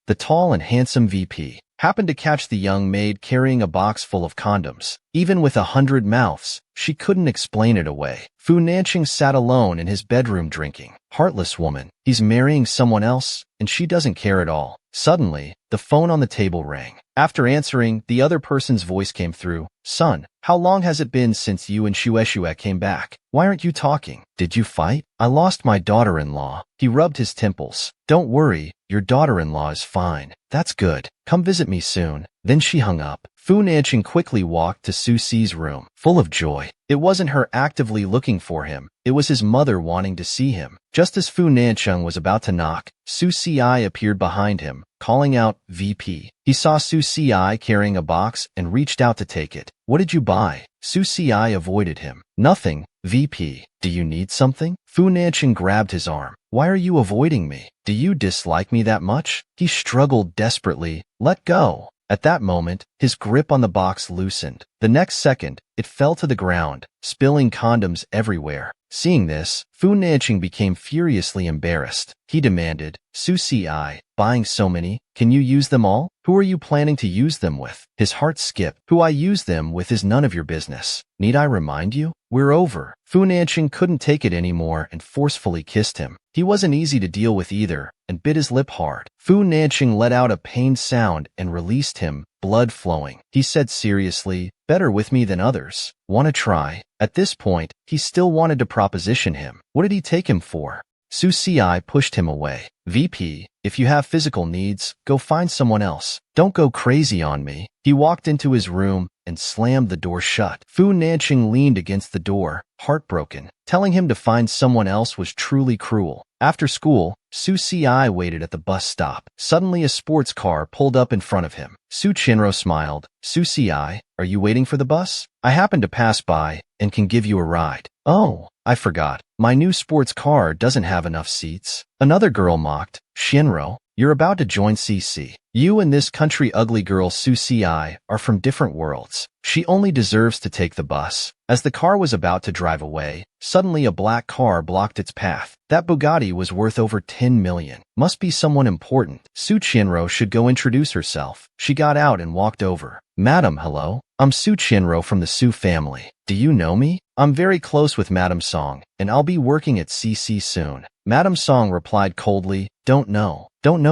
The tall and handsome VP happened to catch the young maid carrying a box full of condoms. Even with 100 mouths, she couldn't explain it away. Fu Nanqing sat alone in his bedroom drinking. Heartless woman. He's marrying someone else, and she doesn't care at all. Suddenly, the phone on the table rang. After answering, the other person's voice came through. Son, how long has it been since you and Shueshue came back? Why aren't you talking? Did you fight? I lost my daughter-in-law. He rubbed his temples. Don't worry, your daughter-in-law is fine. That's good. Come visit me soon. Then she hung up. Fu Nanqing quickly walked to Su Ci's room, full of joy. It wasn't her actively looking for him. It was his mother wanting to see him. Just as Fu Nanqing was about to knock, Su Ci appeared behind him, calling out, VP. He saw Su Ci carrying a box and reached out to take it. What did you buy? Su Ci avoided him. Nothing, VP. Do you need something? Fu Nanqing grabbed his arm. Why are you avoiding me? Do you dislike me that much? He struggled desperately. Let go. At that moment, his grip on the box loosened. The next second, it fell to the ground, spilling condoms everywhere. Seeing this, Fu Nanqing became furiously embarrassed. He demanded, Su Ci, buying so many, can you use them all? Who are you planning to use them with? His heart skipped. Who I use them with is none of your business. Need I remind you? We're over. Fu Nanqing couldn't take it anymore and forcefully kissed him. He wasn't easy to deal with either, and bit his lip hard. Fu Nanqing let out a pained sound and released him, blood flowing. He said seriously, better with me than others. Wanna try? At this point, he still wanted to proposition him. What did he take him for? Su Ci pushed him away. VP, if you have physical needs, go find someone else. Don't go crazy on me. He walked into his room and slammed the door shut. Fu Nanqing leaned against the door, heartbroken. Telling him to find someone else was truly cruel. After school, Su Ci waited at the bus stop. Suddenly a sports car pulled up in front of him. Su Chinro smiled. Su Ci, are you waiting for the bus? I happened to pass by and can give you a ride. Oh, I forgot. My new sports car doesn't have enough seats. Another girl mocked. Shinro, you're about to join CC. You and this country ugly girl Su Ci are from different worlds. She only deserves to take the bus. As the car was about to drive away, suddenly a black car blocked its path. That Bugatti was worth over 10 million. Must be someone important. Su Chinro should go introduce herself. She got out and walked over. Madam, hello. I'm Su Chinro from the Su family. Do you know me? I'm very close with Madam Song, and I'll be working at CC soon. Madam Song replied coldly, Don't know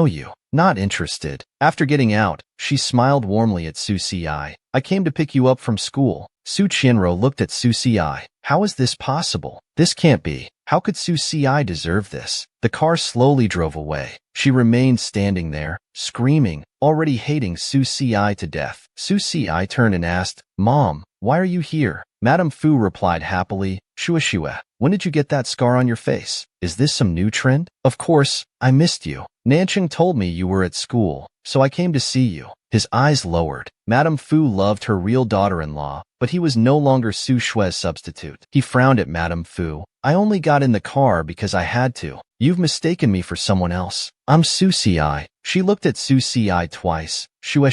you. Not interested. After getting out, she smiled warmly at Su Ci. I came to pick you up from school. Su Chinro looked at Su Ci. How is this possible? This can't be. How could Su Ci deserve this? The car slowly drove away. She remained standing there, screaming, already hating Su Ci to death. Su Ci turned and asked, Mom, why are you here? Madame Fu replied happily, Shua, when did you get that scar on your face? Is this some new trend? Of course, I missed you. Nanching told me you were at school, so I came to see you. His eyes lowered. Madame Fu loved her real daughter-in-law, but he was no longer Su Shue's substitute. He frowned at Madame Fu. I only got in the car because I had to. You've mistaken me for someone else. I'm Su Ci. She looked at Su Ci twice. Shua,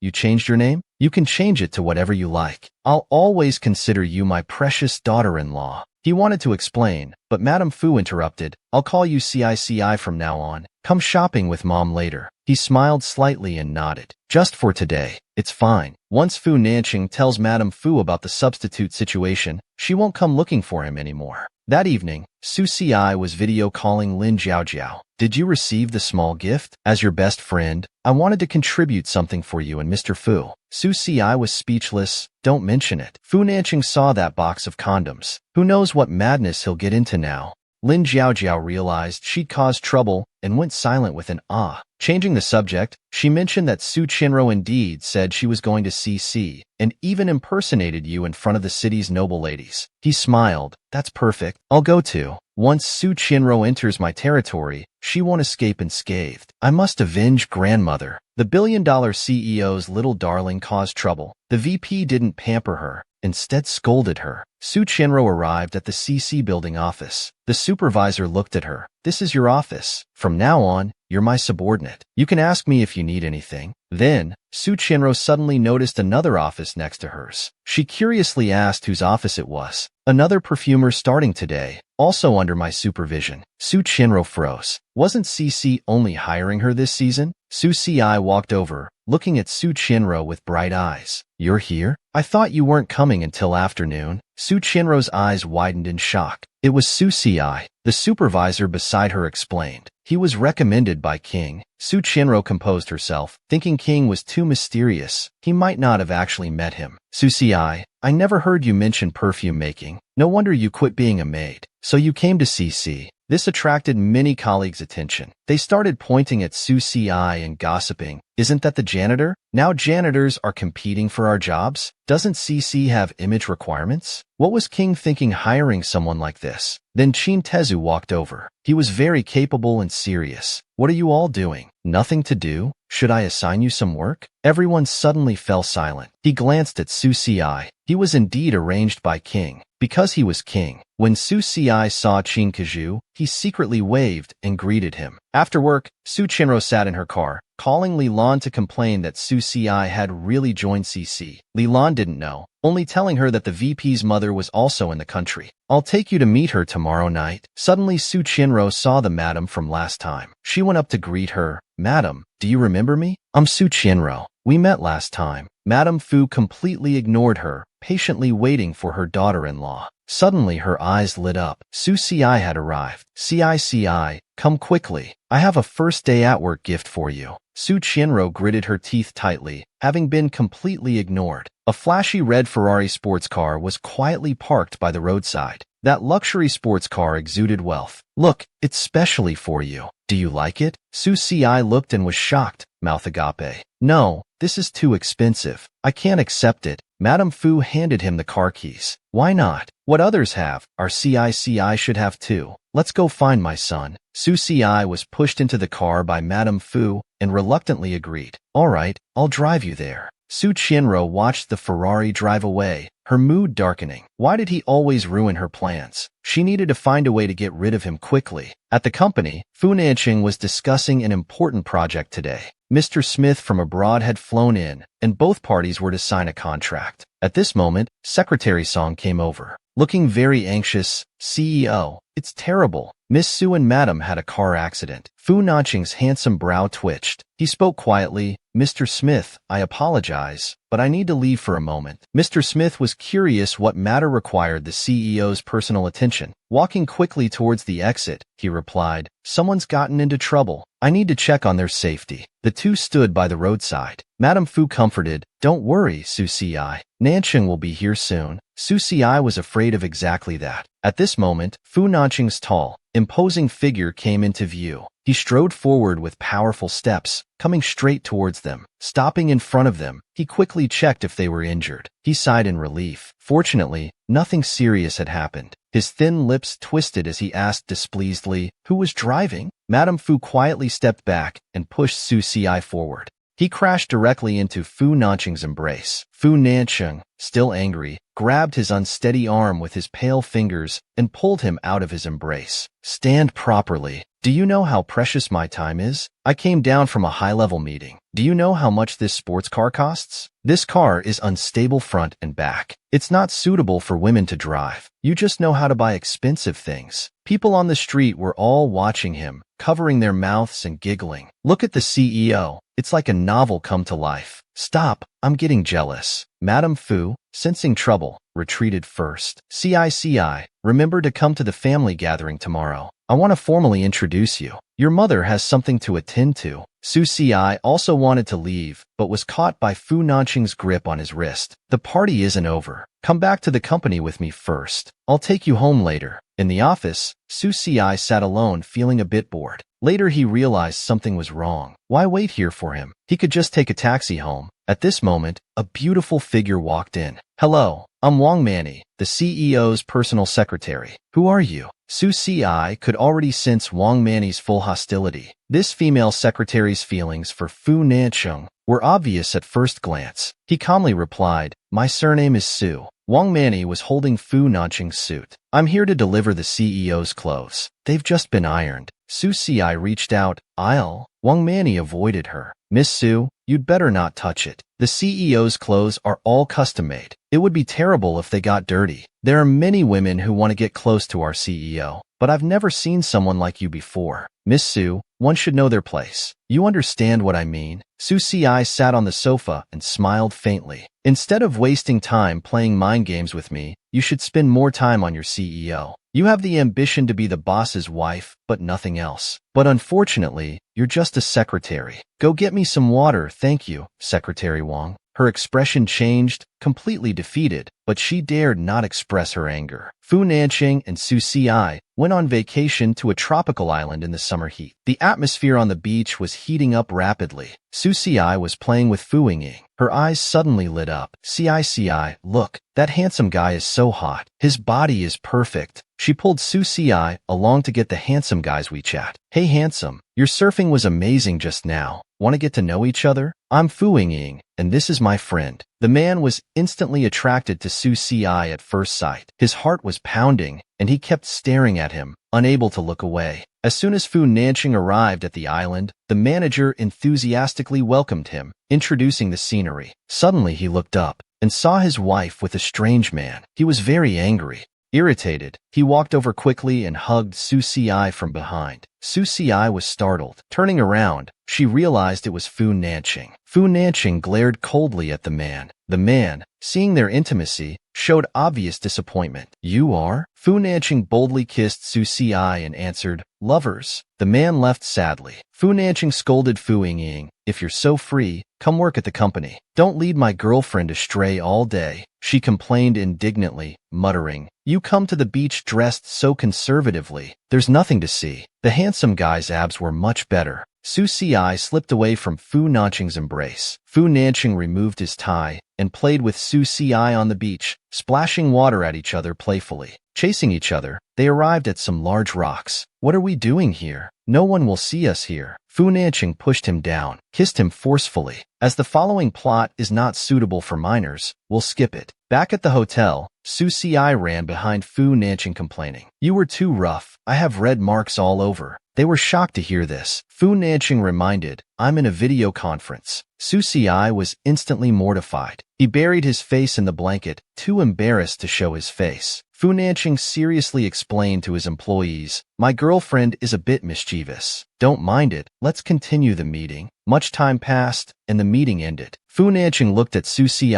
you changed your name? You can change it to whatever you like. I'll always consider you my precious daughter-in-law. He wanted to explain, but Madame Fu interrupted. I'll call you Cici from now on. Come shopping with Mom later. He smiled slightly and nodded. Just for today. It's fine. Once Fu Nanching tells Madame Fu about the substitute situation, she won't come looking for him anymore. That evening, Su Ci was video calling Lin Jiaojiao. Did you receive the small gift? As your best friend, I wanted to contribute something for you and Mr. Fu. Su Ci was speechless. Don't mention it. Fu Nanching saw that box of condoms. Who knows what madness he'll get into now? Lin Jiaojiao realized she'd caused trouble and went silent with an ah. Changing the subject, she mentioned that Su Chinro indeed said she was going to CC and even impersonated you in front of the city's noble ladies. He smiled. That's perfect. I'll go too. Once Su Chinro enters my territory, she won't escape unscathed. I must avenge grandmother. The billion-dollar CEO's little darling caused trouble. The VP didn't pamper her, instead scolded her. Su Chinro arrived at the CC building office. The supervisor looked at her. This is your office. From now on, you're my subordinate. You can ask me if you need anything. Then, Su Chinro suddenly noticed another office next to hers. She curiously asked whose office it was. Another perfumer starting today, also under my supervision. Su Chinro froze. Wasn't CC only hiring her this season? Su Ci walked over, looking at Su Chinro with bright eyes. You're here? I thought you weren't coming until afternoon. Su Chinro's eyes widened in shock. It was Su Ci. The supervisor beside her explained. He was recommended by King. Su Chinro composed herself, thinking King was too mysterious. He might not have actually met him. Su Ci, I never heard you mention perfume making. No wonder you quit being a maid. So you came to CC. This attracted many colleagues' attention. They started pointing at Su Ci and gossiping. Isn't that the janitor? Now janitors are competing for our jobs? Doesn't CC have image requirements? What was King thinking hiring someone like this? Then Chin Tezu walked over. He was very capable and serious. What are you all doing? Nothing to do? Should I assign you some work? Everyone suddenly fell silent. He glanced at Su Ci. He was indeed arranged by King. Because he was king. When Su Ci saw Chin Kaju, he secretly waved and greeted him. After work, Su Chinro sat in her car, calling Li Lan to complain that Su Ci had really joined CC. Li Lan didn't know, only telling her that the VP's mother was also in the country. I'll take you to meet her tomorrow night. Suddenly Su Chinro saw the madam from last time. She went up to greet her. Madam, do you remember me? I'm Su Chinro. We met last time. Madame Fu completely ignored her, patiently waiting for her daughter-in-law. Suddenly her eyes lit up. Su Ci had arrived. Cici, come quickly. I have a first day at work gift for you. Su Chinro gritted her teeth tightly, having been completely ignored. A flashy red Ferrari sports car was quietly parked by the roadside. That luxury sports car exuded wealth. Look, it's specially for you. Do you like it? Su Ci looked and was shocked. Mouth agape. No, this is too expensive. I can't accept it. Madame Fu handed him the car keys. Why not? What others have, our Cici should have too. Let's go find my son. Su Si was pushed into the car by Madame Fu and reluctantly agreed. All right, I'll drive you there. Su Qianro watched the Ferrari drive away, her mood darkening. Why did he always ruin her plans? She needed to find a way to get rid of him quickly. At the company, Fu Nanqing was discussing an important project today. Mr. Smith from abroad had flown in, and both parties were to sign a contract. At this moment, Secretary Song came over. Looking very anxious, CEO, it's terrible. Miss Su and Madam had a car accident. Fu Nanqing's handsome brow twitched. He spoke quietly, Mr. Smith, I apologize, but I need to leave for a moment. Mr. Smith was curious what matter required the CEO's personal attention. Walking quickly towards the exit, he replied, someone's gotten into trouble. I need to check on their safety. The two stood by the roadside. Madame Fu comforted, don't worry, Su Si. Nanqing will be here soon. Su Si was afraid of exactly that. At this moment, Fu Nanqing's tall, imposing figure came into view. He strode forward with powerful steps, coming straight towards them. Stopping in front of them, he quickly checked if they were injured. He sighed in relief. Fortunately, nothing serious had happened. His thin lips twisted as he asked displeasedly, who was driving? Madame Fu quietly stepped back and pushed Su Si forward. He crashed directly into Fu Nanqing's embrace. Fu Nanqing, still angry, grabbed his unsteady arm with his pale fingers and pulled him out of his embrace. Stand properly. Do you know how precious my time is? I came down from a high-level meeting. Do you know how much this sports car costs? This car is unstable front and back. It's not suitable for women to drive. You just know how to buy expensive things. People on the street were all watching him, covering their mouths and giggling. Look at the CEO. It's like a novel come to life. Stop, I'm getting jealous. Madame Fu, sensing trouble, retreated first. CI, remember to come to the family gathering tomorrow. I want to formally introduce you. Your mother has something to attend to. Su Si also wanted to leave, but was caught by Fu Nanqing's grip on his wrist. The party isn't over. Come back to the company with me first. I'll take you home later. In the office, Su Si sat alone feeling a bit bored. Later he realized something was wrong. Why wait here for him? He could just take a taxi home. At this moment, a beautiful figure walked in. Hello, I'm Wang Manny, the CEO's personal secretary. Who are you? Su Si could already sense Wang Manny's full hostility. This female secretary's feelings for Fu Nanqing were obvious at first glance. He calmly replied, my surname is Su. Wang Manny was holding Fu Nanqing's suit. I'm here to deliver the CEO's clothes. They've just been ironed. Su Si reached out. Wang Manny avoided her. Miss Su, you'd better not touch it. The CEO's clothes are all custom-made. It would be terrible if they got dirty. There are many women who want to get close to our CEO, but I've never seen someone like you before. Miss Su, one should know their place. You understand what I mean? Su Si sat on the sofa and smiled faintly. Instead of wasting time playing mind games with me, you should spend more time on your CEO. You have the ambition to be the boss's wife, but nothing else. But unfortunately, you're just a secretary. Go get me some water, thank you, Secretary Wang. Her expression changed, completely defeated, but she dared not express her anger. Fu Nanqing and Su Si went on vacation to a tropical island in the summer heat. The atmosphere on the beach was heating up rapidly. Su Si was playing with Fu Ying. Her eyes suddenly lit up. Ci, look, that handsome guy is so hot. His body is perfect. She pulled Su Si along to get the handsome guy's WeChat. Hey handsome, your surfing was amazing just now. Want to get to know each other? I'm Fu Ying, and this is my friend. The man was instantly attracted to Su Si at first sight. His heart was pounding, and he kept staring at him, unable to look away. As soon as Fu Nanqing arrived at the island, the manager enthusiastically welcomed him, introducing the scenery. Suddenly he looked up and saw his wife with a strange man. He was very angry. Irritated, he walked over quickly and hugged Su Si from behind. Su Si was startled. Turning around, she realized it was Fu Nanqing. Fu Nanqing glared coldly at the man. The man, seeing their intimacy, showed obvious disappointment. You are? Fu Nanqing boldly kissed Su Si and answered, lovers. The man left sadly. Fu Nanqing scolded Fu Ying, if you're so free, come work at the company. Don't lead my girlfriend astray all day. She complained indignantly, muttering, you come to the beach dressed so conservatively. There's nothing to see. The handsome guy's abs were much better. Su Si slipped away from Fu Nanqing's embrace. Fu Nanqing removed his tie and played with Su Si on the beach, splashing water at each other playfully. Chasing each other, they arrived at some large rocks. What are we doing here? No one will see us here. Fu Nanqing pushed him down, kissed him forcefully. As the following plot is not suitable for minors, we'll skip it. Back at the hotel, Su Si ran behind Fu Nanqing complaining. You were too rough. I have red marks all over. They were shocked to hear this. Fu Nanqing reminded, I'm in a video conference. Su Si was instantly mortified. He buried his face in the blanket, too embarrassed to show his face. Fu Nanqing seriously explained to his employees, my girlfriend is a bit mischievous. Don't mind it, let's continue the meeting. Much time passed, and the meeting ended. Fu Nanqing looked at Su Si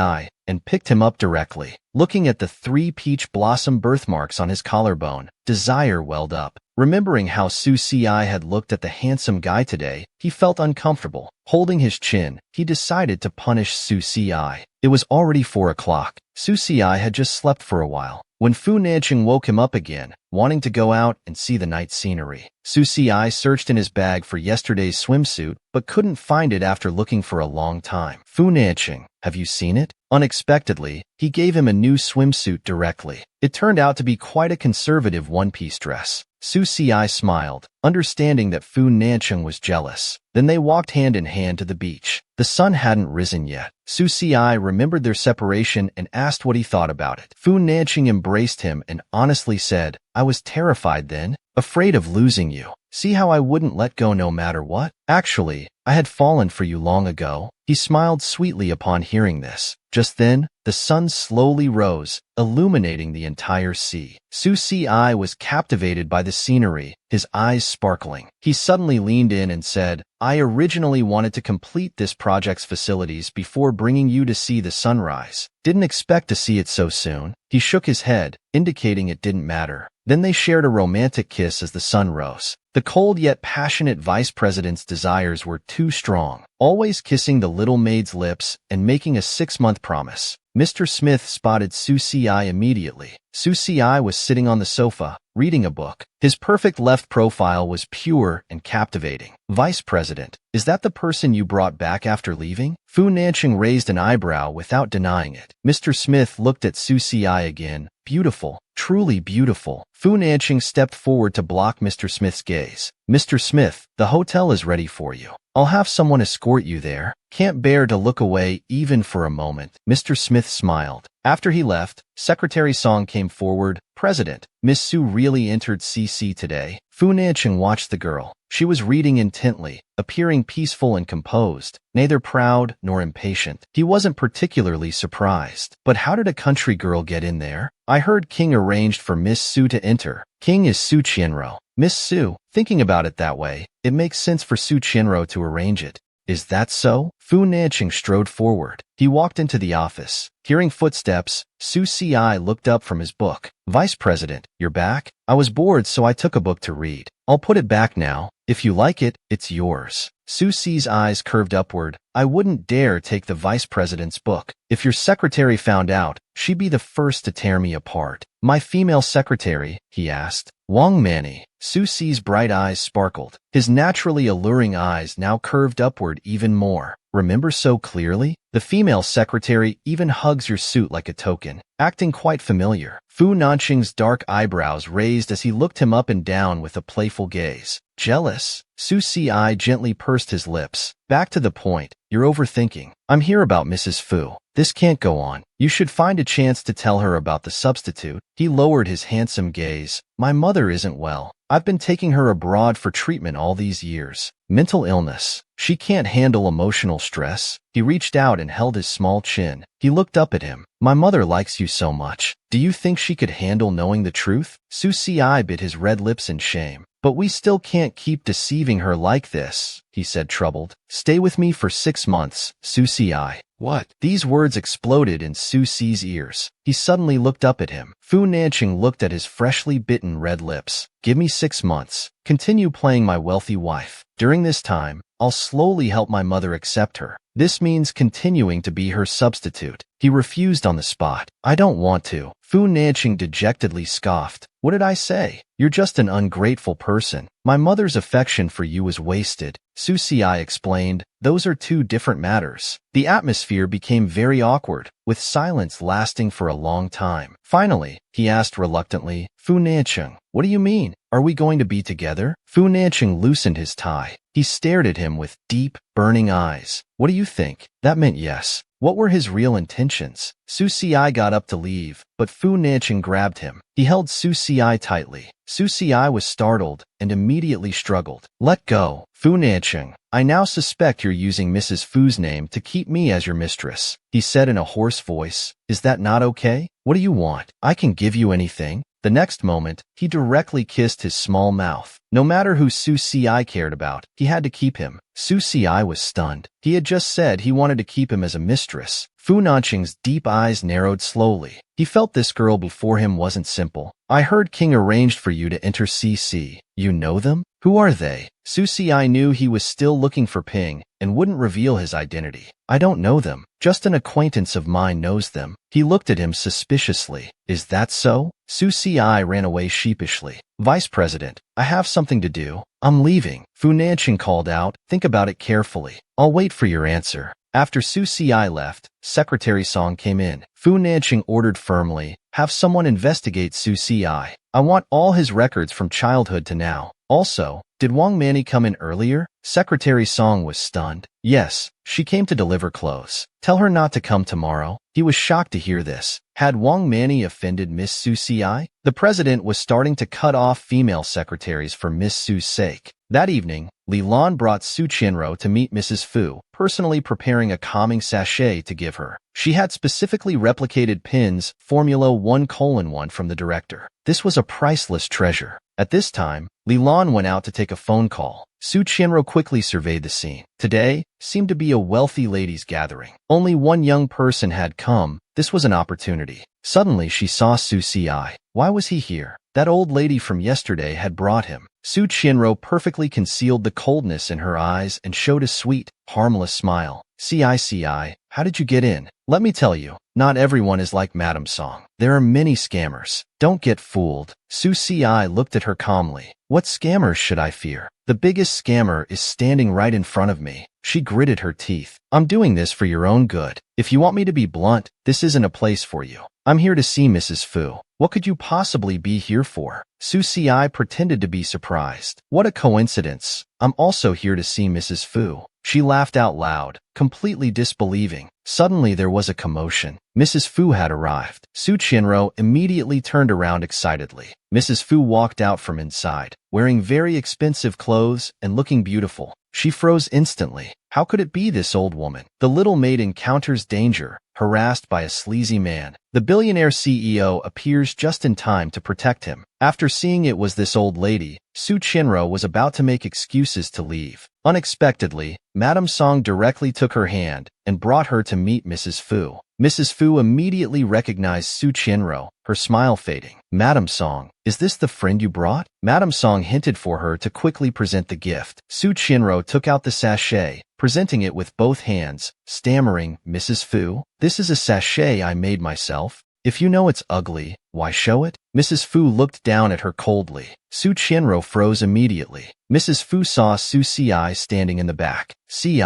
and picked him up directly. Looking at the 3 peach blossom birthmarks on his collarbone, desire welled up. Remembering how Su Si had looked at the handsome guy today, he felt uncomfortable. Holding his chin, he decided to punish Su Si. It was already 4 o'clock. Su Si had just slept for a while. When Fu Nanqing woke him up again, wanting to go out and see the night scenery, Su Si searched in his bag for yesterday's swimsuit, but couldn't find it after looking for a long time. Fu Nanqing, have you seen it? Unexpectedly, he gave him a new swimsuit directly. It turned out to be quite a conservative one-piece dress. Su Si smiled, understanding that Fu Nanqing was jealous. Then they walked hand in hand to the beach. The sun hadn't risen yet. Su Si remembered their separation and asked what he thought about it. Fu Nanqing embraced him and honestly said, I was terrified then, afraid of losing you. See how I wouldn't let go no matter what? Actually, I had fallen for you long ago. He smiled sweetly upon hearing this. Just then, the sun slowly rose, illuminating the entire sea. Su Si was captivated by the scenery, his eyes sparkling. He suddenly leaned in and said, I originally wanted to complete this project's facilities before bringing you to see the sunrise. Didn't expect to see it so soon. He shook his head, indicating it didn't matter. Then they shared a romantic kiss as the sun rose. The cold yet passionate vice president's desires were too strong, always kissing the little maid's lips and making a 6-month promise. Mr. Smith spotted Su Si immediately. Su Si was sitting on the sofa, reading a book. His perfect left profile was pure and captivating. Vice President, is that the person you brought back after leaving? Fu Nanqing raised an eyebrow without denying it. Mr. Smith looked at Su Si again. Beautiful, truly beautiful. Fu Nanqing stepped forward to block Mr. Smith's gaze. Mr. Smith, the hotel is ready for you. I'll have someone escort you there. Can't bear to look away even for a moment. Mr. Smith smiled. After he left, Secretary Song came forward. President, Miss Su really entered CC today. Fu Nanqing watched the girl. She was reading intently, appearing peaceful and composed, neither proud nor impatient. He wasn't particularly surprised. But how did a country girl get in there? I heard King arranged for Miss Su to enter. King is Su Qianro. Miss Su, thinking about it that way, it makes sense for Su Qianro to arrange it. Is that so? Fu Nanqing strode forward. He walked into the office. Hearing footsteps, Su Si looked up from his book. Vice President, you're back? I was bored, so I took a book to read. I'll put it back now. If you like it, it's yours. Su Si's eyes curved upward. I wouldn't dare take the vice president's book. If your secretary found out, she'd be the first to tear me apart. My female secretary, he asked. Wang Manny. Su Si's bright eyes sparkled. His naturally alluring eyes now curved upward even more. Remember so clearly? The female secretary even hugs your suit like a token, acting quite familiar. Fu Nanqing's dark eyebrows raised as he looked him up and down with a playful gaze. Jealous? Su Si gently pursed his lips. Back to the point. You're overthinking. I'm here about Mrs. Fu. This can't go on. You should find a chance to tell her about the substitute. He lowered his handsome gaze. My mother isn't well. I've been taking her abroad for treatment all these years. Mental illness. She can't handle emotional stress. He reached out and held his small chin. He looked up at him. My mother likes you so much. Do you think she could handle knowing the truth? Su Si bit his red lips in shame. But we still can't keep deceiving her like this, he said troubled. Stay with me for 6 months, Su Si. What? These words exploded in Su Si's ears. He suddenly looked up at him. Fu Nanqing looked at his freshly bitten red lips. Give me 6 months. Continue playing my wealthy wife. During this time, I'll slowly help my mother accept her. This means continuing to be her substitute. He refused on the spot. I don't want to. Fu Nanqing dejectedly scoffed. What did I say? You're just an ungrateful person. My mother's affection for you is wasted. Su Xi explained. Those are two different matters. The atmosphere became very awkward, with silence lasting for a long time. Finally, he asked reluctantly, Fu Nanqing, what do you mean? Are we going to be together? Fu Nanqing loosened his tie. He stared at him with deep, burning eyes. What do you think? That meant yes. What were his real intentions? Su Xi got up to leave, but Fu Nanqing grabbed him. He held Su Xi tightly. Su Xi was startled and immediately struggled. Let go. Fu Nanqing, I now suspect you're using Mrs. Fu's name to keep me as your mistress, he said in a hoarse voice. Is that not okay? What do you want? I can give you anything. The next moment, he directly kissed his small mouth. No matter who Su Xi cared about, he had to keep him. Su Xi was stunned. He had just said he wanted to keep him as a mistress. Fu Nanqing's deep eyes narrowed slowly. He felt this girl before him wasn't simple. I heard King arranged for you to enter CC. You know them? Who are they? Su Xi knew he was still looking for Ping and wouldn't reveal his identity. I don't know them. Just an acquaintance of mine knows them. He looked at him suspiciously. Is that so? Su Xi ran away sheepishly. Vice President, I have something to do. I'm leaving. Fu Nanqing called out. Think about it carefully. I'll wait for your answer. After Su Xi left, Secretary Song came in. Fu Nanqing ordered firmly, have someone investigate Su Xi. I want all his records from childhood to now. Also, did Wang Manny come in earlier? Secretary Song was stunned. Yes, she came to deliver clothes. Tell her not to come tomorrow. He was shocked to hear this. Had Wang Manny offended Miss Su Xi? The president was starting to cut off female secretaries for Miss Su's sake. That evening, Li Lan brought Su Qianro to meet Mrs. Fu, personally preparing a calming sachet to give her. She had specifically replicated Pin's Formula 1:1 from the director. This was a priceless treasure. At this time, Li Lan went out to take a phone call. Su Qianro quickly surveyed the scene. Today seemed to be a wealthy ladies' gathering. Only one young person had come. This was an opportunity. Suddenly she saw Su Xi. Why was he here? That old lady from yesterday had brought him. Su Qianro perfectly concealed the coldness in her eyes and showed a sweet, harmless smile. Ci, how did you get in? Let me tell you, not everyone is like Madame Song. There are many scammers. Don't get fooled. Su Xi looked at her calmly. What scammers should I fear? The biggest scammer is standing right in front of me. She gritted her teeth. I'm doing this for your own good. If you want me to be blunt, this isn't a place for you. I'm here to see Mrs. Fu. What could you possibly be here for? Su Xi pretended to be surprised. What a coincidence. I'm also here to see Mrs. Fu. She laughed out loud, completely disbelieving. Suddenly there was a commotion. Mrs. Fu had arrived. Su Qianro immediately turned around excitedly. Mrs. Fu walked out from inside, wearing very expensive clothes and looking beautiful. She froze instantly. How could it be this old woman? The little maid encounters danger, harassed by a sleazy man. The billionaire CEO appears just in time to protect him. After seeing it was this old lady, Su Qianro was about to make excuses to leave. Unexpectedly, Madame Song directly took her hand and brought her to meet Mrs. Fu. Mrs. Fu immediately recognized Su Qianro, her smile fading. Madame Song, is this the friend you brought? Madame Song hinted for her to quickly present the gift. Su Qianro took out the sachet, presenting it with both hands, stammering, Mrs. Fu, this is a sachet I made myself. If you know it's ugly, why show it? Mrs. Fu looked down at her coldly. Su Qianro froze immediately. Mrs. Fu saw Su Xi standing in the back. Ci,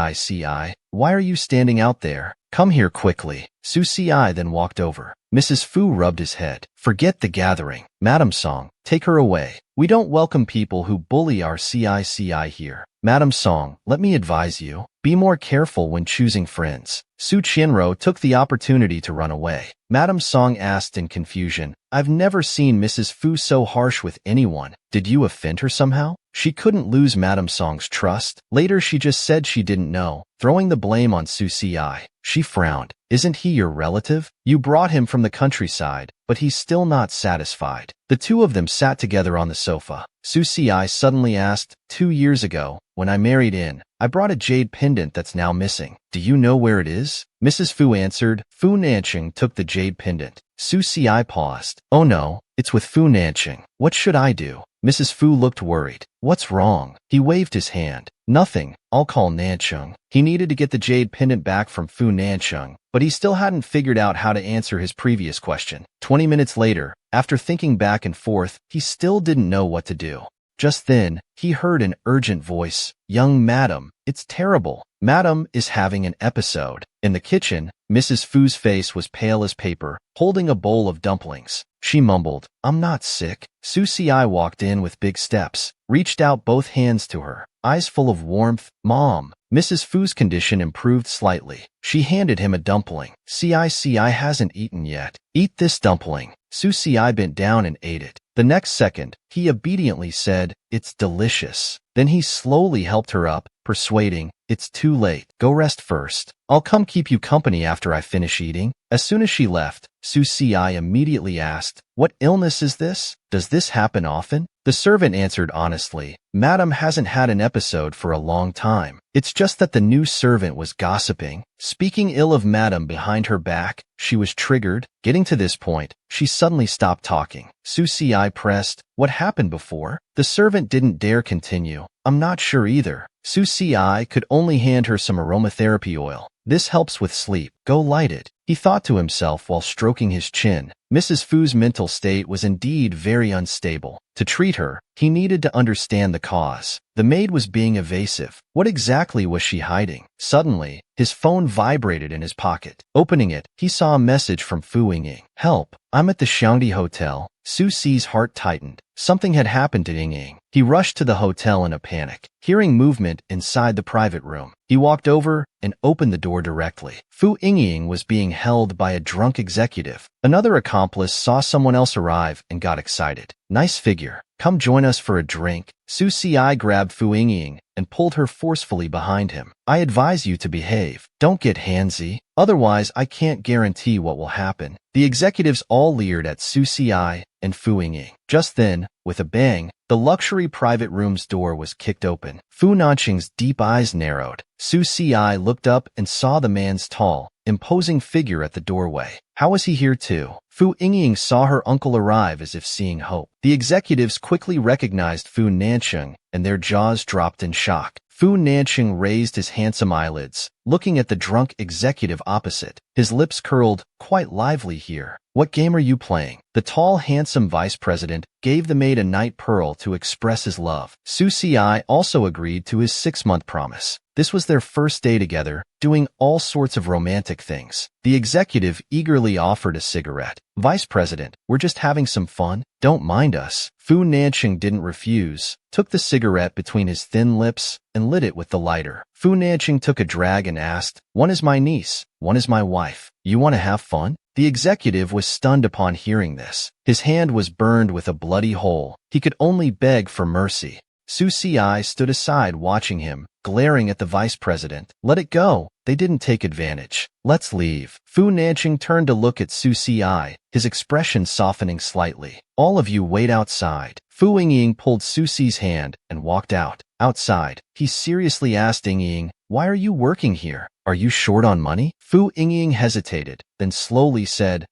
why are you standing out there? Come here quickly. Su Xi then walked over. Mrs. Fu rubbed his head. Forget the gathering. Madame Song, take her away. We don't welcome people who bully our Ci here. Madame Song, let me advise you. Be more careful when choosing friends. Su Qianro took the opportunity to run away. Madame Song asked in confusion, I've never seen Mrs. Fu so harsh with anyone. Did you offend her somehow? She couldn't lose Madame Song's trust. Later she just said she didn't know, throwing the blame on Su Xi. She frowned. Isn't he your relative? You brought him from the countryside, but he's still not satisfied. The two of them sat together on the sofa. Su Xi suddenly asked, 2 years ago, when I married in, I brought a jade pendant that's now missing. Do you know where it is? Mrs. Fu answered. Fu Nanqing took the jade pendant. Su Xi paused. Oh no, It's with Fu Nanqing. What should I do? Mrs. Fu looked worried. What's wrong? He waved his hand. Nothing. I'll call Nanqing. He needed to get the jade pendant back from Fu Nanqing, but he still hadn't figured out how to answer his previous question. 20 minutes later, after thinking back and forth, he still didn't know what to do. Just then, he heard an urgent voice. Young madam, it's terrible. Madam is having an episode. In the kitchen, Mrs. Fu's face was pale as paper, holding a bowl of dumplings. She mumbled, I'm not sick. Su Si walked in with big steps, reached out both hands to her, eyes full of warmth. Mom. Mrs. Fu's condition improved slightly. She handed him a dumpling. Si hasn't eaten yet. Eat this dumpling. Su Si bent down and ate it. The next second, he obediently said, It's delicious. Then he slowly helped her up, persuading, It's too late. Go rest first. I'll come keep you company after I finish eating. As soon as she left, Su Si immediately asked, What illness is this? Does this happen often? The servant answered honestly, Madam hasn't had an episode for a long time. It's just that the new servant was gossiping, speaking ill of Madam behind her back. She was triggered. Getting to this point, she suddenly stopped talking. Su Si pressed, What happened before? The servant didn't dare continue. I'm not sure either. Su Si could only hand her some aromatherapy oil. This helps with sleep. Go light it. He thought to himself while stroking his chin. Mrs. Fu's mental state was indeed very unstable. To treat her, he needed to understand the cause. The maid was being evasive. What exactly was she hiding? Suddenly, his phone vibrated in his pocket. Opening it, he saw a message from Fu Yingying. Help! I'm at the Xiangdi Hotel. Su Si's heart tightened. Something had happened to Yingying. He rushed to the hotel in a panic. Hearing movement inside the private room, he walked over and opened the door directly. Fu Yingying was being held by a drunk executive. Another accomplice saw someone else arrive and got excited. Nice figure. Come join us for a drink. Su Si grabbed Fu Yingying and pulled her forcefully behind him. I advise you to behave. Don't get handsy. Otherwise, I can't guarantee what will happen. The executives all leered at Su Si and Fu Yingying. Just then, with a bang, the luxury private room's door was kicked open. Fu Nanqing's deep eyes narrowed. Su Si looked up and saw the man's tall, imposing figure at the doorway. How was he here too? Fu Yingying saw her uncle arrive as if seeing hope. The executives quickly recognized Fu Nanqing, and their jaws dropped in shock. Fu Nanqing raised his handsome eyelids, looking at the drunk executive opposite. His lips curled, quite lively here. What game are you playing? The tall, handsome vice president gave the maid a night pearl to express his love. Su Si also agreed to his 6-month promise. This was their first day together, doing all sorts of romantic things. The executive eagerly offered a cigarette. Vice President, we're just having some fun. Don't mind us. Fu Nanqing didn't refuse, took the cigarette between his thin lips, and lit it with the lighter. Fu Nanqing took a drag and asked, One is my niece, one is my wife. You want to have fun? The executive was stunned upon hearing this. His hand was burned with a bloody hole. He could only beg for mercy. Su Si stood aside watching him, glaring at the vice president. Let it go. They didn't take advantage. Let's leave. Fu Nanqing turned to look at Su Si, his expression softening slightly. All of you wait outside. Fu Yingying pulled Su Si's hand and walked out. Outside, he seriously asked Yingying, Why are you working here? Are you short on money? Fu Yingying hesitated, then slowly said,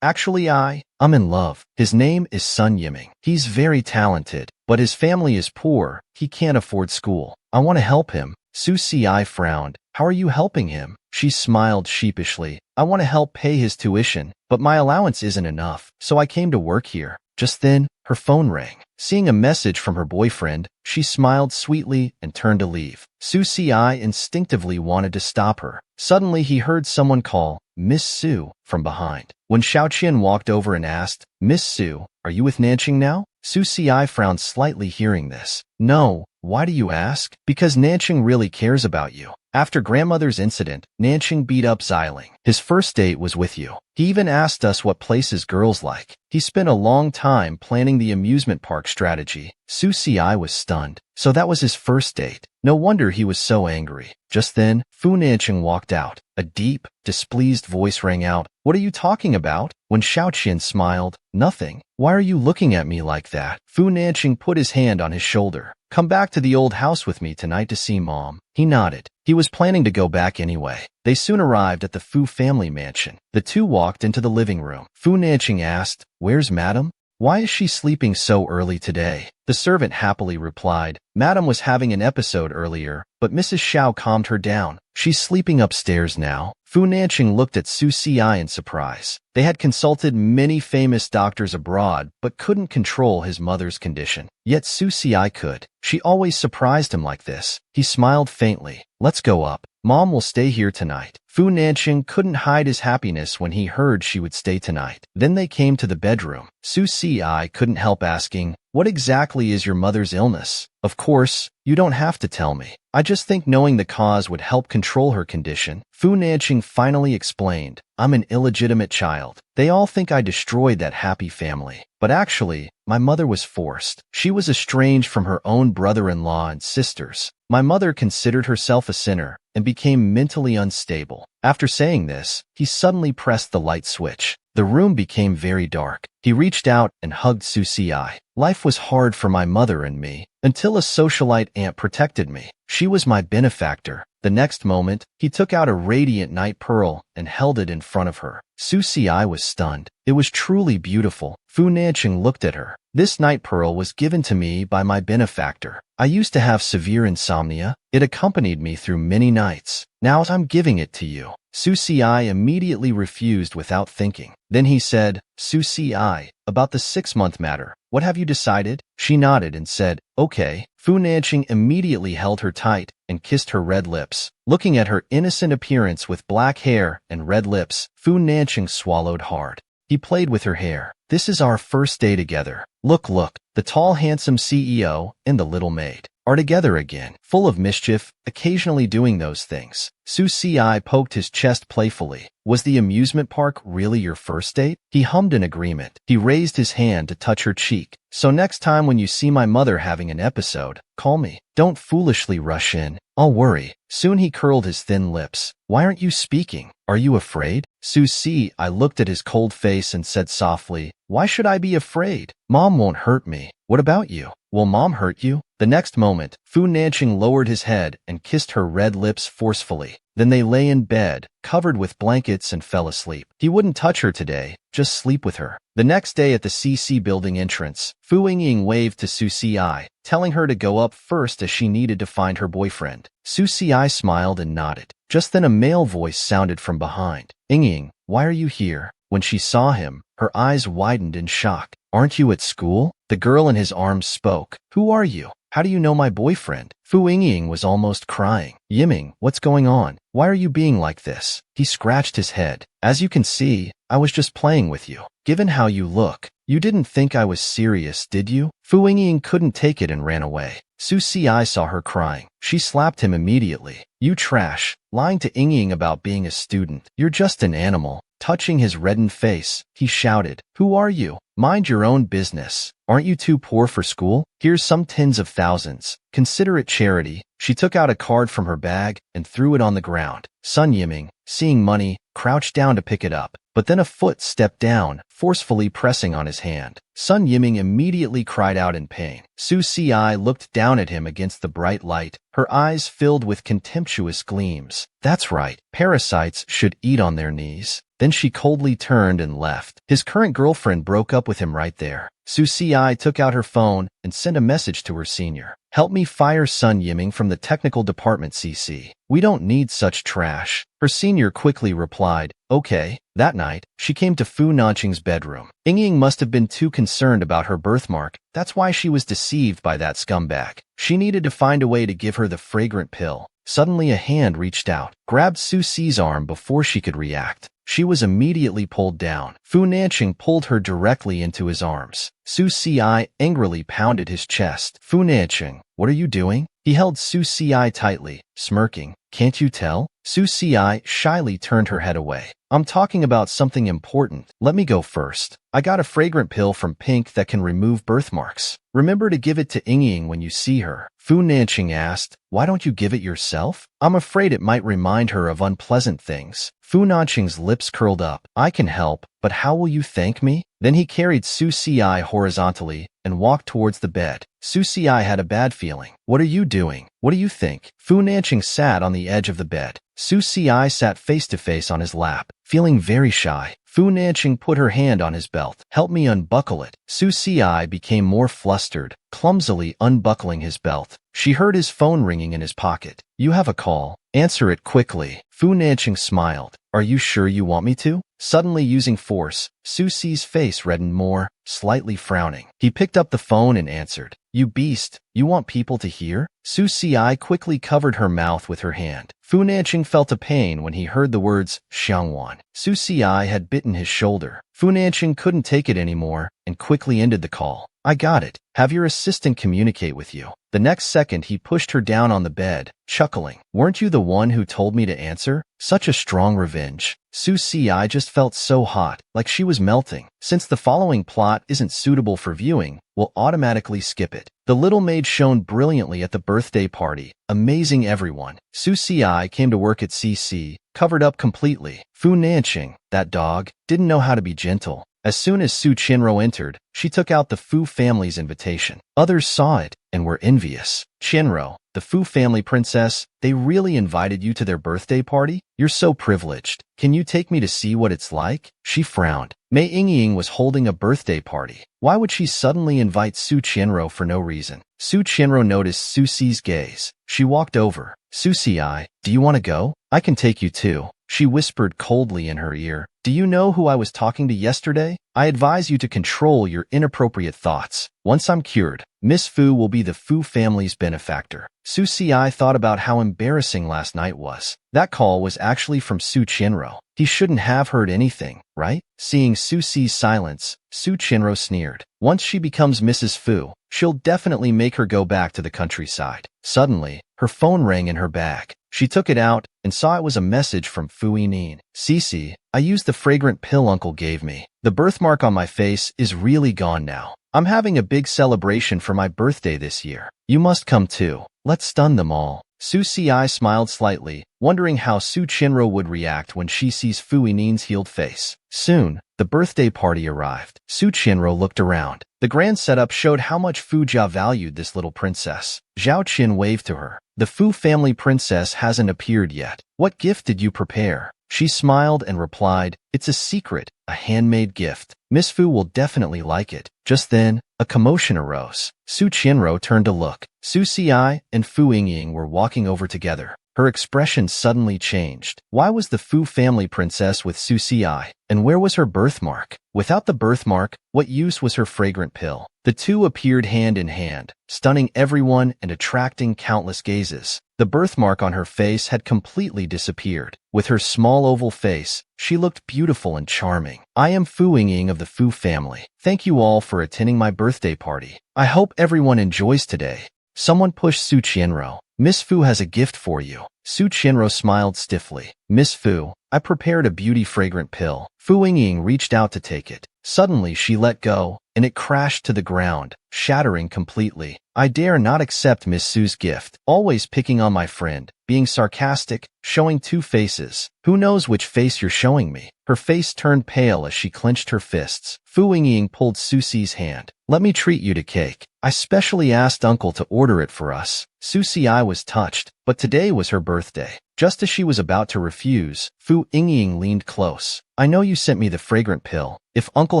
Actually I'm in love. His name is Sun Yiming. He's very talented, but his family is poor. He can't afford school. I want to help him. Su Si frowned. How are you helping him? She smiled sheepishly. I want to help pay his tuition, but my allowance isn't enough, so I came to work here. Just then, her phone rang. Seeing a message from her boyfriend, she smiled sweetly and turned to leave. Su Si instinctively wanted to stop her. Suddenly, he heard someone call, Miss Su, from behind. When Xiaoqian walked over and asked, Miss Su, are you with Nanqing now? Su Si frowned slightly hearing this. No, why do you ask? Because Nanqing really cares about you. After grandmother's incident, Nanqing beat up Xiling. His first date was with you. He even asked us what places girls like. He spent a long time planning the amusement park strategy. Su Si was stunned. So that was his first date. No wonder he was so angry. Just then, Fu Nanqing walked out. A deep, displeased voice rang out. What are you talking about? When Xiaoqian smiled, Nothing. Why are you looking at me like that? Fu Nanqing put his hand on his shoulder. Come back to the old house with me tonight to see Mom. He nodded. He was planning to go back anyway. They soon arrived at the Fu family mansion. The two walked into the living room. Fu Nanqing asked, "Where's Madam? Why is she sleeping so early today?" The servant happily replied, "Madam was having an episode earlier, but Mrs. Xiao calmed her down. She's sleeping upstairs now." Fu Nanqing looked at Su Si in surprise. They had consulted many famous doctors abroad, but couldn't control his mother's condition. Yet Su Si could. She always surprised him like this. He smiled faintly. "Let's go up. Mom will stay here tonight." Fu Nanqing couldn't hide his happiness when he heard she would stay tonight. Then they came to the bedroom. Su Si couldn't help asking, "What exactly is your mother's illness?" "Of course, you don't have to tell me. I just think knowing the cause would help control her condition." Fu Nanqing finally explained, "I'm an illegitimate child. They all think I destroyed that happy family. But actually, my mother was forced. She was estranged from her own brother-in-law and sisters. My mother considered herself a sinner and became mentally unstable." After saying this, he suddenly pressed the light switch. The room became very dark. He reached out and hugged Su Si. "Life was hard for my mother and me, until a socialite aunt protected me. She was my benefactor." The next moment, he took out a radiant night pearl and held it in front of her. Su Si was stunned. It was truly beautiful. Fu Nanqing looked at her. "This night pearl was given to me by my benefactor. I used to have severe insomnia. It accompanied me through many nights. Now I'm giving it to you." Su Si immediately refused without thinking. Then he said, "Su Si, about the 6-month matter, what have you decided?" She nodded and said, "Okay." Fu Nanqing immediately held her tight and kissed her red lips. Looking at her innocent appearance with black hair and red lips, Fu Nanqing swallowed hard. He played with her hair. "This is our first day together. Look, the tall handsome CEO and the little maid are together again, full of mischief, occasionally doing those things." Su Si poked his chest playfully. "Was the amusement park really your first date?" He hummed in agreement. He raised his hand to touch her cheek. "So next time when you see my mother having an episode, call me. Don't foolishly rush in. I'll worry." Soon he curled his thin lips. "Why aren't you speaking? Are you afraid?" Su Si looked at his cold face and said softly, "Why should I be afraid? Mom won't hurt me. What about you? Will Mom hurt you?" The next moment, Fu Nanqing lowered his head and kissed her red lips forcefully. Then they lay in bed, covered with blankets, and fell asleep. He wouldn't touch her today, just sleep with her. The next day at the CC building entrance, Fu Yingying waved to Su Si, telling her to go up first as she needed to find her boyfriend. Su Si smiled and nodded. Just then a male voice sounded from behind. "Yingying, why are you here?" When she saw him, her eyes widened in shock. "Aren't you at school?" The girl in his arms spoke. "Who are you? How do you know my boyfriend?" Fu Yingying was almost crying. "Yiming, what's going on? Why are you being like this?" He scratched his head. "As you can see, I was just playing with you. Given how you look, you didn't think I was serious, did you?" Fu Yingying couldn't take it and ran away. Su Si saw her crying. She slapped him immediately. "You trash, lying to Yingying about being a student. You're just an animal." Touching his reddened face, he shouted, "Who are you? Mind your own business. Aren't you too poor for school? Here's some tens of thousands. Consider it charity." She took out a card from her bag and threw it on the ground. Sun Yiming, seeing money, crouched down to pick it up, but then a foot stepped down, forcefully pressing on his hand. Sun Yiming immediately cried out in pain. Su Si looked down at him against the bright light, her eyes filled with contemptuous gleams. "That's right, parasites should eat on their knees." Then she coldly turned and left. His current girlfriend broke up with him right there. Su Si took out her phone and sent a message to her senior. "Help me fire Sun Yiming from the technical department, CC. We don't need such trash." Her senior quickly replied, "Okay." That night, she came to Fu Nanqing's bedroom. Yingying must have been too concerned about her birthmark. That's why she was deceived by that scumbag. She needed to find a way to give her the fragrant pill. Suddenly a hand reached out, grabbed Su Si's arm before she could react. She was immediately pulled down. Fu Nanqing pulled her directly into his arms. Su Si angrily pounded his chest. "Fu Nanqing, what are you doing?" He held Su Si tightly, smirking. "Can't you tell?" Su Si shyly turned her head away. "I'm talking about something important. Let me go first. I got a fragrant pill from Pink that can remove birthmarks. Remember to give it to Yingying when you see her." Fu Nanqing asked, "Why don't you give it yourself?" "I'm afraid it might remind her of unpleasant things." Fu Nanqing's lips curled up. "I can help, but how will you thank me?" Then he carried Su Si horizontally and walked towards the bed. Su Xi had a bad feeling. What are you doing? What do you think? Fu Nanqing sat on the edge of the bed. Su Xi sat face to face on his lap, feeling very shy. Fu Nanqing put her hand on his belt. Help me unbuckle it. Su Xi became more flustered, clumsily unbuckling his belt. She heard his phone ringing in his pocket. You have a call. Answer it quickly. Fu Nanqing smiled. Are you sure you want me to? Suddenly using force, Su Xi's face reddened more, slightly frowning. He picked up the phone and answered. You beast, you want people to hear? Su Xi quickly covered her mouth with her hand. Fu Nanqing felt a pain when he heard the words Xiangwan. Su Xi had bitten his shoulder. Fu Nanqing couldn't take it anymore and quickly ended the call. I got it. Have your assistant communicate with you. The next second he pushed her down on the bed, chuckling. Weren't you the one who told me to answer? Such a strong revenge. Su Xi just felt so hot, like she was melting. Since the following plot isn't suitable for viewing, we'll automatically skip it. The little maid shone brilliantly at the birthday party, amazing everyone. Su Xi came to work at CC, covered up completely. Fu Nanqing, that dog, didn't know how to be gentle. As soon as Su Qianro entered, she took out the Fu family's invitation. Others saw it and were envious. Qianro, the Fu family princess, they really invited you to their birthday party? You're so privileged. Can you take me to see what it's like? She frowned. Mei Yingying was holding a birthday party. Why would she suddenly invite Su Qianro for no reason? Su Qianro noticed Su Xi's gaze. She walked over. Su Xi, do you want to go? I can take you too. She whispered coldly in her ear. Do you know who I was talking to yesterday? I advise you to control your inappropriate thoughts. Once I'm cured, Miss Fu will be the Fu family's benefactor. Su Xi thought about how embarrassing last night was. That call was actually from Su Qianro. He shouldn't have heard anything, right? Seeing Su Xi's silence, Su Qianro sneered. Once she becomes Mrs. Fu, she'll definitely make her go back to the countryside. Suddenly, her phone rang in her bag. She took it out and saw it was a message from Fu Yining. Cici, I used the fragrant pill Uncle gave me. The birthmark on my face is really gone now. I'm having a big celebration for my birthday this year. You must come too. Let's stun them all. Su Xi smiled slightly, wondering how Su Qianro would react when she sees Fu Yining's healed face. Soon, the birthday party arrived. Su Qianro looked around. The grand setup showed how much Fu Jia valued this little princess. Zhao Qin waved to her. The Fu family princess hasn't appeared yet. What gift did you prepare? She smiled and replied, it's a secret, a handmade gift. Miss Fu will definitely like it. Just then, a commotion arose. Su Qianro turned to look. Su Xi and Fu Yingying were walking over together. Her expression suddenly changed. Why was the Fu family princess with Su Xi? And where was her birthmark? Without the birthmark, what use was her fragrant pill? The two appeared hand in hand, stunning everyone and attracting countless gazes. The birthmark on her face had completely disappeared. With her small oval face, she looked beautiful and charming. I am Fu Yingying of the Fu family. Thank you all for attending my birthday party. I hope everyone enjoys today. Someone pushed Su Qianro. Miss Fu has a gift for you. Su Qianro smiled stiffly. Miss Fu, I prepared a beauty fragrant pill. Fu Yingying reached out to take it. Suddenly she let go, and it crashed to the ground, shattering completely. I dare not accept Miss Su's gift. Always picking on my friend, being sarcastic, showing two faces. Who knows which face you're showing me? Her face turned pale as she clenched her fists. Fu Yingying pulled Su Xi's hand. Let me treat you to cake. I specially asked Uncle to order it for us. Su Xi was touched, but today was her birthday. Just as she was about to refuse, Fu Yingying leaned close. I know you sent me the fragrant pill. If Uncle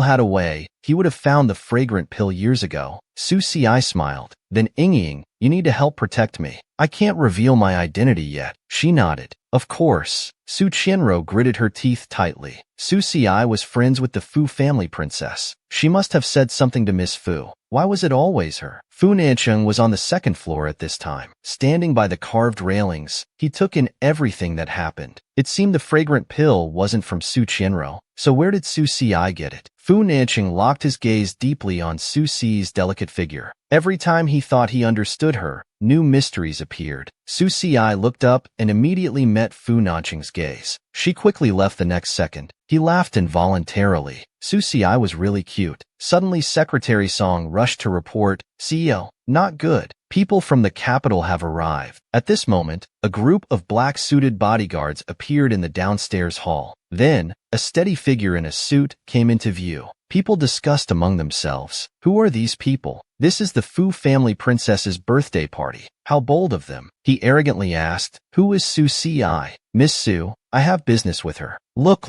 had a way, he would have found the fragrant pill years ago. Su Xi smiled. Then Yingying, you need to help protect me. I can't reveal my identity yet. She nodded. Of course. Su Qianro gritted her teeth tightly. Su Xi was friends with the Fu family princess. She must have said something to Miss Fu. Why was it always her? Fu Nanqing was on the second floor at this time. Standing by the carved railings, he took in everything that happened. It seemed the fragrant pill wasn't from Su Qianro. So where did Su Xi get it? Fu Nanqing locked his gaze deeply on Su Xi's delicate figure. Every time he thought he understood her, new mysteries appeared. Su Xi looked up and immediately met Fu Nanqing's gaze. She quickly left the next second. He laughed involuntarily. Su Xi was really cute. Suddenly Secretary Song rushed to report, CEO, not good. People from the capital have arrived. At this moment, a group of black-suited bodyguards appeared in the downstairs hall. Then, a steady figure in a suit came into view. People discussed among themselves. Who are these people? This is the Fu family princess's birthday party. How bold of them. He arrogantly asked, Who is Su Si? Miss Su, I have business with her. Look,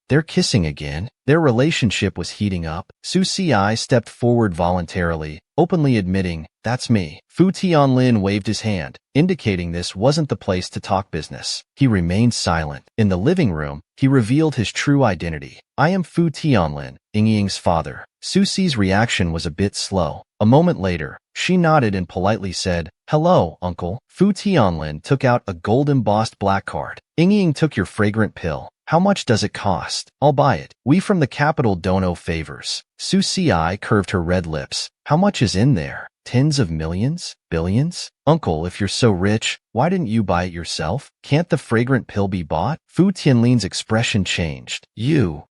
they're kissing again. Their relationship was heating up. Su Si stepped forward voluntarily, openly admitting, That's me. Fu Tianlin waved his hand, indicating this wasn't the place to talk business. He remained silent. In the living room, he revealed his true identity. I am Fu Tianlin, Yingying's father. Su Si's reaction was a bit slow. A moment later, she nodded and politely said, Hello, uncle. Fu Tianlin took out a gold-embossed black card. Yingying took your fragrant pill. How much does it cost? I'll buy it. We from the capital don't owe favors. Su Si curved her red lips. How much is in there? Tens of millions? Billions? Uncle, if you're so rich, why didn't you buy it yourself? Can't the fragrant pill be bought? Fu Tianlin's expression changed.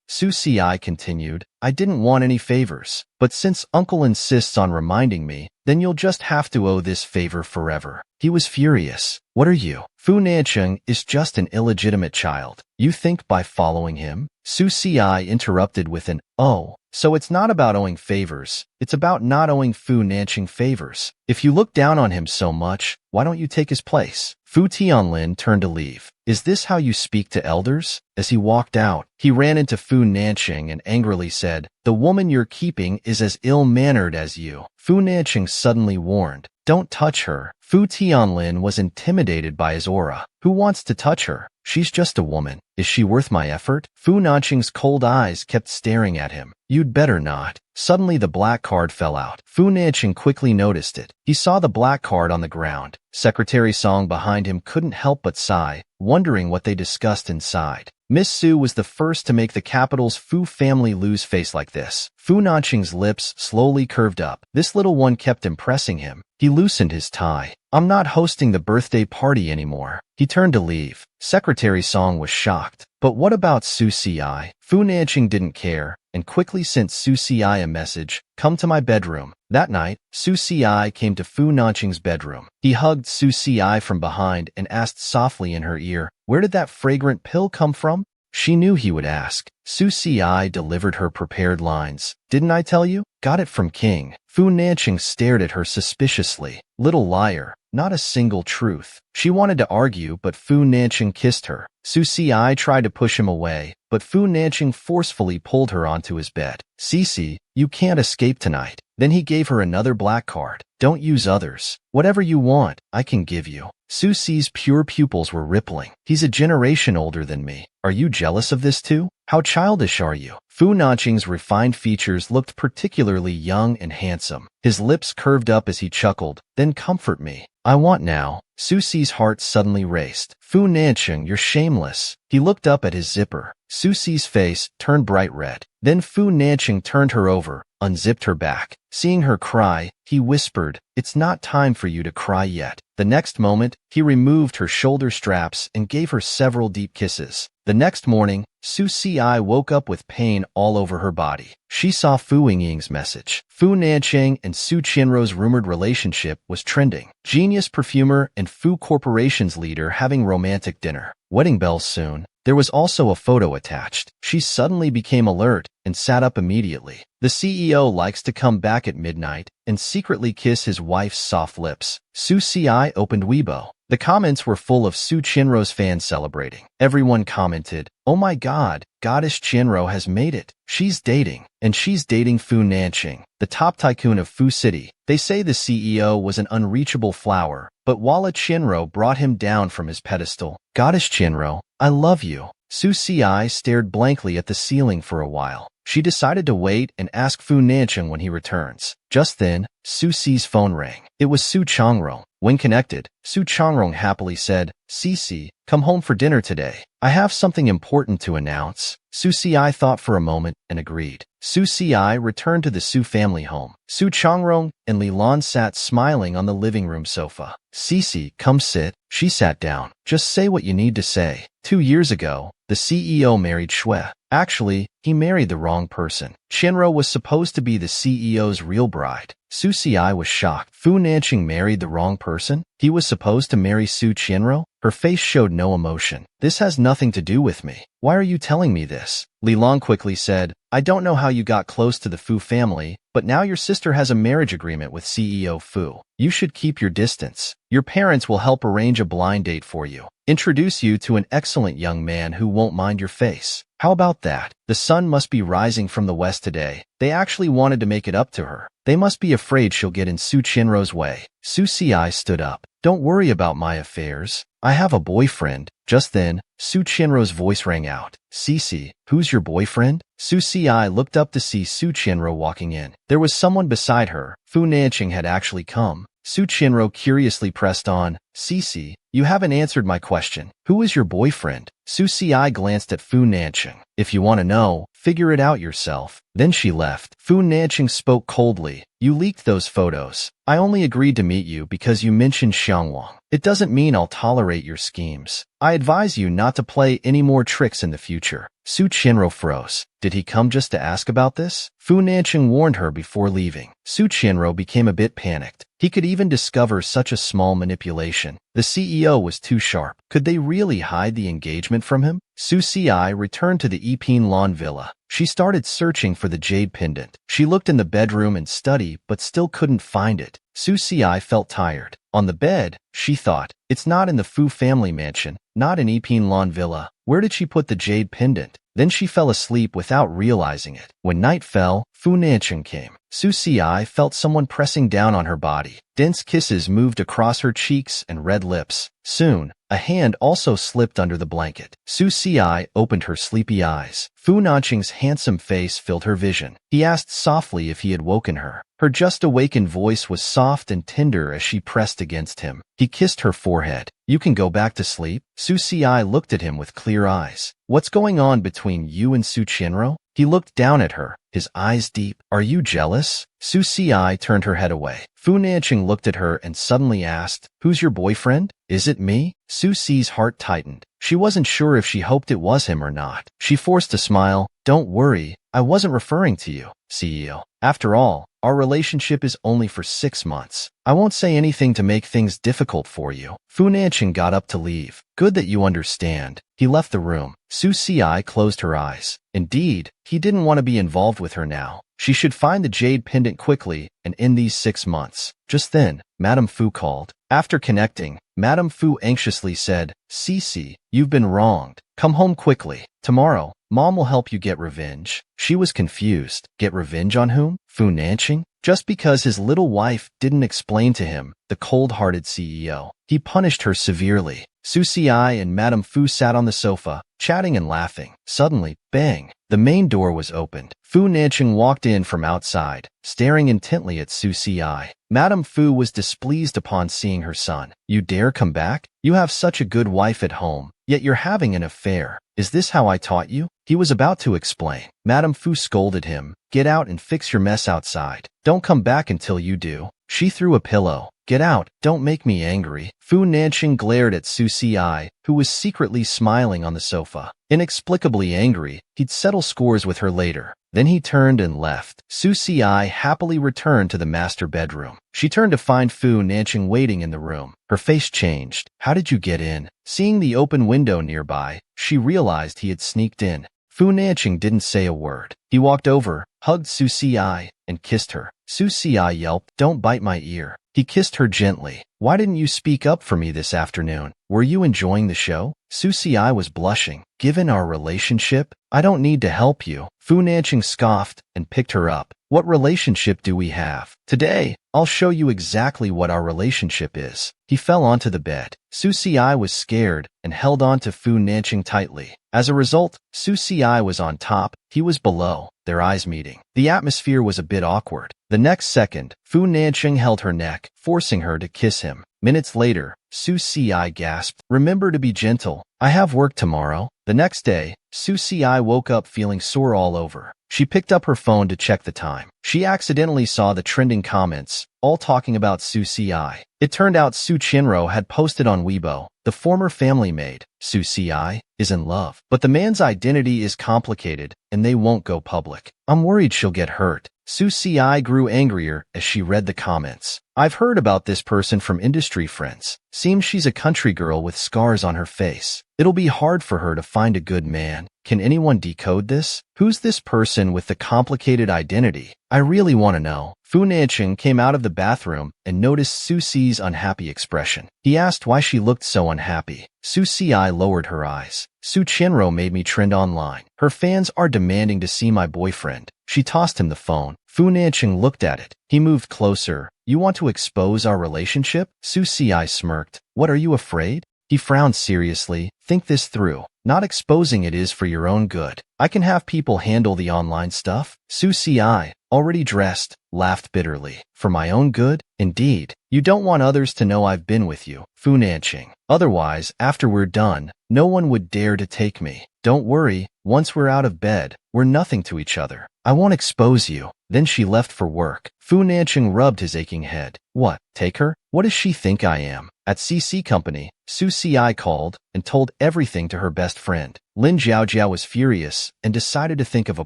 Su Si continued, I didn't want any favors. But since uncle insists on reminding me, then you'll just have to owe this favor forever. He was furious. What are you? Fu Nancheng is just an illegitimate child. You think by following him? Su Si interrupted with an, Oh. So it's not about owing favors, it's about not owing Fu Nancheng favors. If you look down on him so much, why don't you take his place? Fu Tianlin turned to leave. Is this how you speak to elders? As he walked out, he ran into Fu Nancheng and angrily said, The woman you're keeping is as ill-mannered as you. Fu Nancheng suddenly warned, Don't touch her. Fu Tianlin was intimidated by his aura. Who wants to touch her? She's just a woman. Is she worth my effort? Fu Nancheng's cold eyes kept staring at him. You'd better not. Suddenly the black card fell out. Fu Nancheng quickly noticed it. He saw the black card on the ground. Secretary Song behind him couldn't help but sigh, wondering what they discussed inside. Miss Su was the first to make the capital's Fu family lose face like this. Fu Nancheng's lips slowly curved up. This little one kept impressing him. He loosened his tie. I'm not hosting the birthday party anymore. He turned to leave. Secretary Song was shocked. But what about Su Si? Fu Nancheng didn't care, and quickly sent Su Si a message, Come to my bedroom. That night, Su Si came to Fu Nancheng's bedroom. He hugged Su Si from behind and asked softly in her ear, Where did that fragrant pill come from? She knew he would ask. Su Si delivered her prepared lines. Didn't I tell you? Got it from King. Fu Nancheng stared at her suspiciously. Little liar. Not a single truth. She wanted to argue, but Fu Nancheng kissed her. Su Si tried to push him away, but Fu Nancheng forcefully pulled her onto his bed. Cece, you can't escape tonight. Then he gave her another black card. Don't use others. Whatever you want, I can give you. Su Si's pure pupils were rippling. He's a generation older than me. Are you jealous of this too? How childish are you? Fu Nancheng's refined features looked particularly young and handsome. His lips curved up as he chuckled. Then comfort me. I want now. Su Si's heart suddenly raced. Fu Nancheng, you're shameless. He looked up at his zipper. Su Si's face turned bright red. Then Fu Nancheng turned her over, unzipped her back. Seeing her cry, he whispered, It's not time for you to cry yet. The next moment, he removed her shoulder straps and gave her several deep kisses. The next morning, Su Si woke up with pain all over her body. She saw Fu Yingying's message. Fu Nancheng and Su Qianrou's rumored relationship was trending. Genius perfumer and Fu Corporation's leader having romantic dinner. Wedding bells soon. There was also a photo attached. She suddenly became alert and sat up immediately. The CEO likes to come back at midnight and secretly kiss his wife's soft lips. Su Si opened Weibo. The comments were full of Su Qianrou's fans celebrating. Everyone commented, Oh my god, Goddess Qianrou has made it. She's dating. And she's dating Fu Nancheng, the top tycoon of Fu City. They say the CEO was an unreachable flower, but Walla Qianrou brought him down from his pedestal. Goddess Qianrou, I love you. Su Si stared blankly at the ceiling for a while. She decided to wait and ask Fu Nancheng when he returns. Just then, Su Si's phone rang. It was Su Changrong. When connected, Su Changrong happily said, Cece, come home for dinner today. I have something important to announce. Su Si thought for a moment and agreed. Su Si returned to the Su family home. Su Changrong and Li Lan sat smiling on the living room sofa. Cece, come sit. She sat down. Just say what you need to say. 2 years ago, the CEO married Shui. Actually, he married the wrong person. Qianrou was supposed to be the CEO's real bride. Su Xiai was shocked. Fu Nanqing married the wrong person? He was supposed to marry Su Qianro? Her face showed no emotion. This has nothing to do with me. Why are you telling me this? Li Long quickly said, I don't know how you got close to the Fu family, but now your sister has a marriage agreement with CEO Fu. You should keep your distance. Your parents will help arrange a blind date for you. Introduce you to an excellent young man who won't mind your face. How about that? The sun must be rising from the west today. They actually wanted to make it up to her. They must be afraid she'll get in Su Qianro's way. Su Xiai stood up. Don't worry about my affairs. I have a boyfriend. Just then, Su Qianro's voice rang out. Cici, who's your boyfriend? Su Xiai looked up to see Su Qianro walking in. There was someone beside her. Fu Nanqing had actually come. Su Qianro curiously pressed on. Cici, you haven't answered my question. Who is your boyfriend? Su Xiai glanced at Fu Nanqing. If you want to know, figure it out yourself. Then she left. Fu Nanqing spoke coldly. You leaked those photos. I only agreed to meet you because you mentioned Xiangwang. It doesn't mean I'll tolerate your schemes. I advise you not to play any more tricks in the future. Su Qianro froze. Did he come just to ask about this? Fu Nanqing warned her before leaving. Su Qianro became a bit panicked. He could even discover such a small manipulation. The CEO was too sharp. Could they really hide the engagement from him? Su Xiai returned to the Yipin Lawn Villa. She started searching for the jade pendant. She looked in the bedroom and study, but still couldn't find it. Su Xiai felt tired. On the bed, she thought, it's not in the Fu family mansion, not in Yipin Lawn Villa. Where did she put the jade pendant? Then she fell asleep without realizing it. When night fell, Fu Nanqing came. Su Xiai felt someone pressing down on her body. Dense kisses moved across her cheeks and red lips. Soon, a hand also slipped under the blanket. Su Xiai opened her sleepy eyes. Fu Nanqing's handsome face filled her vision. He asked softly if he had woken her. Her just-awakened voice was soft and tender as she pressed against him. He kissed her forehead. You can go back to sleep? Su Xiai looked at him with clear eyes. What's going on between you and Su Qianro? He looked down at her, his eyes deep. Are you jealous? Su Xiai turned her head away. Fu Nanqing looked at her and suddenly asked, Who's your boyfriend? Is it me? Su Xi's heart tightened. She wasn't sure if she hoped it was him or not. She forced a smile. Don't worry, I wasn't referring to you, CEO. After all, our relationship is only for 6 months. I won't say anything to make things difficult for you. Fu Nanqing got up to leave. Good that you understand. He left the room. Su Xiai closed her eyes. Indeed, he didn't want to be involved with her now. She should find the jade pendant quickly and in these 6 months. Just then, Madame Fu called. After connecting, Madame Fu anxiously said, Cici, you've been wronged. Come home quickly. Tomorrow, Mom will help you get revenge. She was confused. Get revenge on whom? Fu Nanqing? Just because his little wife didn't explain to him, the cold-hearted CEO. He punished her severely. Su Xiai and Madame Fu sat on the sofa, chatting and laughing. Suddenly, bang! The main door was opened. Fu Nanqing walked in from outside, staring intently at Su Xiai. Madame Fu was displeased upon seeing her son. You dare come back? You have such a good wife at home, yet you're having an affair. Is this how I taught you? He was about to explain. Madame Fu scolded him. Get out and fix your mess outside. Don't come back until you do. She threw a pillow. Get out, don't make me angry. Fu Nanqing glared at Su Xiai, who was secretly smiling on the sofa. Inexplicably angry, he'd settle scores with her later. Then he turned and left. Su Xiai happily returned to the master bedroom. She turned to find Fu Nanqing waiting in the room. Her face changed. How did you get in? Seeing the open window nearby, she realized he had sneaked in. Fu Nanqing didn't say a word. He walked over, hugged Su Xiai, and kissed her. Su Xiai yelped, Don't bite my ear. He kissed her gently. Why didn't you speak up for me this afternoon? Were you enjoying the show? Su Xiai was blushing. Given our relationship, I don't need to help you. Fu Nanqing scoffed and picked her up. What relationship do we have? Today, I'll show you exactly what our relationship is. He fell onto the bed. Su Xiai was scared and held on to Fu Nanqing tightly. As a result, Su Xiai was on top, he was below, their eyes meeting. The atmosphere was a bit awkward. The next second, Fu Nanqing held her neck, forcing her to kiss him. Minutes later, Su Xiai gasped, Remember to be gentle. I have work tomorrow. The next day, Su Xiai woke up feeling sore all over. She picked up her phone to check the time. She accidentally saw the trending comments, all talking about Su Xiai. It turned out Su Qianro had posted on Weibo, the former family maid. Su Xiai, is in love. But the man's identity is complicated, and they won't go public. I'm worried she'll get hurt. Su Si grew angrier as she read the comments. I've heard about this person from industry friends. Seems she's a country girl with scars on her face. It'll be hard for her to find a good man. Can anyone decode this? Who's this person with the complicated identity? I really want to know. Fu Nanching came out of the bathroom and noticed Su Si's unhappy expression. He asked why she looked so unhappy. Su Si lowered her eyes. Su Qianro made me trend online. Her fans are demanding to see my boyfriend. She tossed him the phone. Fu Nanching looked at it. He moved closer. You want to expose our relationship? Su Si smirked. What, are you afraid? He frowned seriously. Think this through. Not exposing it is for your own good. I can have people handle the online stuff. Su Si, already dressed, laughed bitterly. For my own good? Indeed. You don't want others to know I've been with you, Fu Nanching. Otherwise, after we're done, no one would dare to take me. Don't worry, once we're out of bed, we're nothing to each other. I won't expose you. Then she left for work. Fu Nanching rubbed his aching head. What, take her? What does she think I am? At CC Company, Su Si called and told everything to her best friend. Lin Jiaojiao was furious and decided to think of a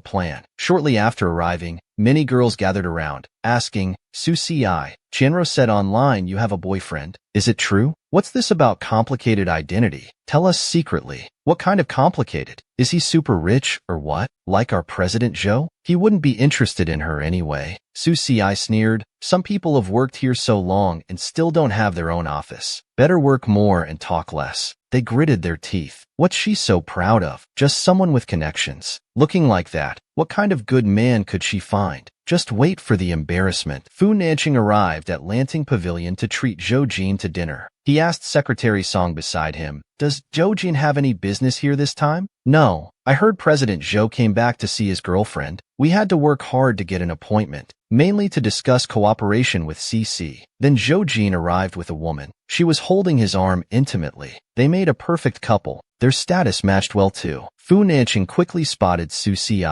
plan. Shortly after arriving, many girls gathered around, asking, Su Si, Qianro said online you have a boyfriend. Is it true? What's this about complicated identity? Tell us secretly. What kind of complicated? Is he super rich or what? Like our President Zhou? He wouldn't be interested in her anyway. Su Si sneered. Some people have worked here so long and still don't have their own office. Better work more and talk less. They gritted their teeth. What's she so proud of? Just someone with connections. Looking like that, what kind of good man could she find? Just wait for the embarrassment. Fu Nanching arrived at Lanting Pavilion to treat Zhou Jin to dinner. He asked Secretary Song beside him, Does Zhou Jin have any business here this time? No. I heard President Zhou came back to see his girlfriend. We had to work hard to get an appointment, mainly to discuss cooperation with CC. Then Zhou Jin arrived with a woman. She was holding his arm intimately. They made a perfect couple. Their status matched well too. Fu Nanching quickly spotted Su Si.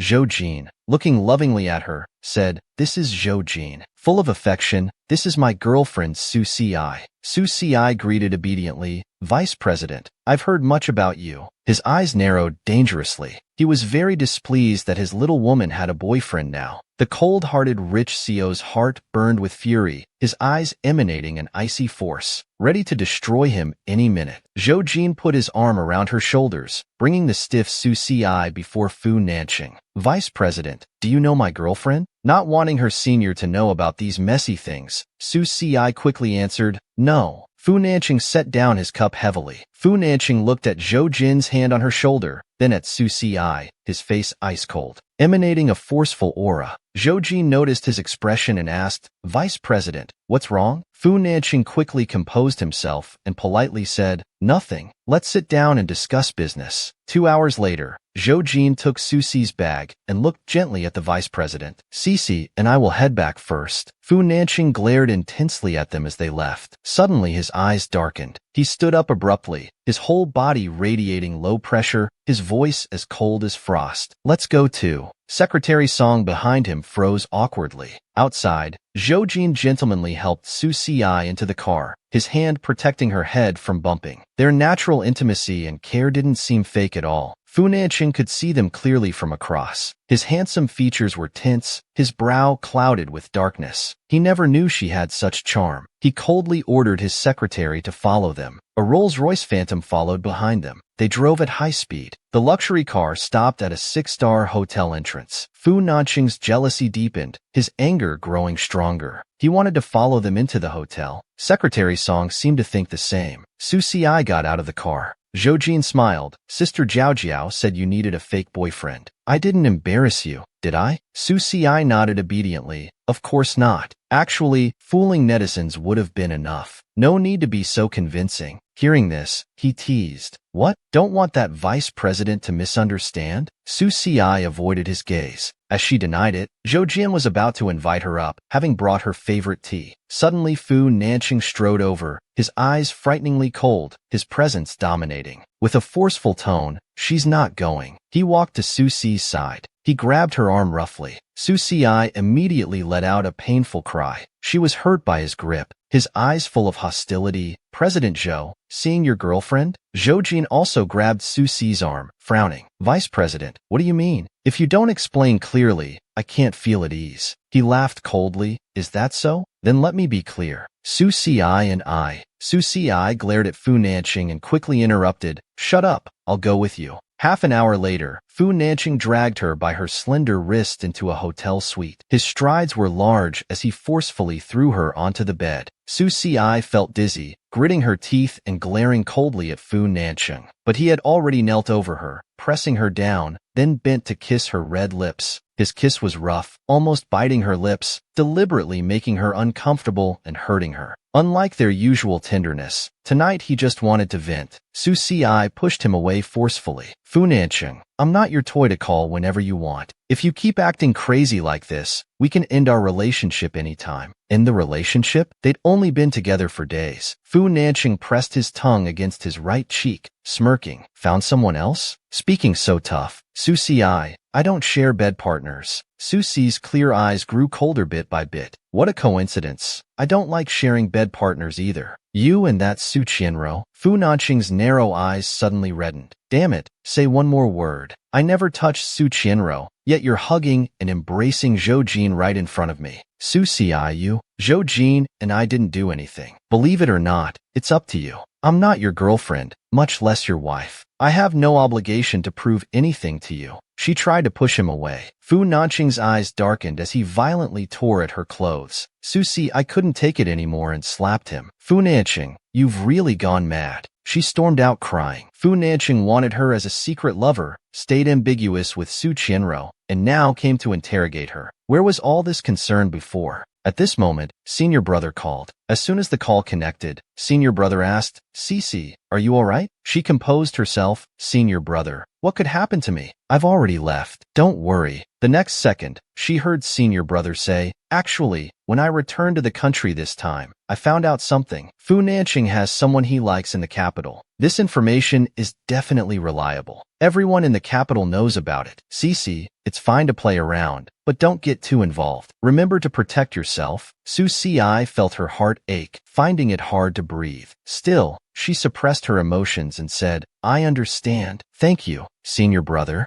Zhou Jin, looking lovingly at her, said, This is Zhou Jin. Full of affection, this is my girlfriend Su Si. Su Si greeted obediently, Vice President, I've heard much about you. His eyes narrowed dangerously. He was very displeased that his little woman had a boyfriend now. The cold-hearted rich CEO's heart burned with fury, his eyes emanating an icy force, ready to destroy him any minute. Zhou Jin put his arm around her shoulders, bringing the stiff Su Si before Fu Nanching. Vice President, do you know my girlfriend? Not wanting her senior to know about these messy things, Su Si quickly answered, No. Fu Nanching set down his cup heavily. Fu Nanching looked at Zhou Jin's hand on her shoulder, then at Su Si, his face ice-cold, emanating a forceful aura. Zhou Jin noticed his expression and asked, Vice President, what's wrong? Fu Nanching quickly composed himself and politely said, Nothing. Let's sit down and discuss business. 2 hours later, Zhou Jin took Su Si's bag and looked gently at the vice president. Cici and I will head back first. Fu Nanching glared intensely at them as they left. Suddenly his eyes darkened. He stood up abruptly, his whole body radiating low pressure, his voice as cold as frost. Let's go too. Secretary Song behind him froze awkwardly. Outside, Zhou Jin gentlemanly helped Su Si into the car, his hand protecting her head from bumping. Their natural intimacy and care didn't seem fake at all. Fu Nanching could see them clearly from across. His handsome features were tense, his brow clouded with darkness. He never knew she had such charm. He coldly ordered his secretary to follow them. A Rolls-Royce Phantom followed behind them. They drove at high speed. The luxury car stopped at a 6-star hotel entrance. Fu Nanching's jealousy deepened, his anger growing stronger. He wanted to follow them into the hotel. Secretary Song seemed to think the same. Su Si got out of the car. Zhou Jin smiled. Sister Jiao said you needed a fake boyfriend. I didn't embarrass you, did I? Su Si nodded obediently. Of course not. Actually, fooling netizens would have been enough. No need to be so convincing. Hearing this, he teased. What? Don't want that vice president to misunderstand? Su Si avoided his gaze. As she denied it, Zhou Jin was about to invite her up, having brought her favorite tea. Suddenly Fu Nanching strode over, his eyes frighteningly cold, his presence dominating. With a forceful tone, she's not going. He walked to Su Si's side. He grabbed her arm roughly. Su Si immediately let out a painful cry. She was hurt by his grip, his eyes full of hostility. President Zhou, seeing your girlfriend? Zhou Jin also grabbed Su Si's arm, frowning. Vice President, what do you mean? If you don't explain clearly, I can't feel at ease. He laughed coldly. Is that so? Then let me be clear. Su Si and I. Su Si glared at Fu Nanqing and quickly interrupted. Shut up, I'll go with you. Half an hour later, Fu Nanqing dragged her by her slender wrist into a hotel suite. His strides were large as he forcefully threw her onto the bed. Su Si felt dizzy, gritting her teeth and glaring coldly at Fu Nanqing. But he had already knelt over her, pressing her down, then bent to kiss her red lips. His kiss was rough, almost biting her lips, deliberately making her uncomfortable and hurting her. Unlike their usual tenderness, tonight he just wanted to vent. Su Si pushed him away forcefully. Fu Nanqing, I'm not your toy to call whenever you want. If you keep acting crazy like this, we can end our relationship anytime. End the relationship? They'd only been together for days. Fu Nanqing pressed his tongue against his right cheek, smirking. Found someone else? Speaking so tough. Su Si, I don't share bed partners. Su Si's clear eyes grew colder bit by bit. What a coincidence. I don't like sharing bed partners either. You and that Su Qianro. Fu Nanqing's narrow eyes suddenly reddened. Damn it, say one more word. I never touched Su Qianro, yet you're hugging and embracing Zhou Jin right in front of me. Su Si, you. Zhou Jin and I didn't do anything. Believe it or not, it's up to you. I'm not your girlfriend, much less your wife. I have no obligation to prove anything to you. She tried to push him away. Fu Nanqing's eyes darkened as he violently tore at her clothes. Su Si, I couldn't take it anymore and slapped him. Fu Nanqing, you've really gone mad. She stormed out crying. Fu Nanqing wanted her as a secret lover, stayed ambiguous with Su Qianro, and now came to interrogate her. Where was all this concern before? At this moment, Senior Brother called. As soon as the call connected, Senior Brother asked, Cici, are you all right? She composed herself. Senior Brother, what could happen to me? I've already left. Don't worry. The next second, she heard Senior Brother say, actually, when I returned to the country this time, I found out something. Fu Nanqing has someone he likes in the capital. This information is definitely reliable. Everyone in the capital knows about it. Cici, it's fine to play around, but don't get too involved. Remember to protect yourself. Su Si felt her heart ache, finding it hard to breathe. Still, she suppressed her emotions and said, I understand. Thank you, Senior Brother.